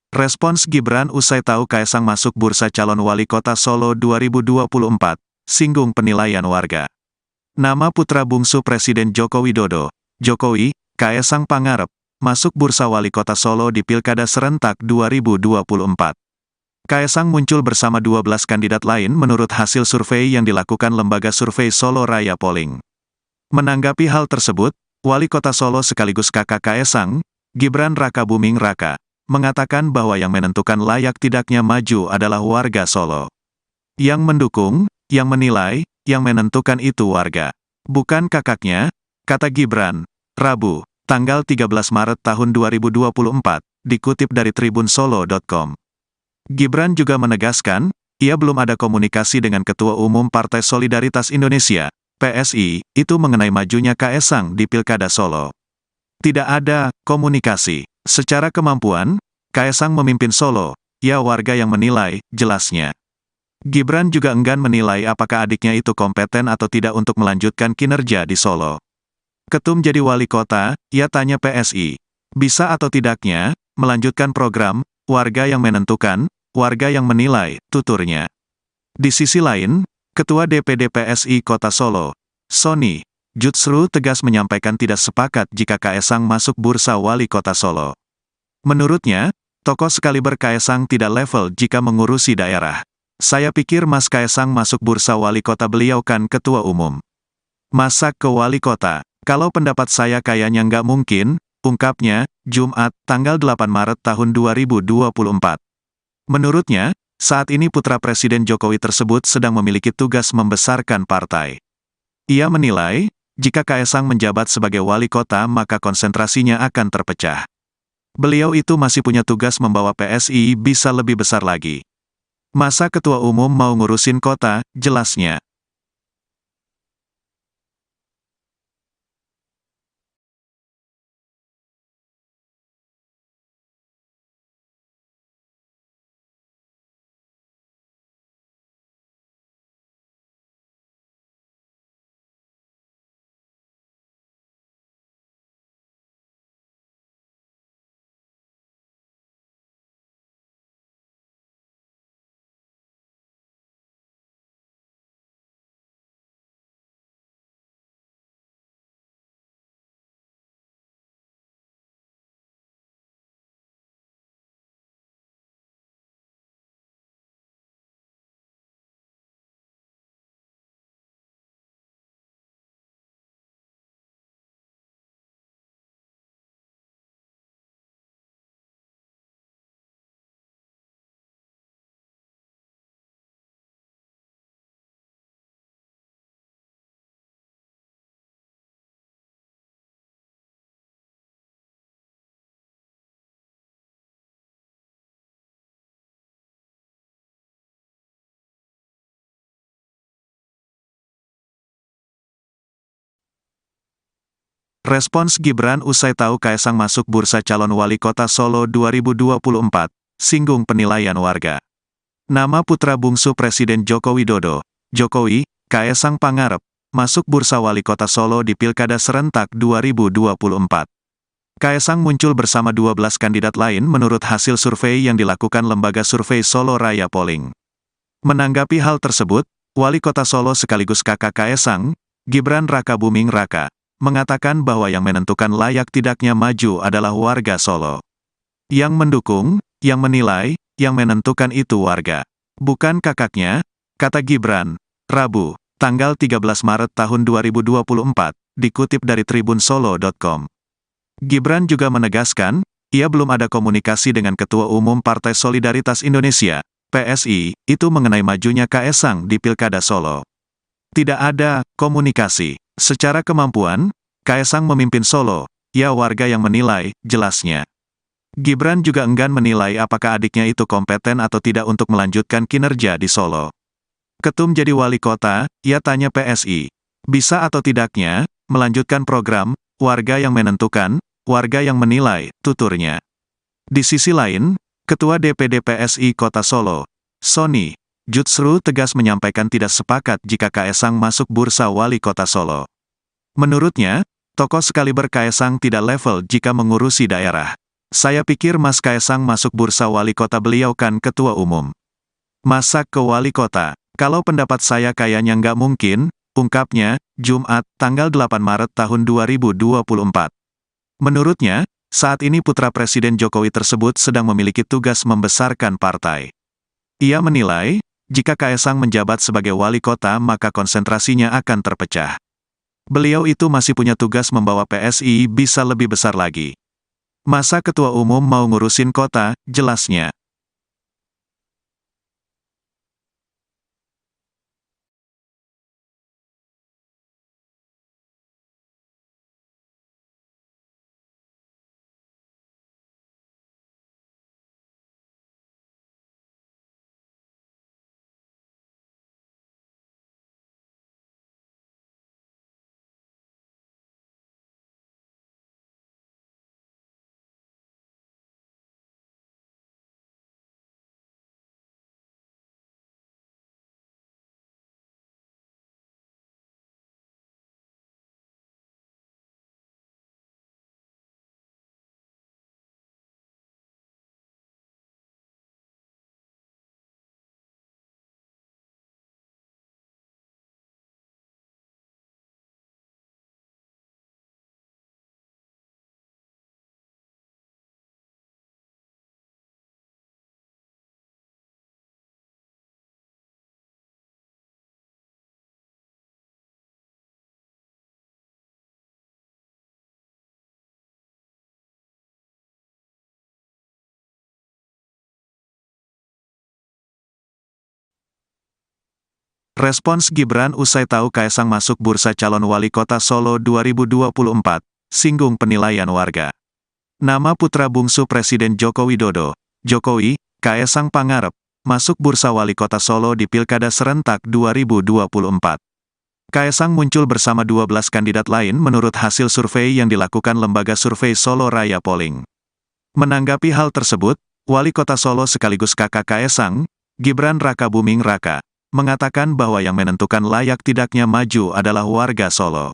Respons Gibran usai tahu Kaesang masuk bursa calon wali kota Solo 2024, singgung penilaian warga. Nama putra bungsu Presiden Joko Widodo, Jokowi, Kaesang Pangarep, masuk bursa wali kota Solo di Pilkada Serentak 2024. Kaesang muncul bersama 12 kandidat lain menurut hasil survei yang dilakukan lembaga survei Solo Raya Polling. Menanggapi hal tersebut, Wali Kota Solo sekaligus kakak Kaesang, Gibran Rakabuming Raka, mengatakan bahwa yang menentukan layak tidaknya maju adalah warga Solo. Yang mendukung, yang menilai, yang menentukan itu warga. Bukan kakaknya, kata Gibran, Rabu, tanggal 13 Maret tahun 2024, dikutip dari tribunsolo.com. Gibran juga menegaskan, ia belum ada komunikasi dengan Ketua Umum Partai Solidaritas Indonesia, PSI, itu mengenai majunya Kaesang di Pilkada Solo. Tidak ada komunikasi. Secara kemampuan, Kaesang memimpin Solo, ya warga yang menilai, jelasnya. Gibran juga enggan menilai apakah adiknya itu kompeten atau tidak untuk melanjutkan kinerja di Solo. Ketum jadi wali kota, ia tanya PSI. Bisa atau tidaknya, melanjutkan program, warga yang menentukan, warga yang menilai, tuturnya. Di sisi lain, Ketua DPD PSI Kota Solo, Sony Jutsru tegas menyampaikan tidak sepakat jika Kaesang masuk bursa wali kota Solo. Menurutnya, tokoh sekaliber Kaesang tidak level jika mengurusi daerah. Saya pikir Mas Kaesang masuk bursa wali kota, beliau kan ketua umum. Masa ke wali kota? Kalau pendapat saya kayaknya nggak mungkin, ungkapnya, Jumat, tanggal 8 Maret tahun 2024. Menurutnya, saat ini putra Presiden Jokowi tersebut sedang memiliki tugas membesarkan partai. Ia menilai, jika Kaesang menjabat sebagai wali kota maka konsentrasinya akan terpecah. Beliau itu masih punya tugas membawa PSI bisa lebih besar lagi. Masa ketua umum mau ngurusin kota, jelasnya. Respons Gibran usai tahu Kaesang masuk bursa calon wali kota Solo 2024, singgung penilaian warga. Nama putra bungsu Presiden Joko Widodo, Jokowi, Kaesang Pangarep, masuk bursa wali kota Solo di Pilkada Serentak 2024. Kaesang muncul bersama 12 kandidat lain menurut hasil survei yang dilakukan lembaga survei Solo Raya Polling. Menanggapi hal tersebut, Wali Kota Solo sekaligus kakak Kaesang, Gibran Rakabuming Raka, mengatakan bahwa yang menentukan layak tidaknya maju adalah warga Solo. Yang mendukung, yang menilai, yang menentukan itu warga. Bukan kakaknya, kata Gibran, Rabu, tanggal 13 Maret tahun 2024, dikutip dari tribunsolo.com. Gibran juga menegaskan, ia belum ada komunikasi dengan Ketua Umum Partai Solidaritas Indonesia, PSI, itu mengenai majunya Kaesang di Pilkada Solo. Tidak ada komunikasi. Secara kemampuan, Kaesang memimpin Solo, ya warga yang menilai, jelasnya. Gibran juga enggan menilai apakah adiknya itu kompeten atau tidak untuk melanjutkan kinerja di Solo. Ketum jadi wali kota, ia tanya PSI. Bisa atau tidaknya, melanjutkan program, warga yang menentukan, warga yang menilai, tuturnya. Di sisi lain, Ketua DPD PSI Kota Solo, Sony Jutsru tegas menyampaikan tidak sepakat jika Kaesang masuk bursa wali kota Solo. Menurutnya, tokoh sekaliber Kaesang tidak level jika mengurusi daerah. Saya pikir Mas Kaesang masuk bursa wali kota, beliau kan ketua umum. Masa ke wali kota? Kalau pendapat saya kayaknya nggak mungkin, ungkapnya, Jumat, tanggal 8 Maret tahun 2024. Menurutnya, saat ini putra Presiden Jokowi tersebut sedang memiliki tugas membesarkan partai. Ia menilai, jika Kaesang menjabat sebagai wali kota maka konsentrasinya akan terpecah. Beliau itu masih punya tugas membawa PSI bisa lebih besar lagi. Masa ketua umum mau ngurusin kota, jelasnya. Respons Gibran usai tahu Kaesang masuk bursa calon wali kota Solo 2024, singgung penilaian warga. Nama putra bungsu Presiden Joko Widodo, Jokowi, Kaesang Pangarep, masuk bursa wali kota Solo di Pilkada Serentak 2024. Kaesang muncul bersama 12 kandidat lain menurut hasil survei yang dilakukan lembaga survei Solo Raya Polling. Menanggapi hal tersebut, Wali Kota Solo sekaligus kakak Kaesang, Gibran Rakabuming Raka, mengatakan bahwa yang menentukan layak tidaknya maju adalah warga Solo.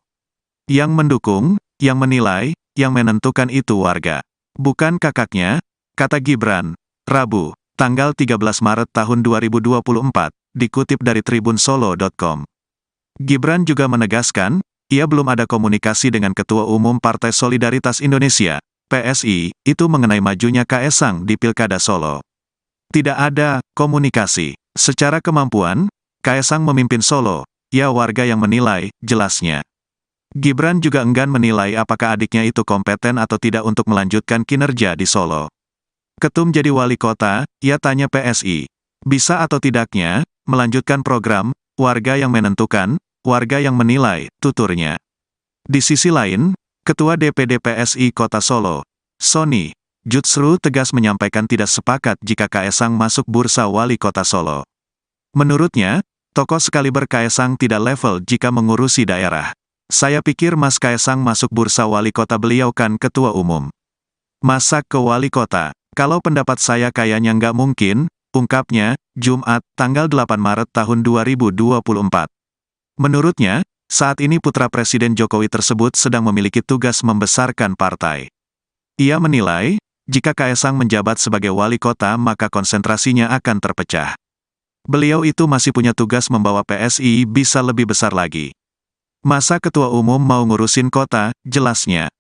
Yang mendukung, yang menilai, yang menentukan itu warga. Bukan kakaknya, kata Gibran, Rabu, tanggal 13 Maret tahun 2024, dikutip dari tribunsolo.com. Gibran juga menegaskan, ia belum ada komunikasi dengan Ketua Umum Partai Solidaritas Indonesia, PSI, itu mengenai majunya Kaesang di Pilkada Solo. Tidak ada komunikasi. Secara kemampuan, Kaesang memimpin Solo, ya warga yang menilai, jelasnya. Gibran juga enggan menilai apakah adiknya itu kompeten atau tidak untuk melanjutkan kinerja di Solo. Ketum jadi wali kota, ia tanya PSI. Bisa atau tidaknya, melanjutkan program, warga yang menentukan, warga yang menilai, tuturnya. Di sisi lain, Ketua DPD PSI Kota Solo, Sony Jutsru tegas menyampaikan tidak sepakat jika Kaesang masuk bursa wali kota Solo. Menurutnya, tokoh sekaliber Kaesang tidak level jika mengurusi daerah. Saya pikir Mas Kaesang masuk bursa wali kota, beliau kan ketua umum. Masa ke wali kota? Kalau pendapat saya kayaknya nggak mungkin, ungkapnya, Jumat, tanggal 8 Maret tahun 2024. Menurutnya, saat ini putra Presiden Jokowi tersebut sedang memiliki tugas membesarkan partai. Ia menilai, jika Kaesang menjabat sebagai wali kota maka konsentrasinya akan terpecah. Beliau itu masih punya tugas membawa PSI bisa lebih besar lagi. Masa ketua umum mau ngurusin kota, jelasnya.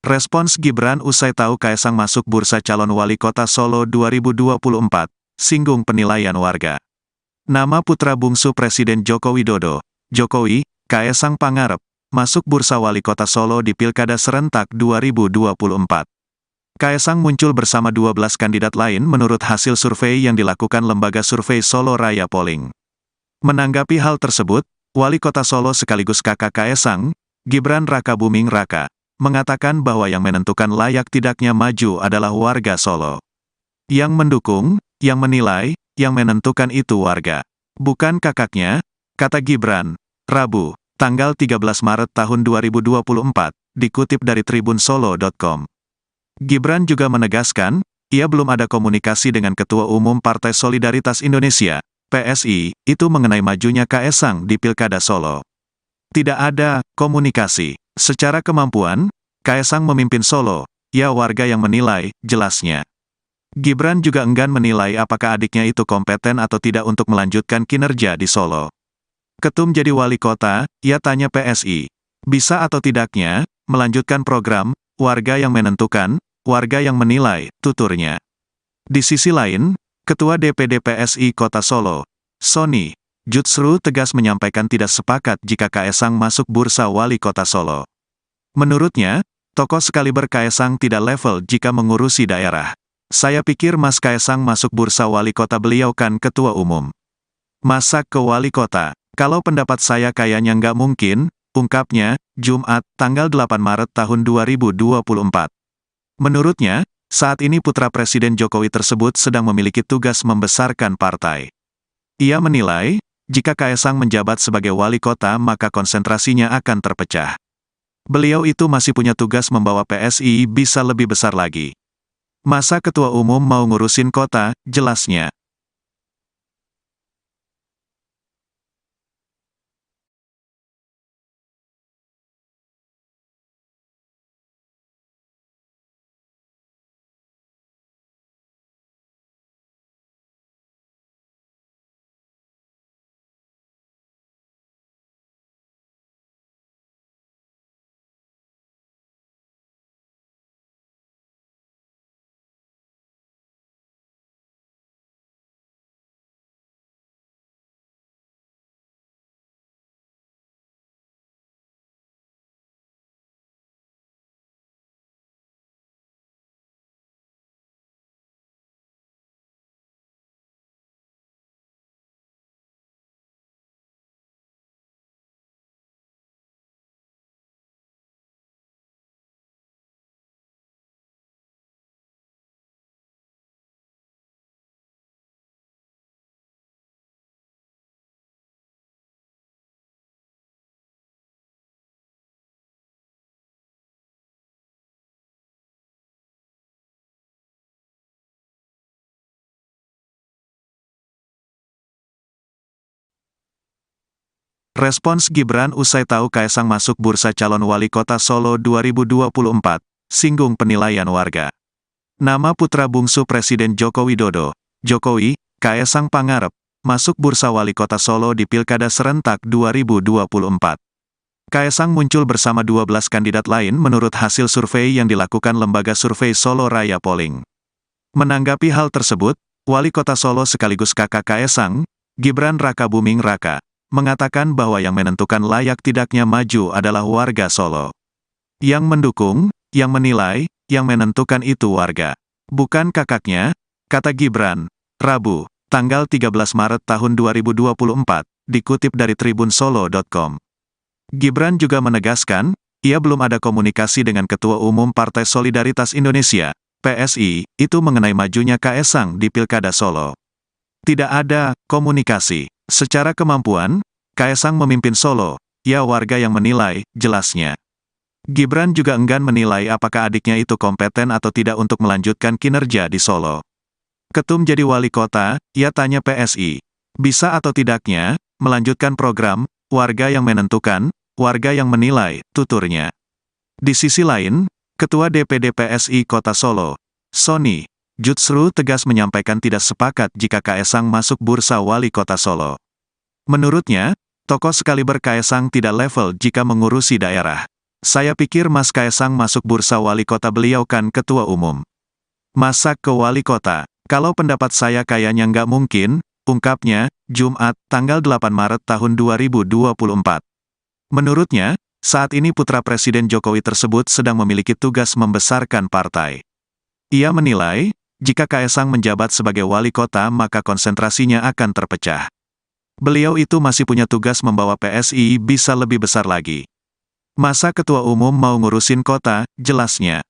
Respons Gibran usai tahu Kaesang masuk bursa calon wali kota Solo 2024, singgung penilaian warga. Nama putra bungsu Presiden Joko Widodo, Jokowi, Kaesang Pangarep, masuk bursa wali kota Solo di Pilkada Serentak 2024. Kaesang muncul bersama 12 kandidat lain menurut hasil survei yang dilakukan lembaga survei Solo Raya Polling. Menanggapi hal tersebut, Wali Kota Solo sekaligus kakak Kaesang, Gibran Rakabuming Raka, mengatakan bahwa yang menentukan layak tidaknya maju adalah warga Solo. Yang mendukung, yang menilai, yang menentukan itu warga. Bukan kakaknya, kata Gibran, Rabu, tanggal 13 Maret tahun 2024, dikutip dari tribunsolo.com. Gibran juga menegaskan, ia belum ada komunikasi dengan Ketua Umum Partai Solidaritas Indonesia, PSI, itu mengenai majunya Kaesang di Pilkada Solo. Tidak ada komunikasi. Secara kemampuan, Kaesang memimpin Solo, ya warga yang menilai, jelasnya. Gibran juga enggan menilai apakah adiknya itu kompeten atau tidak untuk melanjutkan kinerja di Solo. Ketum jadi wali kota, ia tanya PSI. Bisa atau tidaknya, melanjutkan program, warga yang menentukan, warga yang menilai, tuturnya. Di sisi lain, Ketua DPD PSI Kota Solo, Sony Jutsru tegas menyampaikan tidak sepakat jika Kaesang masuk bursa wali kota Solo. Menurutnya, tokoh sekaliber Kaesang tidak level jika mengurusi daerah. Saya pikir Mas Kaesang masuk bursa wali kota beliau kan ketua umum. Masa ke wali kota? Kalau pendapat saya kayaknya nggak mungkin, ungkapnya, Jumat, tanggal 8 Maret tahun 2024. Menurutnya, saat ini putra Presiden Jokowi tersebut sedang memiliki tugas membesarkan partai. Ia menilai, jika Kaesang menjabat sebagai wali kota maka konsentrasinya akan terpecah. Beliau itu masih punya tugas membawa PSI bisa lebih besar lagi. Masa ketua umum mau ngurusin kota, jelasnya. Respons Gibran usai tahu Kaesang masuk bursa calon wali kota Solo 2024, singgung penilaian warga. Nama putra bungsu Presiden Joko Widodo, Jokowi, Kaesang Pangarep, masuk bursa wali kota Solo di Pilkada Serentak 2024. Kaesang muncul bersama 12 kandidat lain menurut hasil survei yang dilakukan lembaga survei Solo Raya Polling. Menanggapi hal tersebut, Wali Kota Solo sekaligus kakak Kaesang, Gibran Rakabuming Raka, mengatakan bahwa yang menentukan layak tidaknya maju adalah warga Solo. Yang mendukung, yang menilai, yang menentukan itu warga. Bukan kakaknya, kata Gibran, Rabu, tanggal 13 Maret tahun 2024, dikutip dari tribunsolo.com. Gibran juga menegaskan, ia belum ada komunikasi dengan Ketua Umum Partai Solidaritas Indonesia, PSI, itu mengenai majunya Kaesang di Pilkada Solo. Tidak ada komunikasi. Secara kemampuan, Kaesang memimpin Solo, ya warga yang menilai, jelasnya. Gibran juga enggan menilai apakah adiknya itu kompeten atau tidak untuk melanjutkan kinerja di Solo. Ketum jadi wali kota, ia tanya PSI. Bisa atau tidaknya, melanjutkan program, warga yang menentukan, warga yang menilai, tuturnya. Di sisi lain, Ketua DPD PSI Kota Solo, Sony Jutsru tegas menyampaikan tidak sepakat jika Kaesang masuk bursa wali kota Solo. Menurutnya, tokoh sekaliber Kaesang tidak level jika mengurusi daerah. Saya pikir Mas Kaesang masuk bursa wali kota, beliau kan ketua umum. Masa ke wali kota? Kalau pendapat saya kayaknya nggak mungkin, ungkapnya, Jumat, tanggal 8 Maret tahun 2024. Menurutnya, saat ini putra Presiden Jokowi tersebut sedang memiliki tugas membesarkan partai. Ia menilai, jika Kaesang menjabat sebagai wali kota maka konsentrasinya akan terpecah. Beliau itu masih punya tugas membawa PSI bisa lebih besar lagi. Masa ketua umum mau ngurusin kota, jelasnya.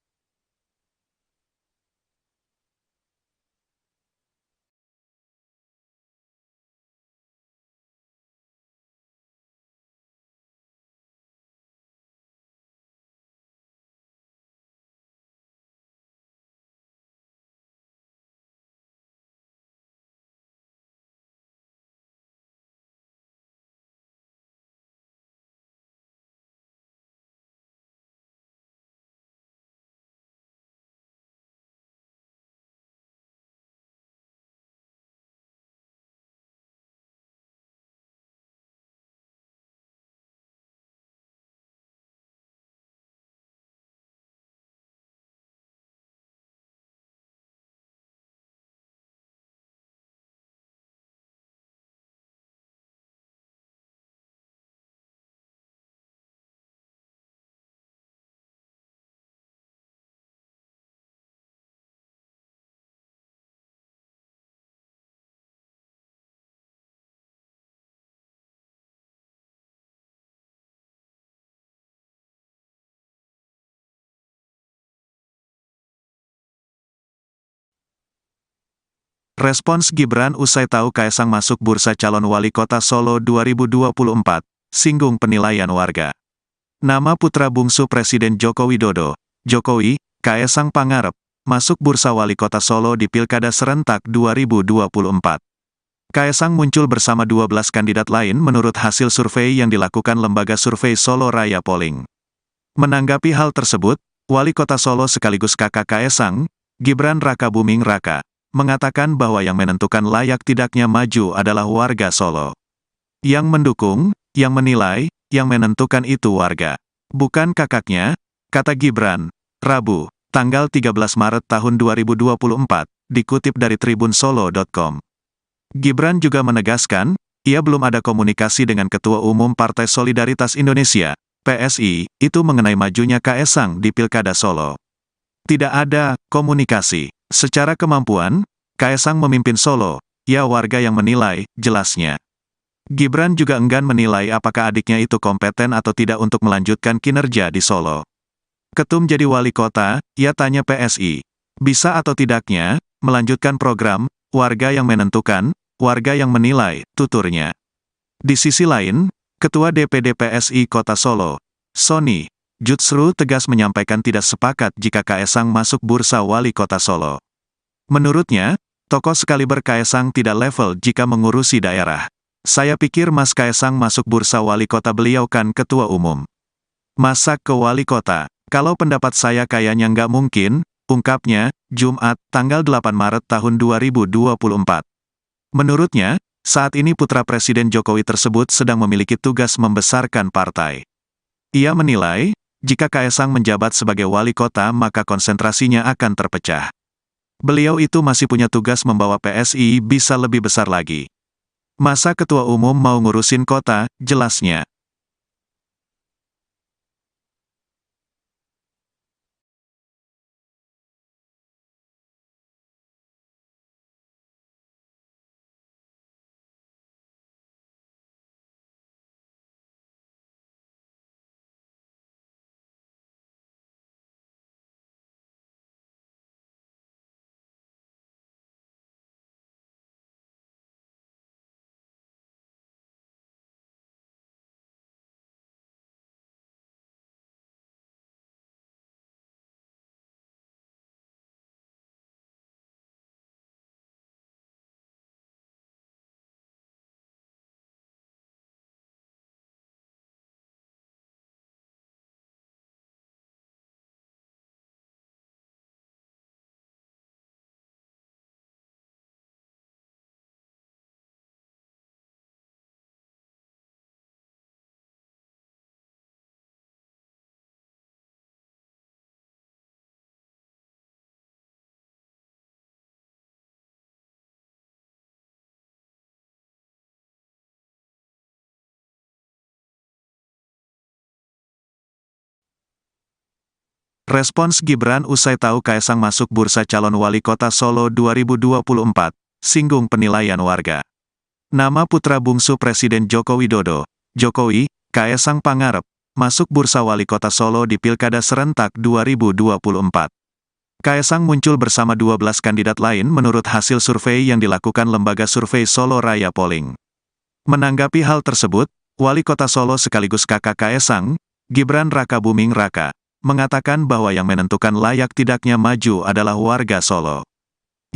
Respons Gibran usai tahu Kaesang masuk bursa calon wali kota Solo 2024, singgung penilaian warga. Nama putra bungsu Presiden Joko Widodo, Jokowi, Kaesang Pangarep, masuk bursa wali kota Solo di Pilkada Serentak 2024. Kaesang muncul bersama 12 kandidat lain menurut hasil survei yang dilakukan lembaga survei Solo Raya Polling. Menanggapi hal tersebut, Wali Kota Solo sekaligus kakak Kaesang, Gibran Rakabuming Raka, mengatakan bahwa yang menentukan layak tidaknya maju adalah warga Solo. Yang mendukung, yang menilai, yang menentukan itu warga. Bukan kakaknya, kata Gibran, Rabu, tanggal 13 Maret tahun 2024, dikutip dari tribunsolo.com. Gibran juga menegaskan, ia belum ada komunikasi dengan Ketua Umum Partai Solidaritas Indonesia, PSI, itu mengenai majunya Kaesang di Pilkada Solo. Tidak ada komunikasi. Secara kemampuan, Kaesang memimpin Solo, ya warga yang menilai, jelasnya. Gibran juga enggan menilai apakah adiknya itu kompeten atau tidak untuk melanjutkan kinerja di Solo. Ketum jadi wali kota, ia tanya PSI. Bisa atau tidaknya, melanjutkan program, warga yang menentukan, warga yang menilai, tuturnya. Di sisi lain, Ketua DPD PSI Kota Solo, Sony Jutsru tegas menyampaikan tidak sepakat jika Kaesang masuk bursa wali kota Solo. Menurutnya, tokoh sekaliber Kaesang tidak level jika mengurusi daerah. Saya pikir Mas Kaesang masuk bursa wali kota, beliau kan ketua umum. Masa ke wali kota? Kalau pendapat saya kayaknya nggak mungkin, ungkapnya, Jumat, tanggal 8 Maret tahun 2024. Menurutnya, saat ini putra Presiden Jokowi tersebut sedang memiliki tugas membesarkan partai. Ia menilai, jika Kaesang menjabat sebagai wali kota maka konsentrasinya akan terpecah. Beliau itu masih punya tugas membawa PSI bisa lebih besar lagi. Masa ketua umum mau ngurusin kota, jelasnya. Respons Gibran usai tahu Kaesang masuk bursa calon wali kota Solo 2024, singgung penilaian warga. Nama putra bungsu Presiden Joko Widodo, Jokowi, Kaesang Pangarep, masuk bursa wali kota Solo di Pilkada Serentak 2024. Kaesang muncul bersama 12 kandidat lain menurut hasil survei yang dilakukan lembaga survei Solo Raya Polling. Menanggapi hal tersebut, Wali Kota Solo sekaligus kakak Kaesang, Gibran Rakabuming Raka, mengatakan bahwa yang menentukan layak tidaknya maju adalah warga Solo.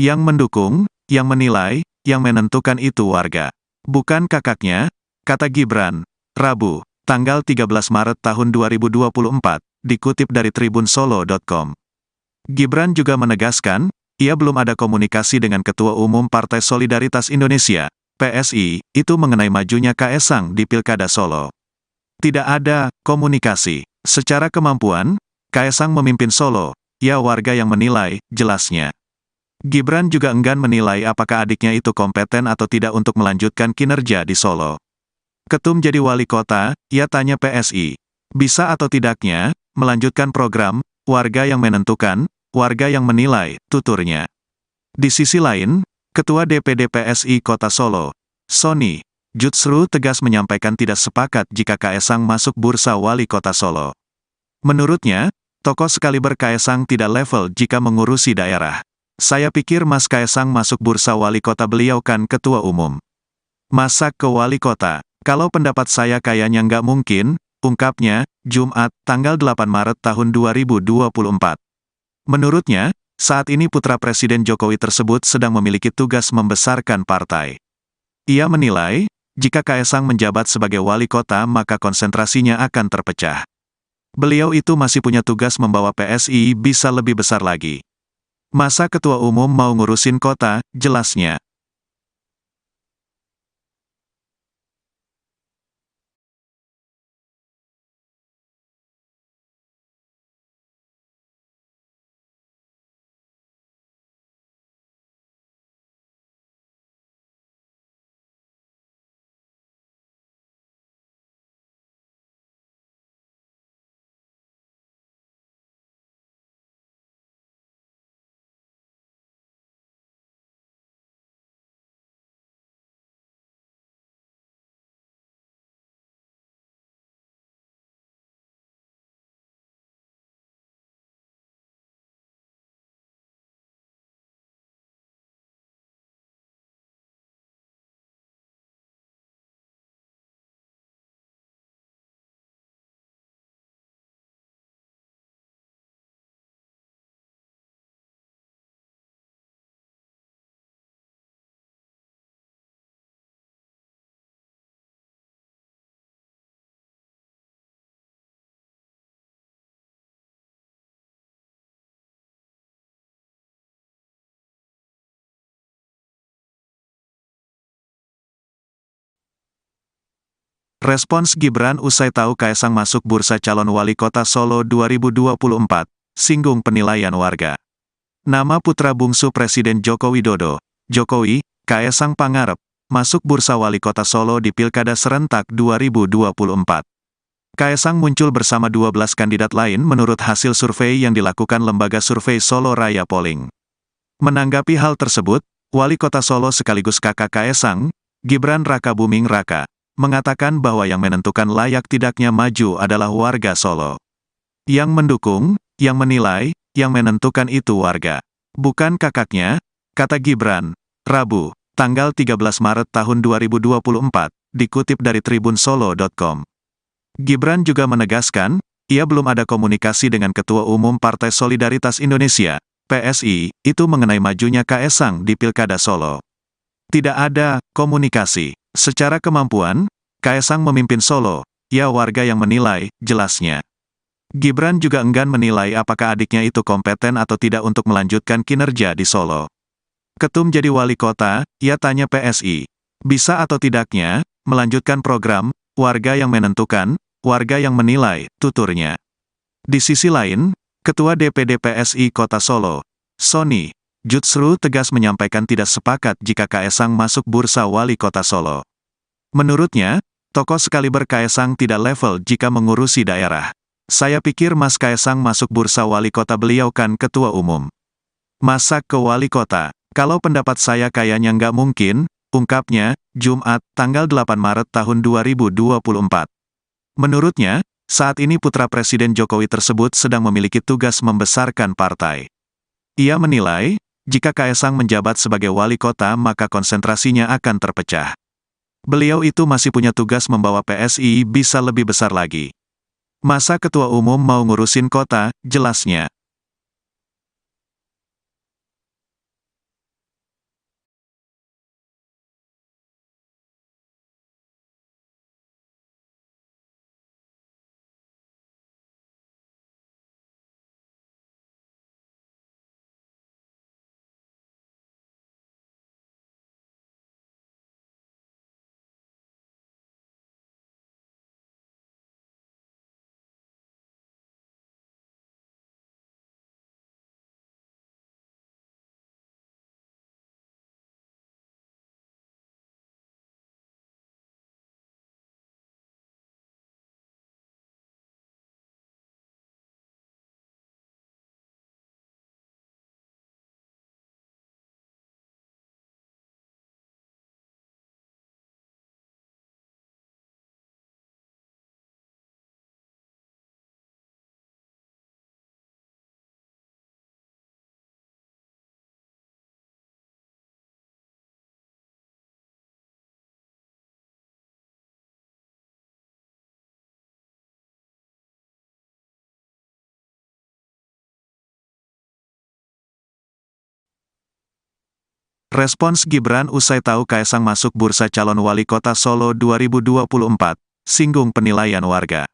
Yang mendukung, yang menilai, yang menentukan itu warga. Bukan kakaknya, kata Gibran, Rabu, tanggal 13 Maret tahun 2024, dikutip dari tribunsolo.com. Gibran juga menegaskan, ia belum ada komunikasi dengan Ketua Umum Partai Solidaritas Indonesia, PSI, itu mengenai majunya Kaesang di Pilkada Solo. Tidak ada komunikasi. Secara kemampuan, Kaesang memimpin Solo, ya warga yang menilai, jelasnya. Gibran juga enggan menilai apakah adiknya itu kompeten atau tidak untuk melanjutkan kinerja di Solo. Ketum jadi wali kota, ia tanya PSI. Bisa atau tidaknya, melanjutkan program, warga yang menentukan, warga yang menilai, tuturnya. Di sisi lain, Ketua DPD PSI Kota Solo, Sony Jutsru tegas menyampaikan tidak sepakat jika Kaesang masuk bursa wali kota Solo. Menurutnya, tokoh sekaliber Kaesang tidak level jika mengurusi daerah. Saya pikir Mas Kaesang masuk bursa wali kota, beliau kan ketua umum. Masa ke wali kota? Kalau pendapat saya kayaknya nggak mungkin, ungkapnya, Jumat, tanggal 8 Maret tahun 2024. Menurutnya, saat ini putra Presiden Jokowi tersebut sedang memiliki tugas membesarkan partai. Ia menilai, jika Kaesang menjabat sebagai wali kota maka konsentrasinya akan terpecah. Beliau itu masih punya tugas membawa PSI bisa lebih besar lagi. Masa ketua umum mau ngurusin kota, jelasnya. Respons Gibran usai tahu Kaesang masuk bursa calon wali kota Solo 2024, singgung penilaian warga. Nama putra bungsu Presiden Joko Widodo, Jokowi, Kaesang Pangarep, masuk bursa wali kota Solo di Pilkada Serentak 2024. Kaesang muncul bersama 12 kandidat lain menurut hasil survei yang dilakukan lembaga survei Solo Raya Polling. Menanggapi hal tersebut, Wali Kota Solo sekaligus kakak Kaesang, Gibran Rakabuming Raka, mengatakan bahwa yang menentukan layak tidaknya maju adalah warga Solo. Yang mendukung, yang menilai, yang menentukan itu warga. Bukan kakaknya, kata Gibran, Rabu, tanggal 13 Maret tahun 2024, dikutip dari tribunsolo.com. Gibran juga menegaskan, ia belum ada komunikasi dengan Ketua Umum Partai Solidaritas Indonesia, PSI, itu mengenai majunya Kaesang di Pilkada Solo. Tidak ada komunikasi. Secara kemampuan, Kaesang memimpin Solo, ya warga yang menilai, jelasnya. Gibran juga enggan menilai apakah adiknya itu kompeten atau tidak untuk melanjutkan kinerja di Solo. Ketum jadi wali kota, ia tanya PSI. Bisa atau tidaknya, melanjutkan program, warga yang menentukan, warga yang menilai, tuturnya. Di sisi lain, Ketua DPD PSI Kota Solo, Sony Jutsru tegas menyampaikan tidak sepakat jika Kaesang masuk bursa wali kota Solo. Menurutnya, tokoh sekaliber Kaesang tidak level jika mengurusi daerah. Saya pikir Mas Kaesang masuk bursa wali kota, beliau kan ketua umum. Masa ke wali kota? Kalau pendapat saya kayaknya nggak mungkin, ungkapnya, Jumat, tanggal 8 Maret tahun 2024. Menurutnya, saat ini putra Presiden Jokowi tersebut sedang memiliki tugas membesarkan partai. Ia menilai, jika Kaesang menjabat sebagai wali kota maka konsentrasinya akan terpecah. Beliau itu masih punya tugas membawa PSI bisa lebih besar lagi. Masa ketua umum mau ngurusin kota, jelasnya. Respons Gibran usai tahu Kaesang masuk bursa calon wali kota Solo 2024, singgung penilaian warga.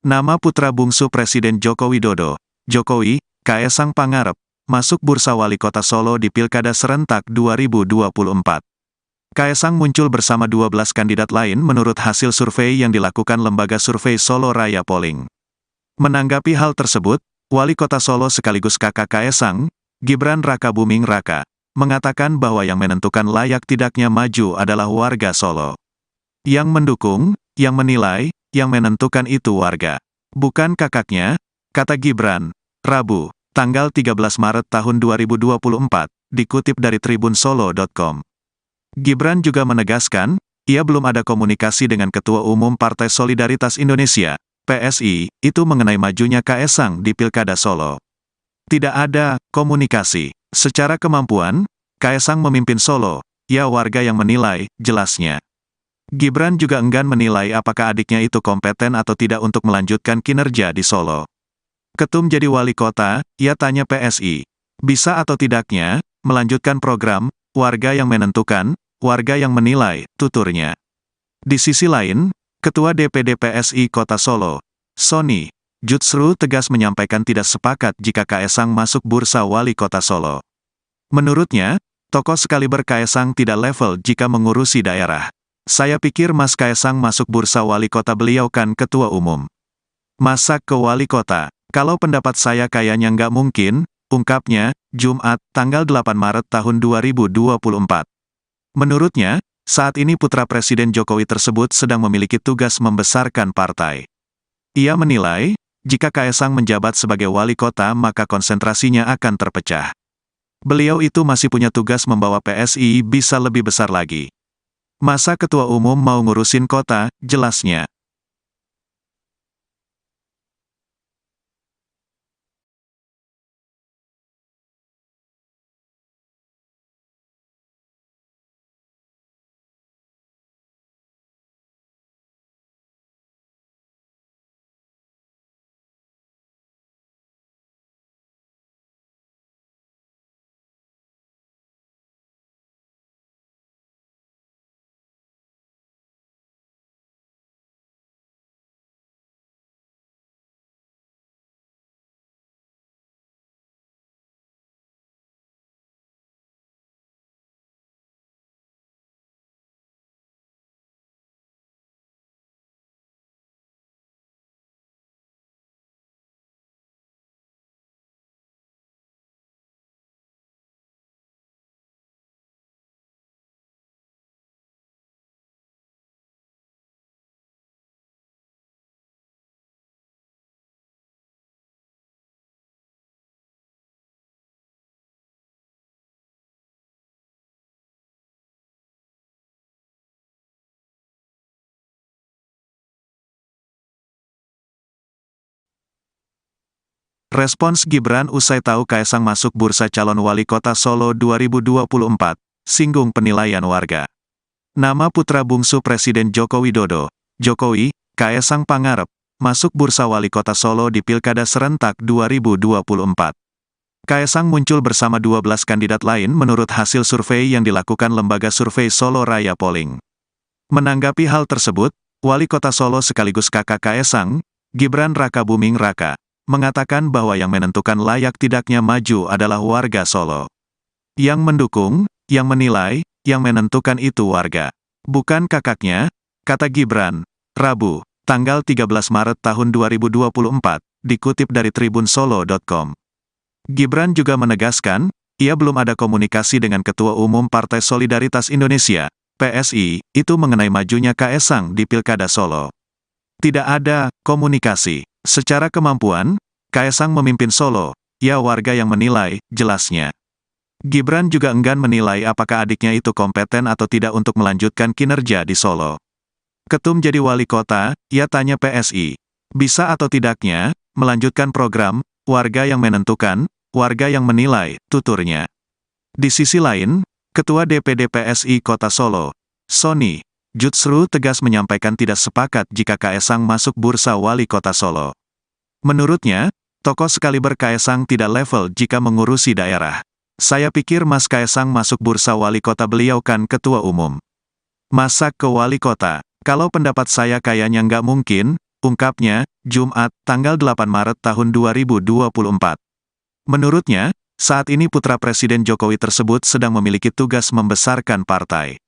Nama putra bungsu Presiden Joko Widodo, Jokowi, Kaesang Pangarep, masuk bursa wali kota Solo di Pilkada Serentak 2024. Kaesang muncul bersama 12 kandidat lain menurut hasil survei yang dilakukan lembaga survei Solo Raya Polling. Menanggapi hal tersebut, Wali Kota Solo sekaligus kakak Kaesang, Gibran Rakabuming Raka, mengatakan bahwa yang menentukan layak tidaknya maju adalah warga Solo. Yang mendukung, yang menilai, yang menentukan itu warga. Bukan kakaknya, kata Gibran, Rabu, tanggal 13 Maret tahun 2024, dikutip dari tribunsolo.com. Gibran juga menegaskan, ia belum ada komunikasi dengan Ketua Umum Partai Solidaritas Indonesia, PSI, itu mengenai majunya Kaesang di Pilkada Solo. Tidak ada komunikasi. Secara kemampuan, Kaesang memimpin Solo, ya warga yang menilai, jelasnya. Gibran juga enggan menilai apakah adiknya itu kompeten atau tidak untuk melanjutkan kinerja di Solo. Ketum jadi wali kota, ia tanya PSI. Bisa atau tidaknya, melanjutkan program, warga yang menentukan, warga yang menilai, tuturnya. Di sisi lain, Ketua DPD PSI Kota Solo, Sony Jutsru tegas menyampaikan tidak sepakat jika Kaesang masuk bursa wali kota Solo. Menurutnya, tokoh sekaliber Kaesang tidak level jika mengurusi daerah. Saya pikir Mas Kaesang masuk bursa wali kota, beliau kan ketua umum. Masa ke wali kota? Kalau pendapat saya kayaknya nggak mungkin, ungkapnya, Jumat, tanggal 8 Maret tahun 2024. Menurutnya, saat ini putra Presiden Jokowi tersebut sedang memiliki tugas membesarkan partai. Ia menilai, jika Kaesang menjabat sebagai wali kota maka konsentrasinya akan terpecah. Beliau itu masih punya tugas membawa PSI bisa lebih besar lagi. Masa ketua umum mau ngurusin kota, jelasnya. Respons Gibran usai tahu Kaesang masuk bursa calon wali kota Solo 2024, singgung penilaian warga. Nama putra bungsu Presiden Joko Widodo, Jokowi, Kaesang Pangarep, masuk bursa wali kota Solo di Pilkada Serentak 2024. Kaesang muncul bersama 12 kandidat lain menurut hasil survei yang dilakukan lembaga survei Solo Raya Polling. Menanggapi hal tersebut, Wali Kota Solo sekaligus kakak Kaesang, Gibran Rakabuming Raka, mengatakan bahwa yang menentukan layak tidaknya maju adalah warga Solo. Yang mendukung, yang menilai, yang menentukan itu warga. Bukan kakaknya, kata Gibran, Rabu, tanggal 13 Maret tahun 2024, dikutip dari tribunsolo.com. Gibran juga menegaskan, ia belum ada komunikasi dengan Ketua Umum Partai Solidaritas Indonesia, PSI, itu mengenai majunya Kaesang di Pilkada Solo. Tidak ada komunikasi. Secara kemampuan, Kaesang memimpin Solo, ya warga yang menilai, jelasnya. Gibran juga enggan menilai apakah adiknya itu kompeten atau tidak untuk melanjutkan kinerja di Solo. Ketum jadi wali kota, ia tanya PSI. Bisa atau tidaknya, melanjutkan program, warga yang menentukan, warga yang menilai, tuturnya. Di sisi lain, Ketua DPD PSI Kota Solo, Sony, Jutsru tegas menyampaikan tidak sepakat jika Kaesang masuk bursa wali kota Solo. Menurutnya, tokoh sekaliber Kaesang tidak level jika mengurusi daerah. Saya pikir Mas Kaesang masuk bursa wali kota, beliau kan ketua umum. Masa ke wali kota? Kalau pendapat saya kayaknya nggak mungkin, ungkapnya, Jumat, tanggal 8 Maret tahun 2024. Menurutnya, saat ini putra Presiden Jokowi tersebut sedang memiliki tugas membesarkan partai.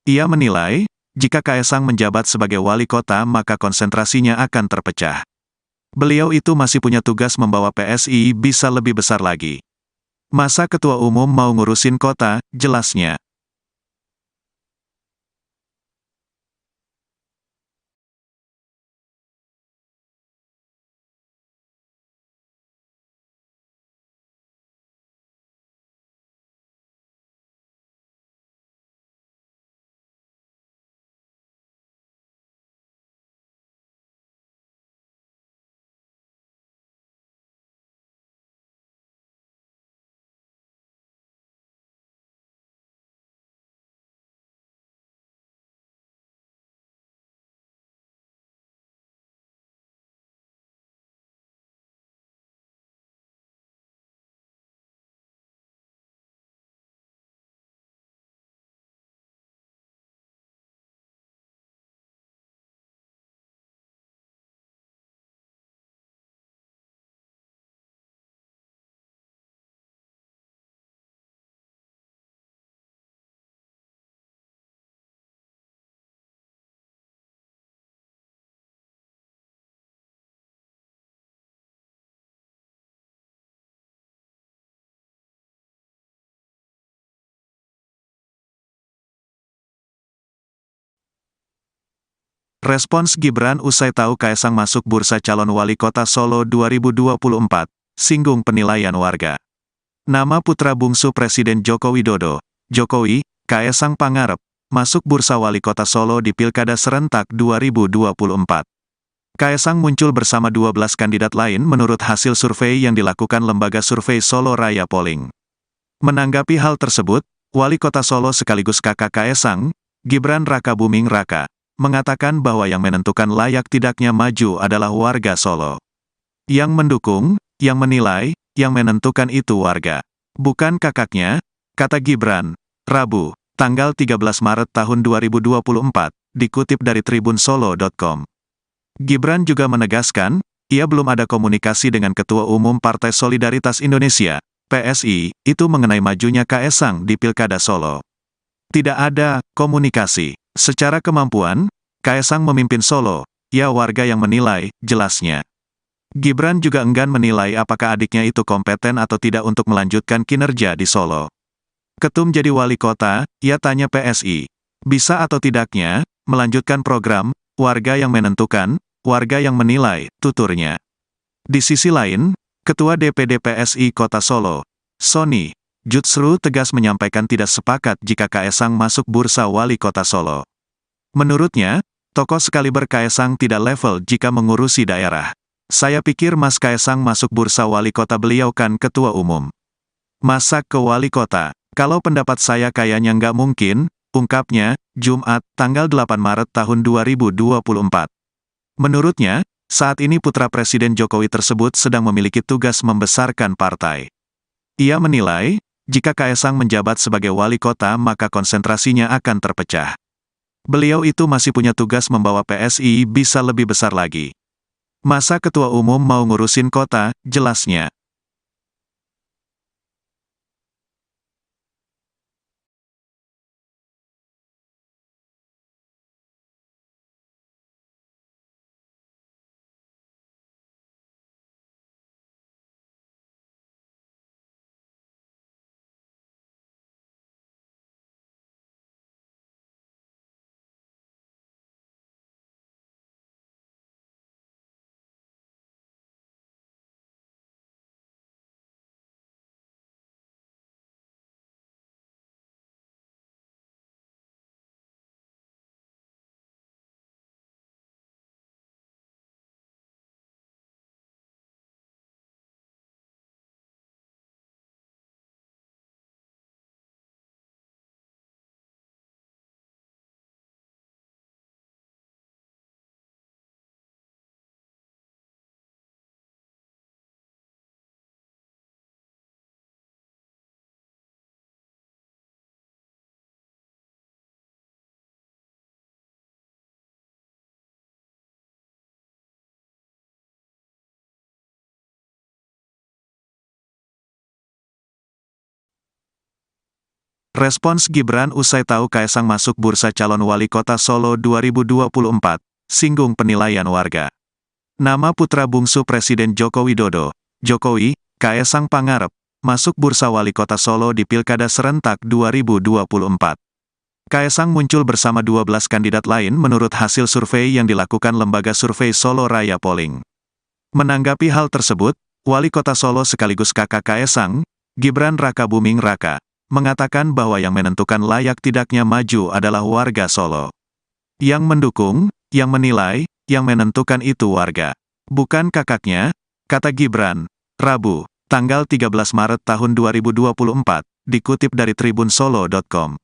Ia menilai, jika Kaesang menjabat sebagai wali kota maka konsentrasinya akan terpecah. Beliau itu masih punya tugas membawa PSI bisa lebih besar lagi. Masa ketua umum mau ngurusin kota, jelasnya. Respons Gibran usai tahu Kaesang masuk bursa calon wali kota Solo 2024, singgung penilaian warga. Nama putra bungsu Presiden Joko Widodo, Jokowi, Kaesang Pangarep, masuk bursa wali kota Solo di Pilkada Serentak 2024. Kaesang muncul bersama 12 kandidat lain menurut hasil survei yang dilakukan lembaga survei Solo Raya Polling. Menanggapi hal tersebut, Wali Kota Solo sekaligus kakak Kaesang, Gibran Rakabuming Raka, mengatakan bahwa yang menentukan layak tidaknya maju adalah warga Solo. Yang mendukung, yang menilai, yang menentukan itu warga. Bukan kakaknya, kata Gibran, Rabu, tanggal 13 Maret tahun 2024, dikutip dari tribunsolo.com. Gibran juga menegaskan, ia belum ada komunikasi dengan Ketua Umum Partai Solidaritas Indonesia, PSI, itu mengenai majunya Kaesang di Pilkada Solo. Tidak ada komunikasi. Secara kemampuan, Kaesang memimpin Solo, ya warga yang menilai, jelasnya. Gibran juga enggan menilai apakah adiknya itu kompeten atau tidak untuk melanjutkan kinerja di Solo. Ketum jadi wali kota, ia tanya PSI. Bisa atau tidaknya, melanjutkan program, warga yang menentukan, warga yang menilai, tuturnya. Di sisi lain, Ketua DPD PSI Kota Solo, Sony, Jutsru tegas menyampaikan tidak sepakat jika Kaesang masuk bursa wali kota Solo. Menurutnya, tokoh sekaliber Kaesang tidak level jika mengurusi daerah. Saya pikir Mas Kaesang masuk bursa wali kota, beliau kan ketua umum. Masa ke wali kota? Kalau pendapat saya kayaknya nggak mungkin, ungkapnya, Jumat, tanggal 8 Maret tahun 2024. Menurutnya, saat ini putra Presiden Jokowi tersebut sedang memiliki tugas membesarkan partai. Ia menilai, jika Kaesang menjabat sebagai wali kota maka konsentrasinya akan terpecah. Beliau itu masih punya tugas membawa PSI bisa lebih besar lagi. Masa ketua umum mau ngurusin kota, jelasnya. Respons Gibran usai tahu Kaesang masuk bursa calon wali kota Solo 2024, singgung penilaian warga. Nama putra bungsu Presiden Joko Widodo, Jokowi, Kaesang Pangarep, masuk bursa wali kota Solo di Pilkada Serentak 2024. Kaesang muncul bersama 12 kandidat lain menurut hasil survei yang dilakukan lembaga survei Solo Raya Polling. Menanggapi hal tersebut, Wali Kota Solo sekaligus kakak Kaesang, Gibran Rakabuming Raka, mengatakan bahwa yang menentukan layak tidaknya maju adalah warga Solo. Yang mendukung, yang menilai, yang menentukan itu warga. Bukan kakaknya, kata Gibran, Rabu, tanggal 13 Maret tahun 2024, dikutip dari tribunsolo.com.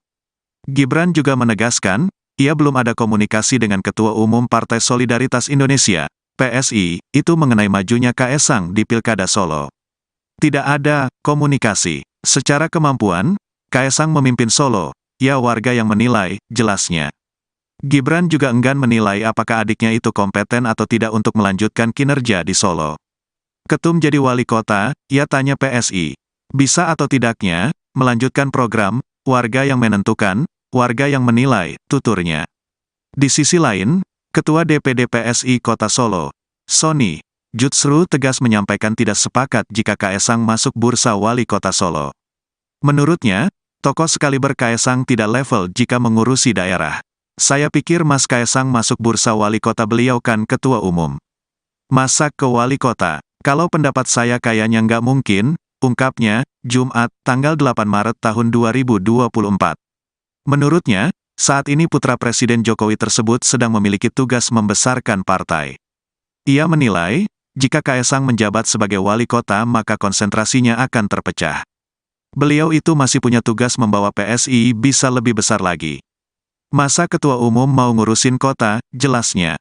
Gibran juga menegaskan, ia belum ada komunikasi dengan Ketua Umum Partai Solidaritas Indonesia, PSI, itu mengenai majunya Kaesang di Pilkada Solo. Tidak ada komunikasi. Secara kemampuan, Kaesang memimpin Solo, ya warga yang menilai, jelasnya. Gibran juga enggan menilai apakah adiknya itu kompeten atau tidak untuk melanjutkan kinerja di Solo. Ketum jadi wali kota, ia tanya PSI. Bisa atau tidaknya, melanjutkan program, warga yang menentukan, warga yang menilai, tuturnya. Di sisi lain, Ketua DPD PSI Kota Solo, Sony Jutsru tegas menyampaikan tidak sepakat jika Kaesang masuk bursa wali kota Solo. Menurutnya, tokoh sekaliber Kaesang tidak level jika mengurusi daerah. Saya pikir Mas Kaesang masuk bursa wali kota, beliau kan ketua umum. Masa ke wali kota? Kalau pendapat saya kayaknya nggak mungkin, ungkapnya, Jumat, tanggal 8 Maret tahun 2024. Menurutnya, saat ini putra Presiden Jokowi tersebut sedang memiliki tugas membesarkan partai. Ia menilai, jika Kaesang menjabat sebagai wali kota maka konsentrasinya akan terpecah. Beliau itu masih punya tugas membawa PSI bisa lebih besar lagi. Masa ketua umum mau ngurusin kota, jelasnya.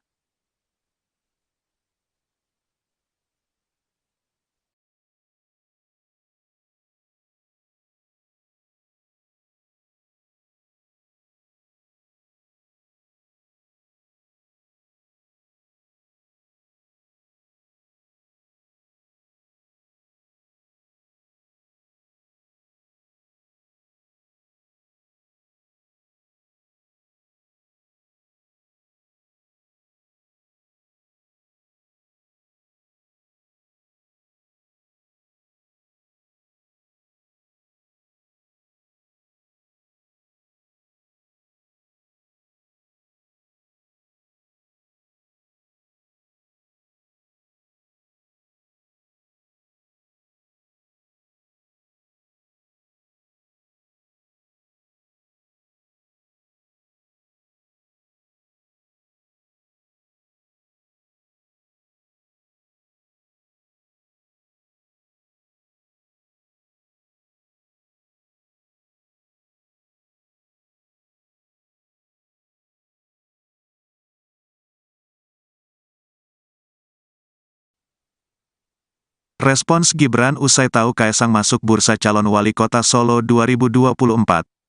Respons Gibran usai tahu Kaesang masuk bursa calon wali kota Solo 2024,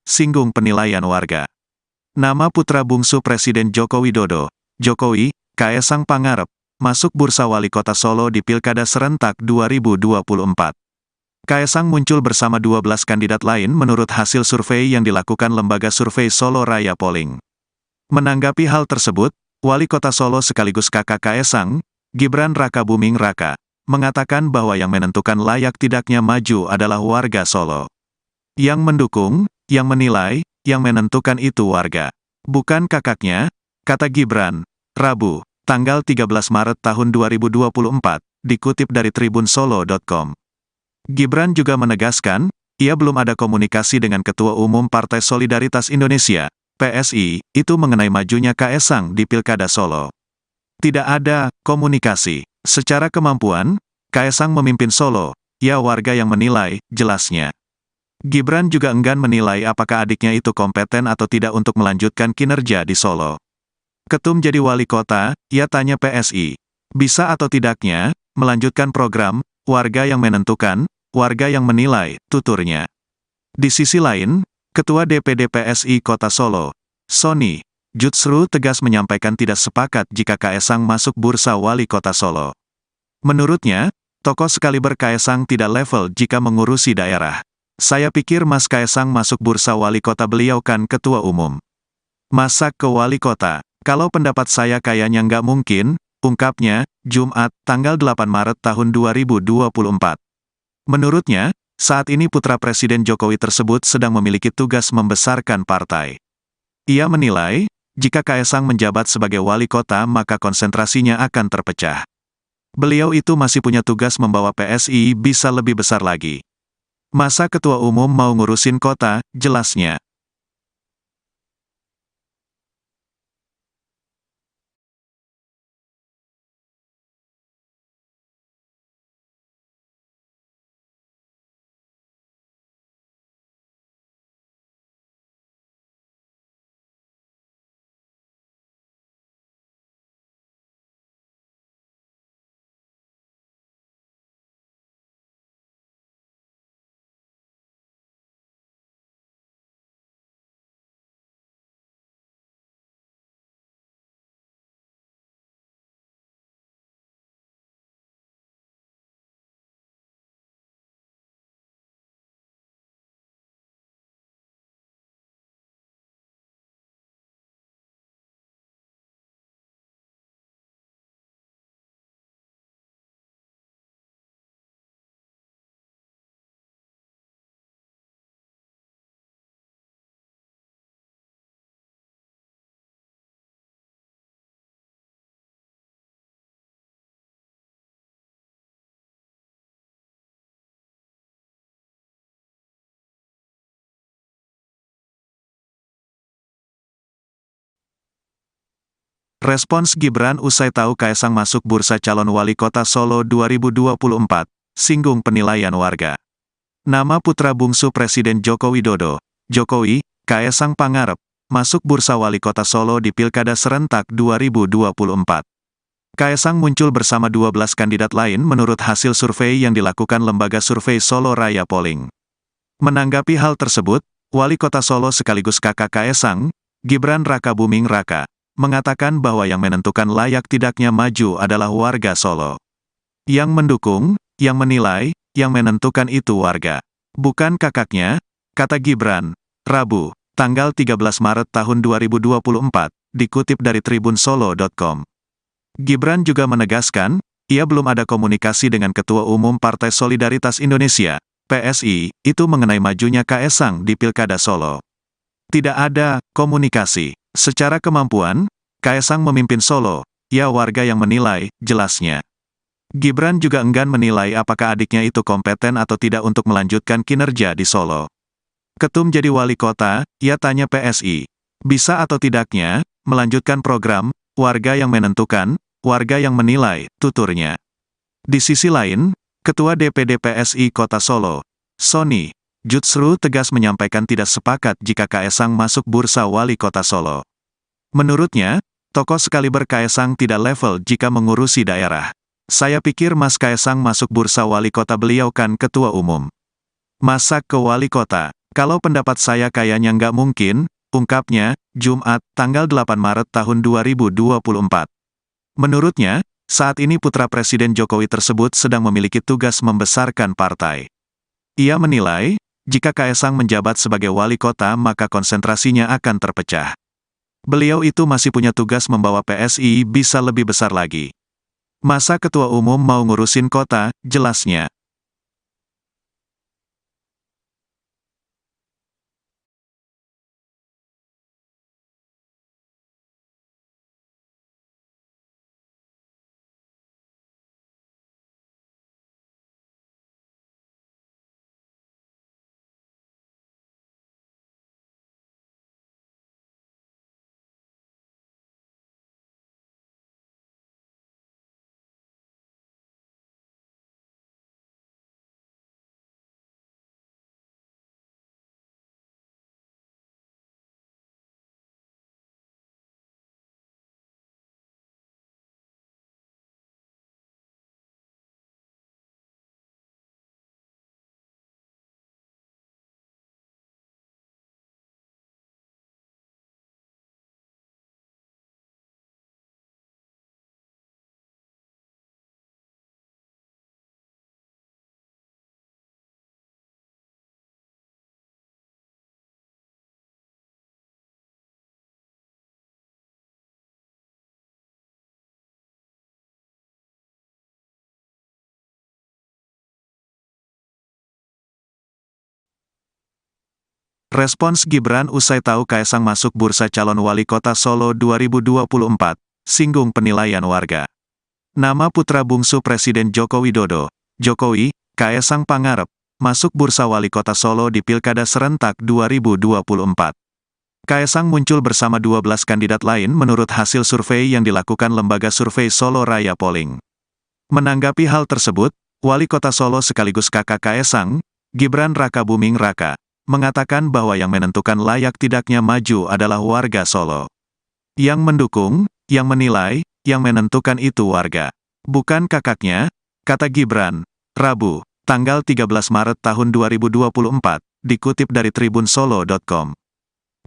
singgung penilaian warga. Nama putra bungsu Presiden Joko Widodo, Jokowi, Kaesang Pangarep, masuk bursa wali kota Solo di Pilkada Serentak 2024. Kaesang muncul bersama 12 kandidat lain menurut hasil survei yang dilakukan lembaga survei Solo Raya Polling. Menanggapi hal tersebut, Wali Kota Solo sekaligus kakak Kaesang, Gibran Rakabuming Raka, mengatakan bahwa yang menentukan layak tidaknya maju adalah warga Solo. Yang mendukung, yang menilai, yang menentukan itu warga. Bukan kakaknya, kata Gibran, Rabu, tanggal 13 Maret tahun 2024, dikutip dari tribunsolo.com. Gibran juga menegaskan, ia belum ada komunikasi dengan Ketua Umum Partai Solidaritas Indonesia, PSI, itu mengenai majunya Kaesang di Pilkada Solo. Tidak ada komunikasi. Secara kemampuan, Kaesang memimpin Solo, ya warga yang menilai, jelasnya. Gibran juga enggan menilai apakah adiknya itu kompeten atau tidak untuk melanjutkan kinerja di Solo. Ketum jadi wali kota, ia tanya PSI. Bisa atau tidaknya, melanjutkan program, warga yang menentukan, warga yang menilai, tuturnya. Di sisi lain, Ketua DPD PSI Kota Solo, Sony Jutsru tegas menyampaikan tidak sepakat jika Kaesang masuk bursa wali kota Solo. Menurutnya, tokoh sekaliber Kaesang tidak level jika mengurusi daerah. Saya pikir Mas Kaesang masuk bursa wali kota beliau kan ketua umum. Masa ke wali kota? Kalau pendapat saya kayaknya nggak mungkin, ungkapnya, Jumat, tanggal 8 Maret tahun 2024. Menurutnya, saat ini putra Presiden Jokowi tersebut sedang memiliki tugas membesarkan partai. Ia menilai, jika Kaesang menjabat sebagai wali kota maka konsentrasinya akan terpecah. Beliau itu masih punya tugas membawa PSI bisa lebih besar lagi. Masa ketua umum mau ngurusin kota, jelasnya. Respons Gibran usai tahu Kaesang masuk bursa calon wali kota Solo 2024, singgung penilaian warga. Nama putra bungsu Presiden Joko Widodo, Jokowi, Kaesang Pangarep, masuk bursa wali kota Solo di Pilkada Serentak 2024. Kaesang muncul bersama 12 kandidat lain menurut hasil survei yang dilakukan lembaga survei Solo Raya Polling. Menanggapi hal tersebut, Wali Kota Solo sekaligus kakak Kaesang, Gibran Rakabuming Raka, mengatakan bahwa yang menentukan layak tidaknya maju adalah warga Solo. Yang mendukung, yang menilai, yang menentukan itu warga. Bukan kakaknya, kata Gibran, Rabu, tanggal 13 Maret tahun 2024, dikutip dari tribunsolo.com. Gibran juga menegaskan, ia belum ada komunikasi dengan Ketua Umum Partai Solidaritas Indonesia, PSI, itu mengenai majunya Kaesang di Pilkada Solo. Tidak ada komunikasi. Secara kemampuan, Kaesang memimpin Solo, ya warga yang menilai, jelasnya. Gibran juga enggan menilai apakah adiknya itu kompeten atau tidak untuk melanjutkan kinerja di Solo. Ketum jadi wali kota, ia tanya PSI. Bisa atau tidaknya, melanjutkan program, warga yang menentukan, warga yang menilai, tuturnya. Di sisi lain, Ketua DPD PSI Kota Solo, Sony Jutsru tegas menyampaikan tidak sepakat jika Kaesang masuk bursa wali kota Solo. Menurutnya, tokoh sekaliber Kaesang tidak level jika mengurusi daerah. Saya pikir Mas Kaesang masuk bursa wali kota, beliau kan ketua umum. Masa ke wali kota? Kalau pendapat saya kayaknya nggak mungkin, ungkapnya, Jumat, tanggal 8 Maret tahun 2024. Menurutnya, saat ini putra Presiden Jokowi tersebut sedang memiliki tugas membesarkan partai. Ia menilai, jika Kaesang menjabat sebagai wali kota maka konsentrasinya akan terpecah. Beliau itu masih punya tugas membawa PSI bisa lebih besar lagi. Masa ketua umum mau ngurusin kota, jelasnya. Respons Gibran usai tahu Kaesang masuk bursa calon wali kota Solo 2024, singgung penilaian warga. Nama putra bungsu Presiden Joko Widodo, Jokowi, Kaesang Pangarep, masuk bursa wali kota Solo di Pilkada Serentak 2024. Kaesang muncul bersama 12 kandidat lain menurut hasil survei yang dilakukan lembaga survei Solo Raya Polling. Menanggapi hal tersebut, Wali Kota Solo sekaligus kakak Kaesang, Gibran Rakabuming Raka, mengatakan bahwa yang menentukan layak tidaknya maju adalah warga Solo. Yang mendukung, yang menilai, yang menentukan itu warga. Bukan kakaknya, kata Gibran, Rabu, tanggal 13 Maret tahun 2024, dikutip dari tribunsolo.com.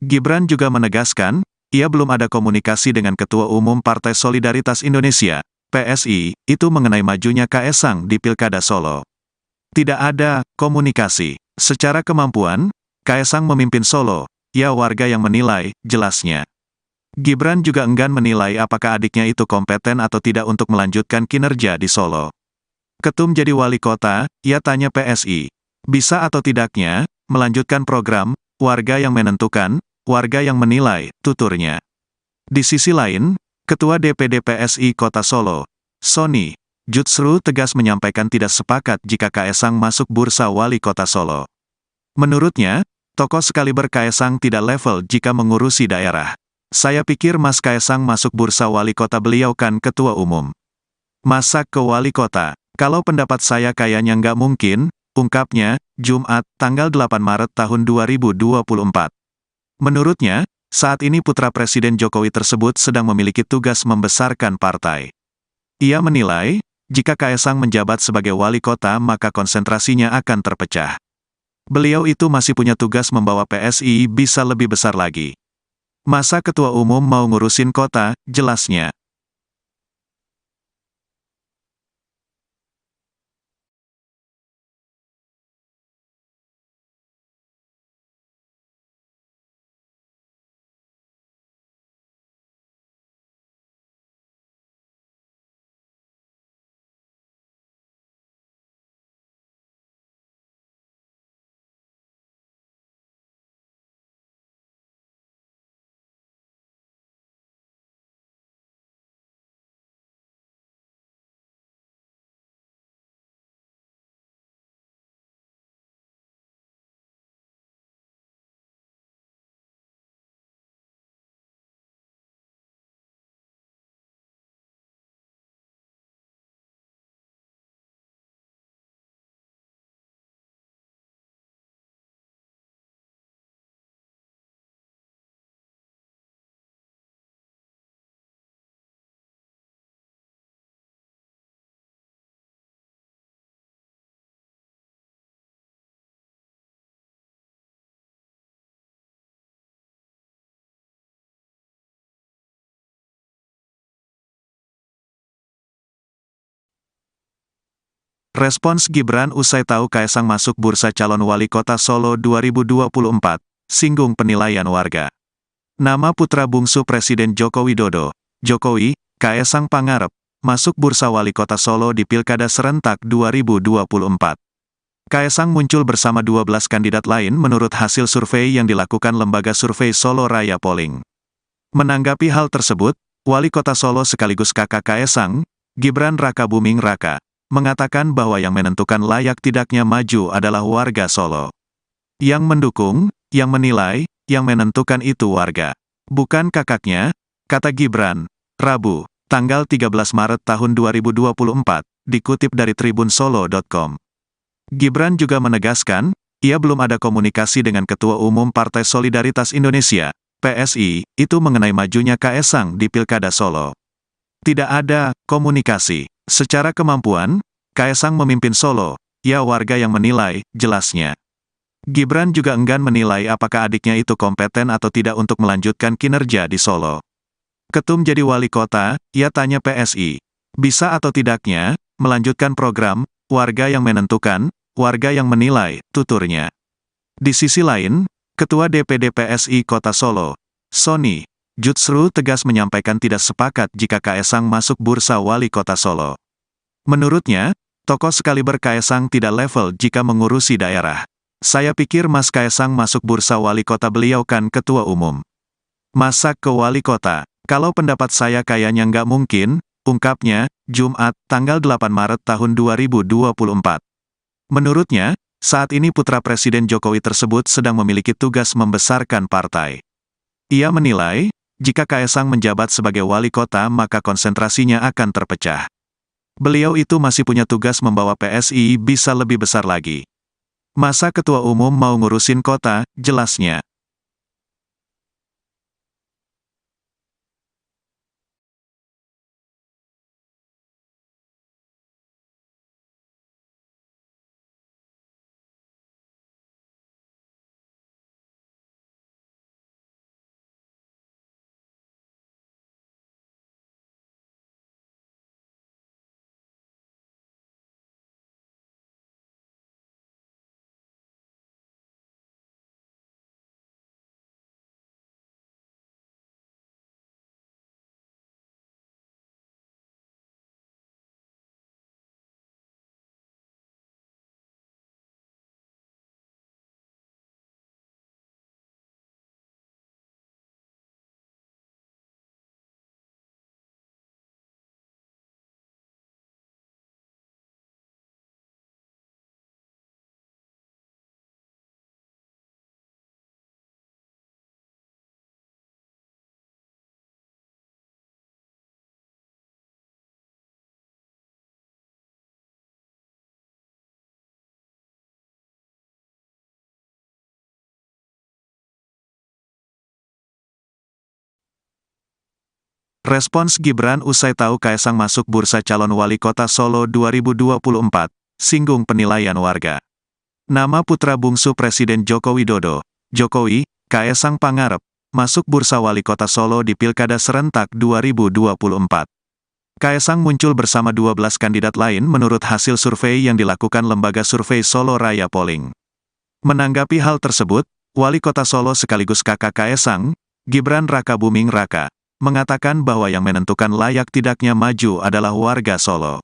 Gibran juga menegaskan, ia belum ada komunikasi dengan Ketua Umum Partai Solidaritas Indonesia, PSI, itu mengenai majunya Kaesang di Pilkada Solo. Tidak ada komunikasi. Secara kemampuan, Kaesang memimpin Solo, ya warga yang menilai, jelasnya. Gibran juga enggan menilai apakah adiknya itu kompeten atau tidak untuk melanjutkan kinerja di Solo. Ketum jadi wali kota, ia tanya PSI. Bisa atau tidaknya, melanjutkan program, warga yang menentukan, warga yang menilai, tuturnya. Di sisi lain, Ketua DPD PSI Kota Solo, Sony Jutsru tegas menyampaikan tidak sepakat jika Kaesang masuk bursa wali kota Solo. Menurutnya, tokoh sekaliber Kaesang tidak level jika mengurusi daerah. Saya pikir Mas Kaesang masuk bursa wali kota, beliau kan ketua umum. Masa ke wali kota? Kalau pendapat saya kayaknya nggak mungkin, ungkapnya, Jumat, tanggal 8 Maret tahun 2024. Menurutnya, saat ini putra Presiden Jokowi tersebut sedang memiliki tugas membesarkan partai. Ia menilai, jika Kaesang menjabat sebagai wali kota maka konsentrasinya akan terpecah. Beliau itu masih punya tugas membawa PSI bisa lebih besar lagi. Masa ketua umum mau ngurusin kota, jelasnya. Respons Gibran usai tahu Kaesang masuk bursa calon wali kota Solo 2024, singgung penilaian warga. Nama putra bungsu Presiden Joko Widodo, Jokowi, Kaesang Pangarep, masuk bursa wali kota Solo di Pilkada Serentak 2024. Kaesang muncul bersama 12 kandidat lain menurut hasil survei yang dilakukan lembaga survei Solo Raya Polling. Menanggapi hal tersebut, Wali Kota Solo sekaligus kakak Kaesang, Gibran Rakabuming Raka, mengatakan bahwa yang menentukan layak tidaknya maju adalah warga Solo. Yang mendukung, yang menilai, yang menentukan itu warga. Bukan kakaknya, kata Gibran, Rabu, tanggal 13 Maret tahun 2024, dikutip dari tribunsolo.com. Gibran juga menegaskan, ia belum ada komunikasi dengan Ketua Umum Partai Solidaritas Indonesia, PSI, itu mengenai majunya Kaesang di Pilkada Solo. Tidak ada komunikasi. Secara kemampuan, Kaesang memimpin Solo, ya warga yang menilai, jelasnya. Gibran juga enggan menilai apakah adiknya itu kompeten atau tidak untuk melanjutkan kinerja di Solo. Ketum jadi wali kota, ia tanya PSI. Bisa atau tidaknya, melanjutkan program, warga yang menentukan, warga yang menilai, tuturnya. Di sisi lain, Ketua DPD PSI Kota Solo, Sony, Jutsru tegas menyampaikan tidak sepakat jika Kaesang masuk bursa wali kota Solo. Menurutnya, tokoh sekaliber Kaesang tidak level jika mengurusi daerah. Saya pikir Mas Kaesang masuk bursa wali kota beliau kan ketua umum. Masa ke wali kota, kalau pendapat saya kayaknya nggak mungkin, ungkapnya, Jumat, tanggal 8 Maret tahun 2024. Menurutnya, saat ini putra Presiden Jokowi tersebut sedang memiliki tugas membesarkan partai. Ia menilai, jika Kaesang menjabat sebagai wali kota maka konsentrasinya akan terpecah. Beliau itu masih punya tugas membawa PSI bisa lebih besar lagi. Masa ketua umum mau ngurusin kota, jelasnya. Respons Gibran usai tahu Kaesang masuk bursa calon wali kota Solo 2024, singgung penilaian warga. Nama putra bungsu Presiden Joko Widodo, Jokowi, Kaesang Pangarep, masuk bursa wali kota Solo di Pilkada Serentak 2024. Kaesang muncul bersama 12 kandidat lain menurut hasil survei yang dilakukan lembaga survei Solo Raya Polling. Menanggapi hal tersebut, Wali Kota Solo sekaligus kakak Kaesang, Gibran Rakabuming Raka, mengatakan bahwa yang menentukan layak tidaknya maju adalah warga Solo.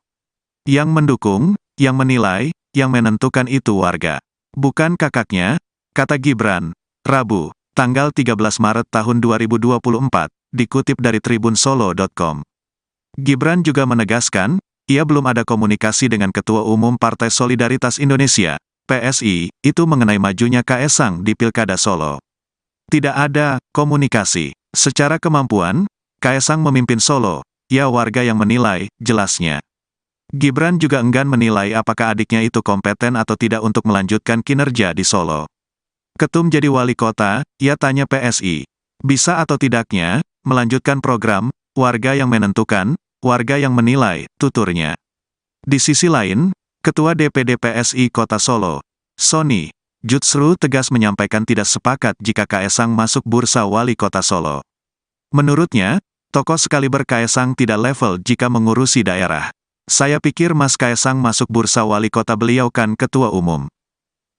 Yang mendukung, yang menilai, yang menentukan itu warga. Bukan kakaknya, kata Gibran, Rabu, tanggal 13 Maret tahun 2024, dikutip dari tribunsolo.com. Gibran juga menegaskan, ia belum ada komunikasi dengan Ketua Umum Partai Solidaritas Indonesia, PSI, itu mengenai majunya Kaesang di Pilkada Solo. Tidak ada komunikasi. Secara kemampuan, Kaesang memimpin Solo, ya warga yang menilai, jelasnya. Gibran juga enggan menilai apakah adiknya itu kompeten atau tidak untuk melanjutkan kinerja di Solo. Ketum jadi wali kota, ia tanya PSI. Bisa atau tidaknya, melanjutkan program, warga yang menentukan, warga yang menilai, tuturnya. Di sisi lain, Ketua DPD PSI Kota Solo, Sony, Jutsru tegas menyampaikan tidak sepakat jika Kaesang masuk bursa wali kota Solo. Menurutnya, tokoh sekaliber Kaesang tidak level jika mengurusi daerah. Saya pikir Mas Kaesang masuk bursa wali kota, beliau kan ketua umum.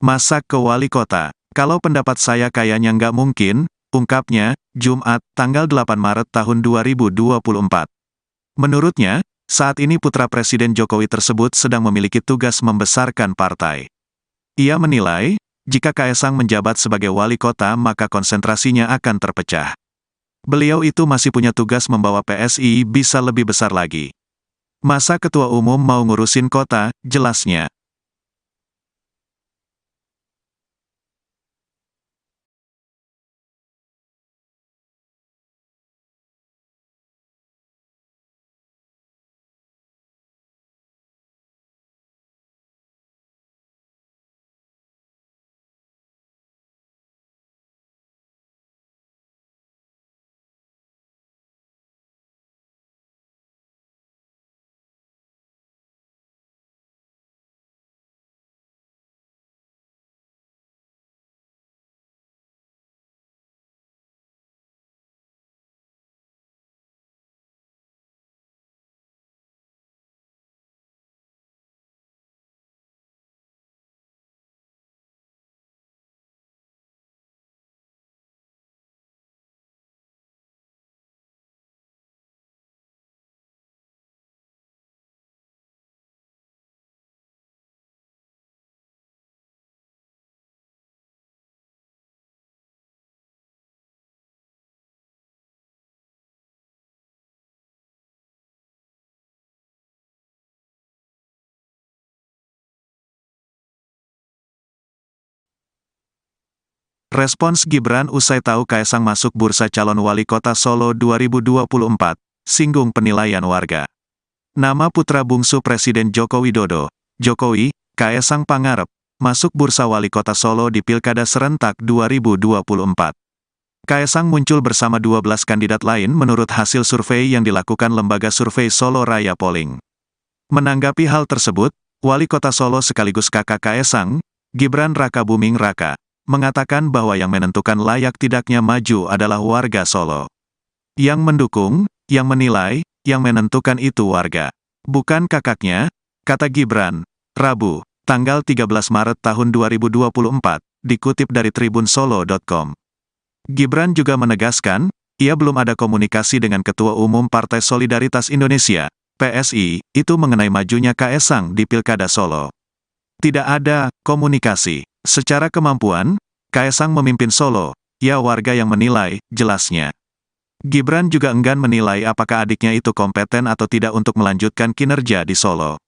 Masa ke wali kota? Kalau pendapat saya kayaknya nggak mungkin, ungkapnya, Jumat, tanggal 8 Maret tahun 2024. Menurutnya, saat ini putra Presiden Jokowi tersebut sedang memiliki tugas membesarkan partai. Ia menilai, jika Kaesang menjabat sebagai wali kota maka konsentrasinya akan terpecah. Beliau itu masih punya tugas membawa PSI bisa lebih besar lagi. Masa ketua umum mau ngurusin kota, jelasnya. Respons Gibran usai tahu Kaesang masuk bursa calon wali kota Solo 2024, singgung penilaian warga. Nama putra bungsu Presiden Joko Widodo, Jokowi, Kaesang Pangarep, masuk bursa wali kota Solo di Pilkada Serentak 2024. Kaesang muncul bersama 12 kandidat lain menurut hasil survei yang dilakukan lembaga survei Solo Raya Polling. Menanggapi hal tersebut, Wali Kota Solo sekaligus kakak Kaesang, Gibran Rakabuming Raka, mengatakan bahwa yang menentukan layak tidaknya maju adalah warga Solo. Yang mendukung, yang menilai, yang menentukan itu warga. Bukan kakaknya, kata Gibran, Rabu, tanggal 13 Maret tahun 2024, dikutip dari tribunsolo.com. Gibran juga menegaskan, ia belum ada komunikasi dengan Ketua Umum Partai Solidaritas Indonesia, PSI, itu mengenai majunya Kaesang di Pilkada Solo. Tidak ada komunikasi. Secara kemampuan, Kaesang memimpin Solo, ya warga yang menilai, jelasnya. Gibran juga enggan menilai apakah adiknya itu kompeten atau tidak untuk melanjutkan kinerja di Solo.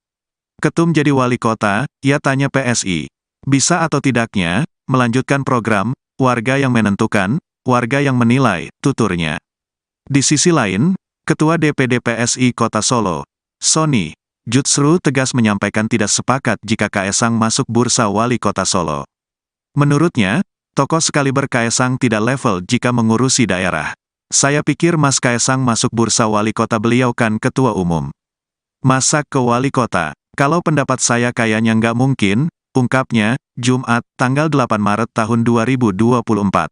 Ketum jadi wali kota, ia tanya PSI. Bisa atau tidaknya, melanjutkan program, warga yang menentukan, warga yang menilai, tuturnya. Di sisi lain, Ketua DPD PSI Kota Solo, Sony Jutsru tegas menyampaikan tidak sepakat jika Kaesang masuk bursa wali kota Solo. Menurutnya, tokoh sekaliber Kaesang tidak level jika mengurusi daerah. Saya pikir Mas Kaesang masuk bursa wali kota, beliau kan ketua umum. Masa ke wali kota? Kalau pendapat saya kayaknya nggak mungkin, ungkapnya, Jumat, tanggal 8 Maret tahun 2024.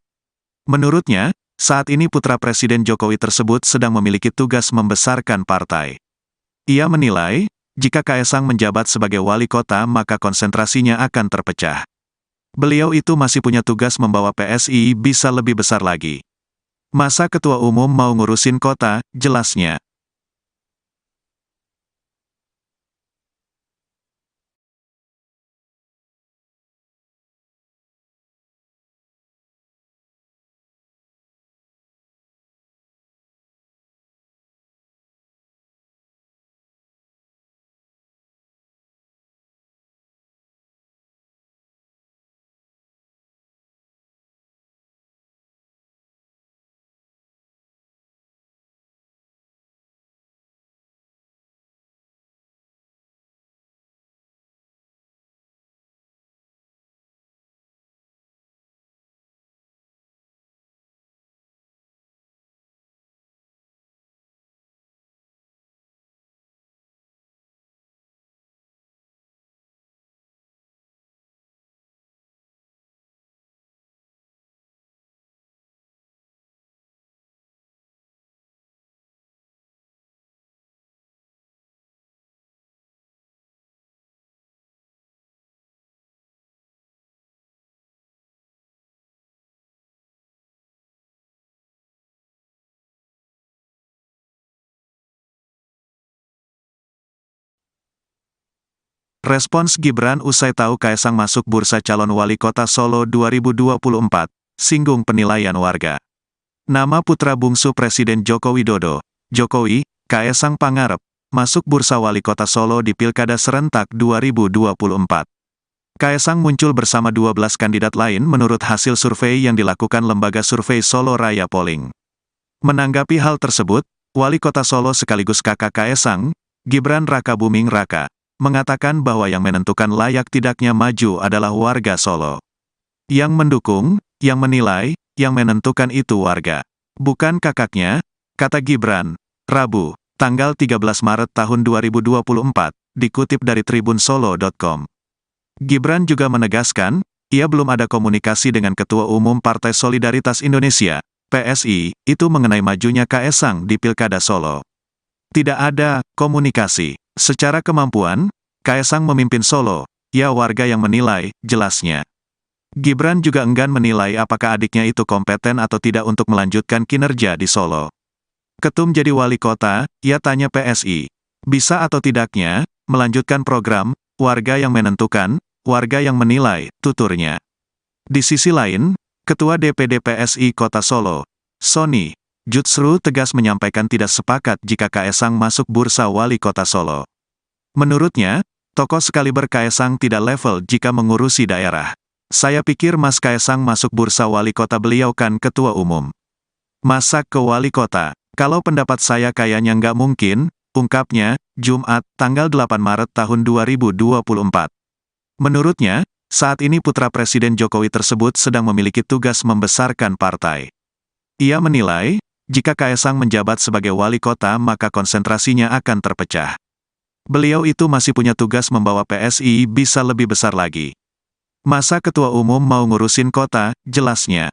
Menurutnya, saat ini putra Presiden Jokowi tersebut sedang memiliki tugas membesarkan partai. Ia menilai, jika Kaesang menjabat sebagai wali kota maka konsentrasinya akan terpecah. Beliau itu masih punya tugas membawa PSI bisa lebih besar lagi. Masa ketua umum mau ngurusin kota, jelasnya. Respons Gibran usai tahu Kaesang masuk bursa calon wali kota Solo 2024, singgung penilaian warga. Nama putra bungsu Presiden Joko Widodo, Jokowi, Kaesang Pangarep, masuk bursa wali kota Solo di Pilkada Serentak 2024. Kaesang muncul bersama 12 kandidat lain menurut hasil survei yang dilakukan lembaga survei Solo Raya Polling. Menanggapi hal tersebut, Wali Kota Solo sekaligus kakak Kaesang, Gibran Rakabuming Raka, mengatakan bahwa yang menentukan layak tidaknya maju adalah warga Solo. Yang mendukung, yang menilai, yang menentukan itu warga. Bukan kakaknya, kata Gibran, Rabu, tanggal 13 Maret tahun 2024, dikutip dari tribunsolo.com. Gibran juga menegaskan, ia belum ada komunikasi dengan Ketua Umum Partai Solidaritas Indonesia, PSI, itu mengenai majunya Kaesang di Pilkada Solo. Tidak ada komunikasi. Secara kemampuan, Kaesang memimpin Solo, ya warga yang menilai, jelasnya. Gibran juga enggan menilai apakah adiknya itu kompeten atau tidak untuk melanjutkan kinerja di Solo. Ketum jadi wali kota, ia tanya PSI. Bisa atau tidaknya, melanjutkan program, warga yang menentukan, warga yang menilai, tuturnya. Di sisi lain, Ketua DPD PSI Kota Solo, Sony Jutsru tegas menyampaikan tidak sepakat jika Kaesang masuk bursa wali kota Solo. Menurutnya, tokoh sekaliber Kaesang tidak level jika mengurusi daerah. Saya pikir Mas Kaesang masuk bursa wali kota beliau kan ketua umum. Masa ke wali kota? Kalau pendapat saya kayaknya nggak mungkin, ungkapnya, Jumat, tanggal 8 Maret tahun 2024. Menurutnya, saat ini putra Presiden Jokowi tersebut sedang memiliki tugas membesarkan partai. Ia menilai, jika Kaesang menjabat sebagai wali kota maka konsentrasinya akan terpecah. Beliau itu masih punya tugas membawa PSI bisa lebih besar lagi. Masa ketua umum mau ngurusin kota, jelasnya.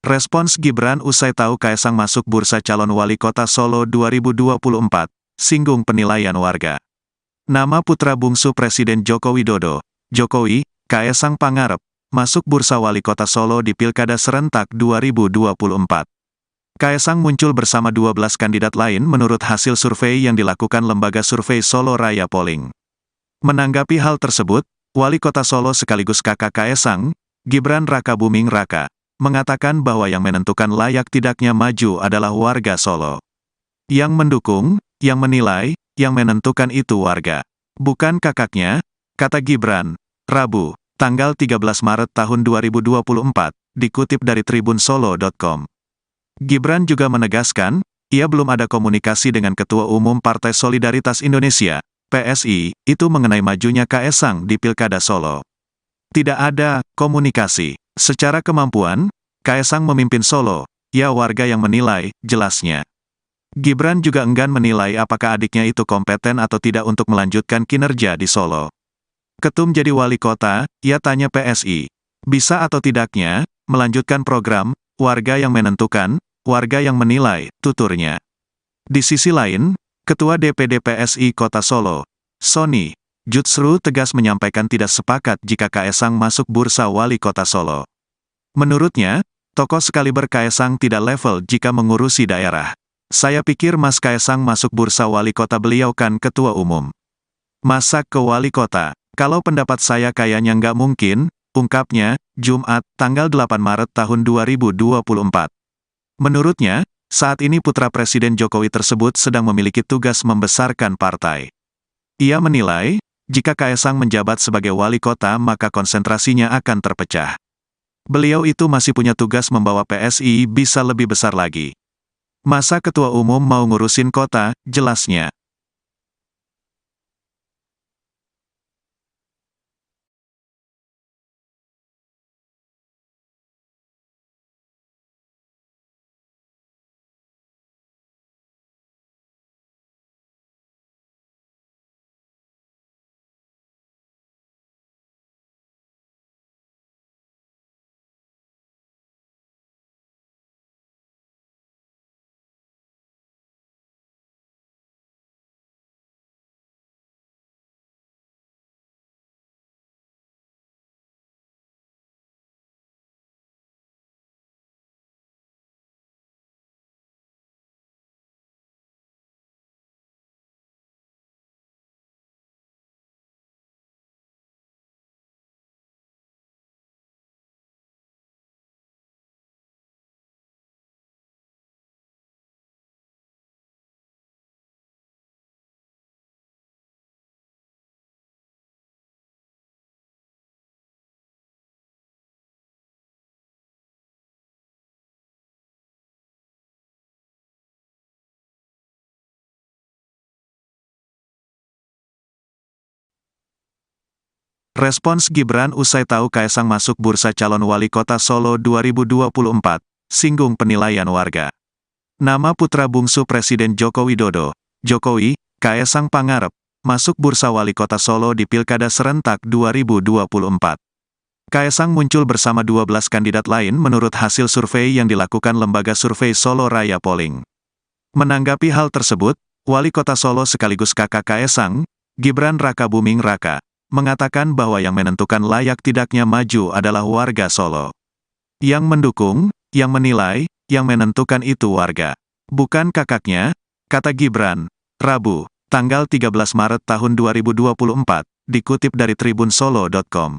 Respons Gibran usai tahu Kaesang masuk bursa calon wali kota Solo 2024, singgung penilaian warga. Nama putra bungsu Presiden Joko Widodo, Jokowi, Kaesang Pangarep, masuk bursa wali kota Solo di Pilkada Serentak 2024. Kaesang muncul bersama 12 kandidat lain menurut hasil survei yang dilakukan lembaga survei Solo Raya Polling. Menanggapi hal tersebut, Wali Kota Solo sekaligus kakak Kaesang, Gibran Rakabuming Raka, mengatakan bahwa yang menentukan layak tidaknya maju adalah warga Solo. Yang mendukung, yang menilai, yang menentukan itu warga. Bukan kakaknya, kata Gibran, Rabu, tanggal 13 Maret tahun 2024, dikutip dari tribunsolo.com. Gibran juga menegaskan, ia belum ada komunikasi dengan Ketua Umum Partai Solidaritas Indonesia, PSI, itu mengenai majunya Kaesang di Pilkada Solo. Tidak ada komunikasi. Secara kemampuan, Kaesang memimpin Solo, ya warga yang menilai, jelasnya. Gibran juga enggan menilai apakah adiknya itu kompeten atau tidak untuk melanjutkan kinerja di Solo. Ketum jadi wali kota, ia tanya PSI. Bisa atau tidaknya, melanjutkan program, warga yang menentukan, warga yang menilai, tuturnya. Di sisi lain, Ketua DPD PSI Kota Solo, Sony Jutsru tegas menyampaikan tidak sepakat jika Kaesang masuk bursa wali kota Solo. Menurutnya, tokoh sekaliber Kaesang tidak level jika mengurusi daerah. Saya pikir Mas Kaesang masuk bursa wali kota, beliau kan ketua umum. Masa ke wali kota? Kalau pendapat saya kayaknya nggak mungkin, ungkapnya, Jumat, tanggal 8 Maret tahun 2024. Menurutnya, saat ini putra Presiden Jokowi tersebut sedang memiliki tugas membesarkan partai. Ia menilai, jika Kaesang menjabat sebagai wali kota maka konsentrasinya akan terpecah. Beliau itu masih punya tugas membawa PSI bisa lebih besar lagi. Masa ketua umum mau ngurusin kota, jelasnya. Respons Gibran usai tahu Kaesang masuk bursa calon wali kota Solo 2024, singgung penilaian warga. Nama putra bungsu Presiden Joko Widodo, Jokowi, Kaesang Pangarep, masuk bursa wali kota Solo di Pilkada Serentak 2024. Kaesang muncul bersama 12 kandidat lain menurut hasil survei yang dilakukan lembaga survei Solo Raya Polling. Menanggapi hal tersebut, Wali Kota Solo sekaligus kakak Kaesang, Gibran Rakabuming Raka, mengatakan bahwa yang menentukan layak tidaknya maju adalah warga Solo. Yang mendukung, yang menilai, yang menentukan itu warga. Bukan kakaknya, kata Gibran, Rabu, tanggal 13 Maret tahun 2024, dikutip dari tribunsolo.com.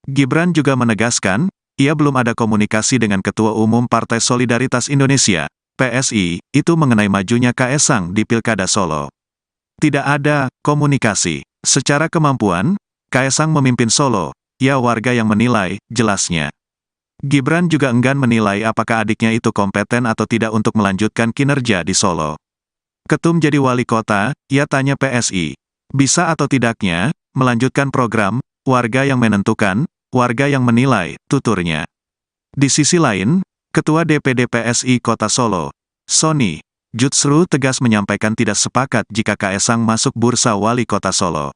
Gibran juga menegaskan, ia belum ada komunikasi dengan Ketua Umum Partai Solidaritas Indonesia, PSI, itu mengenai majunya Kaesang di Pilkada Solo. Tidak ada komunikasi. Secara kemampuan, Kaesang memimpin Solo, ya warga yang menilai, jelasnya. Gibran juga enggan menilai apakah adiknya itu kompeten atau tidak untuk melanjutkan kinerja di Solo. Ketum jadi wali kota, ia tanya PSI. Bisa atau tidaknya, melanjutkan program, warga yang menentukan, warga yang menilai, tuturnya. Di sisi lain, Ketua DPD PSI Kota Solo, Sony, Jutsru tegas menyampaikan tidak sepakat jika Kaesang masuk bursa wali kota Solo.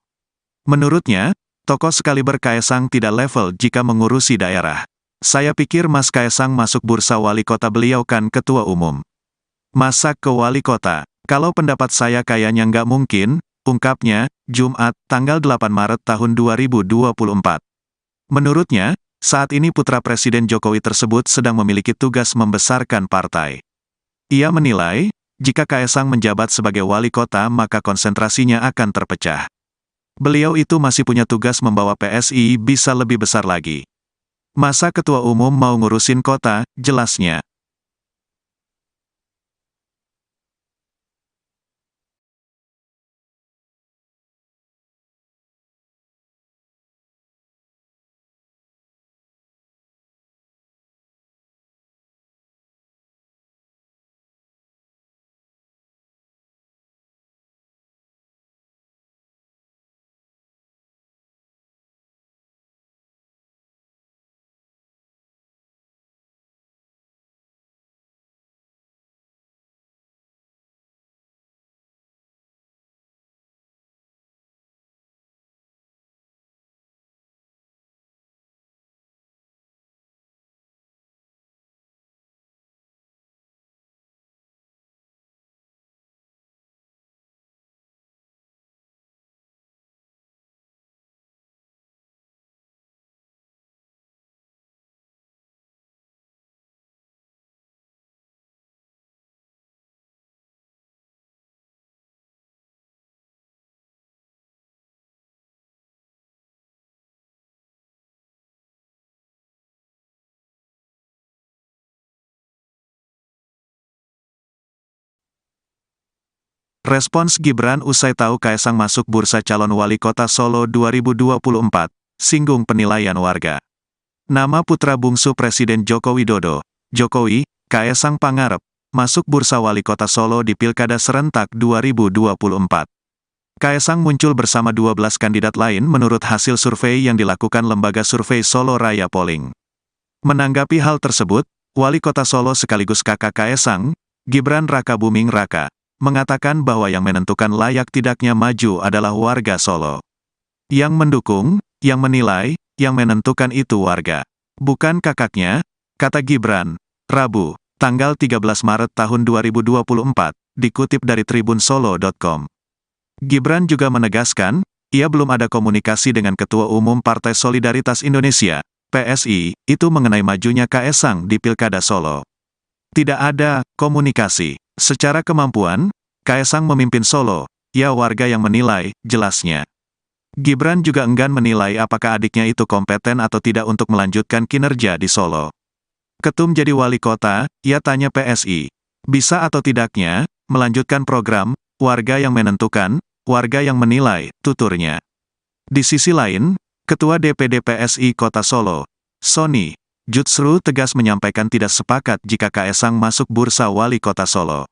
Menurutnya, tokoh sekaliber Kaesang tidak level jika mengurusi daerah. Saya pikir Mas Kaesang masuk bursa wali kota, beliau kan ketua umum. Masa ke wali kota? Kalau pendapat saya kayaknya nggak mungkin, ungkapnya, Jumat, tanggal 8 Maret tahun 2024. Menurutnya, saat ini putra Presiden Jokowi tersebut sedang memiliki tugas membesarkan partai. Ia menilai, jika Kaesang menjabat sebagai wali kota maka konsentrasinya akan terpecah. Beliau itu masih punya tugas membawa PSI bisa lebih besar lagi. Masa ketua umum mau ngurusin kota, jelasnya. Respons Gibran usai tahu Kaesang masuk bursa calon wali kota Solo 2024, singgung penilaian warga. Nama putra bungsu Presiden Joko Widodo, Jokowi, Kaesang Pangarep, masuk bursa wali kota Solo di Pilkada Serentak 2024. Kaesang muncul bersama 12 kandidat lain menurut hasil survei yang dilakukan lembaga survei Solo Raya Polling. Menanggapi hal tersebut, Wali Kota Solo sekaligus kakak Kaesang, Gibran Rakabuming Raka, mengatakan bahwa yang menentukan layak tidaknya maju adalah warga Solo. Yang mendukung, yang menilai, yang menentukan itu warga. Bukan kakaknya, kata Gibran, Rabu, tanggal 13 Maret tahun 2024, dikutip dari tribunsolo.com. Gibran juga menegaskan, ia belum ada komunikasi dengan Ketua Umum Partai Solidaritas Indonesia, PSI, itu mengenai majunya Kaesang di Pilkada Solo. Tidak ada komunikasi. Secara kemampuan, Kaesang memimpin Solo, ya warga yang menilai, jelasnya. Gibran juga enggan menilai apakah adiknya itu kompeten atau tidak untuk melanjutkan kinerja di Solo. Ketum jadi wali kota, ia tanya PSI. Bisa atau tidaknya, melanjutkan program, warga yang menentukan, warga yang menilai, tuturnya. Di sisi lain, Ketua DPD PSI Kota Solo, Sony, justru tegas menyampaikan tidak sepakat jika Kaesang masuk bursa wali kota Solo.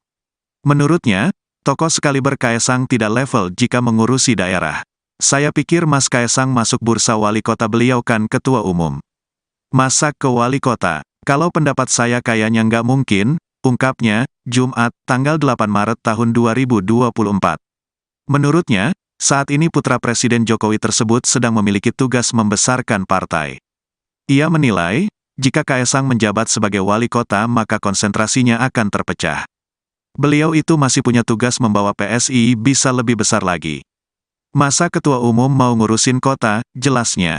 Menurutnya, tokoh sekaliber Kaesang tidak level jika mengurusi daerah. Saya pikir Mas Kaesang masuk bursa wali kota, beliau kan ketua umum. Masa ke wali kota? Kalau pendapat saya kayaknya nggak mungkin, ungkapnya, Jumat, tanggal 8 Maret tahun 2024. Menurutnya, saat ini putra Presiden Jokowi tersebut sedang memiliki tugas membesarkan partai. Ia menilai, jika Kaesang menjabat sebagai wali kota maka konsentrasinya akan terpecah. Beliau itu masih punya tugas membawa PSI bisa lebih besar lagi. Masa ketua umum mau ngurusin kota, jelasnya.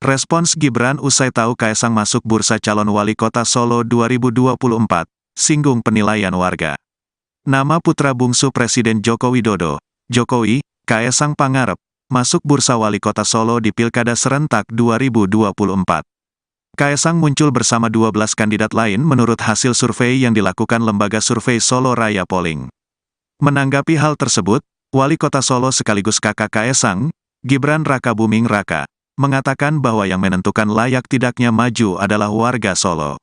Respons Gibran usai tahu Kaesang masuk bursa calon wali kota Solo 2024, singgung penilaian warga. Nama putra bungsu Presiden Joko Widodo, Jokowi, Kaesang Pangarep, masuk bursa wali kota Solo di Pilkada Serentak 2024. Kaesang muncul bersama 12 kandidat lain menurut hasil survei yang dilakukan lembaga survei Solo Raya Polling. Menanggapi hal tersebut, Wali Kota Solo sekaligus kakak Kaesang, Gibran Rakabuming Raka, mengatakan bahwa yang menentukan layak tidaknya maju adalah warga Solo.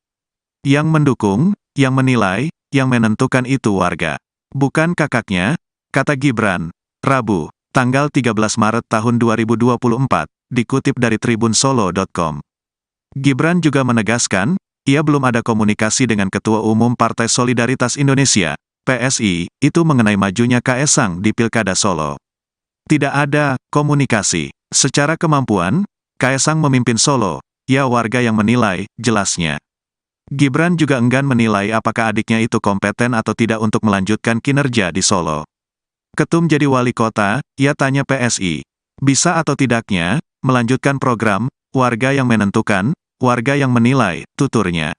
Yang mendukung, yang menilai, yang menentukan itu warga. Bukan kakaknya, kata Gibran, Rabu, tanggal 13 Maret tahun 2024, dikutip dari tribunsolo.com. Gibran juga menegaskan, ia belum ada komunikasi dengan Ketua Umum Partai Solidaritas Indonesia, PSI, itu mengenai majunya Kaesang di Pilkada Solo. Tidak ada komunikasi. Secara kemampuan, Kaesang memimpin Solo, ya warga yang menilai, jelasnya. Gibran juga enggan menilai apakah adiknya itu kompeten atau tidak untuk melanjutkan kinerja di Solo. Ketum jadi wali kota, ia tanya PSI. Bisa atau tidaknya, melanjutkan program, warga yang menentukan, warga yang menilai, tuturnya.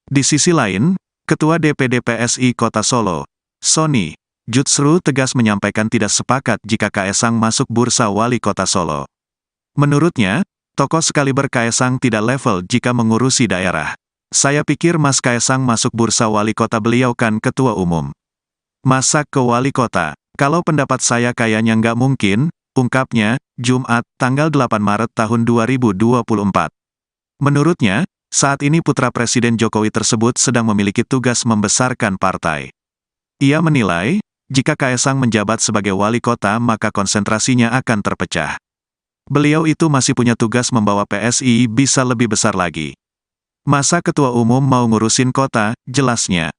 Di sisi lain, Ketua DPD PSI Kota Solo, Sony, justru tegas menyampaikan tidak sepakat jika Kaesang masuk bursa wali kota Solo. Menurutnya, tokoh sekaliber Kaesang tidak level jika mengurusi daerah. Saya pikir Mas Kaesang masuk bursa wali kota, beliau kan ketua umum. Masa ke wali kota? Kalau pendapat saya kayaknya nggak mungkin, ungkapnya, Jumat, tanggal 8 Maret tahun 2024. Menurutnya, saat ini putra Presiden Jokowi tersebut sedang memiliki tugas membesarkan partai. Ia menilai, jika Kaesang menjabat sebagai wali kota maka konsentrasinya akan terpecah. Beliau itu masih punya tugas membawa PSI bisa lebih besar lagi. Masa ketua umum mau ngurusin kota, jelasnya.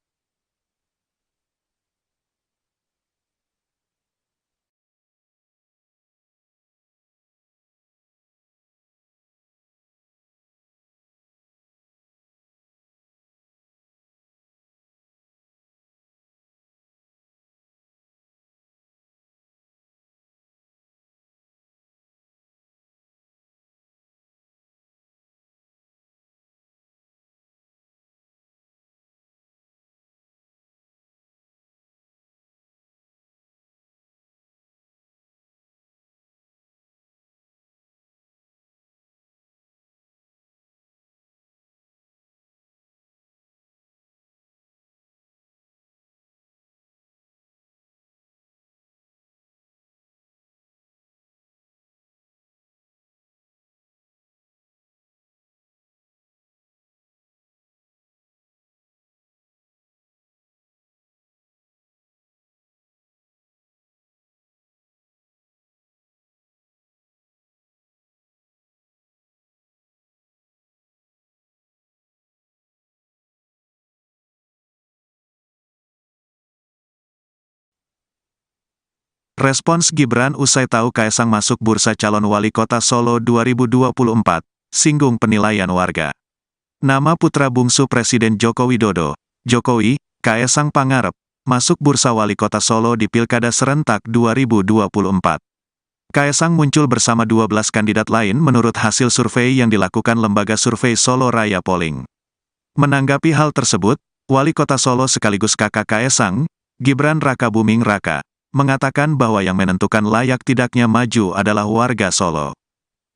Respons Gibran usai tahu Kaesang masuk bursa calon wali kota Solo 2024, singgung penilaian warga. Nama putra bungsu Presiden Joko Widodo, Jokowi, Kaesang Pangarep, masuk bursa wali kota Solo di Pilkada Serentak 2024. Kaesang muncul bersama 12 kandidat lain menurut hasil survei yang dilakukan lembaga survei Solo Raya Polling. Menanggapi hal tersebut, Wali Kota Solo sekaligus kakak Kaesang, Gibran Rakabuming Raka, mengatakan bahwa yang menentukan layak tidaknya maju adalah warga Solo.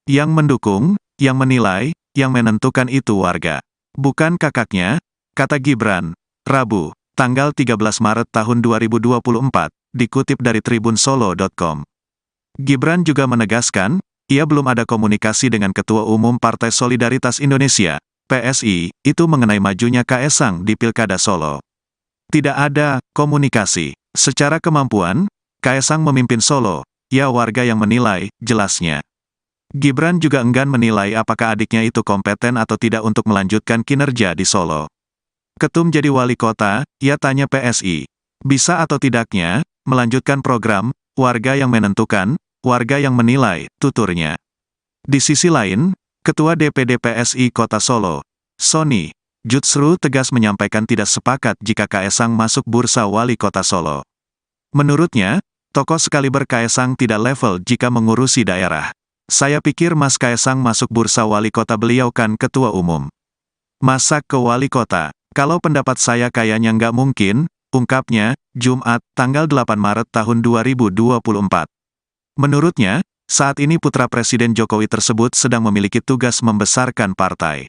Yang mendukung, yang menilai, yang menentukan itu warga. Bukan kakaknya, kata Gibran, Rabu, tanggal 13 Maret tahun 2024, dikutip dari tribunsolo.com. Gibran juga menegaskan, ia belum ada komunikasi dengan Ketua Umum Partai Solidaritas Indonesia, PSI, itu mengenai majunya Kaesang di Pilkada Solo. Tidak ada komunikasi. Secara kemampuan, Kaesang memimpin Solo, ya warga yang menilai, jelasnya. Gibran juga enggan menilai apakah adiknya itu kompeten atau tidak untuk melanjutkan kinerja di Solo. Ketum jadi wali kota, ia tanya PSI. Bisa atau tidaknya, melanjutkan program, warga yang menentukan, warga yang menilai, tuturnya. Di sisi lain, Ketua DPD PSI Kota Solo, Sony Jutsru tegas menyampaikan tidak sepakat jika Kaesang masuk bursa wali kota Solo. Menurutnya, tokoh sekaliber Kaesang tidak level jika mengurusi daerah. Saya pikir Mas Kaesang masuk bursa wali kota, beliau kan ketua umum. Masa ke wali kota? Kalau pendapat saya kayaknya nggak mungkin, ungkapnya, Jumat, tanggal 8 Maret tahun 2024. Menurutnya, saat ini putra Presiden Jokowi tersebut sedang memiliki tugas membesarkan partai.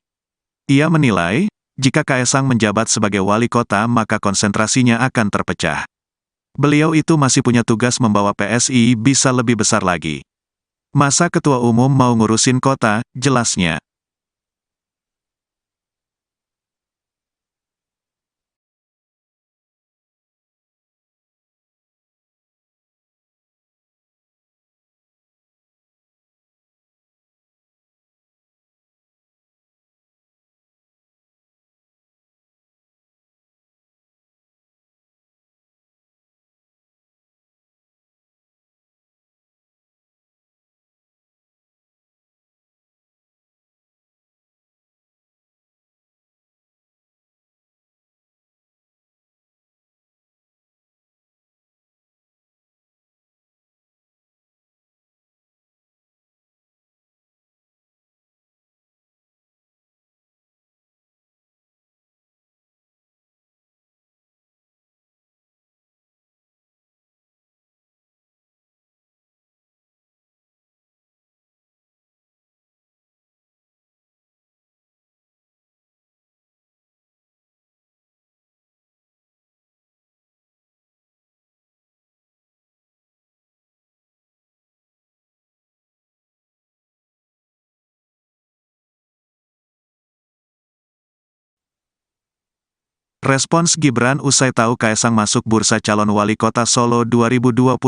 Ia menilai, jika Kaesang menjabat sebagai wali kota maka konsentrasinya akan terpecah. Beliau itu masih punya tugas membawa PSI bisa lebih besar lagi. Masa ketua umum mau ngurusin kota, jelasnya. Respons Gibran usai tahu Kaesang masuk bursa calon wali kota Solo 2024,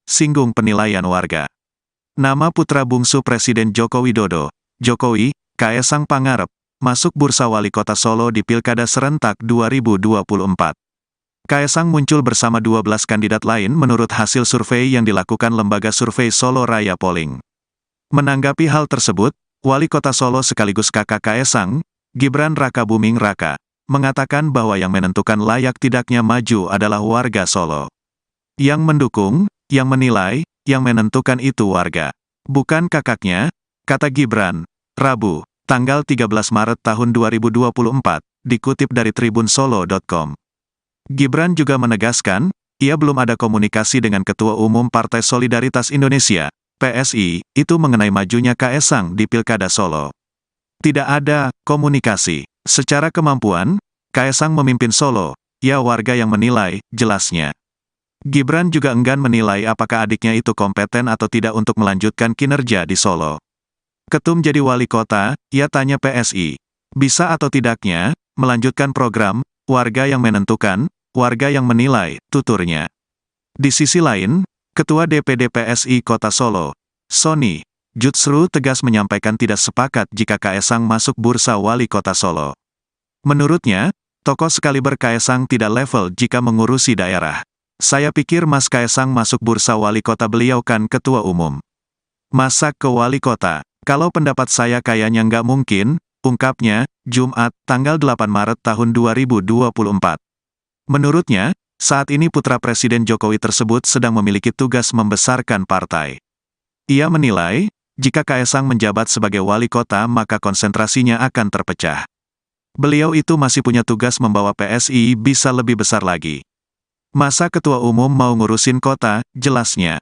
singgung penilaian warga. Nama putra bungsu Presiden Joko Widodo, Jokowi, Kaesang Pangarep, masuk bursa wali kota Solo di Pilkada Serentak 2024. Kaesang muncul bersama 12 kandidat lain menurut hasil survei yang dilakukan lembaga survei Solo Raya Polling. Menanggapi hal tersebut, Wali Kota Solo sekaligus kakak Kaesang, Gibran Rakabuming Raka, mengatakan bahwa yang menentukan layak tidaknya maju adalah warga Solo. Yang mendukung, yang menilai, yang menentukan itu warga. Bukan kakaknya, kata Gibran, Rabu, tanggal 13 Maret tahun 2024, dikutip dari tribunsolo.com. Gibran juga menegaskan, ia belum ada komunikasi dengan Ketua Umum Partai Solidaritas Indonesia, PSI, itu mengenai majunya Kaesang di Pilkada Solo. Tidak ada komunikasi. Secara kemampuan, Kaesang memimpin Solo, ya warga yang menilai, jelasnya. Gibran juga enggan menilai apakah adiknya itu kompeten atau tidak untuk melanjutkan kinerja di Solo. Ketum jadi wali kota, ia tanya PSI. Bisa atau tidaknya, melanjutkan program, warga yang menentukan, warga yang menilai, tuturnya. Di sisi lain, Ketua DPD PSI Kota Solo, Sony, Jutsru tegas menyampaikan tidak sepakat jika Kaesang masuk bursa wali kota Solo. Menurutnya, tokoh sekaliber Kaesang tidak level jika mengurusi daerah. Saya pikir Mas Kaesang masuk bursa wali kota beliau kan ketua umum. Masa ke wali kota? Kalau pendapat saya kayaknya nggak mungkin, ungkapnya, Jumat, tanggal 8 Maret tahun 2024. Menurutnya, saat ini putra Presiden Jokowi tersebut sedang memiliki tugas membesarkan partai. Ia menilai, jika Kaesang menjabat sebagai wali kota maka konsentrasinya akan terpecah. Beliau itu masih punya tugas membawa PSI bisa lebih besar lagi. Masa ketua umum mau ngurusin kota, jelasnya.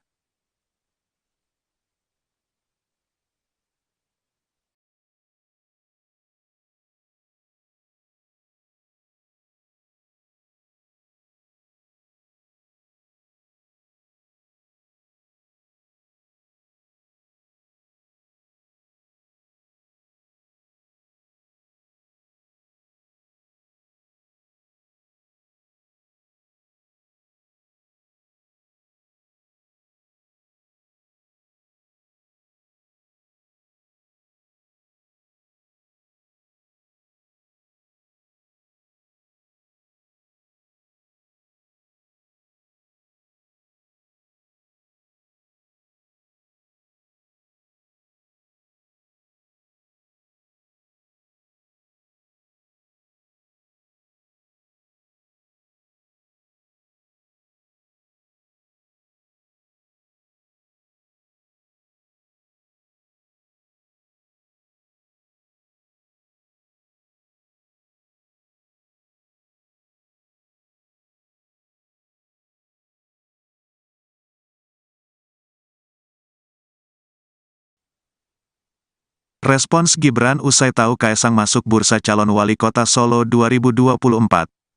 Respons Gibran usai tahu Kaesang masuk bursa calon wali kota Solo 2024,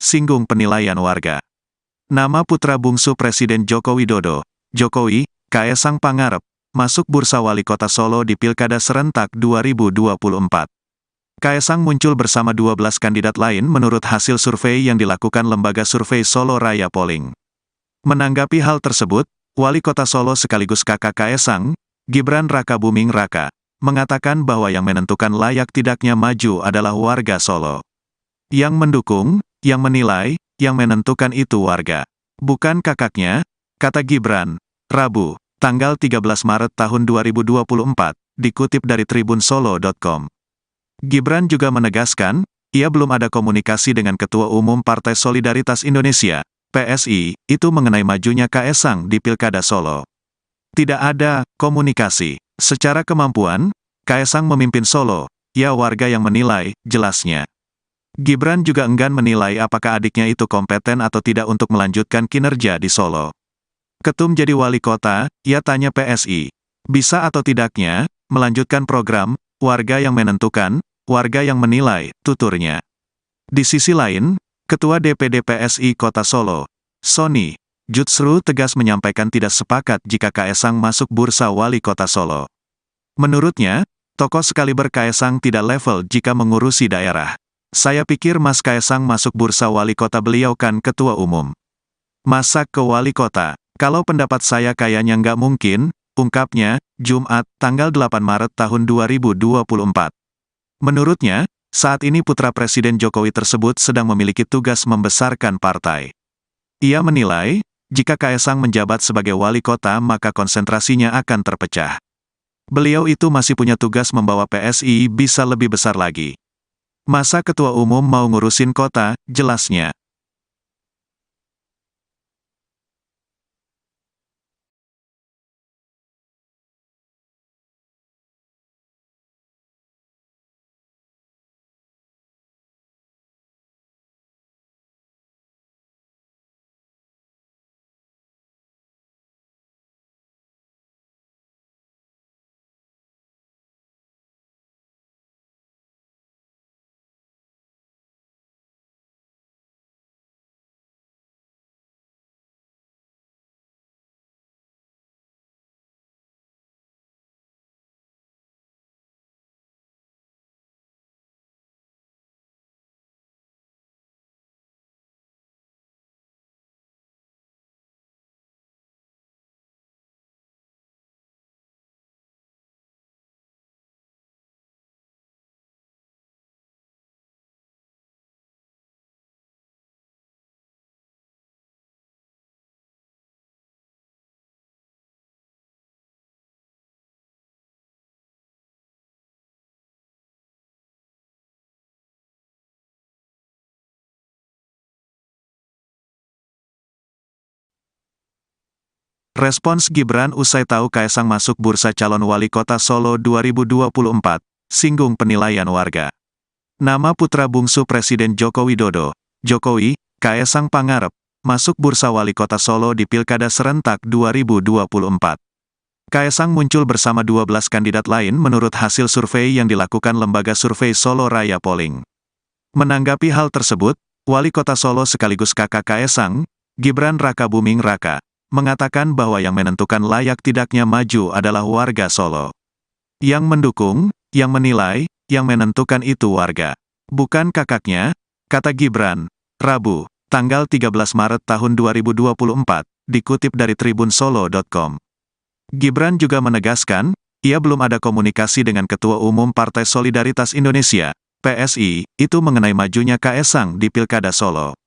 singgung penilaian warga. Nama putra bungsu Presiden Joko Widodo, Jokowi, Kaesang Pangarep, masuk bursa wali kota Solo di Pilkada Serentak 2024. Kaesang muncul bersama 12 kandidat lain menurut hasil survei yang dilakukan lembaga survei Solo Raya Polling. Menanggapi hal tersebut, Wali Kota Solo sekaligus kakak Kaesang, Gibran Rakabuming Raka, mengatakan bahwa yang menentukan layak tidaknya maju adalah warga Solo. Yang mendukung, yang menilai, yang menentukan itu warga. Bukan kakaknya, kata Gibran, Rabu, tanggal 13 Maret tahun 2024, dikutip dari tribunsolo.com. Gibran juga menegaskan, ia belum ada komunikasi dengan Ketua Umum Partai Solidaritas Indonesia, PSI, itu mengenai majunya Kaesang di Pilkada Solo. Tidak ada komunikasi. Secara kemampuan, Kaesang memimpin Solo, ya warga yang menilai, jelasnya. Gibran juga enggan menilai apakah adiknya itu kompeten atau tidak untuk melanjutkan kinerja di Solo. Ketum jadi wali kota, ia tanya PSI. Bisa atau tidaknya, melanjutkan program, warga yang menentukan, warga yang menilai, tuturnya. Di sisi lain, Ketua DPD PSI Kota Solo, Sony, Jutsru tegas menyampaikan tidak sepakat jika Kaesang masuk bursa wali kota Solo. Menurutnya, tokoh sekaliber Kaesang tidak level jika mengurusi daerah. Saya pikir Mas Kaesang masuk bursa wali kota, beliau kan ketua umum. Masa ke wali kota? Kalau pendapat saya kayaknya nggak mungkin, ungkapnya, Jumat, tanggal 8 Maret tahun 2024. Menurutnya, saat ini putra Presiden Jokowi tersebut sedang memiliki tugas membesarkan partai. Ia menilai, jika Kaesang menjabat sebagai wali kota maka konsentrasinya akan terpecah. Beliau itu masih punya tugas membawa PSI bisa lebih besar lagi. Masa ketua umum mau ngurusin kota, jelasnya. Respons Gibran usai tahu Kaesang masuk bursa calon wali kota Solo 2024, singgung penilaian warga. Nama putra bungsu Presiden Joko Widodo, Jokowi, Kaesang Pangarep, masuk bursa wali kota Solo di Pilkada Serentak 2024. Kaesang muncul bersama 12 kandidat lain menurut hasil survei yang dilakukan lembaga survei Solo Raya Polling. Menanggapi hal tersebut, Wali Kota Solo sekaligus kakak Kaesang, Gibran Rakabuming Raka, mengatakan bahwa yang menentukan layak tidaknya maju adalah warga Solo. Yang mendukung, yang menilai, yang menentukan itu warga. Bukan kakaknya, kata Gibran, Rabu, tanggal 13 Maret tahun 2024, dikutip dari tribunsolo.com. Gibran juga menegaskan, ia belum ada komunikasi dengan Ketua Umum Partai Solidaritas Indonesia, PSI, itu mengenai majunya Kaesang di Pilkada Solo.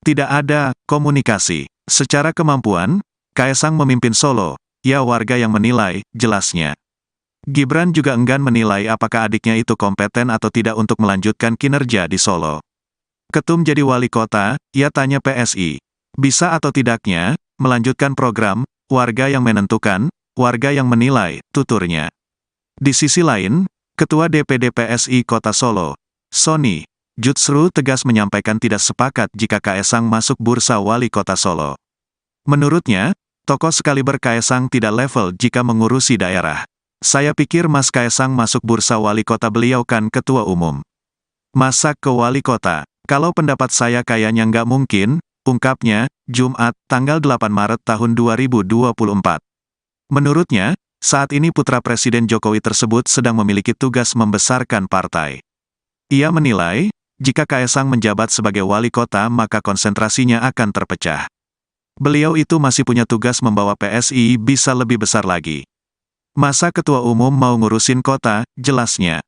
Tidak ada komunikasi. Secara kemampuan, Kaesang memimpin Solo, ya warga yang menilai, jelasnya. Gibran juga enggan menilai apakah adiknya itu kompeten atau tidak untuk melanjutkan kinerja di Solo. Ketum jadi wali kota, ia tanya PSI. Bisa atau tidaknya, melanjutkan program, warga yang menentukan, warga yang menilai, tuturnya. Di sisi lain, Ketua DPD PSI Kota Solo, Sony Jutsru tegas menyampaikan tidak sepakat jika Kaesang masuk bursa wali kota Solo. Menurutnya, tokoh sekaliber Kaesang tidak level jika mengurusi daerah. Saya pikir Mas Kaesang masuk bursa wali kota, beliau kan ketua umum. Masa ke wali kota? Kalau pendapat saya kayaknya nggak mungkin, ungkapnya, Jumat, tanggal 8 Maret tahun 2024. Menurutnya, saat ini putra Presiden Jokowi tersebut sedang memiliki tugas membesarkan partai. Ia menilai, jika Kaesang menjabat sebagai wali kota maka konsentrasinya akan terpecah. Beliau itu masih punya tugas membawa PSI bisa lebih besar lagi. Masa ketua umum mau ngurusin kota, jelasnya.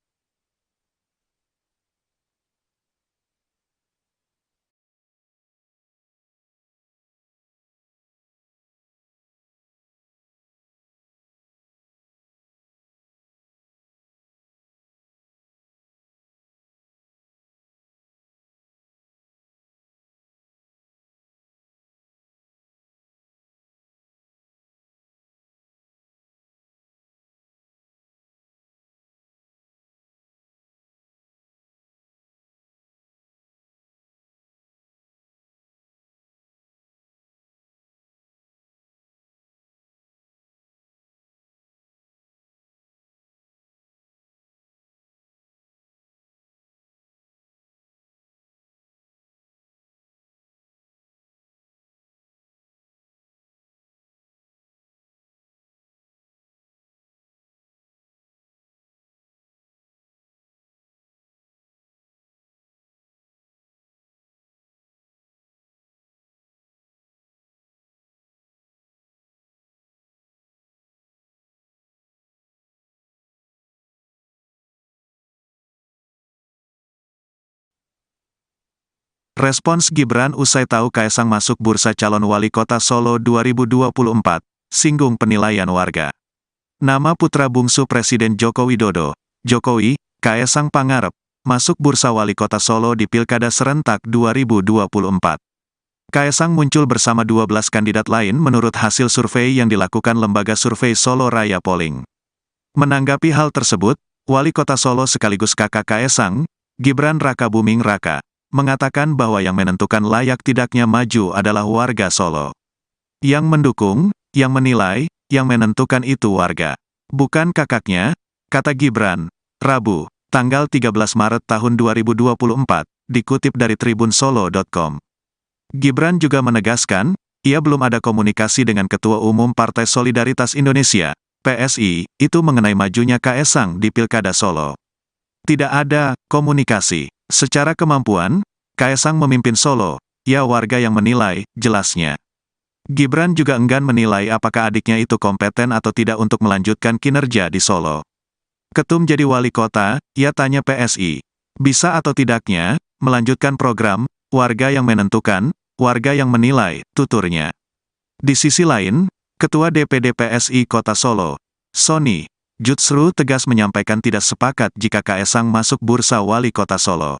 Respons Gibran usai tahu Kaesang masuk bursa calon wali kota Solo 2024, singgung penilaian warga. Nama putra bungsu Presiden Joko Widodo, Jokowi, Kaesang Pangarep, masuk bursa wali kota Solo di Pilkada Serentak 2024. Kaesang muncul bersama 12 kandidat lain menurut hasil survei yang dilakukan lembaga survei Solo Raya Polling. Menanggapi hal tersebut, Wali Kota Solo sekaligus kakak Kaesang, Gibran Rakabuming Raka, mengatakan bahwa yang menentukan layak tidaknya maju adalah warga Solo. Yang mendukung, yang menilai, yang menentukan itu warga. Bukan kakaknya, kata Gibran, Rabu, tanggal 13 Maret tahun 2024, dikutip dari tribunsolo.com. Gibran juga menegaskan, ia belum ada komunikasi dengan Ketua Umum Partai Solidaritas Indonesia, PSI, itu mengenai majunya Kaesang di Pilkada Solo. Tidak ada komunikasi. Secara kemampuan, Kaesang memimpin Solo, ya warga yang menilai, jelasnya. Gibran juga enggan menilai apakah adiknya itu kompeten atau tidak untuk melanjutkan kinerja di Solo. Ketum jadi wali kota, ia tanya PSI. Bisa atau tidaknya, melanjutkan program, warga yang menentukan, warga yang menilai, tuturnya. Di sisi lain, Ketua DPD PSI Kota Solo, Sony Jutsru tegas menyampaikan tidak sepakat jika Kaesang masuk bursa wali kota Solo.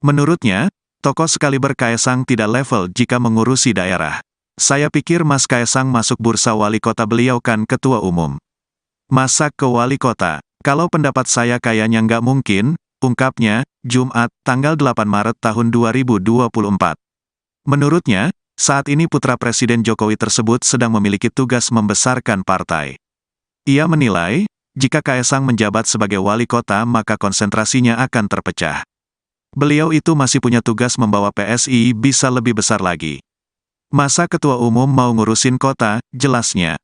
Menurutnya, tokoh sekaliber Kaesang tidak level jika mengurusi daerah. Saya pikir Mas Kaesang masuk bursa wali kota beliau kan ketua umum. Masa ke wali kota? Kalau pendapat saya kayaknya nggak mungkin, ungkapnya, Jumat, tanggal 8 Maret tahun 2024. Menurutnya, saat ini putra Presiden Jokowi tersebut sedang memiliki tugas membesarkan partai. Ia menilai, jika Kaesang menjabat sebagai wali kota maka konsentrasinya akan terpecah. Beliau itu masih punya tugas membawa PSI bisa lebih besar lagi. Masa ketua umum mau ngurusin kota, jelasnya.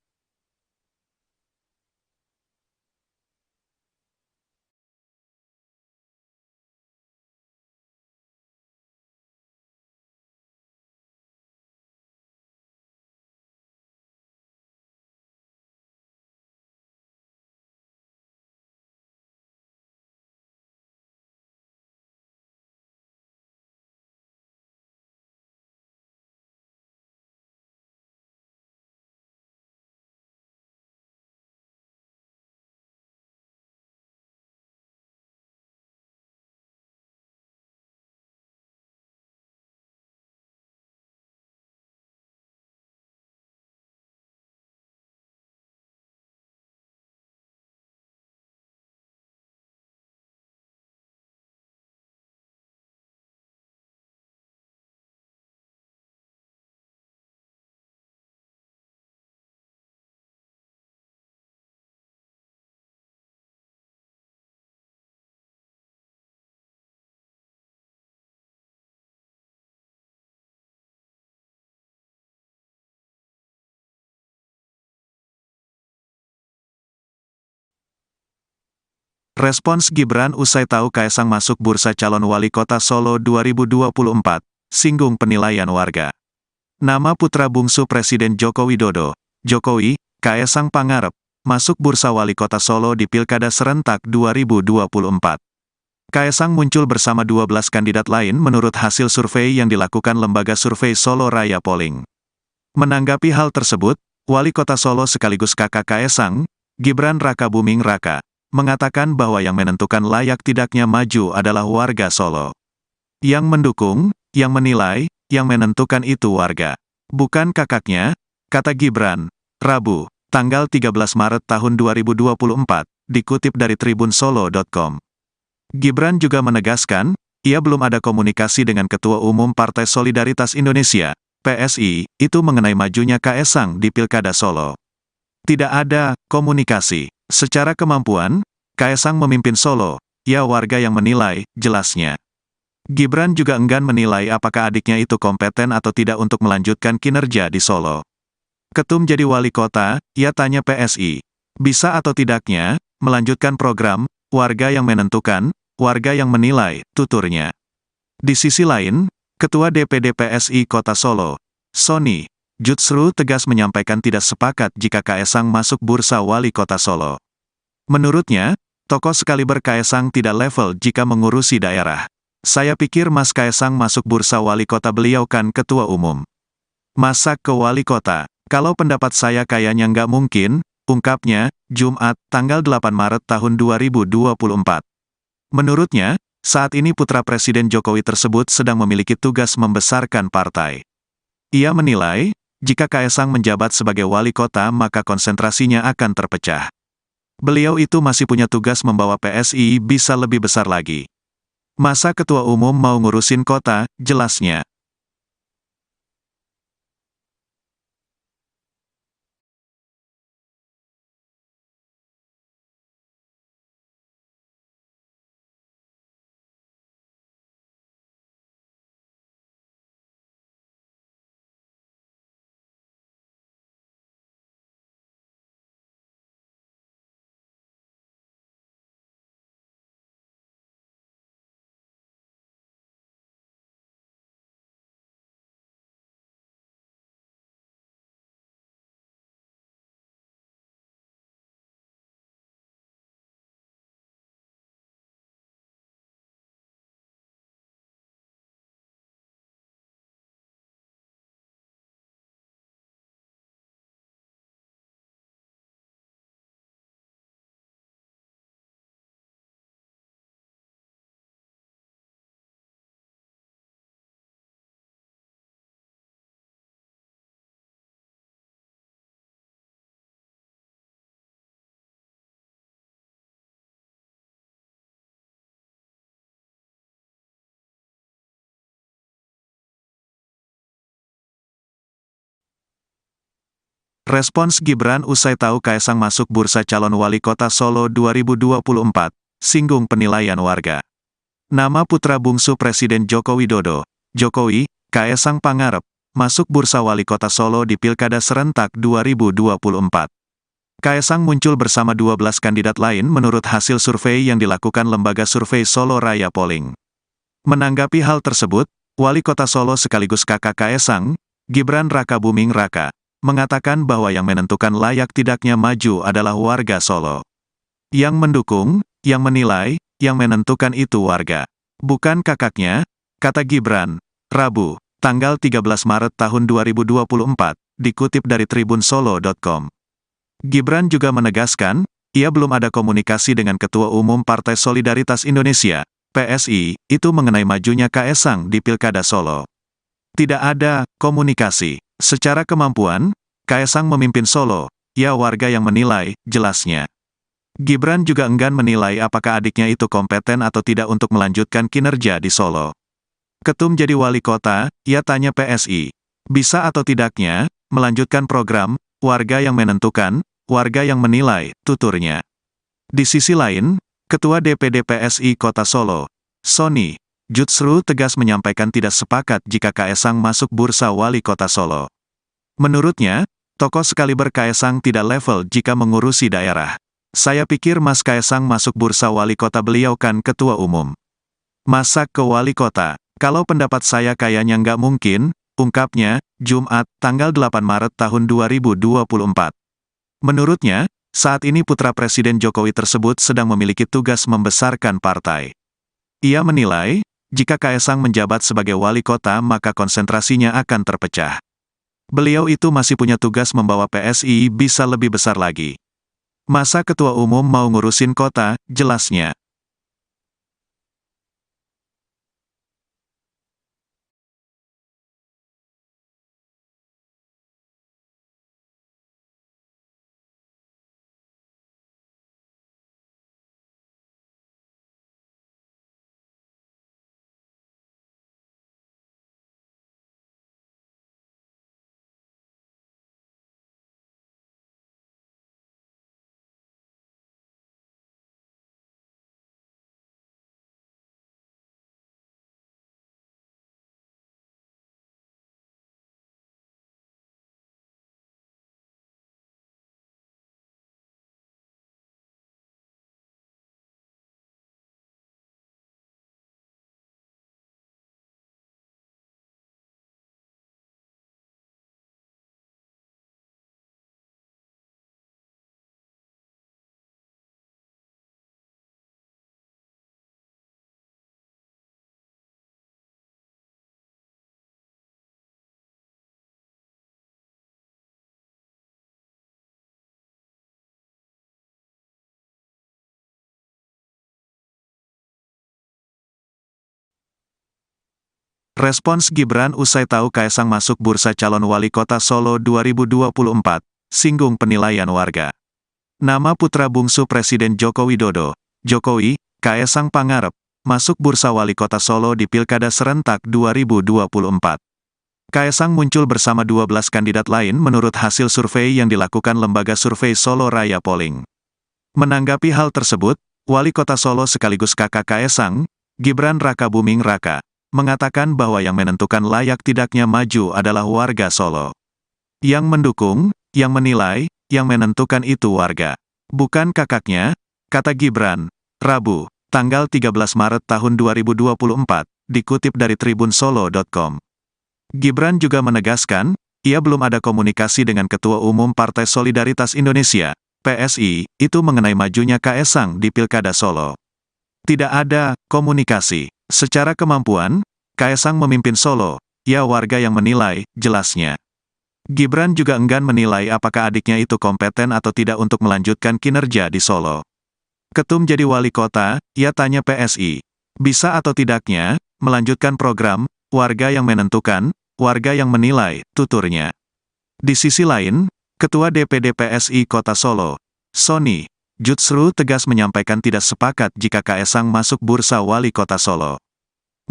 Respons Gibran usai tahu Kaesang masuk bursa calon wali kota Solo 2024, singgung penilaian warga. Nama putra bungsu Presiden Joko Widodo, Jokowi, Kaesang Pangarep, masuk bursa wali kota Solo di Pilkada Serentak 2024. Kaesang muncul bersama 12 kandidat lain menurut hasil survei yang dilakukan lembaga survei Solo Raya Polling. Menanggapi hal tersebut, Wali Kota Solo sekaligus kakak Kaesang, Gibran Rakabuming Raka, mengatakan bahwa yang menentukan layak tidaknya maju adalah warga Solo. Yang mendukung, yang menilai, yang menentukan itu warga. Bukan kakaknya, kata Gibran, Rabu, tanggal 13 Maret tahun 2024, dikutip dari tribunsolo.com. Gibran juga menegaskan, ia belum ada komunikasi dengan Ketua Umum Partai Solidaritas Indonesia, PSI, itu mengenai majunya Kaesang di Pilkada Solo. Tidak ada komunikasi. Secara kemampuan, Kaesang memimpin Solo, ya warga yang menilai, jelasnya. Gibran juga enggan menilai apakah adiknya itu kompeten atau tidak untuk melanjutkan kinerja di Solo. Ketum jadi wali kota, ia tanya PSI. Bisa atau tidaknya, melanjutkan program, warga yang menentukan, warga yang menilai, tuturnya. Di sisi lain, Ketua DPD PSI Kota Solo, Sony Jutsru tegas menyampaikan tidak sepakat jika Kaesang masuk bursa wali kota Solo. Menurutnya, tokoh sekaliber Kaesang tidak level jika mengurusi daerah. Saya pikir Mas Kaesang masuk bursa wali kota, beliau kan ketua umum. Masa ke wali kota? Kalau pendapat saya kayaknya nggak mungkin, ungkapnya, Jumat, tanggal 8 Maret tahun 2024. Menurutnya, saat ini putra Presiden Jokowi tersebut sedang memiliki tugas membesarkan partai. Ia menilai, jika Kaesang menjabat sebagai wali kota maka konsentrasinya akan terpecah. Beliau itu masih punya tugas membawa PSI bisa lebih besar lagi. Masa ketua umum mau ngurusin kota, jelasnya. Respons Gibran usai tahu Kaesang masuk bursa calon wali kota Solo 2024, singgung penilaian warga. Nama putra bungsu Presiden Joko Widodo, Jokowi, Kaesang Pangarep, masuk bursa wali kota Solo di Pilkada Serentak 2024. Kaesang muncul bersama 12 kandidat lain menurut hasil survei yang dilakukan lembaga survei Solo Raya Polling. Menanggapi hal tersebut, Wali Kota Solo sekaligus kakak Kaesang, Gibran Rakabuming Raka, mengatakan bahwa yang menentukan layak tidaknya maju adalah warga Solo. Yang mendukung, yang menilai, yang menentukan itu warga. Bukan kakaknya, kata Gibran, Rabu, tanggal 13 Maret tahun 2024, dikutip dari tribunsolo.com. Gibran juga menegaskan, ia belum ada komunikasi dengan Ketua Umum Partai Solidaritas Indonesia, PSI, itu mengenai majunya Kaesang di Pilkada Solo. Tidak ada komunikasi. Secara kemampuan, Kaesang memimpin Solo, ya warga yang menilai, jelasnya. Gibran juga enggan menilai apakah adiknya itu kompeten atau tidak untuk melanjutkan kinerja di Solo. Ketum jadi wali kota, ia tanya PSI. Bisa atau tidaknya, melanjutkan program, warga yang menentukan, warga yang menilai, tuturnya. Di sisi lain, Ketua DPD PSI Kota Solo, Sony Jutsru tegas menyampaikan tidak sepakat jika Kaesang masuk bursa wali kota Solo. Menurutnya, tokoh sekaliber Kaesang tidak level jika mengurusi daerah. Saya pikir Mas Kaesang masuk bursa wali kota, beliau kan ketua umum. Masa ke wali kota? Kalau pendapat saya kayaknya nggak mungkin, ungkapnya, Jumat, tanggal 8 Maret tahun 2024. Menurutnya, saat ini putra Presiden Jokowi tersebut sedang memiliki tugas membesarkan partai. Ia menilai, jika Kaesang menjabat sebagai wali kota maka konsentrasinya akan terpecah. Beliau itu masih punya tugas membawa PSI bisa lebih besar lagi. Masa ketua umum mau ngurusin kota, jelasnya. Respons Gibran usai tahu Kaesang masuk bursa calon wali kota Solo 2024, singgung penilaian warga. Nama putra bungsu Presiden Joko Widodo, Jokowi, Kaesang Pangarep, masuk bursa wali kota Solo di Pilkada Serentak 2024. Kaesang muncul bersama 12 kandidat lain menurut hasil survei yang dilakukan lembaga survei Solo Raya Polling. Menanggapi hal tersebut, Wali Kota Solo sekaligus kakak Kaesang, Gibran Rakabuming Raka, mengatakan bahwa yang menentukan layak tidaknya maju adalah warga Solo. Yang mendukung, yang menilai, yang menentukan itu warga. Bukan kakaknya, kata Gibran, Rabu, tanggal 13 Maret tahun 2024, dikutip dari tribunsolo.com. Gibran juga menegaskan, ia belum ada komunikasi dengan Ketua Umum Partai Solidaritas Indonesia, PSI, itu mengenai majunya Kaesang di Pilkada Solo. Tidak ada komunikasi. Secara kemampuan, Kaesang memimpin Solo, ya warga yang menilai, jelasnya. Gibran juga enggan menilai apakah adiknya itu kompeten atau tidak untuk melanjutkan kinerja di Solo. Ketum jadi wali kota, ia tanya PSI. Bisa atau tidaknya, melanjutkan program, warga yang menentukan, warga yang menilai, tuturnya. Di sisi lain, Ketua DPD PSI Kota Solo, Sony Jutsru tegas menyampaikan tidak sepakat jika Kaesang masuk bursa wali kota Solo.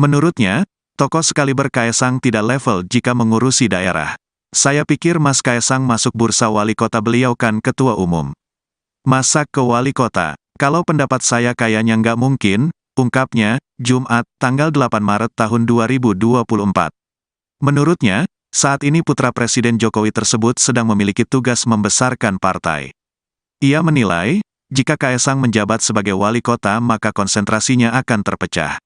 Menurutnya, tokoh sekaliber Kaesang tidak level jika mengurusi daerah. Saya pikir Mas Kaesang masuk bursa wali kota beliau kan ketua umum. Masa ke wali kota? Kalau pendapat saya kayaknya nggak mungkin, ungkapnya, Jumat, tanggal 8 Maret tahun 2024. Menurutnya, saat ini putra Presiden Jokowi tersebut sedang memiliki tugas membesarkan partai. Ia menilai, jika Kaesang menjabat sebagai wali kota maka konsentrasinya akan terpecah.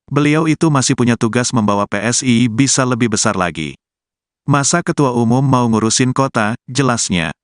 Beliau itu masih punya tugas membawa PSI bisa lebih besar lagi. Masa ketua umum mau ngurusin kota, jelasnya.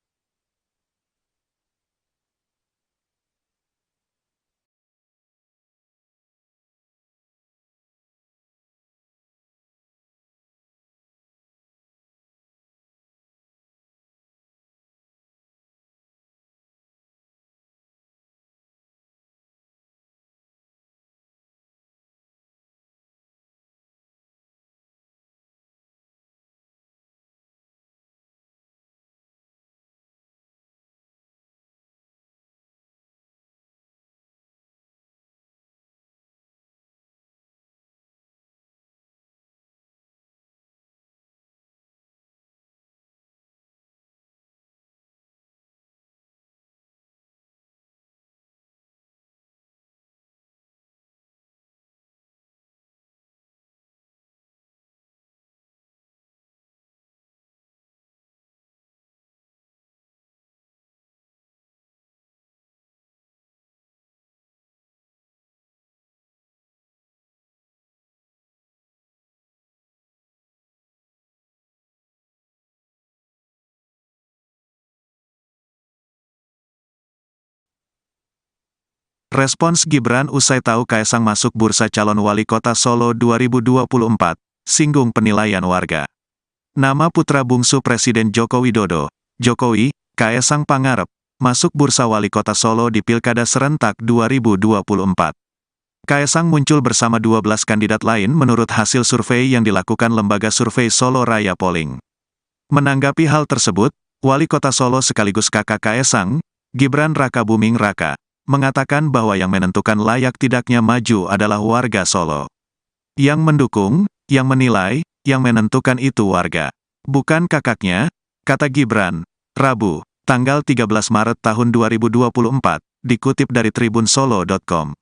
Respons Gibran usai tahu Kaesang masuk bursa calon wali kota Solo 2024, singgung penilaian warga. Nama putra bungsu Presiden Joko Widodo, Jokowi, Kaesang Pangarep, masuk bursa wali kota Solo di Pilkada Serentak 2024. Kaesang muncul bersama 12 kandidat lain menurut hasil survei yang dilakukan lembaga survei Solo Raya Polling. Menanggapi hal tersebut, Wali Kota Solo sekaligus kakak Kaesang, Gibran Rakabuming Raka, mengatakan bahwa yang menentukan layak tidaknya maju adalah warga Solo. Yang mendukung, yang menilai, yang menentukan itu warga. Bukan kakaknya, kata Gibran, Rabu, tanggal 13 Maret tahun 2024, dikutip dari tribunsolo.com.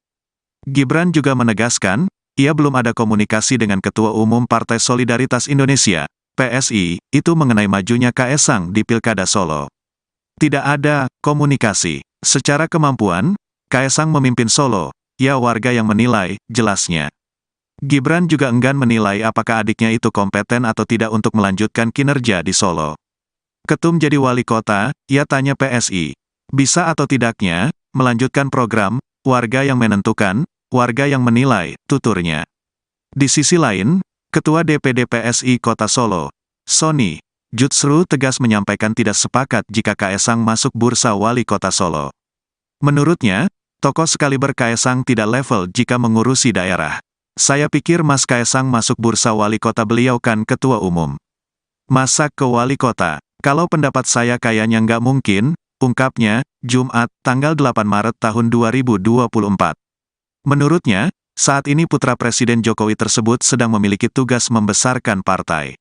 Gibran juga menegaskan, ia belum ada komunikasi dengan Ketua Umum Partai Solidaritas Indonesia, PSI, itu mengenai majunya Kaesang di Pilkada Solo. Tidak ada komunikasi. Secara kemampuan, Kaesang memimpin Solo, ya warga yang menilai, jelasnya. Gibran juga enggan menilai apakah adiknya itu kompeten atau tidak untuk melanjutkan kinerja di Solo. Ketum jadi wali kota, ia tanya PSI. Bisa atau tidaknya, melanjutkan program, warga yang menentukan, warga yang menilai, tuturnya. Di sisi lain, Ketua DPD PSI Kota Solo, Sony Jutsru tegas menyampaikan tidak sepakat jika Kaesang masuk bursa wali kota Solo. Menurutnya, tokoh sekaliber Kaesang tidak level jika mengurusi daerah. Saya pikir Mas Kaesang masuk bursa wali kota, beliau kan ketua umum. Masa ke wali kota? Kalau pendapat saya kayaknya nggak mungkin, ungkapnya, Jumat, tanggal 8 Maret tahun 2024. Menurutnya, saat ini putra Presiden Jokowi tersebut sedang memiliki tugas membesarkan partai.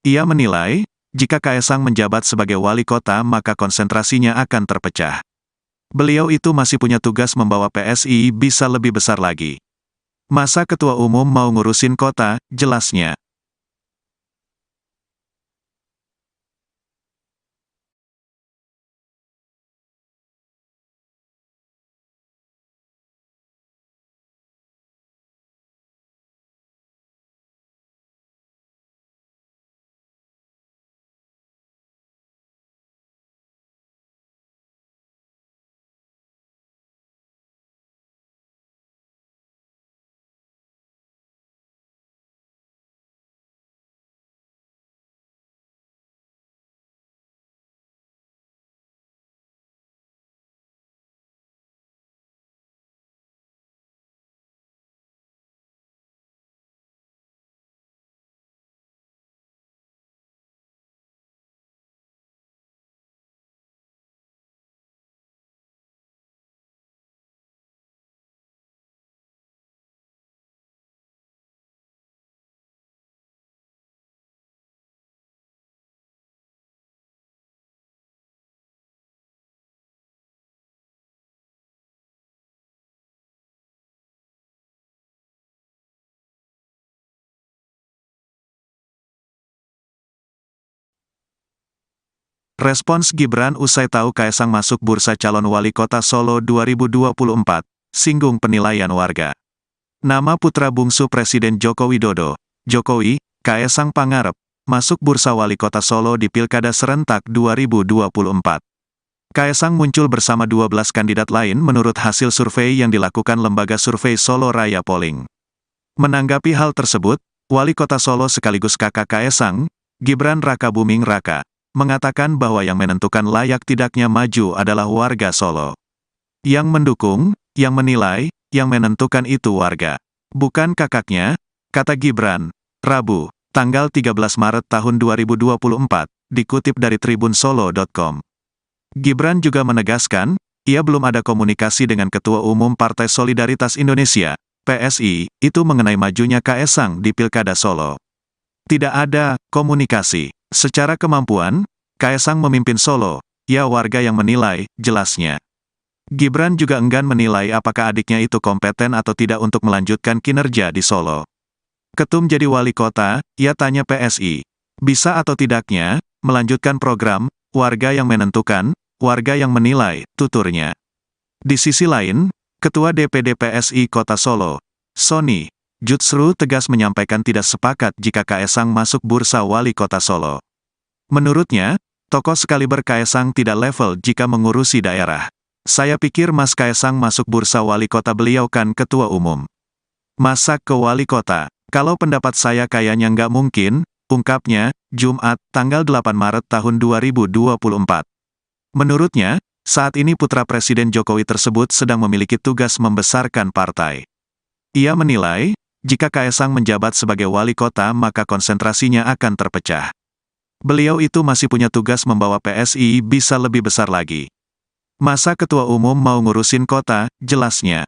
Ia menilai, jika Kaesang menjabat sebagai wali kota maka konsentrasinya akan terpecah. Beliau itu masih punya tugas membawa PSI bisa lebih besar lagi. Masa ketua umum mau ngurusin kota, jelasnya. Respons Gibran usai tahu Kaesang masuk bursa calon wali kota Solo 2024, singgung penilaian warga. Nama putra bungsu Presiden Joko Widodo, Jokowi, Kaesang Pangarep, masuk bursa wali kota Solo di Pilkada Serentak 2024. Kaesang muncul bersama 12 kandidat lain menurut hasil survei yang dilakukan lembaga survei Solo Raya Polling. Menanggapi hal tersebut, Wali Kota Solo sekaligus kakak Kaesang, Gibran Rakabuming Raka, mengatakan bahwa yang menentukan layak tidaknya maju adalah warga Solo. Yang mendukung, yang menilai, yang menentukan itu warga. Bukan kakaknya, kata Gibran, Rabu, tanggal 13 Maret tahun 2024, dikutip dari tribunsolo.com. Gibran juga menegaskan, ia belum ada komunikasi dengan Ketua Umum Partai Solidaritas Indonesia, PSI, itu mengenai majunya Kaesang di Pilkada Solo. Tidak ada komunikasi. Secara kemampuan, Kaesang memimpin Solo, ya warga yang menilai, jelasnya. Gibran juga enggan menilai apakah adiknya itu kompeten atau tidak untuk melanjutkan kinerja di Solo. Ketum jadi wali kota, ia tanya PSI. Bisa atau tidaknya, melanjutkan program, warga yang menentukan, warga yang menilai, tuturnya. Di sisi lain, Ketua DPD PSI Kota Solo, Sony Jutsru tegas menyampaikan tidak sepakat jika Kaesang masuk bursa wali kota Solo. Menurutnya, tokoh sekaliber Kaesang tidak level jika mengurusi daerah. Saya pikir Mas Kaesang masuk bursa wali kota, beliau kan ketua umum. Masa ke wali kota? Kalau pendapat saya kayaknya nggak mungkin, ungkapnya, Jumat, tanggal 8 Maret tahun 2024. Menurutnya, saat ini putra Presiden Jokowi tersebut sedang memiliki tugas membesarkan partai. Ia menilai, jika Kaesang menjabat sebagai wali kota maka konsentrasinya akan terpecah. Beliau itu masih punya tugas membawa PSI bisa lebih besar lagi. Masa ketua umum mau ngurusin kota, jelasnya.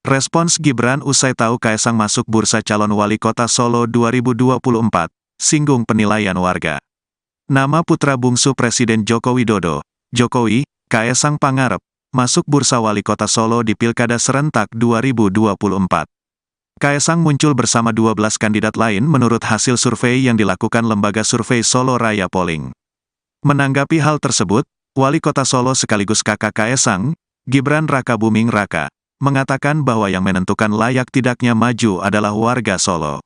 Respons Gibran usai tahu Kaesang masuk bursa calon wali kota Solo 2024, singgung penilaian warga. Nama putra bungsu Presiden Joko Widodo, Jokowi, Kaesang Pangarep, masuk bursa wali kota Solo di Pilkada Serentak 2024. Kaesang muncul bersama 12 kandidat lain menurut hasil survei yang dilakukan lembaga survei Solo Raya Polling. Menanggapi hal tersebut, Wali Kota Solo sekaligus kakak Kaesang, Gibran Rakabuming Raka, mengatakan bahwa yang menentukan layak tidaknya maju adalah warga Solo.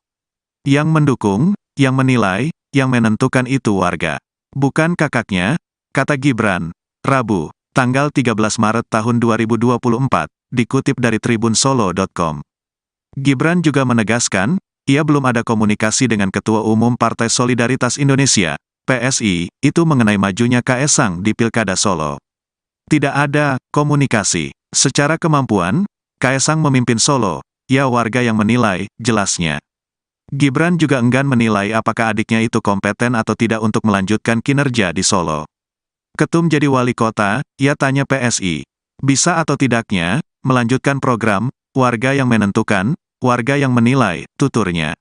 Yang mendukung, yang menilai, yang menentukan itu warga. Bukan kakaknya, kata Gibran, Rabu, tanggal 13 Maret tahun 2024, dikutip dari tribunsolo.com. Gibran juga menegaskan, ia belum ada komunikasi dengan Ketua Umum Partai Solidaritas Indonesia, PSI, itu mengenai majunya Kaesang di Pilkada Solo. Tidak ada komunikasi. Secara kemampuan, Kaesang memimpin Solo, ya warga yang menilai, jelasnya. Gibran juga enggan menilai apakah adiknya itu kompeten atau tidak untuk melanjutkan kinerja di Solo. Ketum jadi wali kota, ia tanya PSI. Bisa atau tidaknya, melanjutkan program, warga yang menentukan, warga yang menilai, tuturnya.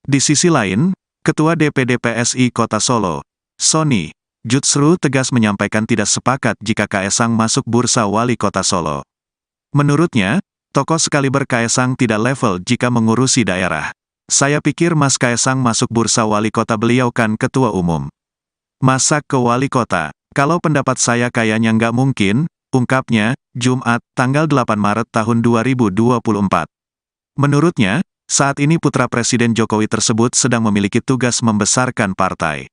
Di sisi lain, Ketua DPD PSI Kota Solo, Sony Jutsru tegas menyampaikan tidak sepakat jika Kaesang masuk bursa wali kota Solo. Menurutnya, tokoh sekaliber Kaesang tidak level jika mengurusi daerah. Saya pikir Mas Kaesang masuk bursa wali kota beliau kan ketua umum. Masa ke wali kota? Kalau pendapat saya kayaknya nggak mungkin, ungkapnya, Jumat, tanggal 8 Maret tahun 2024. Menurutnya, saat ini putra Presiden Jokowi tersebut sedang memiliki tugas membesarkan partai.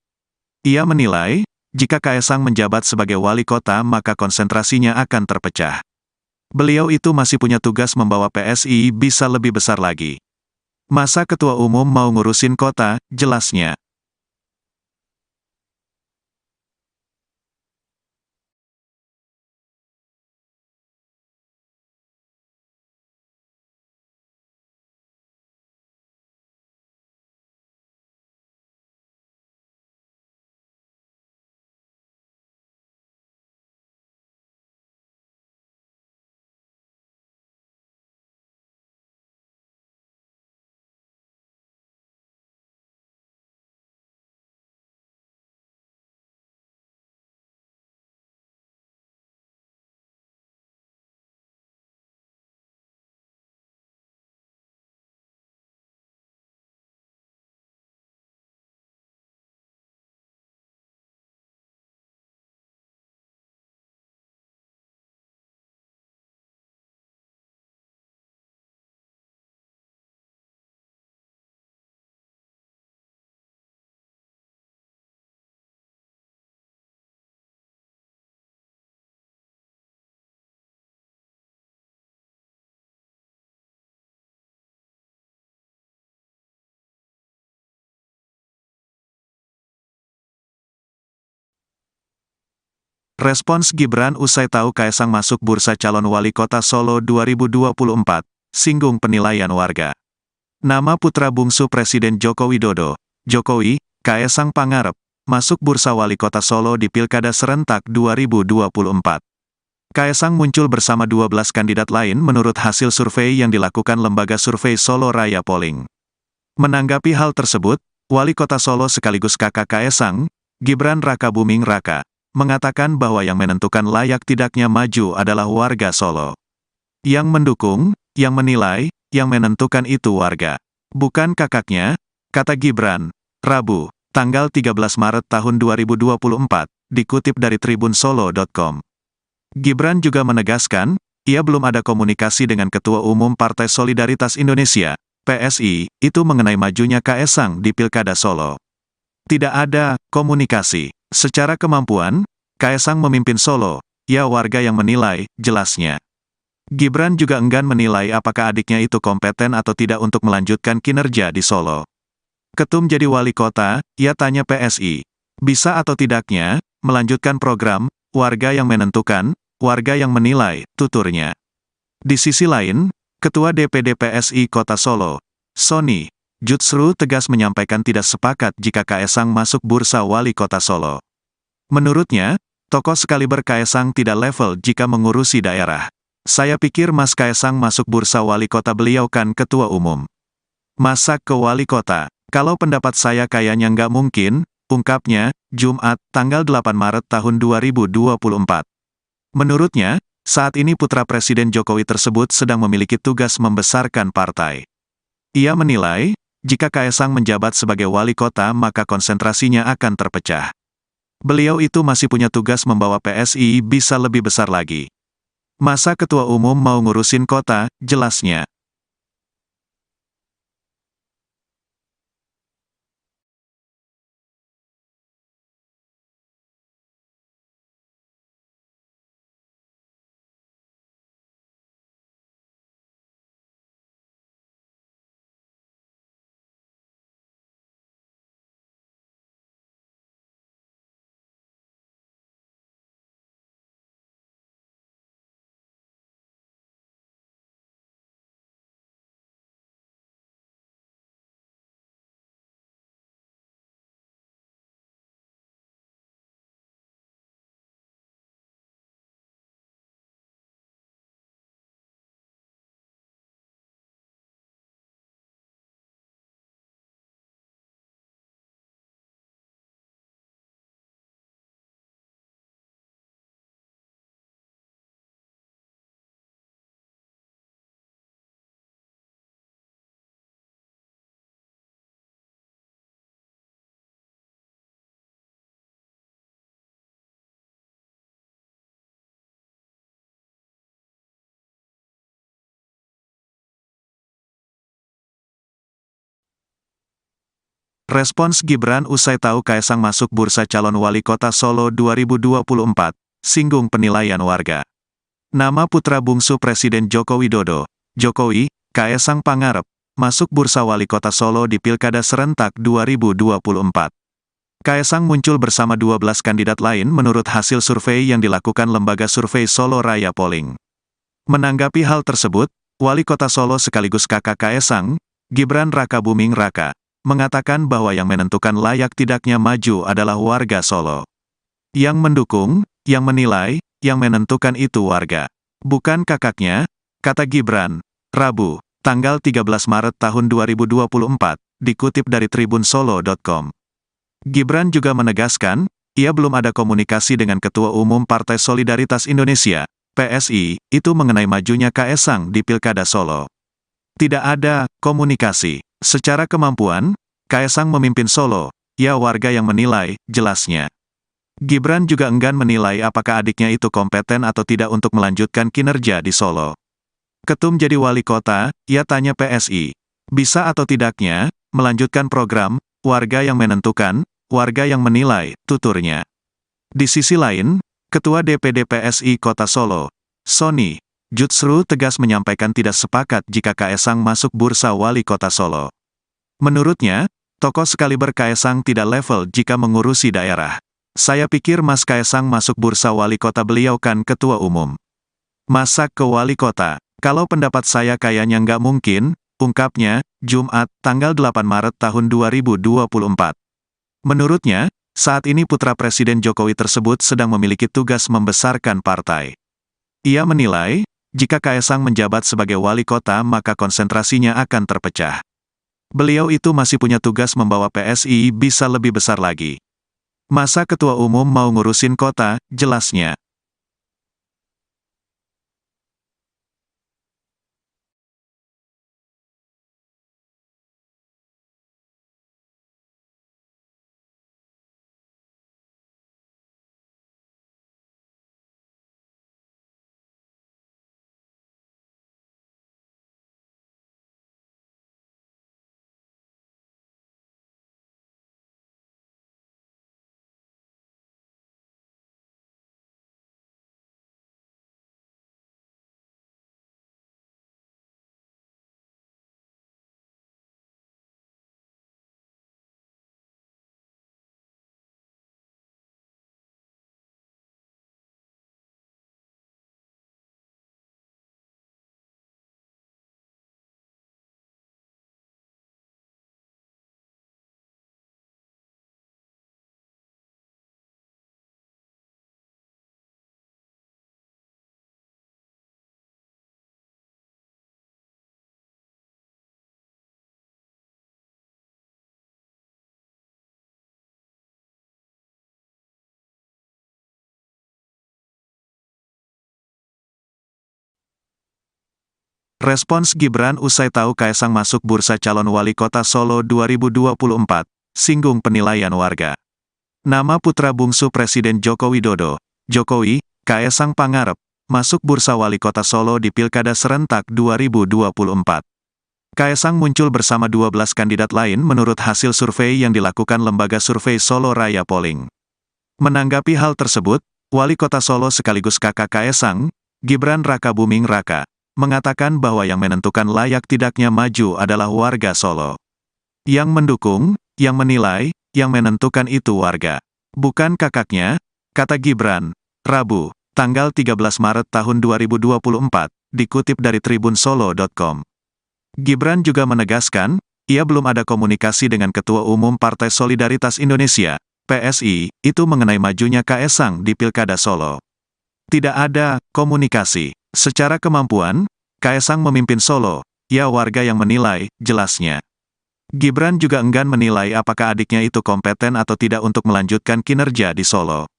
Ia menilai, jika Kaesang menjabat sebagai wali kota maka konsentrasinya akan terpecah. Beliau itu masih punya tugas membawa PSI bisa lebih besar lagi. Masa ketua umum mau ngurusin kota, jelasnya. Respons Gibran usai tahu Kaesang masuk bursa calon wali kota Solo 2024, singgung penilaian warga. Nama putra bungsu Presiden Joko Widodo, Jokowi, Kaesang Pangarep, masuk bursa wali kota Solo di Pilkada Serentak 2024. Kaesang muncul bersama 12 kandidat lain menurut hasil survei yang dilakukan lembaga survei Solo Raya Polling. Menanggapi hal tersebut, Wali Kota Solo sekaligus kakak Kaesang, Gibran Rakabuming Raka, mengatakan bahwa yang menentukan layak tidaknya maju adalah warga Solo. Yang mendukung, yang menilai, yang menentukan itu warga. Bukan kakaknya, kata Gibran, Rabu, tanggal 13 Maret tahun 2024, dikutip dari tribunsolo.com. Gibran juga menegaskan, ia belum ada komunikasi dengan Ketua Umum Partai Solidaritas Indonesia, PSI, itu mengenai majunya Kaesang di Pilkada Solo. Tidak ada komunikasi. Secara kemampuan, Kaesang memimpin Solo, ya warga yang menilai, jelasnya. Gibran juga enggan menilai apakah adiknya itu kompeten atau tidak untuk melanjutkan kinerja di Solo. Ketum jadi wali kota, ia tanya PSI. Bisa atau tidaknya, melanjutkan program, warga yang menentukan, warga yang menilai, tuturnya. Di sisi lain, Ketua DPD PSI Kota Solo, Sony Jutsru tegas menyampaikan tidak sepakat jika Kaesang masuk bursa wali kota Solo. Menurutnya, tokoh sekaliber Kaesang tidak level jika mengurusi daerah. Saya pikir Mas Kaesang masuk bursa wali kota, beliau kan ketua umum. Masa ke wali kota? Kalau pendapat saya kayaknya nggak mungkin, ungkapnya, Jumat, tanggal 8 Maret tahun 2024. Menurutnya, saat ini putra Presiden Jokowi tersebut sedang memiliki tugas membesarkan partai. Ia menilai, jika Kaesang menjabat sebagai wali kota maka konsentrasinya akan terpecah. Beliau itu masih punya tugas membawa PSI bisa lebih besar lagi. Masa ketua umum mau ngurusin kota, jelasnya. Respons Gibran usai tahu Kaesang masuk bursa calon wali kota Solo 2024, singgung penilaian warga. Nama putra bungsu Presiden Joko Widodo, Jokowi, Kaesang Pangarep, masuk bursa wali kota Solo di Pilkada Serentak 2024. Kaesang muncul bersama 12 kandidat lain menurut hasil survei yang dilakukan lembaga survei Solo Raya Polling. Menanggapi hal tersebut, Wali Kota Solo sekaligus kakak Kaesang, Gibran Rakabuming Raka, mengatakan bahwa yang menentukan layak tidaknya maju adalah warga Solo. Yang mendukung, yang menilai, yang menentukan itu warga. Bukan kakaknya, kata Gibran, Rabu, tanggal 13 Maret tahun 2024, dikutip dari tribunsolo.com. Gibran juga menegaskan, ia belum ada komunikasi dengan Ketua Umum Partai Solidaritas Indonesia, PSI, itu mengenai majunya Kaesang di Pilkada Solo. Tidak ada komunikasi. Secara kemampuan, Kaesang memimpin Solo, ya warga yang menilai, jelasnya. Gibran juga enggan menilai apakah adiknya itu kompeten atau tidak untuk melanjutkan kinerja di Solo. Ketum jadi wali kota, ia tanya PSI. Bisa atau tidaknya, melanjutkan program, warga yang menentukan, warga yang menilai, tuturnya. Di sisi lain, Ketua DPD PSI Kota Solo, Sony Jutsru tegas menyampaikan tidak sepakat jika Kaesang masuk bursa wali kota Solo. Menurutnya, tokoh sekaliber Kaesang tidak level jika mengurusi daerah. Saya pikir Mas Kaesang masuk bursa wali kota, beliau kan ketua umum. Masa ke wali kota? Kalau pendapat saya kayaknya nggak mungkin, ungkapnya, Jumat, tanggal 8 Maret tahun 2024. Menurutnya, saat ini putra Presiden Jokowi tersebut sedang memiliki tugas membesarkan partai. Ia menilai, jika Kaesang menjabat sebagai wali kota maka konsentrasinya akan terpecah. Beliau itu masih punya tugas membawa PSI bisa lebih besar lagi. Masa ketua umum mau ngurusin kota, jelasnya. Respons Gibran usai tahu Kaesang masuk bursa calon wali kota Solo 2024, singgung penilaian warga. Nama putra bungsu Presiden Joko Widodo, Jokowi, Kaesang Pangarep, masuk bursa wali kota Solo di Pilkada Serentak 2024. Kaesang muncul bersama 12 kandidat lain menurut hasil survei yang dilakukan lembaga survei Solo Raya Polling. Menanggapi hal tersebut, Wali Kota Solo sekaligus kakak Kaesang, Gibran Rakabuming Raka, mengatakan bahwa yang menentukan layak tidaknya maju adalah warga Solo. Yang mendukung, yang menilai, yang menentukan itu warga. Bukan kakaknya, kata Gibran, Rabu, tanggal 13 Maret tahun 2024, dikutip dari tribunsolo.com. Gibran juga menegaskan, ia belum ada komunikasi dengan Ketua Umum Partai Solidaritas Indonesia, PSI, itu mengenai majunya Kaesang di Pilkada Solo. Tidak ada komunikasi. Secara kemampuan, Kaesang memimpin Solo, ya warga yang menilai, jelasnya. Gibran juga enggan menilai apakah adiknya itu kompeten atau tidak untuk melanjutkan kinerja di Solo.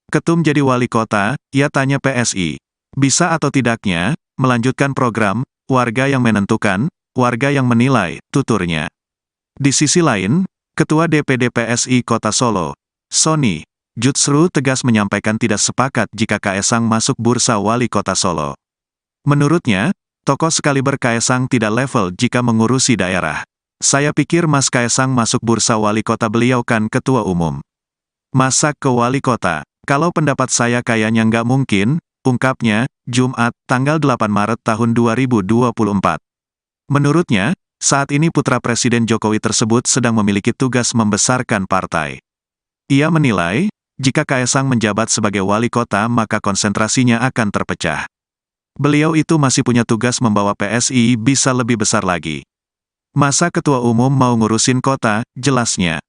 Ketum jadi wali kota, ia tanya PSI. Bisa atau tidaknya, melanjutkan program, warga yang menentukan, warga yang menilai, tuturnya. Di sisi lain, Ketua DPD PSI Kota Solo, Sony Jutsru tegas menyampaikan tidak sepakat jika Kaesang masuk bursa wali kota Solo. Menurutnya, tokoh sekaliber Kaesang tidak level jika mengurusi daerah. Saya pikir Mas Kaesang masuk bursa wali kota, beliau kan ketua umum. Masa ke wali kota? Kalau pendapat saya kayaknya nggak mungkin, ungkapnya, Jumat, tanggal 8 Maret tahun 2024. Menurutnya, saat ini putra Presiden Jokowi tersebut sedang memiliki tugas membesarkan partai. Ia menilai, jika Kaesang menjabat sebagai wali kota maka konsentrasinya akan terpecah. Beliau itu masih punya tugas membawa PSI bisa lebih besar lagi. Masa ketua umum mau ngurusin kota, jelasnya.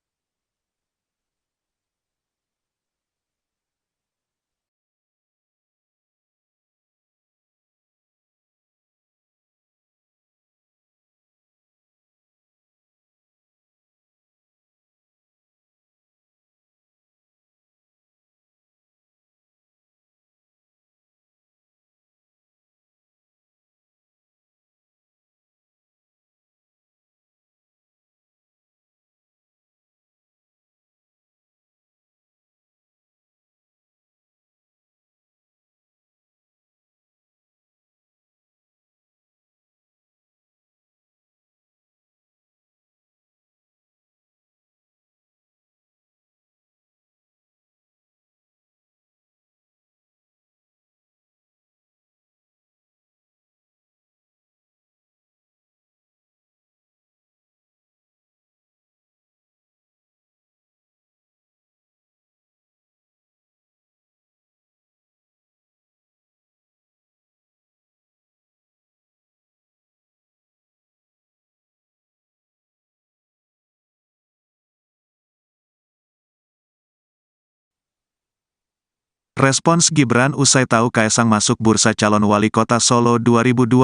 Respons Gibran usai tahu Kaesang masuk bursa calon wali kota Solo 2024,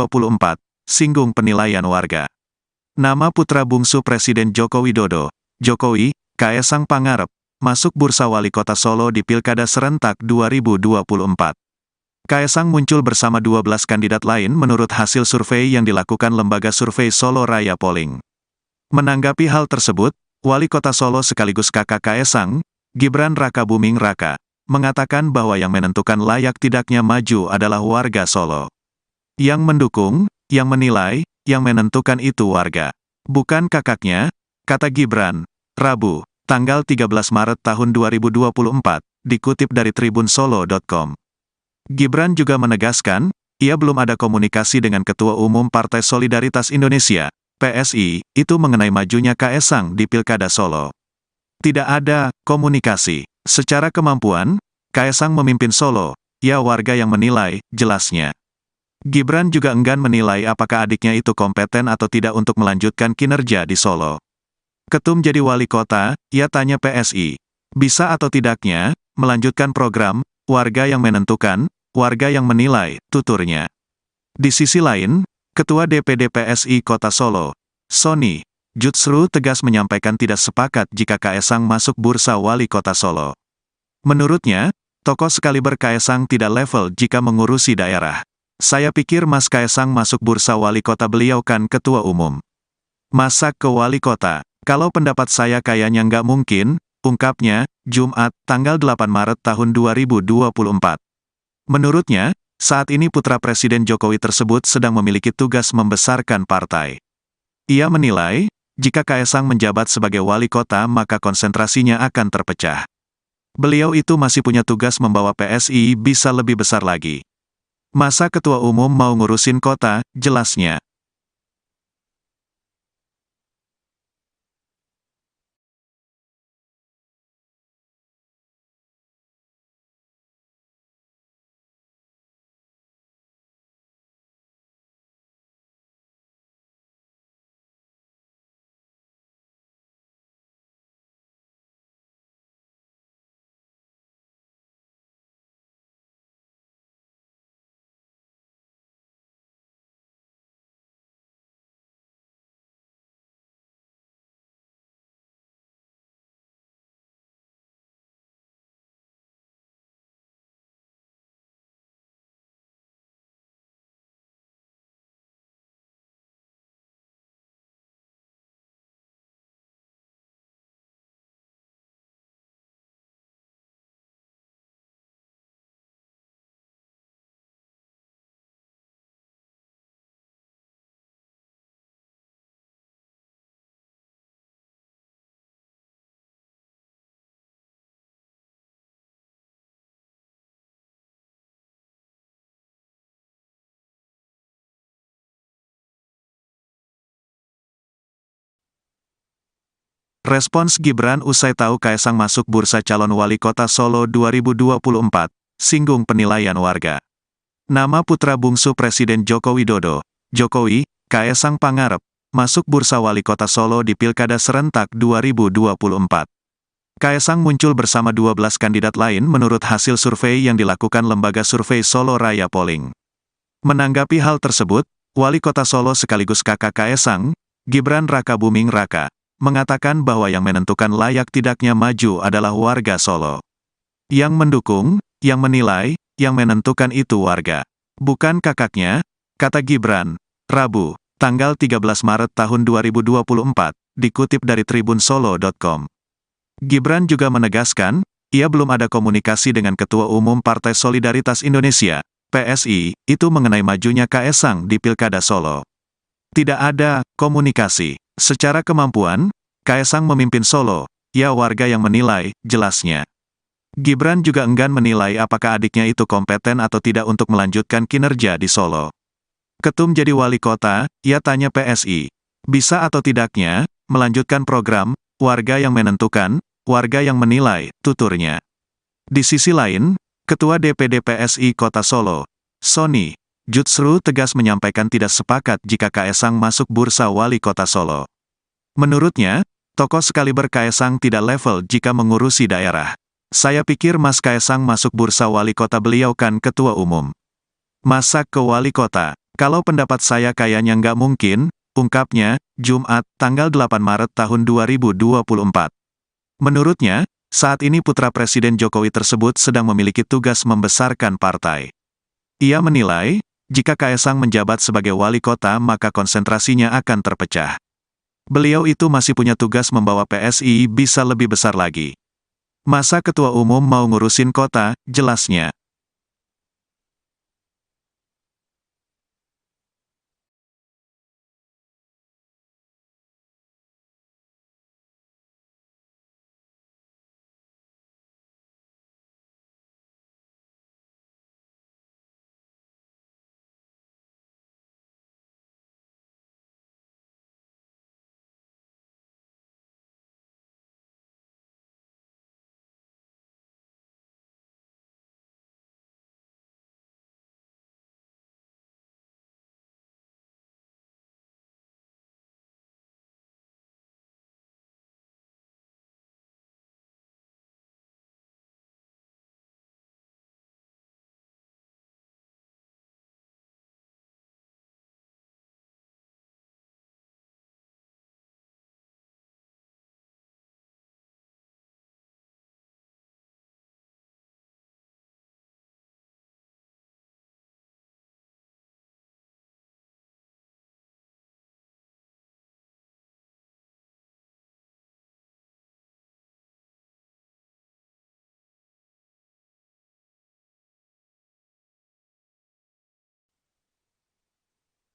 singgung penilaian warga. Nama putra bungsu Presiden Joko Widodo, Jokowi, Kaesang Pangarep, masuk bursa wali kota Solo di Pilkada Serentak 2024. Kaesang muncul bersama 12 kandidat lain menurut hasil survei yang dilakukan lembaga survei Solo Raya Polling. Menanggapi hal tersebut, Wali Kota Solo sekaligus kakak Kaesang, Gibran Rakabuming Raka, mengatakan bahwa yang menentukan layak tidaknya maju adalah warga Solo. Yang mendukung, yang menilai, yang menentukan itu warga. Bukan kakaknya, kata Gibran, Rabu, tanggal 13 Maret tahun 2024, dikutip dari tribunsolo.com. Gibran juga menegaskan, ia belum ada komunikasi dengan Ketua Umum Partai Solidaritas Indonesia, PSI, itu mengenai majunya Kaesang di Pilkada Solo. Tidak ada komunikasi. Secara kemampuan, Kaesang memimpin Solo, ya warga yang menilai, jelasnya. Gibran juga enggan menilai apakah adiknya itu kompeten atau tidak untuk melanjutkan kinerja di Solo. Ketum jadi wali kota, ia tanya PSI. Bisa atau tidaknya, melanjutkan program, warga yang menentukan, warga yang menilai, tuturnya. Di sisi lain, Ketua DPD PSI Kota Solo, Sony Jutsru tegas menyampaikan tidak sepakat jika Kaesang masuk bursa wali kota Solo. Menurutnya, tokoh sekaliber Kaesang tidak level jika mengurusi daerah. Saya pikir Mas Kaesang masuk bursa wali kota, beliau kan ketua umum. Masa ke wali kota? Kalau pendapat saya kayaknya nggak mungkin, ungkapnya, Jumat, tanggal 8 Maret tahun 2024. Menurutnya, saat ini putra Presiden Jokowi tersebut sedang memiliki tugas membesarkan partai. Ia menilai, jika Kaesang menjabat sebagai wali kota maka konsentrasinya akan terpecah. Beliau itu masih punya tugas membawa PSI bisa lebih besar lagi. Masa ketua umum mau ngurusin kota, jelasnya. Respons Gibran usai tahu Kaesang masuk bursa calon wali kota Solo 2024, singgung penilaian warga. Nama putra bungsu Presiden Joko Widodo, Jokowi, Kaesang Pangarep, masuk bursa wali kota Solo di Pilkada Serentak 2024. Kaesang muncul bersama 12 kandidat lain menurut hasil survei yang dilakukan lembaga survei Solo Raya Polling. Menanggapi hal tersebut, Wali Kota Solo sekaligus kakak Kaesang, Gibran Rakabuming Raka, mengatakan bahwa yang menentukan layak tidaknya maju adalah warga Solo. Yang mendukung, yang menilai, yang menentukan itu warga. Bukan kakaknya, kata Gibran, Rabu, tanggal 13 Maret tahun 2024, dikutip dari tribunsolo.com. Gibran juga menegaskan, ia belum ada komunikasi dengan Ketua Umum Partai Solidaritas Indonesia, PSI, itu mengenai majunya Kaesang di Pilkada Solo. Tidak ada komunikasi. Secara kemampuan, Kaesang memimpin Solo, ya warga yang menilai, jelasnya. Gibran juga enggan menilai apakah adiknya itu kompeten atau tidak untuk melanjutkan kinerja di Solo. Ketum jadi wali kota, ia tanya PSI. Bisa atau tidaknya, melanjutkan program, warga yang menentukan, warga yang menilai, tuturnya. Di sisi lain, Ketua DPD PSI Kota Solo, Sony Jutsru tegas menyampaikan tidak sepakat jika Kaesang masuk bursa wali kota Solo. Menurutnya, tokoh sekaliber Kaesang tidak level jika mengurusi daerah. Saya pikir Mas Kaesang masuk bursa wali kota, beliau kan ketua umum. Masa ke wali kota? Kalau pendapat saya kayaknya nggak mungkin, ungkapnya, Jumat, tanggal 8 Maret tahun 2024. Menurutnya, saat ini putra Presiden Jokowi tersebut sedang memiliki tugas membesarkan partai. Ia menilai, jika Kaesang menjabat sebagai wali kota maka konsentrasinya akan terpecah. Beliau itu masih punya tugas membawa PSI bisa lebih besar lagi. Masa ketua umum mau ngurusin kota, jelasnya.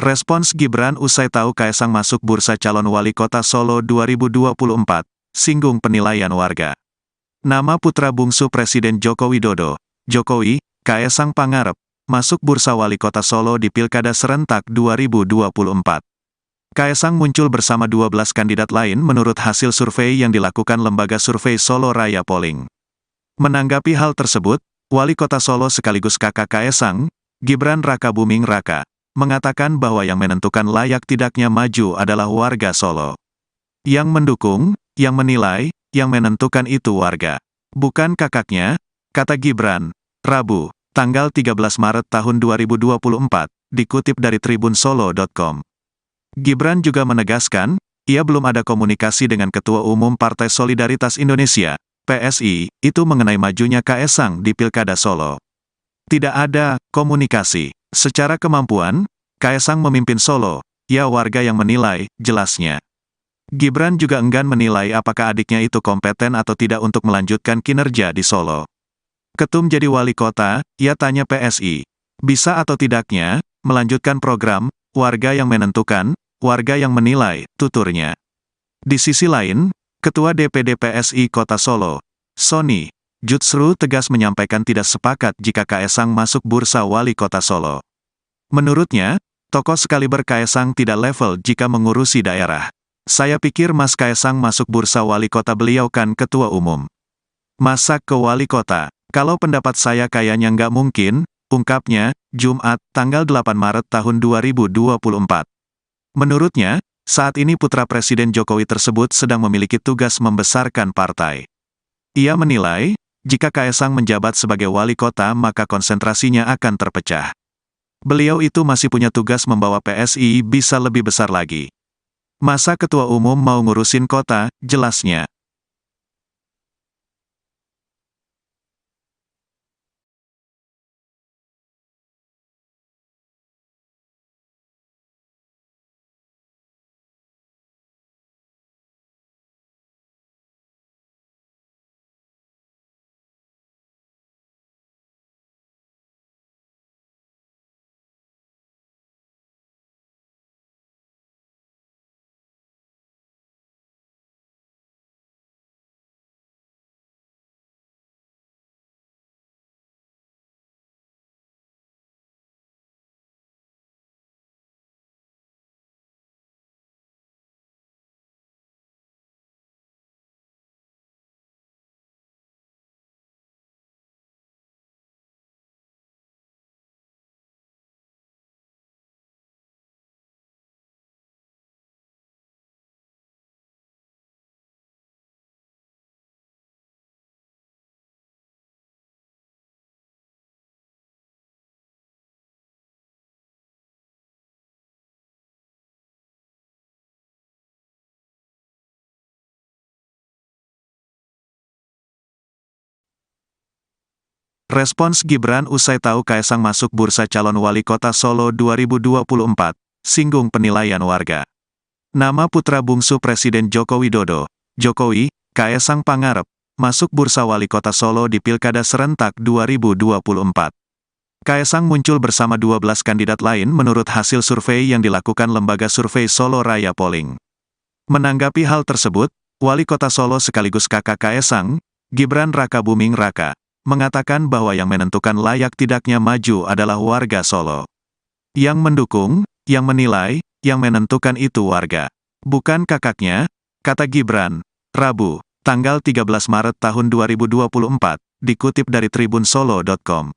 Respons Gibran usai tahu Kaesang masuk bursa calon wali kota Solo 2024, singgung penilaian warga. Nama putra bungsu Presiden Joko Widodo, Jokowi, Kaesang Pangarep, masuk bursa wali kota Solo di Pilkada Serentak 2024. Kaesang muncul bersama 12 kandidat lain menurut hasil survei yang dilakukan lembaga survei Solo Raya Polling. Menanggapi hal tersebut, Wali Kota Solo sekaligus kakak Kaesang, Gibran Rakabuming Raka, mengatakan bahwa yang menentukan layak tidaknya maju adalah warga Solo. Yang mendukung, yang menilai, yang menentukan itu warga. Bukan kakaknya, kata Gibran, Rabu, tanggal 13 Maret tahun 2024, dikutip dari tribunsolo.com. Gibran juga menegaskan, ia belum ada komunikasi dengan Ketua Umum Partai Solidaritas Indonesia, PSI, itu mengenai majunya Kaesang di Pilkada Solo. Tidak ada komunikasi. Secara kemampuan, Kaesang memimpin Solo, ya warga yang menilai, jelasnya. Gibran juga enggan menilai apakah adiknya itu kompeten atau tidak untuk melanjutkan kinerja di Solo. Ketum jadi wali kota, ia tanya PSI. Bisa atau tidaknya, melanjutkan program, warga yang menentukan, warga yang menilai, tuturnya. Di sisi lain, Ketua DPD PSI Kota Solo, Sony Jutsru tegas menyampaikan tidak sepakat jika Kaesang masuk bursa wali kota Solo. Menurutnya, tokoh sekaliber Kaesang tidak level jika mengurusi daerah. Saya pikir Mas Kaesang masuk bursa wali kota, beliau kan ketua umum. Masa ke wali kota? Kalau pendapat saya kayaknya nggak mungkin, ungkapnya, Jumat, tanggal 8 Maret tahun 2024. Menurutnya, saat ini putra Presiden Jokowi tersebut sedang memiliki tugas membesarkan partai. Ia menilai, jika Kaesang menjabat sebagai wali kota maka konsentrasinya akan terpecah. Beliau itu masih punya tugas membawa PSI bisa lebih besar lagi. Masa ketua umum mau ngurusin kota, jelasnya. Respons Gibran usai tahu Kaesang masuk bursa calon wali kota Solo 2024, singgung penilaian warga. Nama putra bungsu Presiden Joko Widodo, Jokowi, Kaesang Pangarep, masuk bursa wali kota Solo di Pilkada Serentak 2024. Kaesang muncul bersama 12 kandidat lain menurut hasil survei yang dilakukan lembaga survei Solo Raya Polling. Menanggapi hal tersebut, Wali Kota Solo sekaligus kakak Kaesang, Gibran Rakabuming Raka, mengatakan bahwa yang menentukan layak tidaknya maju adalah warga Solo. Yang mendukung, yang menilai, yang menentukan itu warga. Bukan kakaknya, kata Gibran, Rabu, tanggal 13 Maret tahun 2024, dikutip dari tribunsolo.com.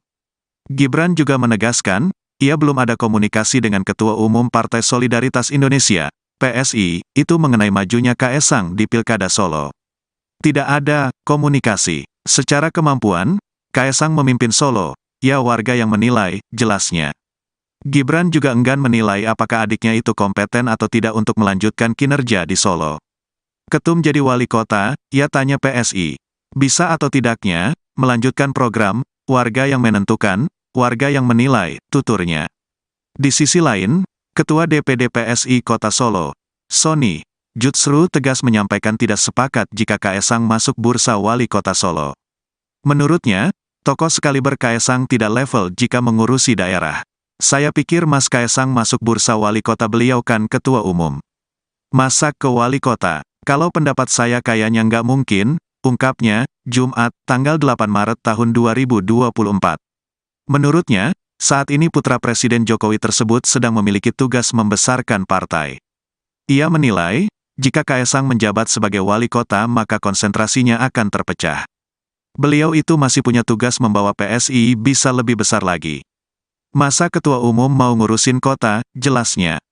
Gibran juga menegaskan, ia belum ada komunikasi dengan Ketua Umum Partai Solidaritas Indonesia, PSI, itu mengenai majunya Kaesang di Pilkada Solo. Tidak ada komunikasi. Secara kemampuan, Kaesang memimpin Solo, ya warga yang menilai, jelasnya. Gibran juga enggan menilai apakah adiknya itu kompeten atau tidak untuk melanjutkan kinerja di Solo. Ketum jadi wali kota, ia tanya PSI. Bisa atau tidaknya, melanjutkan program, warga yang menentukan, warga yang menilai, tuturnya. Di sisi lain, Ketua DPD PSI Kota Solo, Sony Jutsru tegas menyampaikan tidak sepakat jika Kaesang masuk bursa wali kota Solo. Menurutnya, tokoh sekaliber Kaesang tidak level jika mengurusi daerah. Saya pikir Mas Kaesang masuk bursa wali kota, beliau kan ketua umum. Masa ke wali kota? Kalau pendapat saya kayaknya nggak mungkin, ungkapnya, Jumat, tanggal 8 Maret tahun 2024. Menurutnya, saat ini putra Presiden Jokowi tersebut sedang memiliki tugas membesarkan partai. Ia menilai, jika Kaesang menjabat sebagai wali kota maka konsentrasinya akan terpecah. Beliau itu masih punya tugas membawa PSI bisa lebih besar lagi. Masa ketua umum mau ngurusin kota, jelasnya.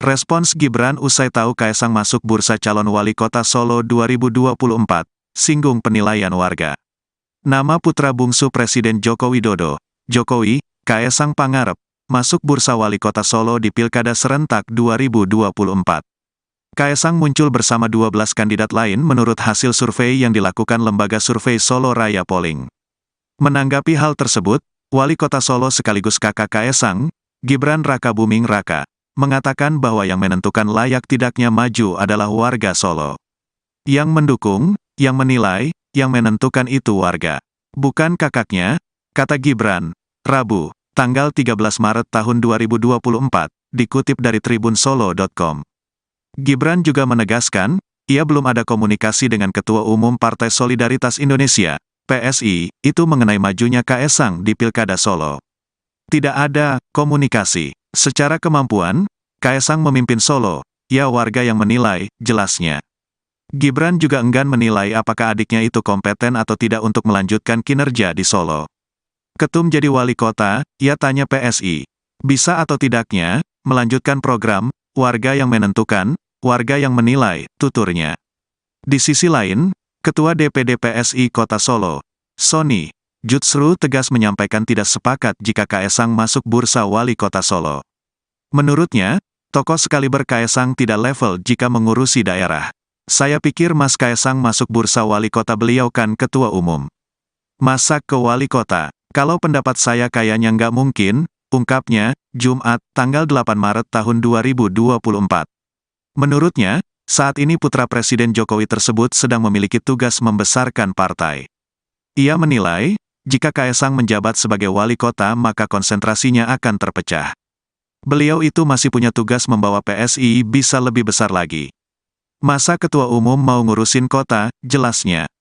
Respons Gibran usai tahu Kaesang masuk bursa calon wali kota Solo 2024, singgung penilaian warga. Nama putra bungsu Presiden Joko Widodo, Jokowi, Kaesang Pangarep, masuk bursa wali kota Solo di Pilkada Serentak 2024. Kaesang muncul bersama 12 kandidat lain menurut hasil survei yang dilakukan lembaga survei Solo Raya Polling. Menanggapi hal tersebut, Wali Kota Solo sekaligus kakak Kaesang, Gibran Rakabuming Raka, mengatakan bahwa yang menentukan layak tidaknya maju adalah warga Solo. Yang mendukung, yang menilai, yang menentukan itu warga. Bukan kakaknya, kata Gibran, Rabu, tanggal 13 Maret tahun 2024, dikutip dari tribunsolo.com. Gibran juga menegaskan, ia belum ada komunikasi dengan Ketua Umum Partai Solidaritas Indonesia, PSI, itu mengenai majunya Kaesang di Pilkada Solo. Tidak ada komunikasi. Secara kemampuan, Kaesang memimpin Solo, ya warga yang menilai, jelasnya. Gibran juga enggan menilai apakah adiknya itu kompeten atau tidak untuk melanjutkan kinerja di Solo. Ketum jadi wali kota, ia tanya PSI. Bisa atau tidaknya, melanjutkan program, warga yang menentukan, warga yang menilai, tuturnya. Di sisi lain, Ketua DPD PSI Kota Solo, Sony Jutsru tegas menyampaikan tidak sepakat jika Kaesang masuk bursa wali kota Solo. Menurutnya, tokoh sekaliber Kaesang tidak level jika mengurusi daerah. Saya pikir Mas Kaesang masuk bursa wali kota, beliau kan ketua umum. Masa ke wali kota? Kalau pendapat saya kayaknya nggak mungkin, ungkapnya, Jumat, tanggal 8 Maret tahun 2024. Menurutnya, saat ini putra Presiden Jokowi tersebut sedang memiliki tugas membesarkan partai. Ia menilai, jika Kaesang menjabat sebagai wali kota maka konsentrasinya akan terpecah. Beliau itu masih punya tugas membawa PSI bisa lebih besar lagi. Masa ketua umum mau ngurusin kota, jelasnya.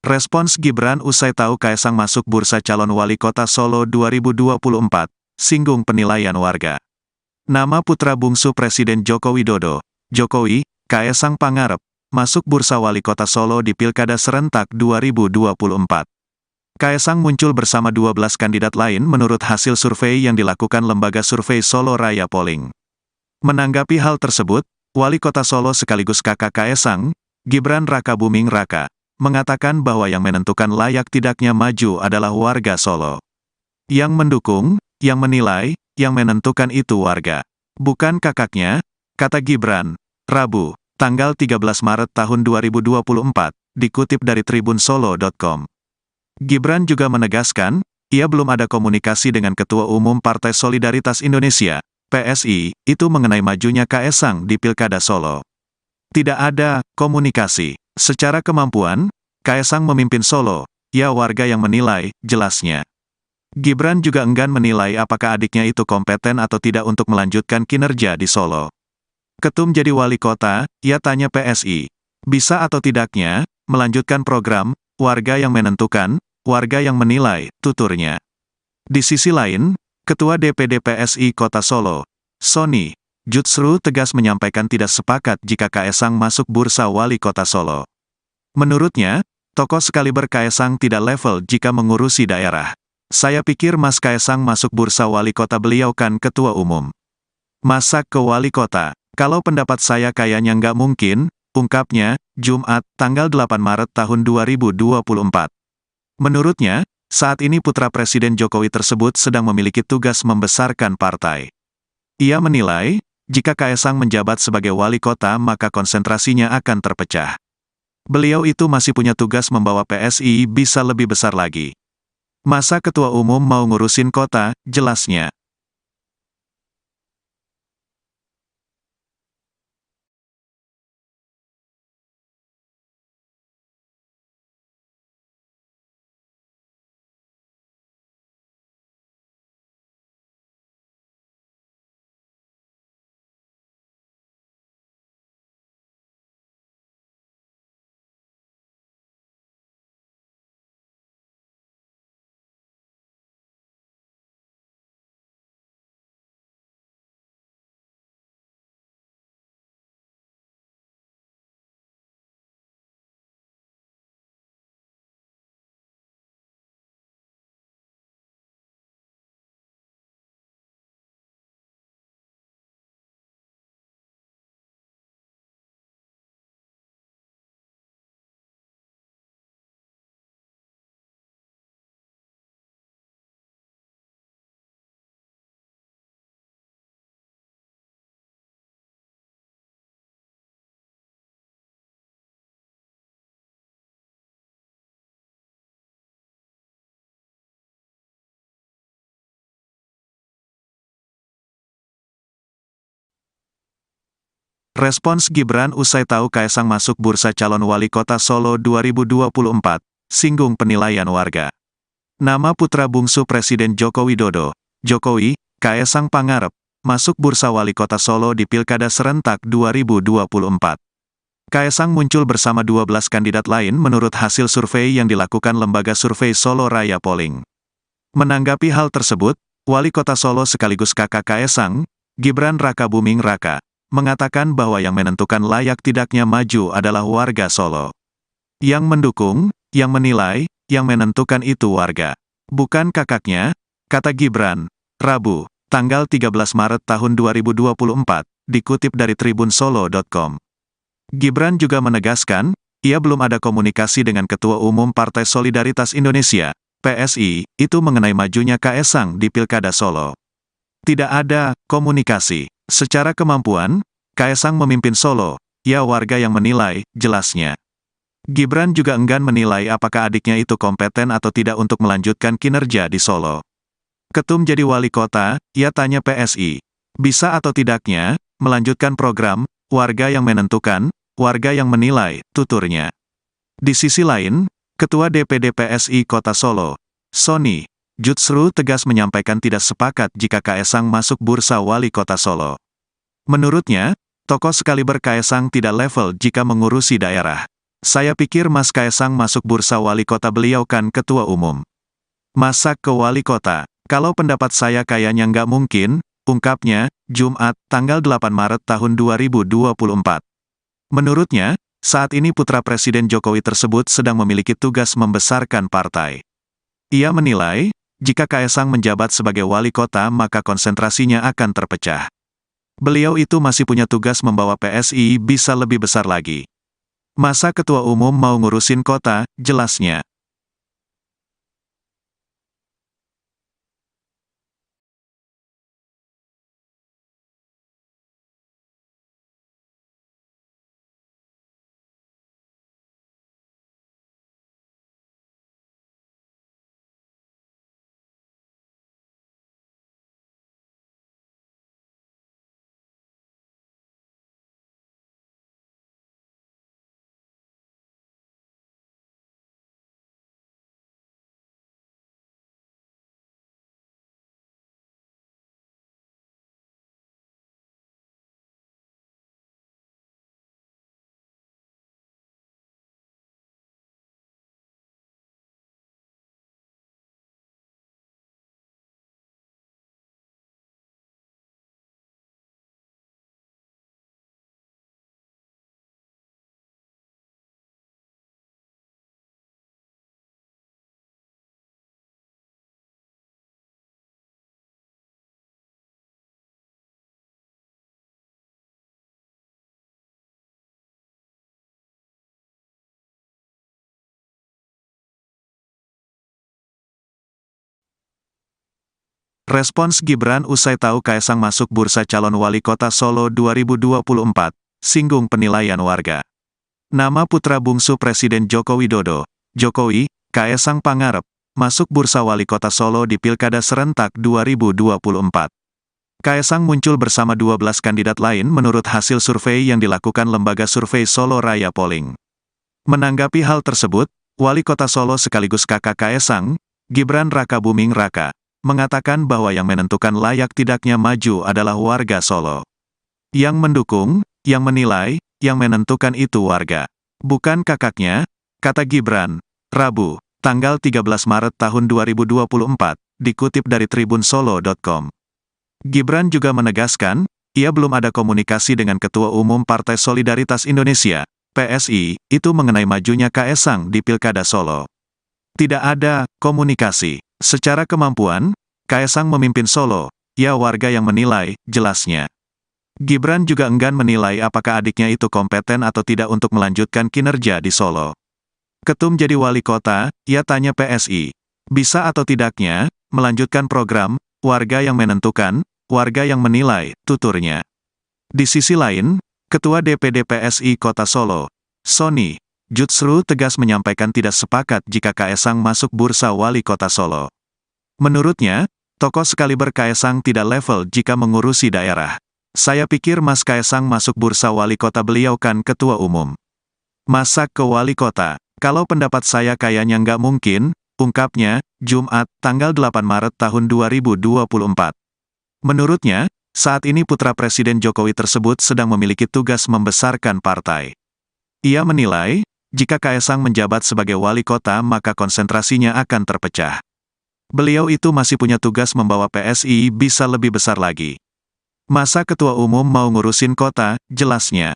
Respons Gibran usai tahu Kaesang masuk bursa calon wali kota Solo 2024, singgung penilaian warga. Nama putra bungsu Presiden Joko Widodo, Jokowi, Kaesang Pangarep, masuk bursa wali kota Solo di Pilkada Serentak 2024. Kaesang muncul bersama 12 kandidat lain menurut hasil survei yang dilakukan lembaga survei Solo Raya Polling. Menanggapi hal tersebut, Wali Kota Solo sekaligus kakak Kaesang, Gibran Rakabuming Raka, mengatakan bahwa yang menentukan layak tidaknya maju adalah warga Solo. Yang mendukung, yang menilai, yang menentukan itu warga. Bukan kakaknya, kata Gibran, Rabu, tanggal 13 Maret tahun 2024, dikutip dari tribunsolo.com. Gibran juga menegaskan, ia belum ada komunikasi dengan Ketua Umum Partai Solidaritas Indonesia, PSI, itu mengenai majunya Kaesang di Pilkada Solo. Tidak ada komunikasi. Secara kemampuan, Kaesang memimpin Solo, ya warga yang menilai, jelasnya. Gibran juga enggan menilai apakah adiknya itu kompeten atau tidak untuk melanjutkan kinerja di Solo. Ketum jadi wali kota, ia tanya PSI. Bisa atau tidaknya, melanjutkan program, warga yang menentukan, warga yang menilai, tuturnya. Di sisi lain, Ketua DPD PSI Kota Solo, Sony, Jutsru tegas menyampaikan tidak sepakat jika Kaesang masuk bursa wali kota Solo. Menurutnya, tokoh sekaliber Kaesang tidak level jika mengurusi daerah. Saya pikir Mas Kaesang masuk bursa wali kota beliau kan ketua umum. Masa ke wali kota, kalau pendapat saya kayaknya nggak mungkin, ungkapnya, Jumat, tanggal 8 Maret tahun 2024. Menurutnya, saat ini putra Presiden Jokowi tersebut sedang memiliki tugas membesarkan partai. Ia menilai, jika Kaesang menjabat sebagai wali kota maka konsentrasinya akan terpecah. Beliau itu masih punya tugas membawa PSI bisa lebih besar lagi. Masa ketua umum mau ngurusin kota, jelasnya. Respons Gibran usai tahu Kaesang masuk bursa calon wali kota Solo 2024, singgung penilaian warga. Nama putra bungsu Presiden Joko Widodo, Jokowi, Kaesang Pangarep, masuk bursa wali kota Solo di Pilkada Serentak 2024. Kaesang muncul bersama 12 kandidat lain menurut hasil survei yang dilakukan lembaga survei Solo Raya Polling. Menanggapi hal tersebut, Wali Kota Solo sekaligus kakak Kaesang, Gibran Rakabuming Raka, mengatakan bahwa yang menentukan layak tidaknya maju adalah warga Solo. Yang mendukung, yang menilai, yang menentukan itu warga. Bukan kakaknya, kata Gibran, Rabu, tanggal 13 Maret tahun 2024, dikutip dari tribunsolo.com. Gibran juga menegaskan, ia belum ada komunikasi dengan Ketua Umum Partai Solidaritas Indonesia, PSI, itu mengenai majunya Kaesang di Pilkada Solo. Tidak ada komunikasi. Secara kemampuan, Kaesang memimpin Solo, ya warga yang menilai, jelasnya. Gibran juga enggan menilai apakah adiknya itu kompeten atau tidak untuk melanjutkan kinerja di Solo. Ketum jadi wali kota, ia tanya PSI. Bisa atau tidaknya, melanjutkan program, warga yang menentukan, warga yang menilai, tuturnya. Di sisi lain, Ketua DPD PSI Kota Solo, Sony, Jutsru tegas menyampaikan tidak sepakat jika Kaesang masuk bursa wali kota Solo. Menurutnya, tokoh sekaliber Kaesang tidak level jika mengurusi daerah. Saya pikir Mas Kaesang masuk bursa wali kota, beliau kan ketua umum. Masa ke wali kota? Kalau pendapat saya kayaknya nggak mungkin, ungkapnya, Jumat, tanggal 8 Maret tahun 2024. Menurutnya, saat ini putra Presiden Jokowi tersebut sedang memiliki tugas membesarkan partai. Ia menilai, jika Kaesang menjabat sebagai wali kota maka konsentrasinya akan terpecah. Beliau itu masih punya tugas membawa PSI bisa lebih besar lagi. Masa ketua umum mau ngurusin kota, jelasnya. Respons Gibran usai tahu Kaesang masuk bursa calon wali kota Solo 2024, singgung penilaian warga. Nama putra bungsu Presiden Joko Widodo, Jokowi, Kaesang Pangarep, masuk bursa wali kota Solo di Pilkada Serentak 2024. Kaesang muncul bersama 12 kandidat lain menurut hasil survei yang dilakukan lembaga survei Solo Raya Polling. Menanggapi hal tersebut, Wali Kota Solo sekaligus kakak Kaesang, Gibran Rakabuming Raka, mengatakan bahwa yang menentukan layak tidaknya maju adalah warga Solo. Yang mendukung, yang menilai, yang menentukan itu warga. Bukan kakaknya, kata Gibran, Rabu, tanggal 13 Maret tahun 2024, dikutip dari tribunsolo.com. Gibran juga menegaskan, ia belum ada komunikasi dengan Ketua Umum Partai Solidaritas Indonesia, PSI, itu mengenai majunya Kaesang di Pilkada Solo. Tidak ada komunikasi. Secara kemampuan, Kaesang memimpin Solo, ya warga yang menilai, jelasnya. Gibran juga enggan menilai apakah adiknya itu kompeten atau tidak untuk melanjutkan kinerja di Solo. Ketum jadi wali kota, ia tanya PSI. Bisa atau tidaknya, melanjutkan program, warga yang menentukan, warga yang menilai, tuturnya. Di sisi lain, Ketua DPD PSI Kota Solo, Sony Jutsru tegas menyampaikan tidak sepakat jika Kaesang masuk bursa wali kota Solo. Menurutnya, tokoh sekaliber Kaesang tidak level jika mengurusi daerah. Saya pikir Mas Kaesang masuk bursa wali kota, beliau kan ketua umum. Masa ke wali kota? Kalau pendapat saya kayaknya nggak mungkin, ungkapnya, Jumat, tanggal 8 Maret tahun 2024. Menurutnya, saat ini putra Presiden Jokowi tersebut sedang memiliki tugas membesarkan partai. Ia menilai, jika Kaesang menjabat sebagai wali kota maka konsentrasinya akan terpecah. Beliau itu masih punya tugas membawa PSI bisa lebih besar lagi. Masa ketua umum mau ngurusin kota, jelasnya.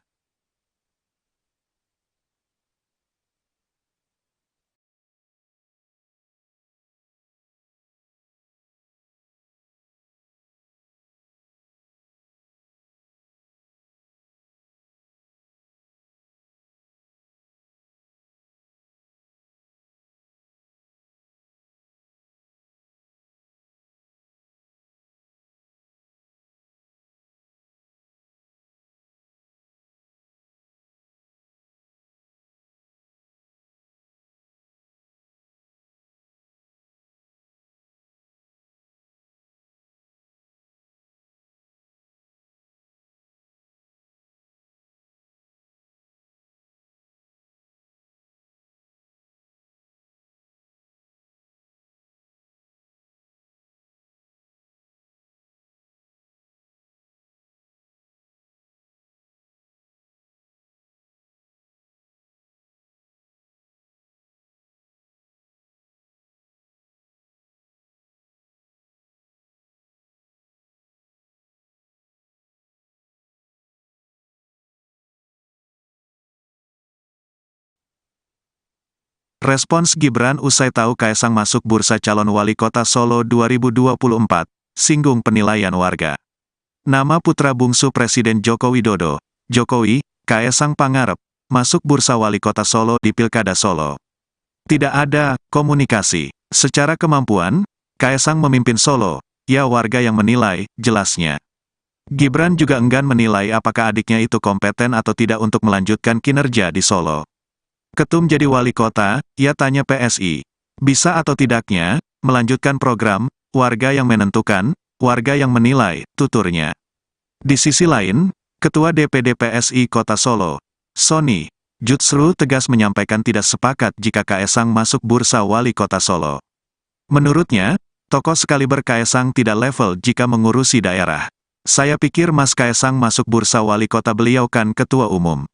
Respons Gibran usai tahu Kaesang masuk bursa calon wali kota Solo 2024, singgung penilaian warga. Nama putra bungsu Presiden Joko Widodo, Jokowi, Kaesang Pangarep, masuk bursa wali kota Solo di Pilkada Solo. Tidak ada komunikasi. Secara kemampuan, Kaesang memimpin Solo, ya warga yang menilai, jelasnya. Gibran juga enggan menilai apakah adiknya itu kompeten atau tidak untuk melanjutkan kinerja di Solo. Ketum jadi wali kota, ia tanya PSI. Bisa atau tidaknya, melanjutkan program, warga yang menentukan, warga yang menilai, tuturnya. Di sisi lain, Ketua DPD PSI Kota Solo, Sony, Jutsru tegas menyampaikan tidak sepakat jika Kaesang masuk bursa wali kota Solo. Menurutnya, tokoh sekaliber Kaesang tidak level jika mengurusi daerah. Saya pikir Mas Kaesang masuk bursa wali kota beliau kan ketua umum.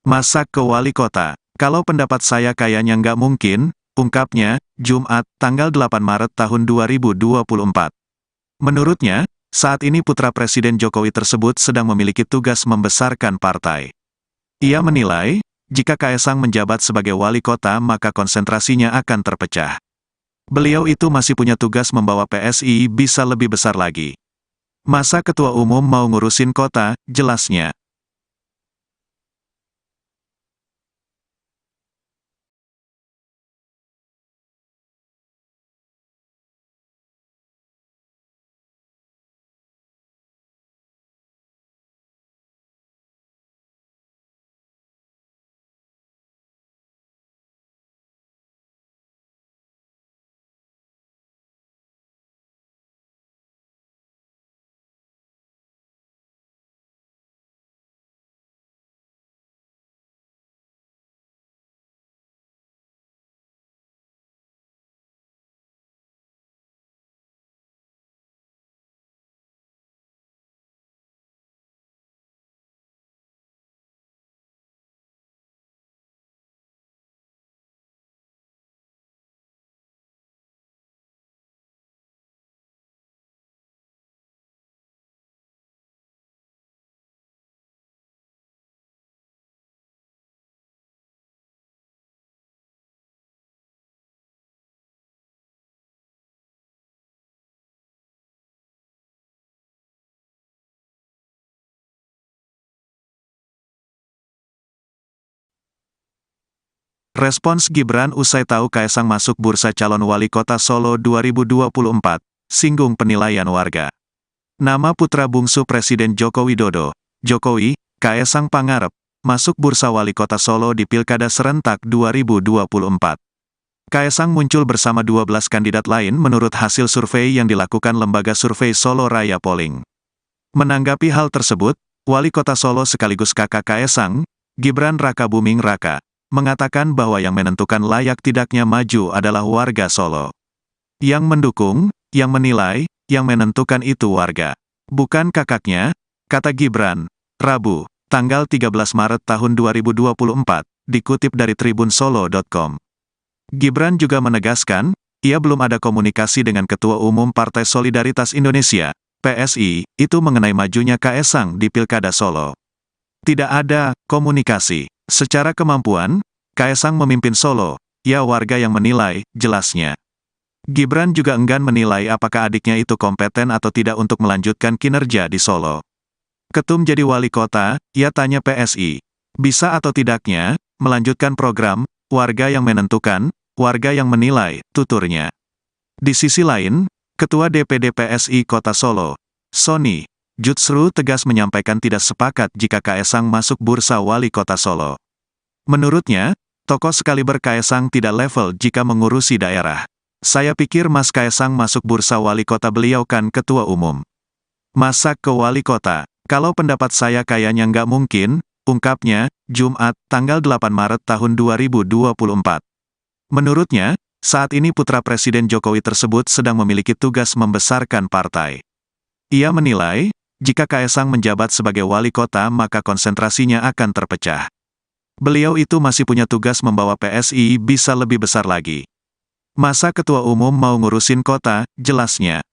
Masa ke wali kota? Kalau pendapat saya kayaknya nggak mungkin, ungkapnya, Jumat, tanggal 8 Maret tahun 2024. Menurutnya, saat ini putra Presiden Jokowi tersebut sedang memiliki tugas membesarkan partai. Ia menilai, jika Kaesang menjabat sebagai wali kota maka konsentrasinya akan terpecah. Beliau itu masih punya tugas membawa PSI bisa lebih besar lagi. Masa ketua umum mau ngurusin kota, jelasnya. Respons Gibran usai tahu Kaesang masuk bursa calon wali kota Solo 2024, singgung penilaian warga. Nama putra bungsu Presiden Joko Widodo, Jokowi, Kaesang Pangarep, masuk bursa wali kota Solo di Pilkada Serentak 2024. Kaesang muncul bersama 12 kandidat lain menurut hasil survei yang dilakukan lembaga survei Solo Raya Polling. Menanggapi hal tersebut, Wali Kota Solo sekaligus kakak Kaesang, Gibran Rakabuming Raka, mengatakan bahwa yang menentukan layak tidaknya maju adalah warga Solo. Yang mendukung, yang menilai, yang menentukan itu warga. Bukan kakaknya, kata Gibran, Rabu, tanggal 13 Maret tahun 2024, dikutip dari tribunsolo.com. Gibran juga menegaskan, ia belum ada komunikasi dengan Ketua Umum Partai Solidaritas Indonesia, PSI, itu mengenai majunya Kaesang di Pilkada Solo. Tidak ada komunikasi. Secara kemampuan, Kaesang memimpin Solo, ya warga yang menilai, jelasnya. Gibran juga enggan menilai apakah adiknya itu kompeten atau tidak untuk melanjutkan kinerja di Solo. Ketum jadi wali kota, ia tanya PSI. Bisa atau tidaknya, melanjutkan program, warga yang menentukan, warga yang menilai, tuturnya. Di sisi lain, Ketua DPD PSI Kota Solo, Sony, Jutsru tegas menyampaikan tidak sepakat jika Kaesang masuk bursa wali kota Solo. Menurutnya, tokoh sekaliber Kaesang tidak level jika mengurusi daerah. Saya pikir Mas Kaesang masuk bursa wali kota beliau kan ketua umum. Masa ke wali kota? Kalau pendapat saya kayaknya nggak mungkin, ungkapnya, Jumat, tanggal 8 Maret tahun 2024. Menurutnya, saat ini putra Presiden Jokowi tersebut sedang memiliki tugas membesarkan partai. Ia menilai, jika Kaesang menjabat sebagai wali kota maka konsentrasinya akan terpecah. Beliau itu masih punya tugas membawa PSI bisa lebih besar lagi. Masa ketua umum mau ngurusin kota, jelasnya.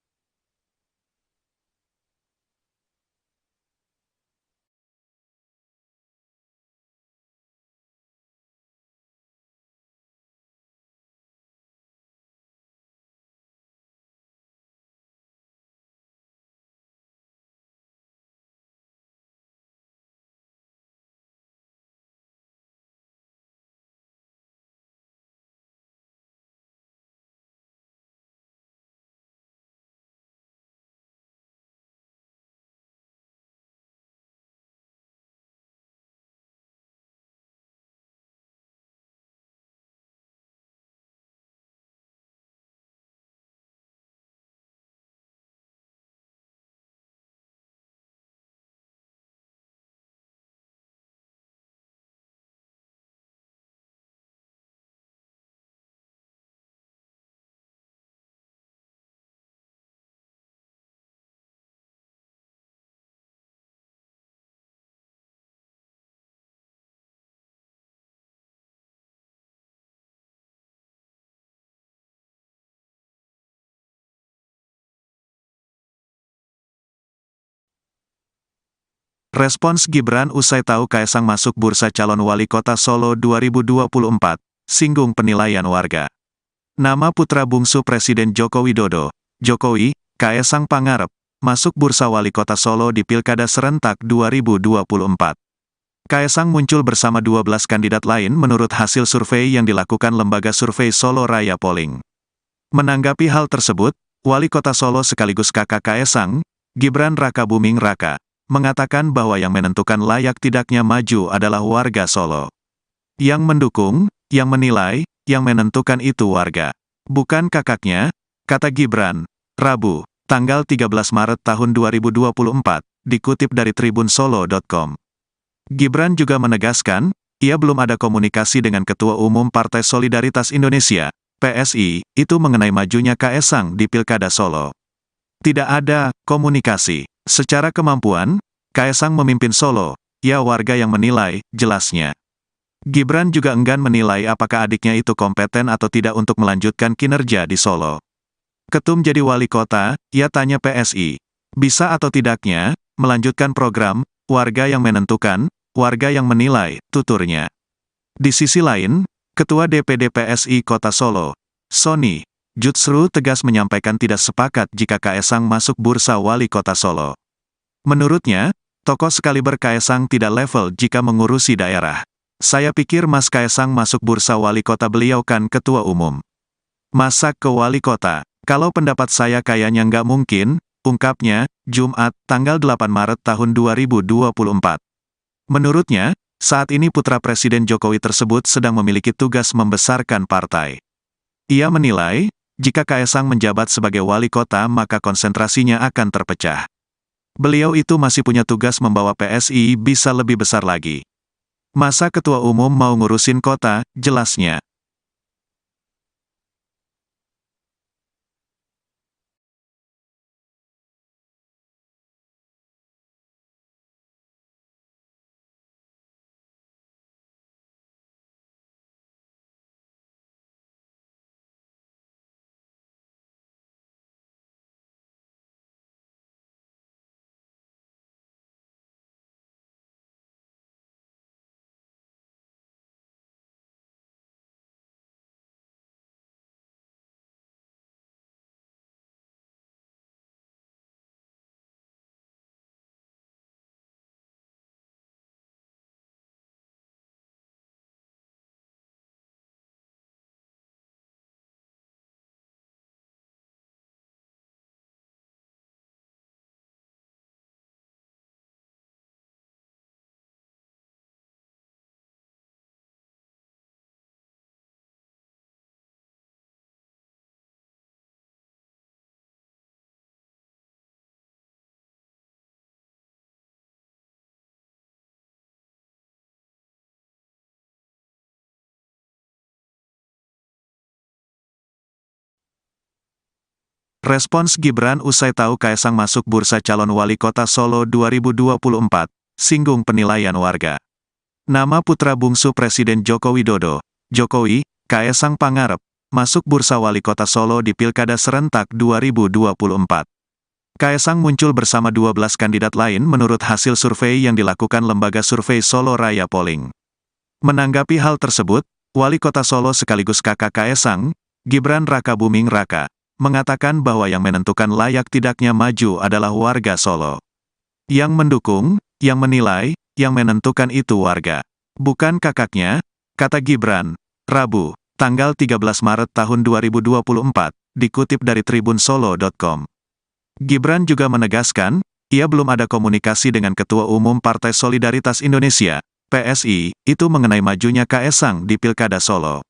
Respons Gibran usai tahu Kaesang masuk bursa calon wali kota Solo 2024, singgung penilaian warga. Nama putra bungsu Presiden Joko Widodo, Jokowi, Kaesang Pangarep, masuk bursa wali kota Solo di Pilkada Serentak 2024. Kaesang muncul bersama 12 kandidat lain menurut hasil survei yang dilakukan lembaga survei Solo Raya Polling. Menanggapi hal tersebut, Wali Kota Solo sekaligus kakak Kaesang, Gibran Rakabuming Raka, mengatakan bahwa yang menentukan layak tidaknya maju adalah warga Solo. Yang mendukung, yang menilai, yang menentukan itu warga. Bukan kakaknya, kata Gibran, Rabu, tanggal 13 Maret tahun 2024, dikutip dari tribunsolo.com. Gibran juga menegaskan, ia belum ada komunikasi dengan Ketua Umum Partai Solidaritas Indonesia, PSI, itu mengenai majunya Kaesang di Pilkada Solo. Tidak ada komunikasi. Secara kemampuan, Kaesang memimpin Solo, ya warga yang menilai, jelasnya. Gibran juga enggan menilai apakah adiknya itu kompeten atau tidak untuk melanjutkan kinerja di Solo. Ketum jadi wali kota, ia tanya PSI. Bisa atau tidaknya, melanjutkan program, warga yang menentukan, warga yang menilai, tuturnya. Di sisi lain, Ketua DPD PSI Kota Solo, Sony Jutsru tegas menyampaikan tidak sepakat jika Kaesang masuk bursa wali kota Solo. Menurutnya, tokoh sekaliber Kaesang tidak level jika mengurusi daerah. Saya pikir Mas Kaesang masuk bursa wali kota beliau kan ketua umum. Masa ke wali kota? Kalau pendapat saya kayaknya nggak mungkin, ungkapnya, Jumat, tanggal 8 Maret tahun 2024. Menurutnya, saat ini putra Presiden Jokowi tersebut sedang memiliki tugas membesarkan partai. Ia menilai, jika Kaesang menjabat sebagai wali kota maka konsentrasinya akan terpecah. Beliau itu masih punya tugas membawa PSI bisa lebih besar lagi. Masa ketua umum mau ngurusin kota, jelasnya. Respons Gibran usai tahu Kaesang masuk bursa calon wali kota Solo 2024, singgung penilaian warga. Nama putra bungsu Presiden Joko Widodo, Jokowi, Kaesang Pangarep, masuk bursa wali kota Solo di Pilkada Serentak 2024. Kaesang muncul bersama 12 kandidat lain menurut hasil survei yang dilakukan lembaga survei Solo Raya Polling. Menanggapi hal tersebut, Wali Kota Solo sekaligus kakak Kaesang, Gibran Rakabuming Raka, mengatakan bahwa yang menentukan layak tidaknya maju adalah warga Solo. Yang mendukung, yang menilai, yang menentukan itu warga. Bukan kakaknya, kata Gibran, Rabu, tanggal 13 Maret tahun 2024, dikutip dari tribunsolo.com. Gibran juga menegaskan, ia belum ada komunikasi dengan Ketua Umum Partai Solidaritas Indonesia, PSI, itu mengenai majunya Kaesang di Pilkada Solo.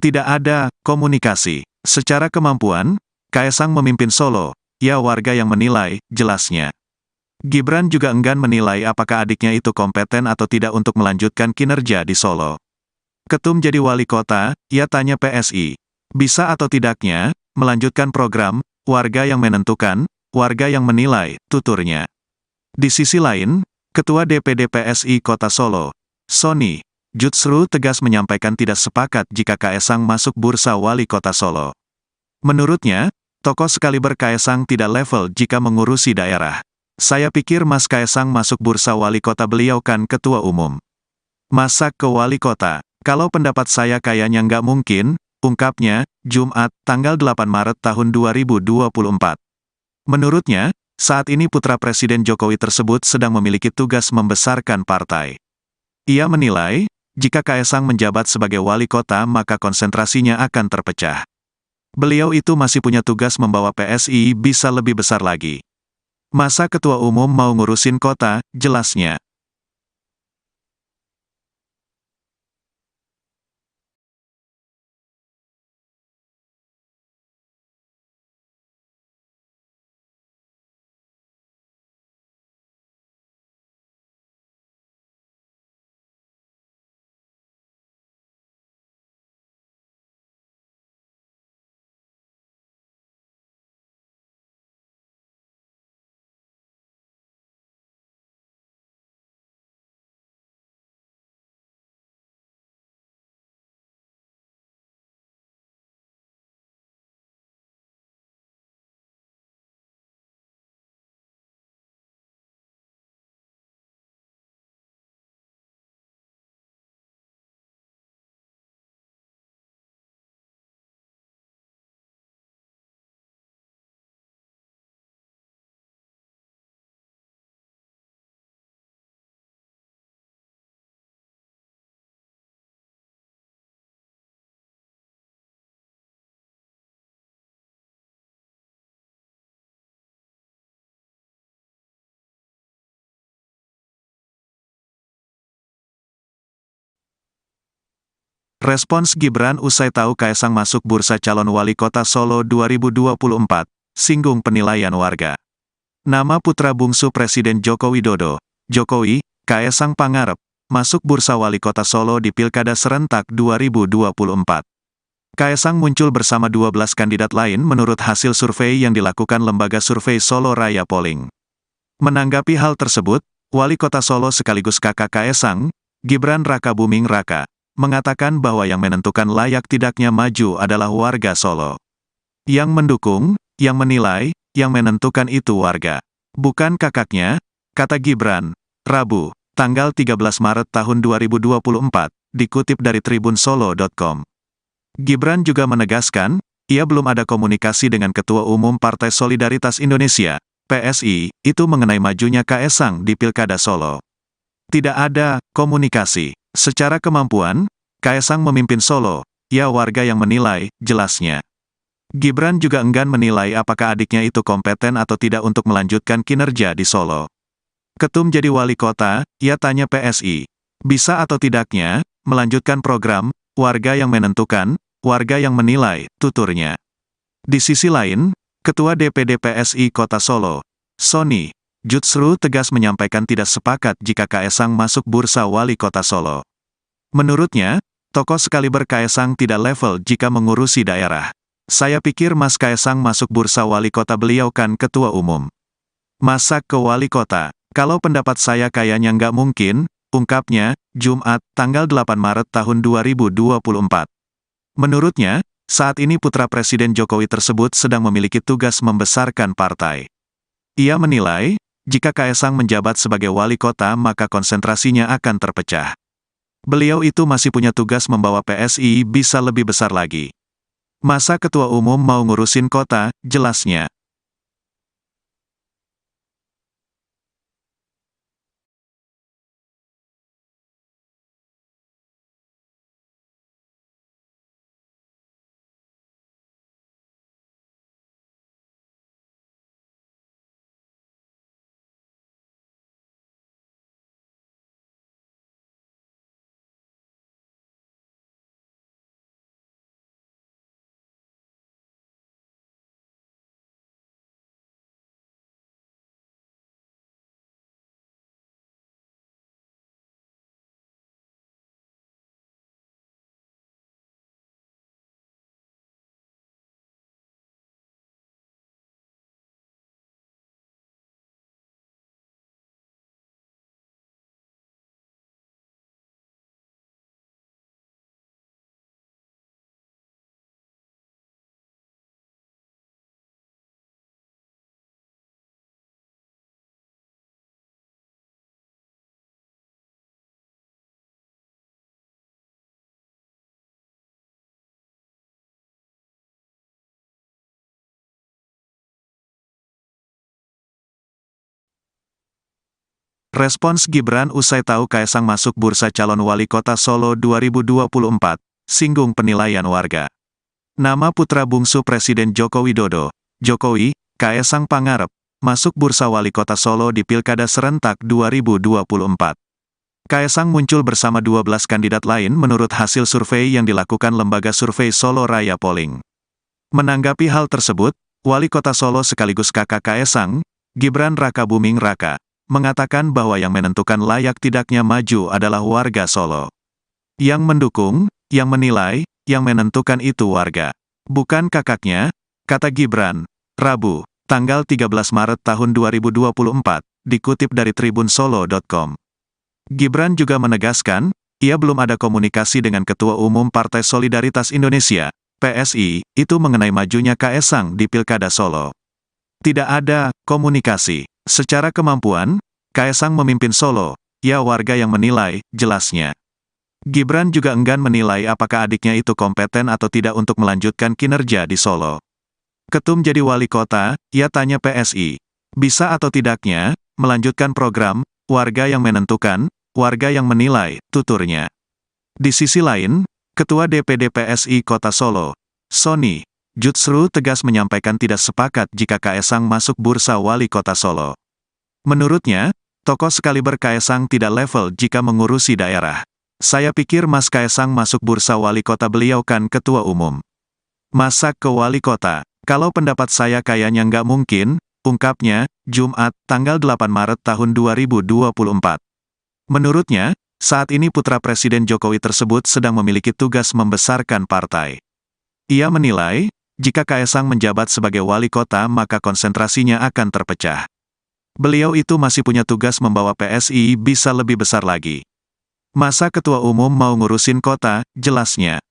Tidak ada komunikasi. Secara kemampuan, Kaesang memimpin Solo, ya warga yang menilai, jelasnya. Gibran juga enggan menilai apakah adiknya itu kompeten atau tidak untuk melanjutkan kinerja di Solo. Ketum jadi wali kota, ia tanya PSI. Bisa atau tidaknya, melanjutkan program, warga yang menentukan, warga yang menilai, tuturnya. Di sisi lain, Ketua DPD PSI Kota Solo, Sony Jutsru tegas menyampaikan tidak sepakat jika Kaesang masuk bursa wali kota Solo. Menurutnya, tokoh sekaliber Kaesang tidak level jika mengurusi daerah. Saya pikir Mas Kaesang masuk bursa wali kota, beliau kan ketua umum. Masa ke wali kota? Kalau pendapat saya kayaknya nggak mungkin, ungkapnya, Jumat, tanggal 8 Maret tahun 2024. Menurutnya, saat ini putra Presiden Jokowi tersebut sedang memiliki tugas membesarkan partai. Ia menilai, jika Kaesang menjabat sebagai wali kota maka konsentrasinya akan terpecah. Beliau itu masih punya tugas membawa PSI bisa lebih besar lagi. Masa ketua umum mau ngurusin kota, jelasnya. Respons Gibran usai tahu Kaesang masuk bursa calon wali kota Solo 2024, singgung penilaian warga. Nama putra bungsu Presiden Joko Widodo, Jokowi, Kaesang Pangarep, masuk bursa wali kota Solo di Pilkada Serentak 2024. Kaesang muncul bersama 12 kandidat lain menurut hasil survei yang dilakukan lembaga survei Solo Raya Polling. Menanggapi hal tersebut, Wali Kota Solo sekaligus kakak Kaesang, Gibran Rakabuming Raka, mengatakan bahwa yang menentukan layak tidaknya maju adalah warga Solo. Yang mendukung, yang menilai, yang menentukan itu warga. Bukan kakaknya, kata Gibran, Rabu, tanggal 13 Maret tahun 2024, dikutip dari tribunsolo.com. Gibran juga menegaskan, ia belum ada komunikasi dengan Ketua Umum Partai Solidaritas Indonesia, PSI, itu mengenai majunya Kaesang di Pilkada Solo. Tidak ada komunikasi. Secara kemampuan, Kaesang memimpin Solo, ya warga yang menilai, jelasnya. Gibran juga enggan menilai apakah adiknya itu kompeten atau tidak untuk melanjutkan kinerja di Solo. Ketum jadi wali kota, ia tanya PSI. Bisa atau tidaknya, melanjutkan program, warga yang menentukan, warga yang menilai, tuturnya. Di sisi lain, Ketua DPD PSI Kota Solo, Sony Jutsru tegas menyampaikan tidak sepakat jika Kaesang masuk bursa wali kota Solo. Menurutnya, tokoh sekaliber Kaesang tidak level jika mengurusi daerah. Saya pikir Mas Kaesang masuk bursa wali kota, beliau kan ketua umum. Masa ke wali kota? Kalau pendapat saya kayaknya nggak mungkin, ungkapnya, Jumat, tanggal 8 Maret tahun 2024. Menurutnya, saat ini putra Presiden Jokowi tersebut sedang memiliki tugas membesarkan partai. Ia menilai, jika Kaesang menjabat sebagai wali kota maka konsentrasinya akan terpecah. Beliau itu masih punya tugas membawa PSI bisa lebih besar lagi. Masa ketua umum mau ngurusin kota, jelasnya. Respons Gibran usai tahu Kaesang masuk bursa calon wali kota Solo 2024, singgung penilaian warga. Nama putra bungsu Presiden Joko Widodo, Jokowi, Kaesang Pangarep, masuk bursa wali kota Solo di Pilkada Serentak 2024. Kaesang muncul bersama 12 kandidat lain menurut hasil survei yang dilakukan lembaga survei Solo Raya Polling. Menanggapi hal tersebut, Wali Kota Solo sekaligus kakak Kaesang, Gibran Rakabuming Raka, mengatakan bahwa yang menentukan layak tidaknya maju adalah warga Solo. Yang mendukung, yang menilai, yang menentukan itu warga. Bukan kakaknya, kata Gibran, Rabu, tanggal 13 Maret tahun 2024, dikutip dari tribunsolo.com. Gibran juga menegaskan, ia belum ada komunikasi dengan Ketua Umum Partai Solidaritas Indonesia, PSI, itu mengenai majunya Kaesang di Pilkada Solo. Tidak ada komunikasi. Secara kemampuan, Kaesang memimpin Solo, ya warga yang menilai, jelasnya. Gibran juga enggan menilai apakah adiknya itu kompeten atau tidak untuk melanjutkan kinerja di Solo. Ketum jadi wali kota, ia tanya PSI. Bisa atau tidaknya, melanjutkan program, warga yang menentukan, warga yang menilai, tuturnya. Di sisi lain, Ketua DPD PSI Kota Solo, Sony Jutsru tegas menyampaikan tidak sepakat jika Kaesang masuk bursa wali kota Solo. Menurutnya, tokoh sekaliber Kaesang tidak level jika mengurusi daerah. Saya pikir Mas Kaesang masuk bursa wali kota, beliau kan ketua umum. Masa ke wali kota? Kalau pendapat saya kayaknya nggak mungkin, ungkapnya, Jumat, tanggal 8 Maret tahun 2024. Menurutnya, saat ini putra Presiden Jokowi tersebut sedang memiliki tugas membesarkan partai. Ia menilai, jika Kaesang menjabat sebagai wali kota maka konsentrasinya akan terpecah. Beliau itu masih punya tugas membawa PSI bisa lebih besar lagi. Masa ketua umum mau ngurusin kota, jelasnya.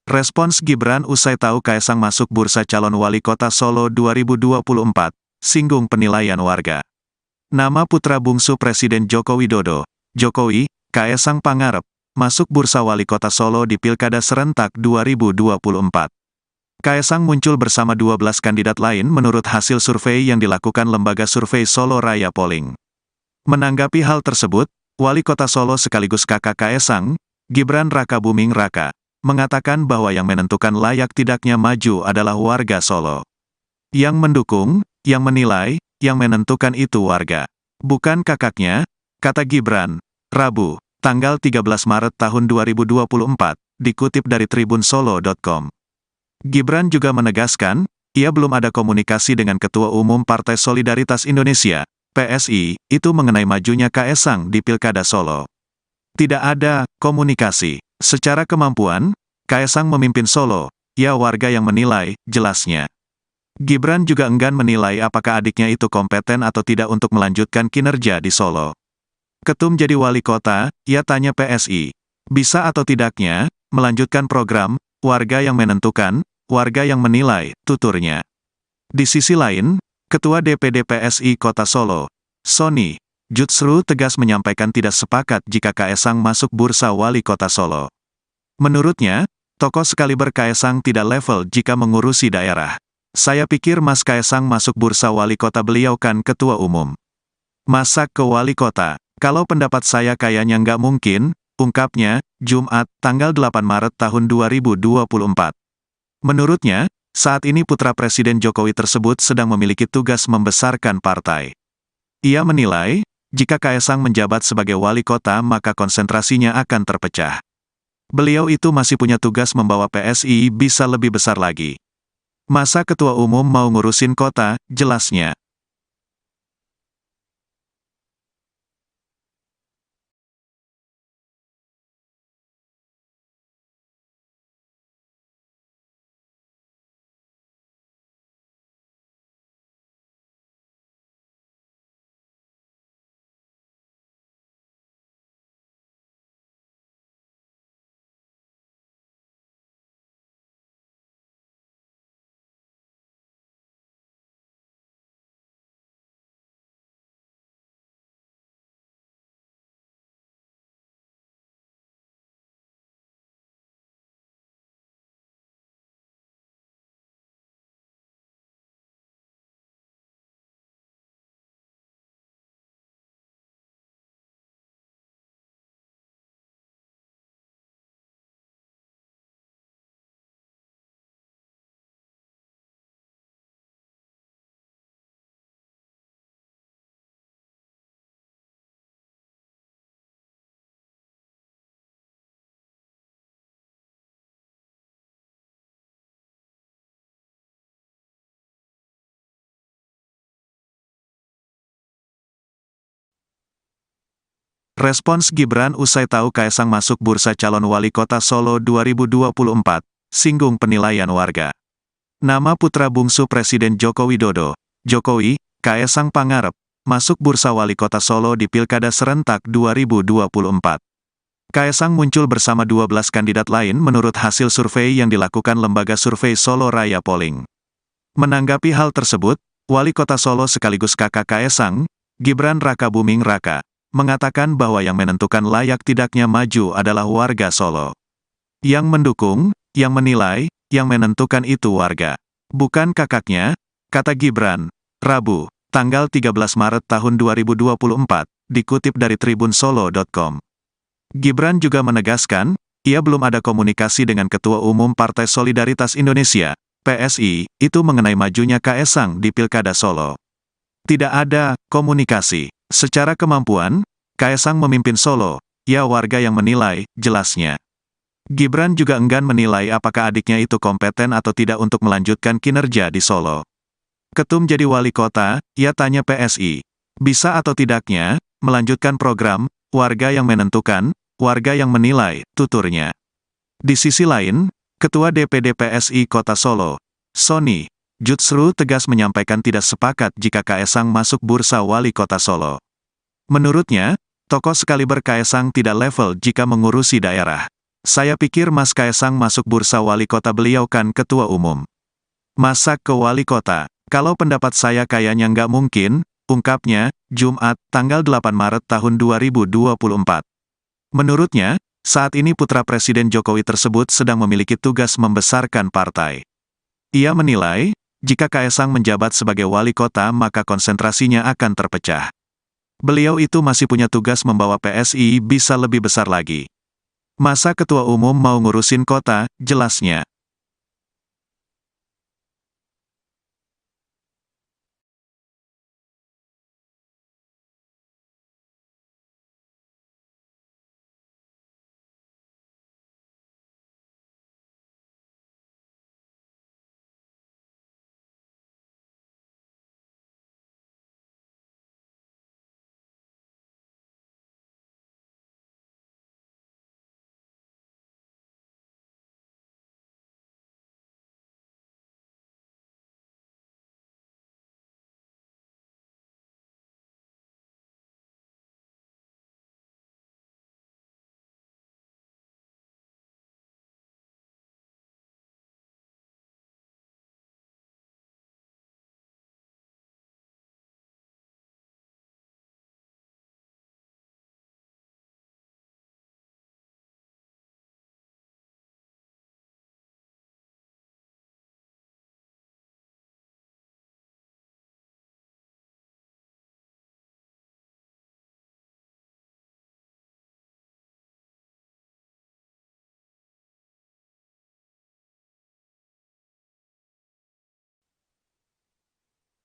Respons Gibran usai tahu Kaesang masuk bursa calon wali kota Solo 2024, singgung penilaian warga. Nama putra bungsu Presiden Joko Widodo, Jokowi, Kaesang Pangarep, masuk bursa wali kota Solo di Pilkada Serentak 2024. Kaesang muncul bersama 12 kandidat lain menurut hasil survei yang dilakukan lembaga survei Solo Raya Polling. Menanggapi hal tersebut, Wali Kota Solo sekaligus kakak Kaesang, Gibran Rakabuming Raka, mengatakan bahwa yang menentukan layak tidaknya maju adalah warga Solo. Yang mendukung, yang menilai, yang menentukan itu warga. Bukan kakaknya, kata Gibran, Rabu, tanggal 13 Maret tahun 2024, dikutip dari tribunsolo.com. Gibran juga menegaskan, ia belum ada komunikasi dengan Ketua Umum Partai Solidaritas Indonesia, PSI, itu mengenai majunya Kaesang di Pilkada Solo. Tidak ada komunikasi. Secara kemampuan, Kaesang memimpin Solo, ya warga yang menilai, jelasnya. Gibran juga enggan menilai apakah adiknya itu kompeten atau tidak untuk melanjutkan kinerja di Solo. Ketum jadi wali kota, ia tanya PSI. Bisa atau tidaknya, melanjutkan program, warga yang menentukan, warga yang menilai, tuturnya. Di sisi lain, Ketua DPD PSI Kota Solo, Sony Jutsru tegas menyampaikan tidak sepakat jika Kaesang masuk bursa wali kota Solo. Menurutnya, tokoh sekaliber Kaesang tidak level jika mengurusi daerah. Saya pikir Mas Kaesang masuk bursa wali kota, beliau kan ketua umum. Masa ke wali kota? Kalau pendapat saya kayaknya nggak mungkin, ungkapnya, Jumat, tanggal 8 Maret tahun 2024. Menurutnya, saat ini putra Presiden Jokowi tersebut sedang memiliki tugas membesarkan partai. Ia menilai, jika Kaesang menjabat sebagai wali kota maka konsentrasinya akan terpecah. Beliau itu masih punya tugas membawa PSI bisa lebih besar lagi. Masa ketua umum mau ngurusin kota, jelasnya. Respons Gibran usai tahu Kaesang masuk bursa calon wali kota Solo 2024, singgung penilaian warga. Nama putra bungsu Presiden Joko Widodo, Jokowi, Kaesang Pangarep, masuk bursa wali kota Solo di Pilkada Serentak 2024. Kaesang muncul bersama 12 kandidat lain menurut hasil survei yang dilakukan lembaga survei Solo Raya Polling. Menanggapi hal tersebut, Wali Kota Solo sekaligus kakak Kaesang, Gibran Rakabuming Raka, mengatakan bahwa yang menentukan layak tidaknya maju adalah warga Solo. Yang mendukung, yang menilai, yang menentukan itu warga. Bukan kakaknya, kata Gibran, Rabu, tanggal 13 Maret tahun 2024, dikutip dari tribunsolo.com. Gibran juga menegaskan, ia belum ada komunikasi dengan Ketua Umum Partai Solidaritas Indonesia, PSI, itu mengenai majunya Kaesang di Pilkada Solo. Tidak ada komunikasi. Secara kemampuan, Kaesang memimpin Solo, ya warga yang menilai, jelasnya. Gibran juga enggan menilai apakah adiknya itu kompeten atau tidak untuk melanjutkan kinerja di Solo. Ketum jadi wali kota, ia tanya PSI. Bisa atau tidaknya, melanjutkan program, warga yang menentukan, warga yang menilai, tuturnya. Di sisi lain, Ketua DPD PSI Kota Solo, Sony, Jutsru tegas menyampaikan tidak sepakat jika Kaesang masuk bursa wali kota Solo. Menurutnya, tokoh sekaliber Kaesang tidak level jika mengurusi daerah. Saya pikir Mas Kaesang masuk bursa wali kota, beliau kan ketua umum. Masa ke wali kota? Kalau pendapat saya kayaknya nggak mungkin, ungkapnya, Jumat, tanggal 8 Maret tahun 2024. Menurutnya, saat ini putra Presiden Jokowi tersebut sedang memiliki tugas membesarkan partai. Ia menilai, jika Kaesang menjabat sebagai wali kota maka konsentrasinya akan terpecah. Beliau itu masih punya tugas membawa PSI bisa lebih besar lagi. Masa ketua umum mau ngurusin kota, jelasnya.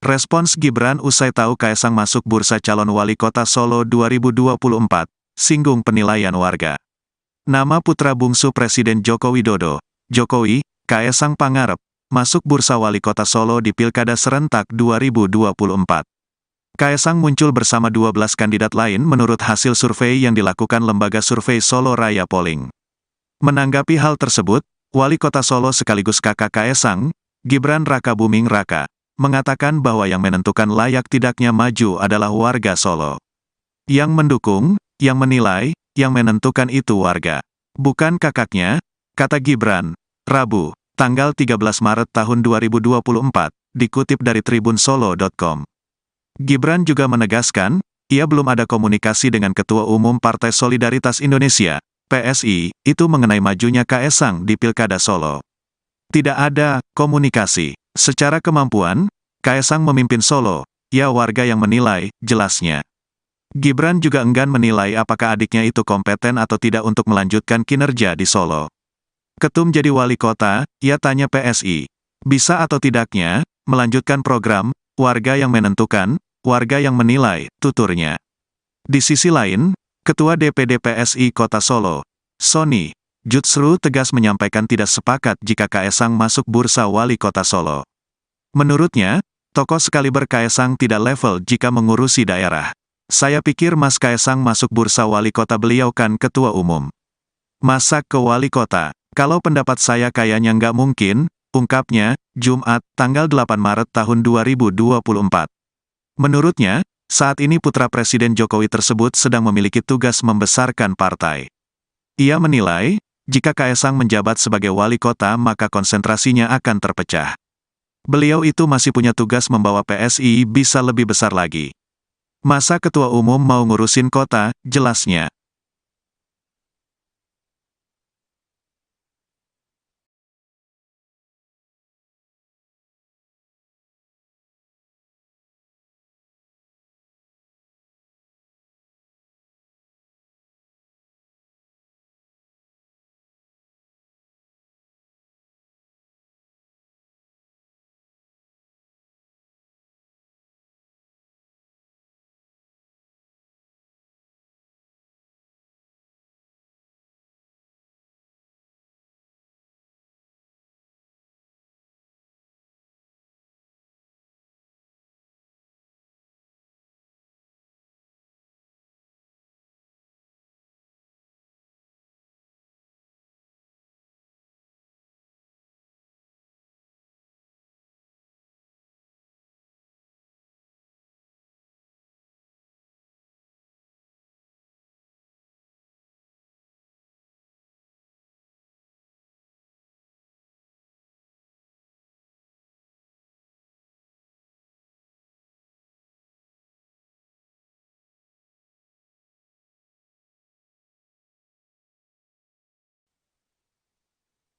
Respons Gibran usai tahu Kaesang masuk bursa calon wali kota Solo 2024, singgung penilaian warga. Nama putra bungsu Presiden Joko Widodo, Jokowi, Kaesang Pangarep, masuk bursa wali kota Solo di Pilkada Serentak 2024. Kaesang muncul bersama 12 kandidat lain menurut hasil survei yang dilakukan lembaga survei Solo Raya Polling. Menanggapi hal tersebut, Wali Kota Solo sekaligus kakak Kaesang, Gibran Rakabuming Raka, mengatakan bahwa yang menentukan layak tidaknya maju adalah warga Solo. Yang mendukung, yang menilai, yang menentukan itu warga. Bukan kakaknya, kata Gibran, Rabu, tanggal 13 Maret tahun 2024, dikutip dari tribunsolo.com. Gibran juga menegaskan, ia belum ada komunikasi dengan Ketua Umum Partai Solidaritas Indonesia, PSI, itu mengenai majunya Kaesang di Pilkada Solo. Tidak ada komunikasi. Secara kemampuan, Kaesang memimpin Solo, ya warga yang menilai, jelasnya. Gibran juga enggan menilai apakah adiknya itu kompeten atau tidak untuk melanjutkan kinerja di Solo. Ketum jadi wali kota, ia tanya PSI. Bisa atau tidaknya, melanjutkan program, warga yang menentukan, warga yang menilai, tuturnya. Di sisi lain, Ketua DPD PSI Kota Solo, Sony, justru tegas menyampaikan tidak sepakat jika Kaesang masuk bursa wali kota Solo. Menurutnya, tokoh sekaliber Kaesang tidak level jika mengurusi daerah. Saya pikir Mas Kaesang masuk bursa wali kota, beliau kan ketua umum. Masa ke wali kota? Kalau pendapat saya kayaknya nggak mungkin, ungkapnya, Jumat, tanggal 8 Maret tahun 2024. Menurutnya, saat ini putra Presiden Jokowi tersebut sedang memiliki tugas membesarkan partai. Ia menilai, jika Kaesang menjabat sebagai wali kota maka konsentrasinya akan terpecah. Beliau itu masih punya tugas membawa PSI bisa lebih besar lagi. Masa ketua umum mau ngurusin kota, jelasnya.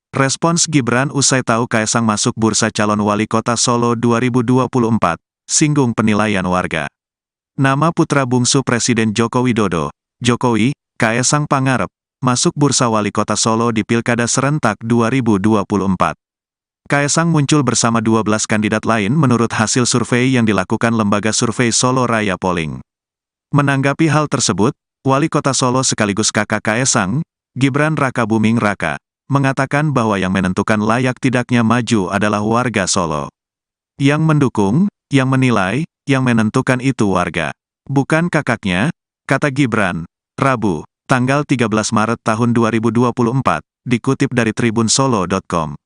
Respons Gibran usai tahu Kaesang masuk bursa calon wali kota Solo 2024, singgung penilaian warga. Nama putra bungsu Presiden Joko Widodo, Jokowi, Kaesang Pangarep, masuk bursa wali kota Solo di Pilkada Serentak 2024. Kaesang muncul bersama 12 kandidat lain menurut hasil survei yang dilakukan lembaga survei Solo Raya Polling. Menanggapi hal tersebut, Wali Kota Solo sekaligus kakak Kaesang, Gibran Rakabuming Raka, mengatakan bahwa yang menentukan layak tidaknya maju adalah warga Solo. Yang mendukung, yang menilai, yang menentukan itu warga. Bukan kakaknya, kata Gibran, Rabu, tanggal 13 Maret tahun 2024, dikutip dari tribunsolo.com.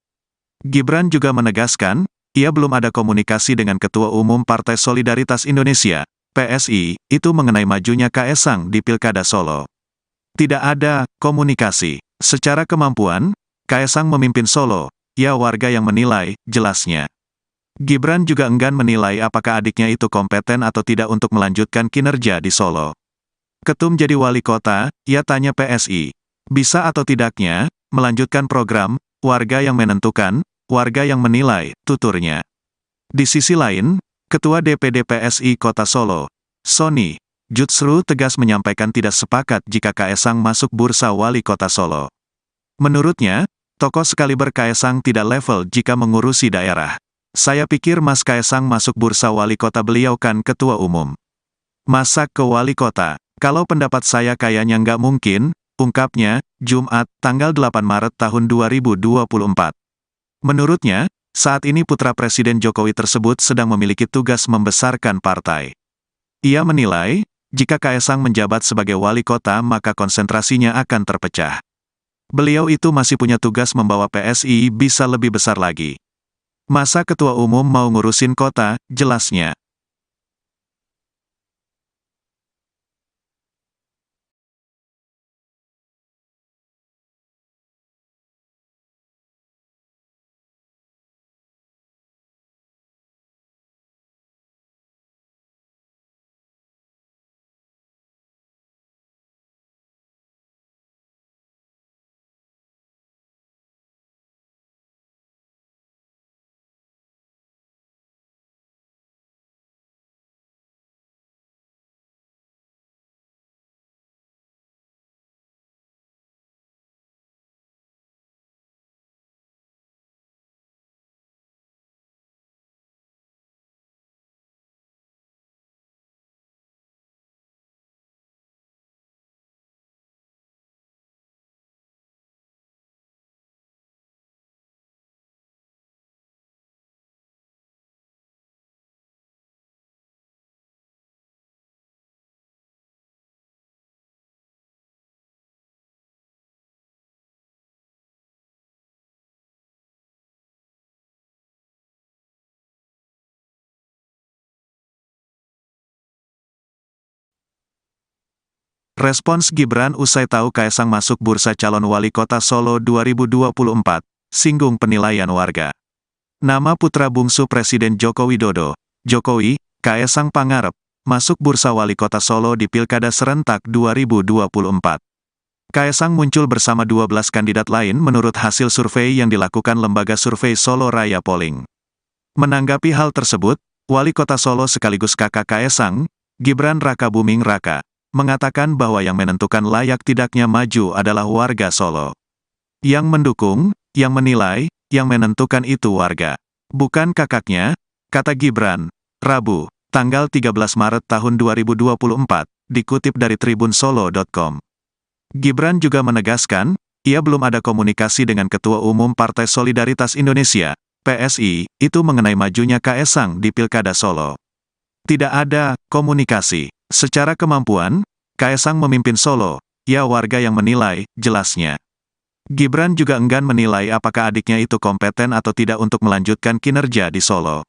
Gibran juga menegaskan, ia belum ada komunikasi dengan Ketua Umum Partai Solidaritas Indonesia, PSI, itu mengenai majunya Kaesang di Pilkada Solo. Tidak ada komunikasi. Secara kemampuan, Kaesang memimpin Solo, ya warga yang menilai, jelasnya. Gibran juga enggan menilai apakah adiknya itu kompeten atau tidak untuk melanjutkan kinerja di Solo. Ketum jadi wali kota, ia tanya PSI. Bisa atau tidaknya, melanjutkan program, warga yang menentukan, warga yang menilai, tuturnya. Di sisi lain, Ketua DPD PSI Kota Solo, Sony, justru tegas menyampaikan tidak sepakat jika Kaesang masuk bursa wali kota Solo. Menurutnya, tokoh sekaliber Kaesang tidak level jika mengurusi daerah. Saya pikir Mas Kaesang masuk bursa wali kota, beliau kan ketua umum. Masa ke wali kota? Kalau pendapat saya kayaknya nggak mungkin, ungkapnya, Jumat, tanggal 8 Maret tahun 2024. Menurutnya, saat ini putra Presiden Jokowi tersebut sedang memiliki tugas membesarkan partai. Ia menilai, jika Kaesang menjabat sebagai wali kota maka konsentrasinya akan terpecah. Beliau itu masih punya tugas membawa PSI bisa lebih besar lagi. Masa ketua umum mau ngurusin kota, jelasnya. Respons Gibran usai tahu Kaesang masuk bursa calon wali kota Solo 2024, singgung penilaian warga. Nama putra bungsu Presiden Joko Widodo, Jokowi, Kaesang Pangarep, masuk bursa wali kota Solo di Pilkada Serentak 2024. Kaesang muncul bersama 12 kandidat lain menurut hasil survei yang dilakukan lembaga survei Solo Raya Polling. Menanggapi hal tersebut, Wali Kota Solo sekaligus kakak Kaesang, Gibran Rakabuming Raka, mengatakan bahwa yang menentukan layak tidaknya maju adalah warga Solo. Yang mendukung, yang menilai, yang menentukan itu warga. Bukan kakaknya, kata Gibran, Rabu, tanggal 13 Maret tahun 2024, dikutip dari tribunsolo.com. Gibran juga menegaskan, ia belum ada komunikasi dengan Ketua Umum Partai Solidaritas Indonesia, PSI, itu mengenai majunya Kaesang di Pilkada Solo. Tidak ada komunikasi. Secara kemampuan, Kaesang memimpin Solo, ya warga yang menilai, jelasnya. Gibran juga enggan menilai apakah adiknya itu kompeten atau tidak untuk melanjutkan kinerja di Solo.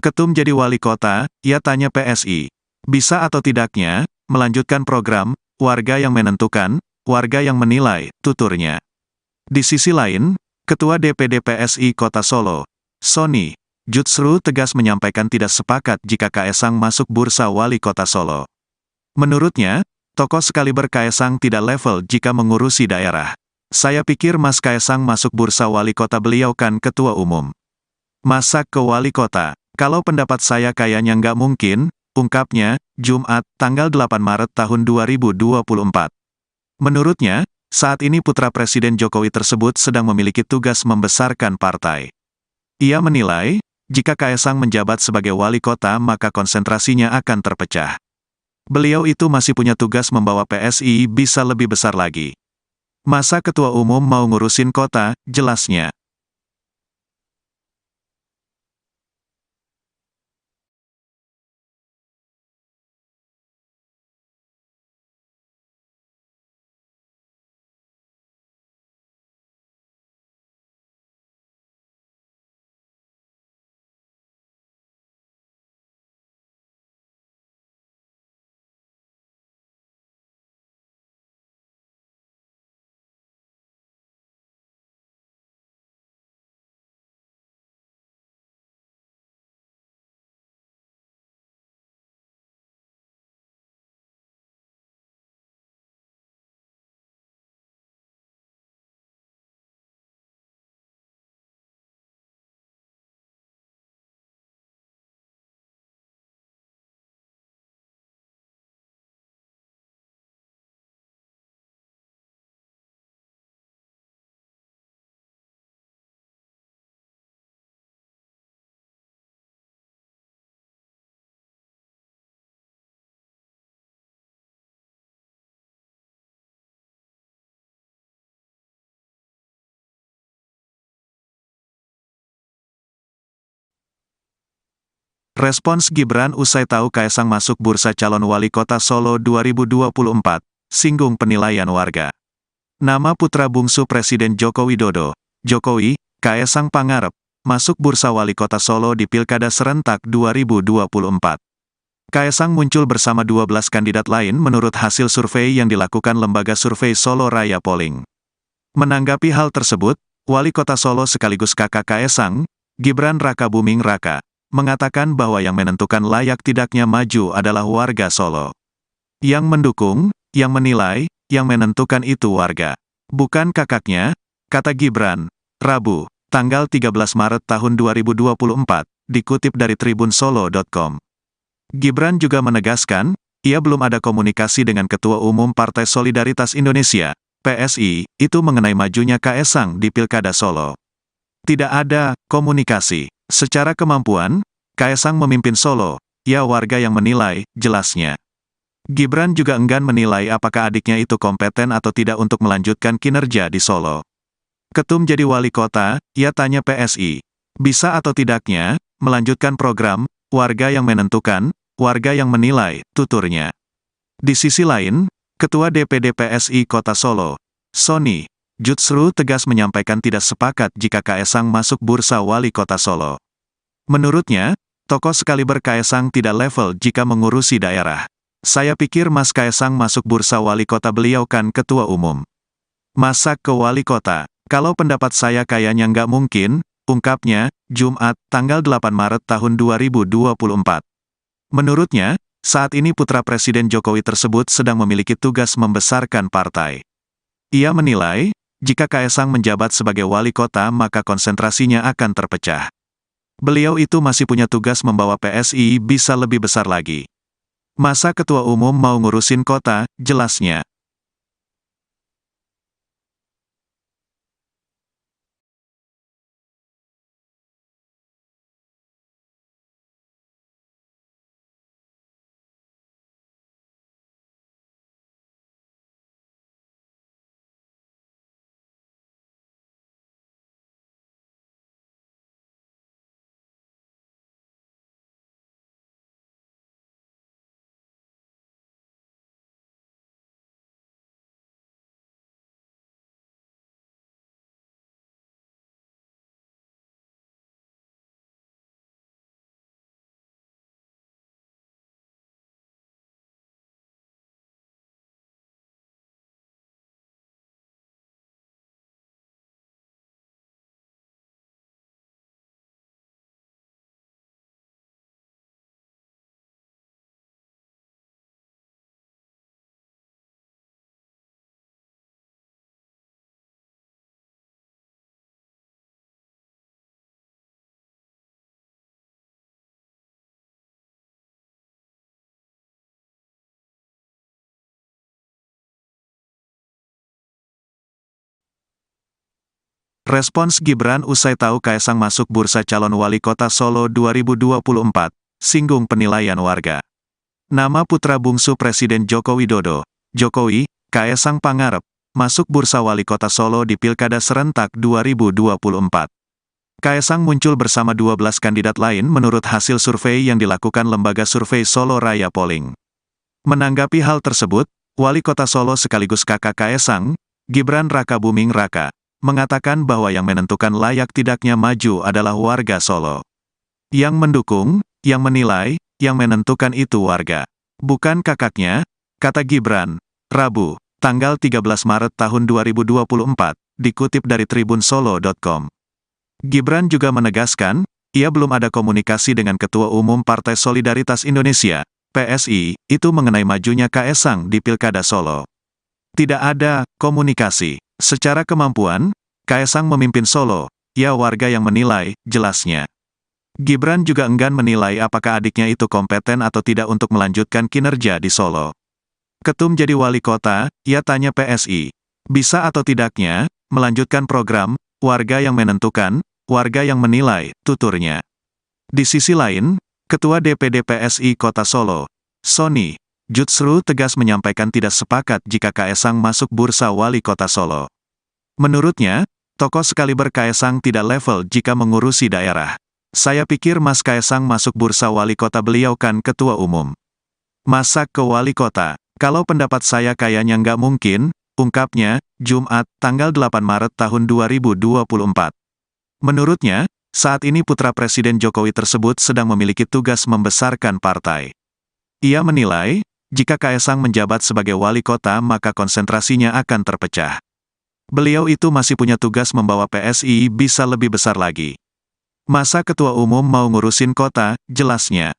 Ketum jadi wali kota, ia tanya PSI. Bisa atau tidaknya, melanjutkan program, warga yang menentukan, warga yang menilai, tuturnya. Di sisi lain, Ketua DPD PSI Kota Solo, Sony, Jutsru tegas menyampaikan tidak sepakat jika Kaesang masuk bursa wali kota Solo. Menurutnya, tokoh sekaliber Kaesang tidak level jika mengurusi daerah. Saya pikir Mas Kaesang masuk bursa wali kota, beliau kan ketua umum. Masa ke wali kota? Kalau pendapat saya kayaknya nggak mungkin, ungkapnya, Jumat, tanggal 8 Maret tahun 2024. Menurutnya, saat ini putra Presiden Jokowi tersebut sedang memiliki tugas membesarkan partai. Ia menilai, jika Kaesang menjabat sebagai wali kota maka konsentrasinya akan terpecah. Beliau itu masih punya tugas membawa PSI bisa lebih besar lagi. Masa ketua umum mau ngurusin kota, jelasnya. Respons Gibran usai tahu Kaesang masuk bursa calon wali kota Solo 2024, singgung penilaian warga. Nama putra bungsu Presiden Joko Widodo, Jokowi, Kaesang Pangarep, masuk bursa wali kota Solo di Pilkada Serentak 2024. Kaesang muncul bersama 12 kandidat lain menurut hasil survei yang dilakukan lembaga survei Solo Raya Polling. Menanggapi hal tersebut, Wali Kota Solo sekaligus kakak Kaesang, Gibran Rakabuming Raka, mengatakan bahwa yang menentukan layak tidaknya maju adalah warga Solo. Yang mendukung, yang menilai, yang menentukan itu warga. Bukan kakaknya, kata Gibran, Rabu, tanggal 13 Maret tahun 2024, dikutip dari tribunsolo.com. Gibran juga menegaskan, ia belum ada komunikasi dengan Ketua Umum Partai Solidaritas Indonesia, PSI, itu mengenai majunya Kaesang di Pilkada Solo. Tidak ada komunikasi. Secara kemampuan, Kaesang memimpin Solo, ya warga yang menilai, jelasnya. Gibran juga enggan menilai apakah adiknya itu kompeten atau tidak untuk melanjutkan kinerja di Solo. Ketum jadi wali kota, ia tanya PSI, bisa atau tidaknya, melanjutkan program, warga yang menentukan, warga yang menilai, tuturnya. Di sisi lain, Ketua DPD PSI Kota Solo, Sony Jutsru tegas menyampaikan tidak sepakat jika Kaesang masuk bursa wali kota Solo. Menurutnya, tokoh sekaliber Kaesang tidak level jika mengurusi daerah. Saya pikir Mas Kaesang masuk bursa wali kota, beliau kan ketua umum. Masa ke wali kota? Kalau pendapat saya kayaknya nggak mungkin, ungkapnya, Jumat, tanggal 8 Maret tahun 2024. Menurutnya, saat ini putra Presiden Jokowi tersebut sedang memiliki tugas membesarkan partai. Ia menilai, jika Kaesang menjabat sebagai wali kota maka konsentrasinya akan terpecah. Beliau itu masih punya tugas membawa PSI bisa lebih besar lagi. Masa ketua umum mau ngurusin kota, jelasnya. Respons Gibran usai tahu Kaesang masuk bursa calon wali kota Solo 2024, singgung penilaian warga. Nama putra bungsu Presiden Joko Widodo, Jokowi, Kaesang Pangarep, masuk bursa wali kota Solo di Pilkada Serentak 2024. Kaesang muncul bersama 12 kandidat lain menurut hasil survei yang dilakukan lembaga survei Solo Raya Polling. Menanggapi hal tersebut, Wali Kota Solo sekaligus kakak Kaesang, Gibran Rakabuming Raka, mengatakan bahwa yang menentukan layak tidaknya maju adalah warga Solo. Yang mendukung, yang menilai, yang menentukan itu warga. Bukan kakaknya, kata Gibran, Rabu, tanggal 13 Maret tahun 2024, dikutip dari tribunsolo.com. Gibran juga menegaskan, ia belum ada komunikasi dengan Ketua Umum Partai Solidaritas Indonesia, PSI, itu mengenai majunya Kaesang di Pilkada Solo. Tidak ada komunikasi. Secara kemampuan, Kaesang memimpin Solo, ya warga yang menilai, jelasnya. Gibran juga enggan menilai apakah adiknya itu kompeten atau tidak untuk melanjutkan kinerja di Solo. Ketum jadi wali kota, ia tanya PSI, bisa atau tidaknya, melanjutkan program, warga yang menentukan, warga yang menilai, tuturnya. Di sisi lain, Ketua DPD PSI Kota Solo, Sony Jutsru tegas menyampaikan tidak sepakat jika Kaesang masuk bursa wali kota Solo. Menurutnya, tokoh sekaliber Kaesang tidak level jika mengurusi daerah. Saya pikir Mas Kaesang masuk bursa wali kota, beliau kan ketua umum. Masa ke wali kota? Kalau pendapat saya kayaknya nggak mungkin, ungkapnya, Jumat, tanggal 8 Maret tahun 2024. Menurutnya, saat ini putra Presiden Jokowi tersebut sedang memiliki tugas membesarkan partai. Ia menilai, jika Kaesang menjabat sebagai wali kota maka konsentrasinya akan terpecah. Beliau itu masih punya tugas membawa PSI bisa lebih besar lagi. Masa ketua umum mau ngurusin kota, jelasnya.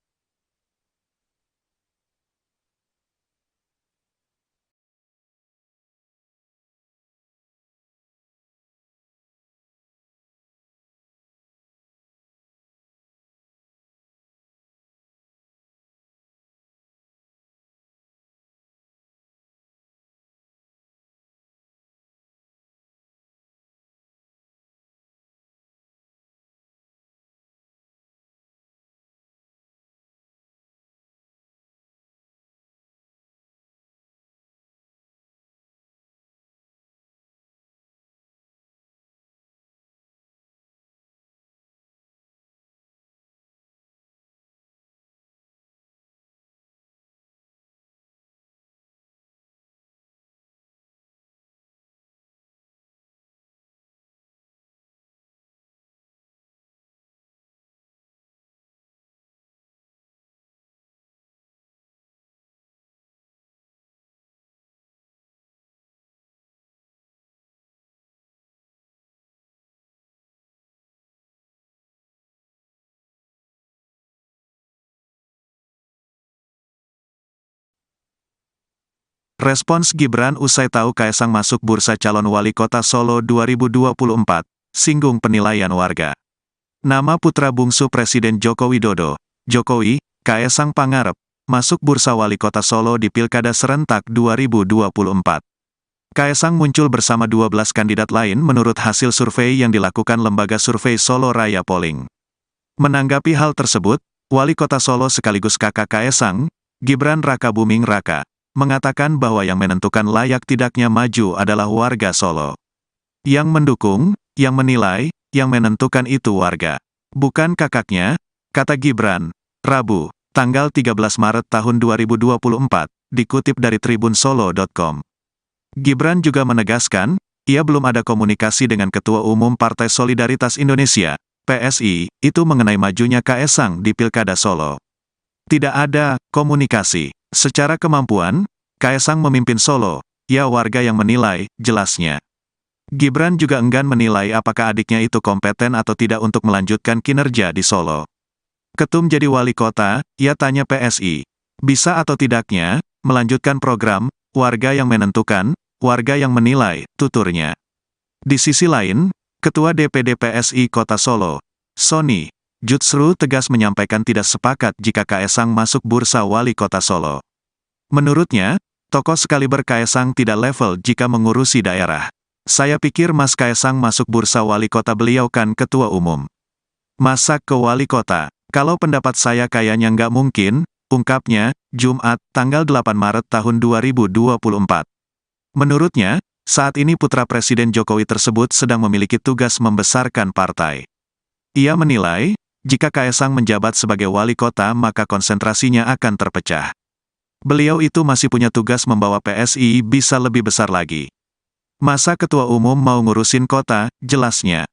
Respons Gibran usai tahu Kaesang masuk bursa calon wali kota Solo 2024, singgung penilaian warga. Nama putra bungsu Presiden Joko Widodo, Jokowi, Kaesang Pangarep, masuk bursa wali kota Solo di Pilkada serentak 2024. Kaesang muncul bersama 12 kandidat lain menurut hasil survei yang dilakukan lembaga survei Solo Raya Polling. Menanggapi hal tersebut, Wali Kota Solo sekaligus kakak Kaesang, Gibran Rakabuming Raka, mengatakan bahwa yang menentukan layak tidaknya maju adalah warga Solo. Yang mendukung, yang menilai, yang menentukan itu warga. Bukan kakaknya, kata Gibran, Rabu, tanggal 13 Maret tahun 2024, dikutip dari tribunsolo.com. Gibran juga menegaskan, ia belum ada komunikasi dengan Ketua Umum Partai Solidaritas Indonesia, PSI, itu mengenai majunya Kaesang di Pilkada Solo. Tidak ada komunikasi. Secara kemampuan, Kaesang memimpin Solo, ya warga yang menilai, jelasnya. Gibran juga enggan menilai apakah adiknya itu kompeten atau tidak untuk melanjutkan kinerja di Solo. Ketum jadi wali kota, ia tanya PSI. Bisa atau tidaknya, melanjutkan program, warga yang menentukan, warga yang menilai, tuturnya. Di sisi lain, Ketua DPD PSI Kota Solo, Sony Jutsru tegas menyampaikan tidak sepakat jika Kaesang masuk bursa wali kota Solo. Menurutnya, tokoh sekaliber Kaesang tidak level jika mengurusi daerah. Saya pikir Mas Kaesang masuk bursa wali kota, beliau kan ketua umum. Masa ke wali kota? Kalau pendapat saya kayaknya nggak mungkin, ungkapnya, Jumat, tanggal 8 Maret tahun 2024. Menurutnya, saat ini putra Presiden Jokowi tersebut sedang memiliki tugas membesarkan partai. Ia menilai, jika Kaesang menjabat sebagai wali kota maka konsentrasinya akan terpecah. Beliau itu masih punya tugas membawa PSI bisa lebih besar lagi. Masa ketua umum mau ngurusin kota, jelasnya.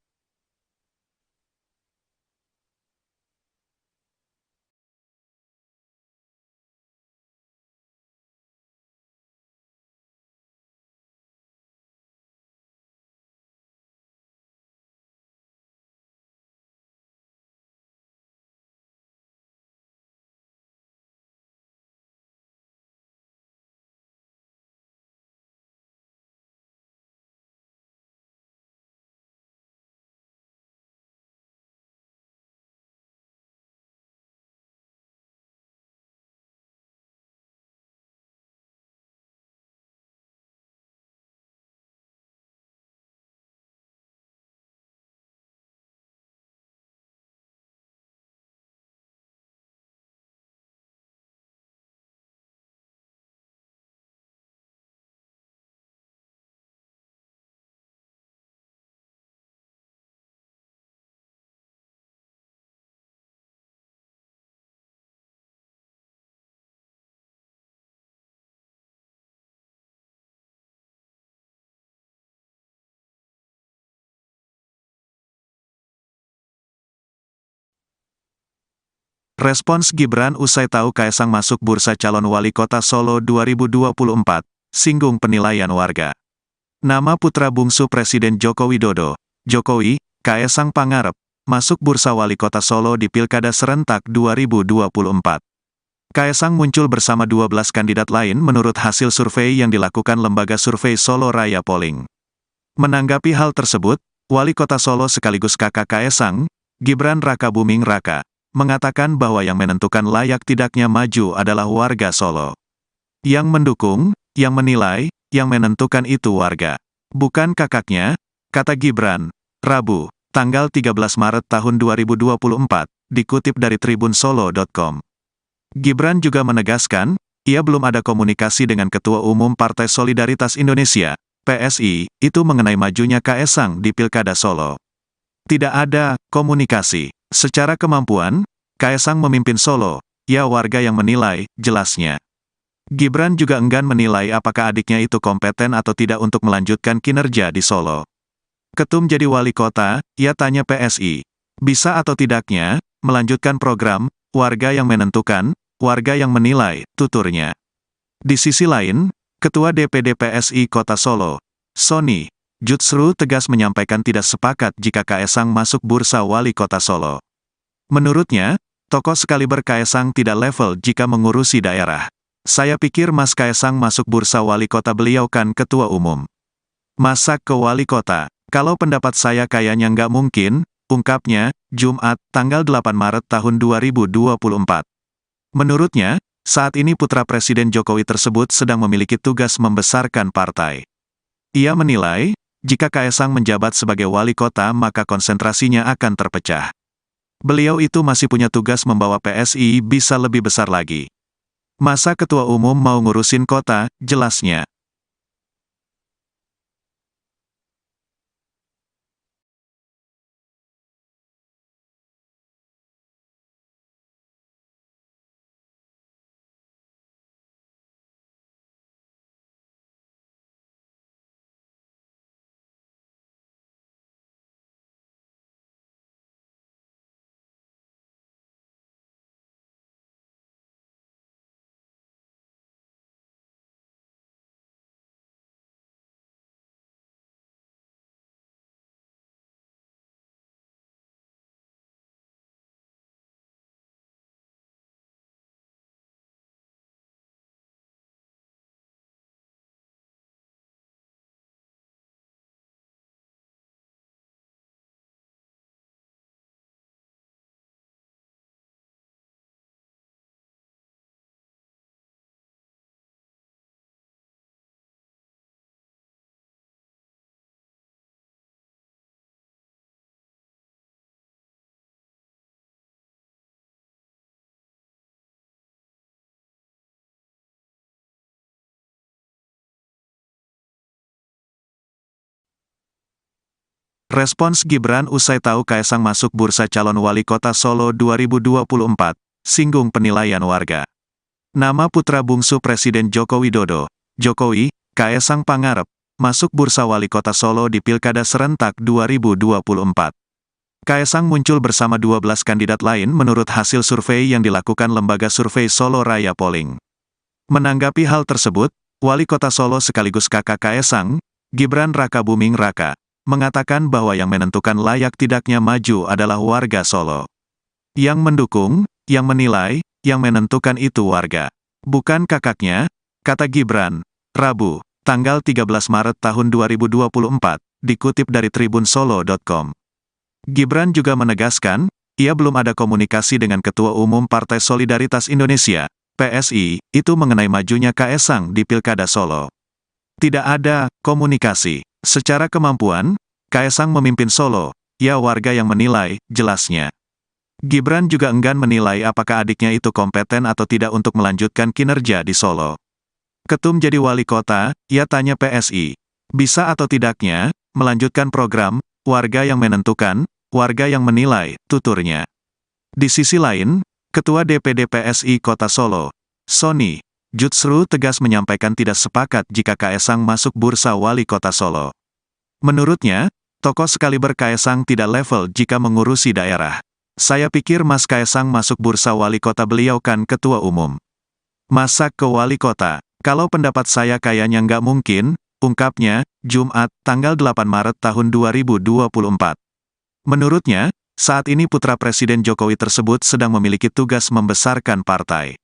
Respons Gibran usai tahu Kaesang masuk bursa calon wali kota Solo 2024, singgung penilaian warga. Nama putra bungsu Presiden Joko Widodo, Jokowi, Kaesang Pangarep, masuk bursa wali kota Solo di Pilkada Serentak 2024. Kaesang muncul bersama 12 kandidat lain menurut hasil survei yang dilakukan lembaga survei Solo Raya Polling. Menanggapi hal tersebut, Wali Kota Solo sekaligus kakak Kaesang, Gibran Rakabuming Raka, mengatakan bahwa yang menentukan layak tidaknya maju adalah warga Solo. Yang mendukung, yang menilai, yang menentukan itu warga. Bukan kakaknya, kata Gibran, Rabu, tanggal 13 Maret tahun 2024, dikutip dari tribunsolo.com. Gibran juga menegaskan, ia belum ada komunikasi dengan Ketua Umum Partai Solidaritas Indonesia, PSI, itu mengenai majunya Kaesang di Pilkada Solo. Tidak ada komunikasi. Secara kemampuan, Kaesang memimpin Solo, ya warga yang menilai, jelasnya. Gibran juga enggan menilai apakah adiknya itu kompeten atau tidak untuk melanjutkan kinerja di Solo. Ketum jadi wali kota, ia tanya PSI. Bisa atau tidaknya, melanjutkan program, warga yang menentukan, warga yang menilai, tuturnya. Di sisi lain, Ketua DPD PSI Kota Solo, Sony Jutsru tegas menyampaikan tidak sepakat jika Kaesang masuk bursa wali kota Solo. Menurutnya, tokoh sekaliber Kaesang tidak level jika mengurusi daerah. Saya pikir Mas Kaesang masuk bursa wali kota beliau kan ketua umum. Masa ke wali kota? Kalau pendapat saya kayaknya nggak mungkin, ungkapnya, Jumat, tanggal 8 Maret tahun 2024. Menurutnya, saat ini putra Presiden Jokowi tersebut sedang memiliki tugas membesarkan partai. Ia menilai, jika Kaesang menjabat sebagai wali kota maka konsentrasinya akan terpecah. Beliau itu masih punya tugas membawa PSI bisa lebih besar lagi. Masa ketua umum mau ngurusin kota, jelasnya. Respons Gibran usai tahu Kaesang masuk bursa calon wali kota Solo 2024, singgung penilaian warga. Nama putra bungsu Presiden Joko Widodo, Jokowi, Kaesang Pangarep, masuk bursa wali kota Solo di Pilkada Serentak 2024. Kaesang muncul bersama 12 kandidat lain menurut hasil survei yang dilakukan lembaga survei Solo Raya Polling. Menanggapi hal tersebut, Wali Kota Solo sekaligus kakak Kaesang, Gibran Rakabuming Raka, mengatakan bahwa yang menentukan layak tidaknya maju adalah warga Solo. Yang mendukung, yang menilai, yang menentukan itu warga. Bukan kakaknya, kata Gibran, Rabu, tanggal 13 Maret tahun 2024, dikutip dari tribunsolo.com. Gibran juga menegaskan, ia belum ada komunikasi dengan Ketua Umum Partai Solidaritas Indonesia, PSI, itu mengenai majunya Kaesang di Pilkada Solo. Tidak ada komunikasi. Secara kemampuan, Kaesang memimpin Solo, ya warga yang menilai, jelasnya. Gibran juga enggan menilai apakah adiknya itu kompeten atau tidak untuk melanjutkan kinerja di Solo. Ketum jadi wali kota, ia tanya PSI. Bisa atau tidaknya, melanjutkan program, warga yang menentukan, warga yang menilai, tuturnya. Di sisi lain, Ketua DPD PSI Kota Solo, Sony Jutsru tegas menyampaikan tidak sepakat jika Kaesang masuk bursa wali kota Solo. Menurutnya, tokoh sekaliber Kaesang tidak level jika mengurusi daerah. Saya pikir Mas Kaesang masuk bursa wali kota, beliau kan ketua umum. Masa ke wali kota? Kalau pendapat saya kayaknya nggak mungkin, ungkapnya, Jumat, tanggal 8 Maret tahun 2024. Menurutnya, saat ini putra Presiden Jokowi tersebut sedang memiliki tugas membesarkan partai.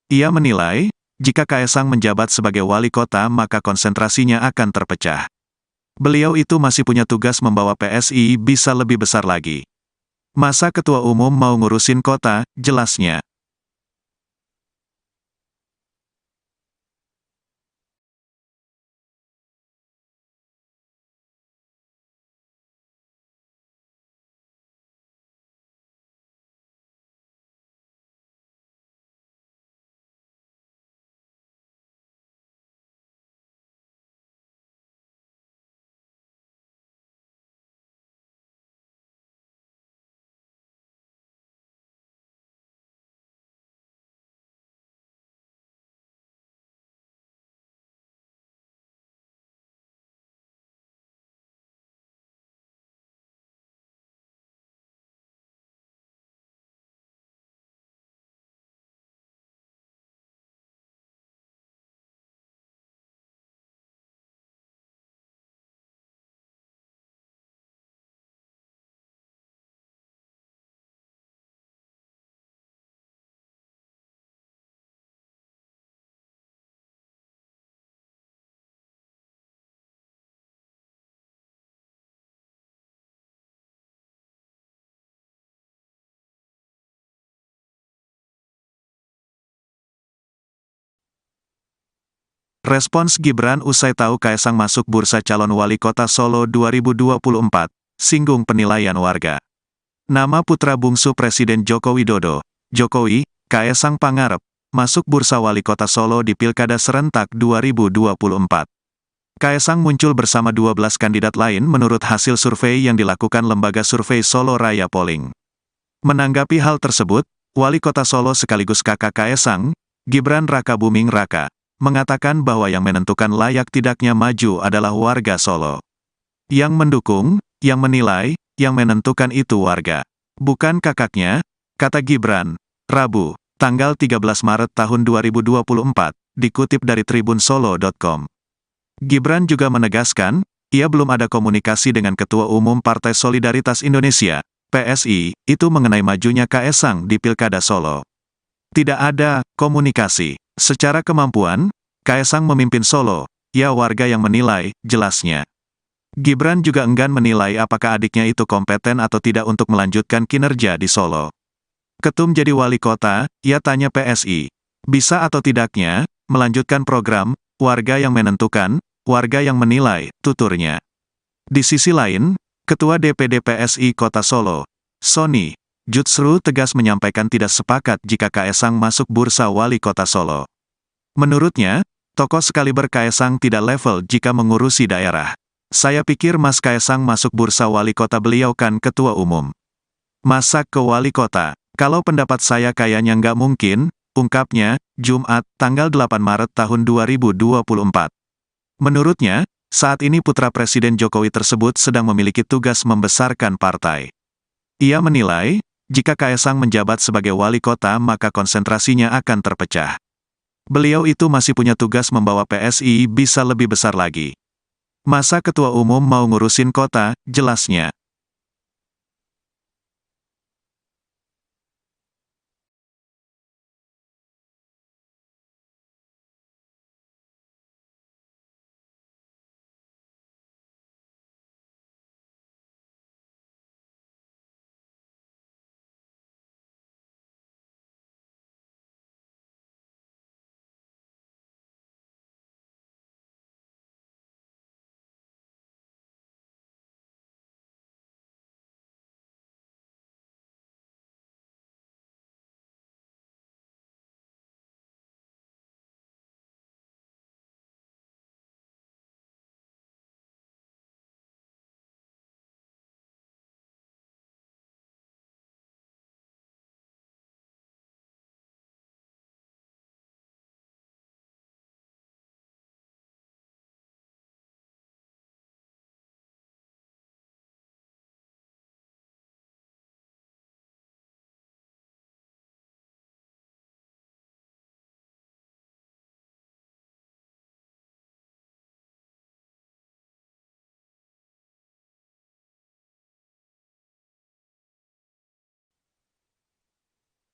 Ia menilai, jika Kaesang menjabat sebagai wali kota maka konsentrasinya akan terpecah. Beliau itu masih punya tugas membawa PSI bisa lebih besar lagi. Masa ketua umum mau ngurusin kota, jelasnya. Respons Gibran usai tahu Kaesang masuk bursa calon wali kota Solo 2024, singgung penilaian warga. Nama putra bungsu Presiden Joko Widodo, Jokowi, Kaesang Pangarep, masuk bursa wali kota Solo di Pilkada Serentak 2024. Kaesang muncul bersama 12 kandidat lain menurut hasil survei yang dilakukan lembaga survei Solo Raya Polling. Menanggapi hal tersebut, Wali Kota Solo sekaligus kakak Kaesang, Gibran Rakabuming Raka, mengatakan bahwa yang menentukan layak tidaknya maju adalah warga Solo. Yang mendukung, yang menilai, yang menentukan itu warga. Bukan kakaknya, kata Gibran, Rabu, tanggal 13 Maret tahun 2024, dikutip dari tribunsolo.com. Gibran juga menegaskan, ia belum ada komunikasi dengan Ketua Umum Partai Solidaritas Indonesia, PSI, itu mengenai majunya Kaesang di Pilkada Solo. Tidak ada komunikasi. Secara kemampuan, Kaesang memimpin Solo, ya warga yang menilai, jelasnya. Gibran juga enggan menilai apakah adiknya itu kompeten atau tidak untuk melanjutkan kinerja di Solo. Ketum jadi wali kota, ia tanya PSI. Bisa atau tidaknya, melanjutkan program, warga yang menentukan, warga yang menilai, tuturnya. Di sisi lain, Ketua DPD PSI Kota Solo, Sony Jutsru tegas menyampaikan tidak sepakat jika Kaesang masuk bursa wali kota Solo. Menurutnya, tokoh sekaliber Kaesang tidak level jika mengurusi daerah. Saya pikir Mas Kaesang masuk bursa wali kota, beliau kan ketua umum. Masa ke wali kota? Kalau pendapat saya kayaknya nggak mungkin, ungkapnya, Jumat, tanggal 8 Maret tahun 2024. Menurutnya, saat ini putra Presiden Jokowi tersebut sedang memiliki tugas membesarkan partai. Ia menilai, jika Kaesang menjabat sebagai wali kota maka konsentrasinya akan terpecah. Beliau itu masih punya tugas membawa PSI bisa lebih besar lagi. Masa ketua umum mau ngurusin kota, jelasnya.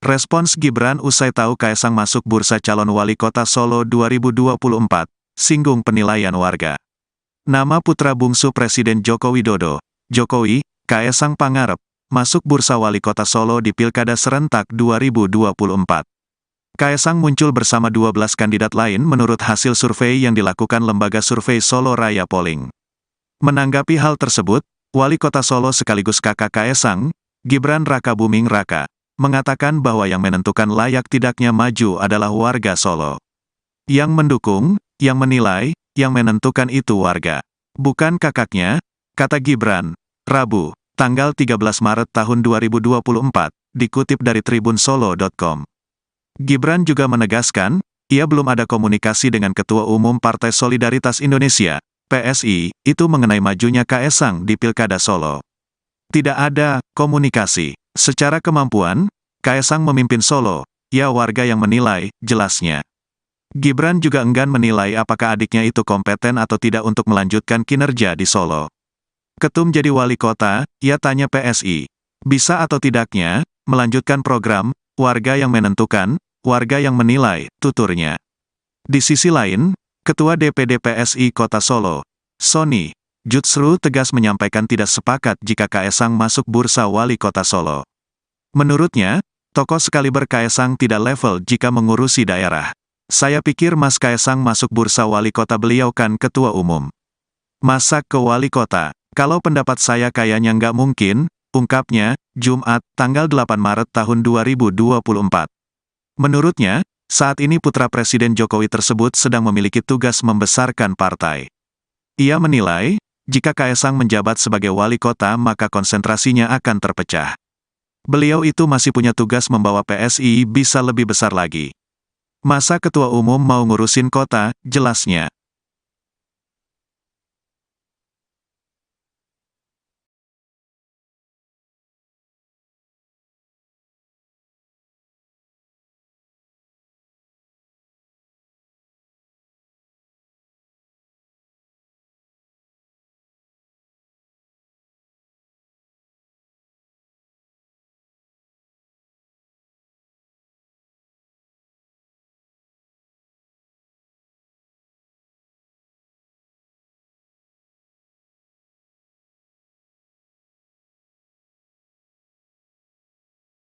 Respons Gibran usai tahu Kaesang masuk bursa calon wali kota Solo 2024, singgung penilaian warga. Nama putra bungsu Presiden Joko Widodo, Jokowi, Kaesang Pangarep, masuk bursa wali kota Solo di Pilkada Serentak 2024. Kaesang muncul bersama 12 kandidat lain menurut hasil survei yang dilakukan lembaga survei Solo Raya Polling. Menanggapi hal tersebut, Wali Kota Solo sekaligus kakak Kaesang, Gibran Rakabuming Raka, mengatakan bahwa yang menentukan layak tidaknya maju adalah warga Solo. Yang mendukung, yang menilai, yang menentukan itu warga. Bukan kakaknya, kata Gibran, Rabu, tanggal 13 Maret tahun 2024, dikutip dari tribunsolo.com. Gibran juga menegaskan, ia belum ada komunikasi dengan Ketua Umum Partai Solidaritas Indonesia, PSI, itu mengenai majunya Kaesang di Pilkada Solo. Tidak ada komunikasi. Secara kemampuan, Kaesang memimpin Solo, ya warga yang menilai, jelasnya. Gibran juga enggan menilai apakah adiknya itu kompeten atau tidak untuk melanjutkan kinerja di Solo. Ketum jadi wali kota, ia tanya PSI. Bisa atau tidaknya, melanjutkan program, warga yang menentukan, warga yang menilai, tuturnya. Di sisi lain, Ketua DPD PSI Kota Solo, Sony Jutsru tegas menyampaikan tidak sepakat jika Kaesang masuk bursa wali kota Solo. Menurutnya, tokoh sekaliber Kaesang tidak level jika mengurusi daerah. Saya pikir Mas Kaesang masuk bursa wali kota, beliau kan ketua umum. Masa ke wali kota? Kalau pendapat saya kayaknya nggak mungkin, ungkapnya, Jumat, tanggal 8 Maret tahun 2024. Menurutnya, saat ini putra Presiden Jokowi tersebut sedang memiliki tugas membesarkan partai. Ia menilai, jika Kaesang menjabat sebagai wali kota maka konsentrasinya akan terpecah. Beliau itu masih punya tugas membawa PSI bisa lebih besar lagi. Masa ketua umum mau ngurusin kota, jelasnya.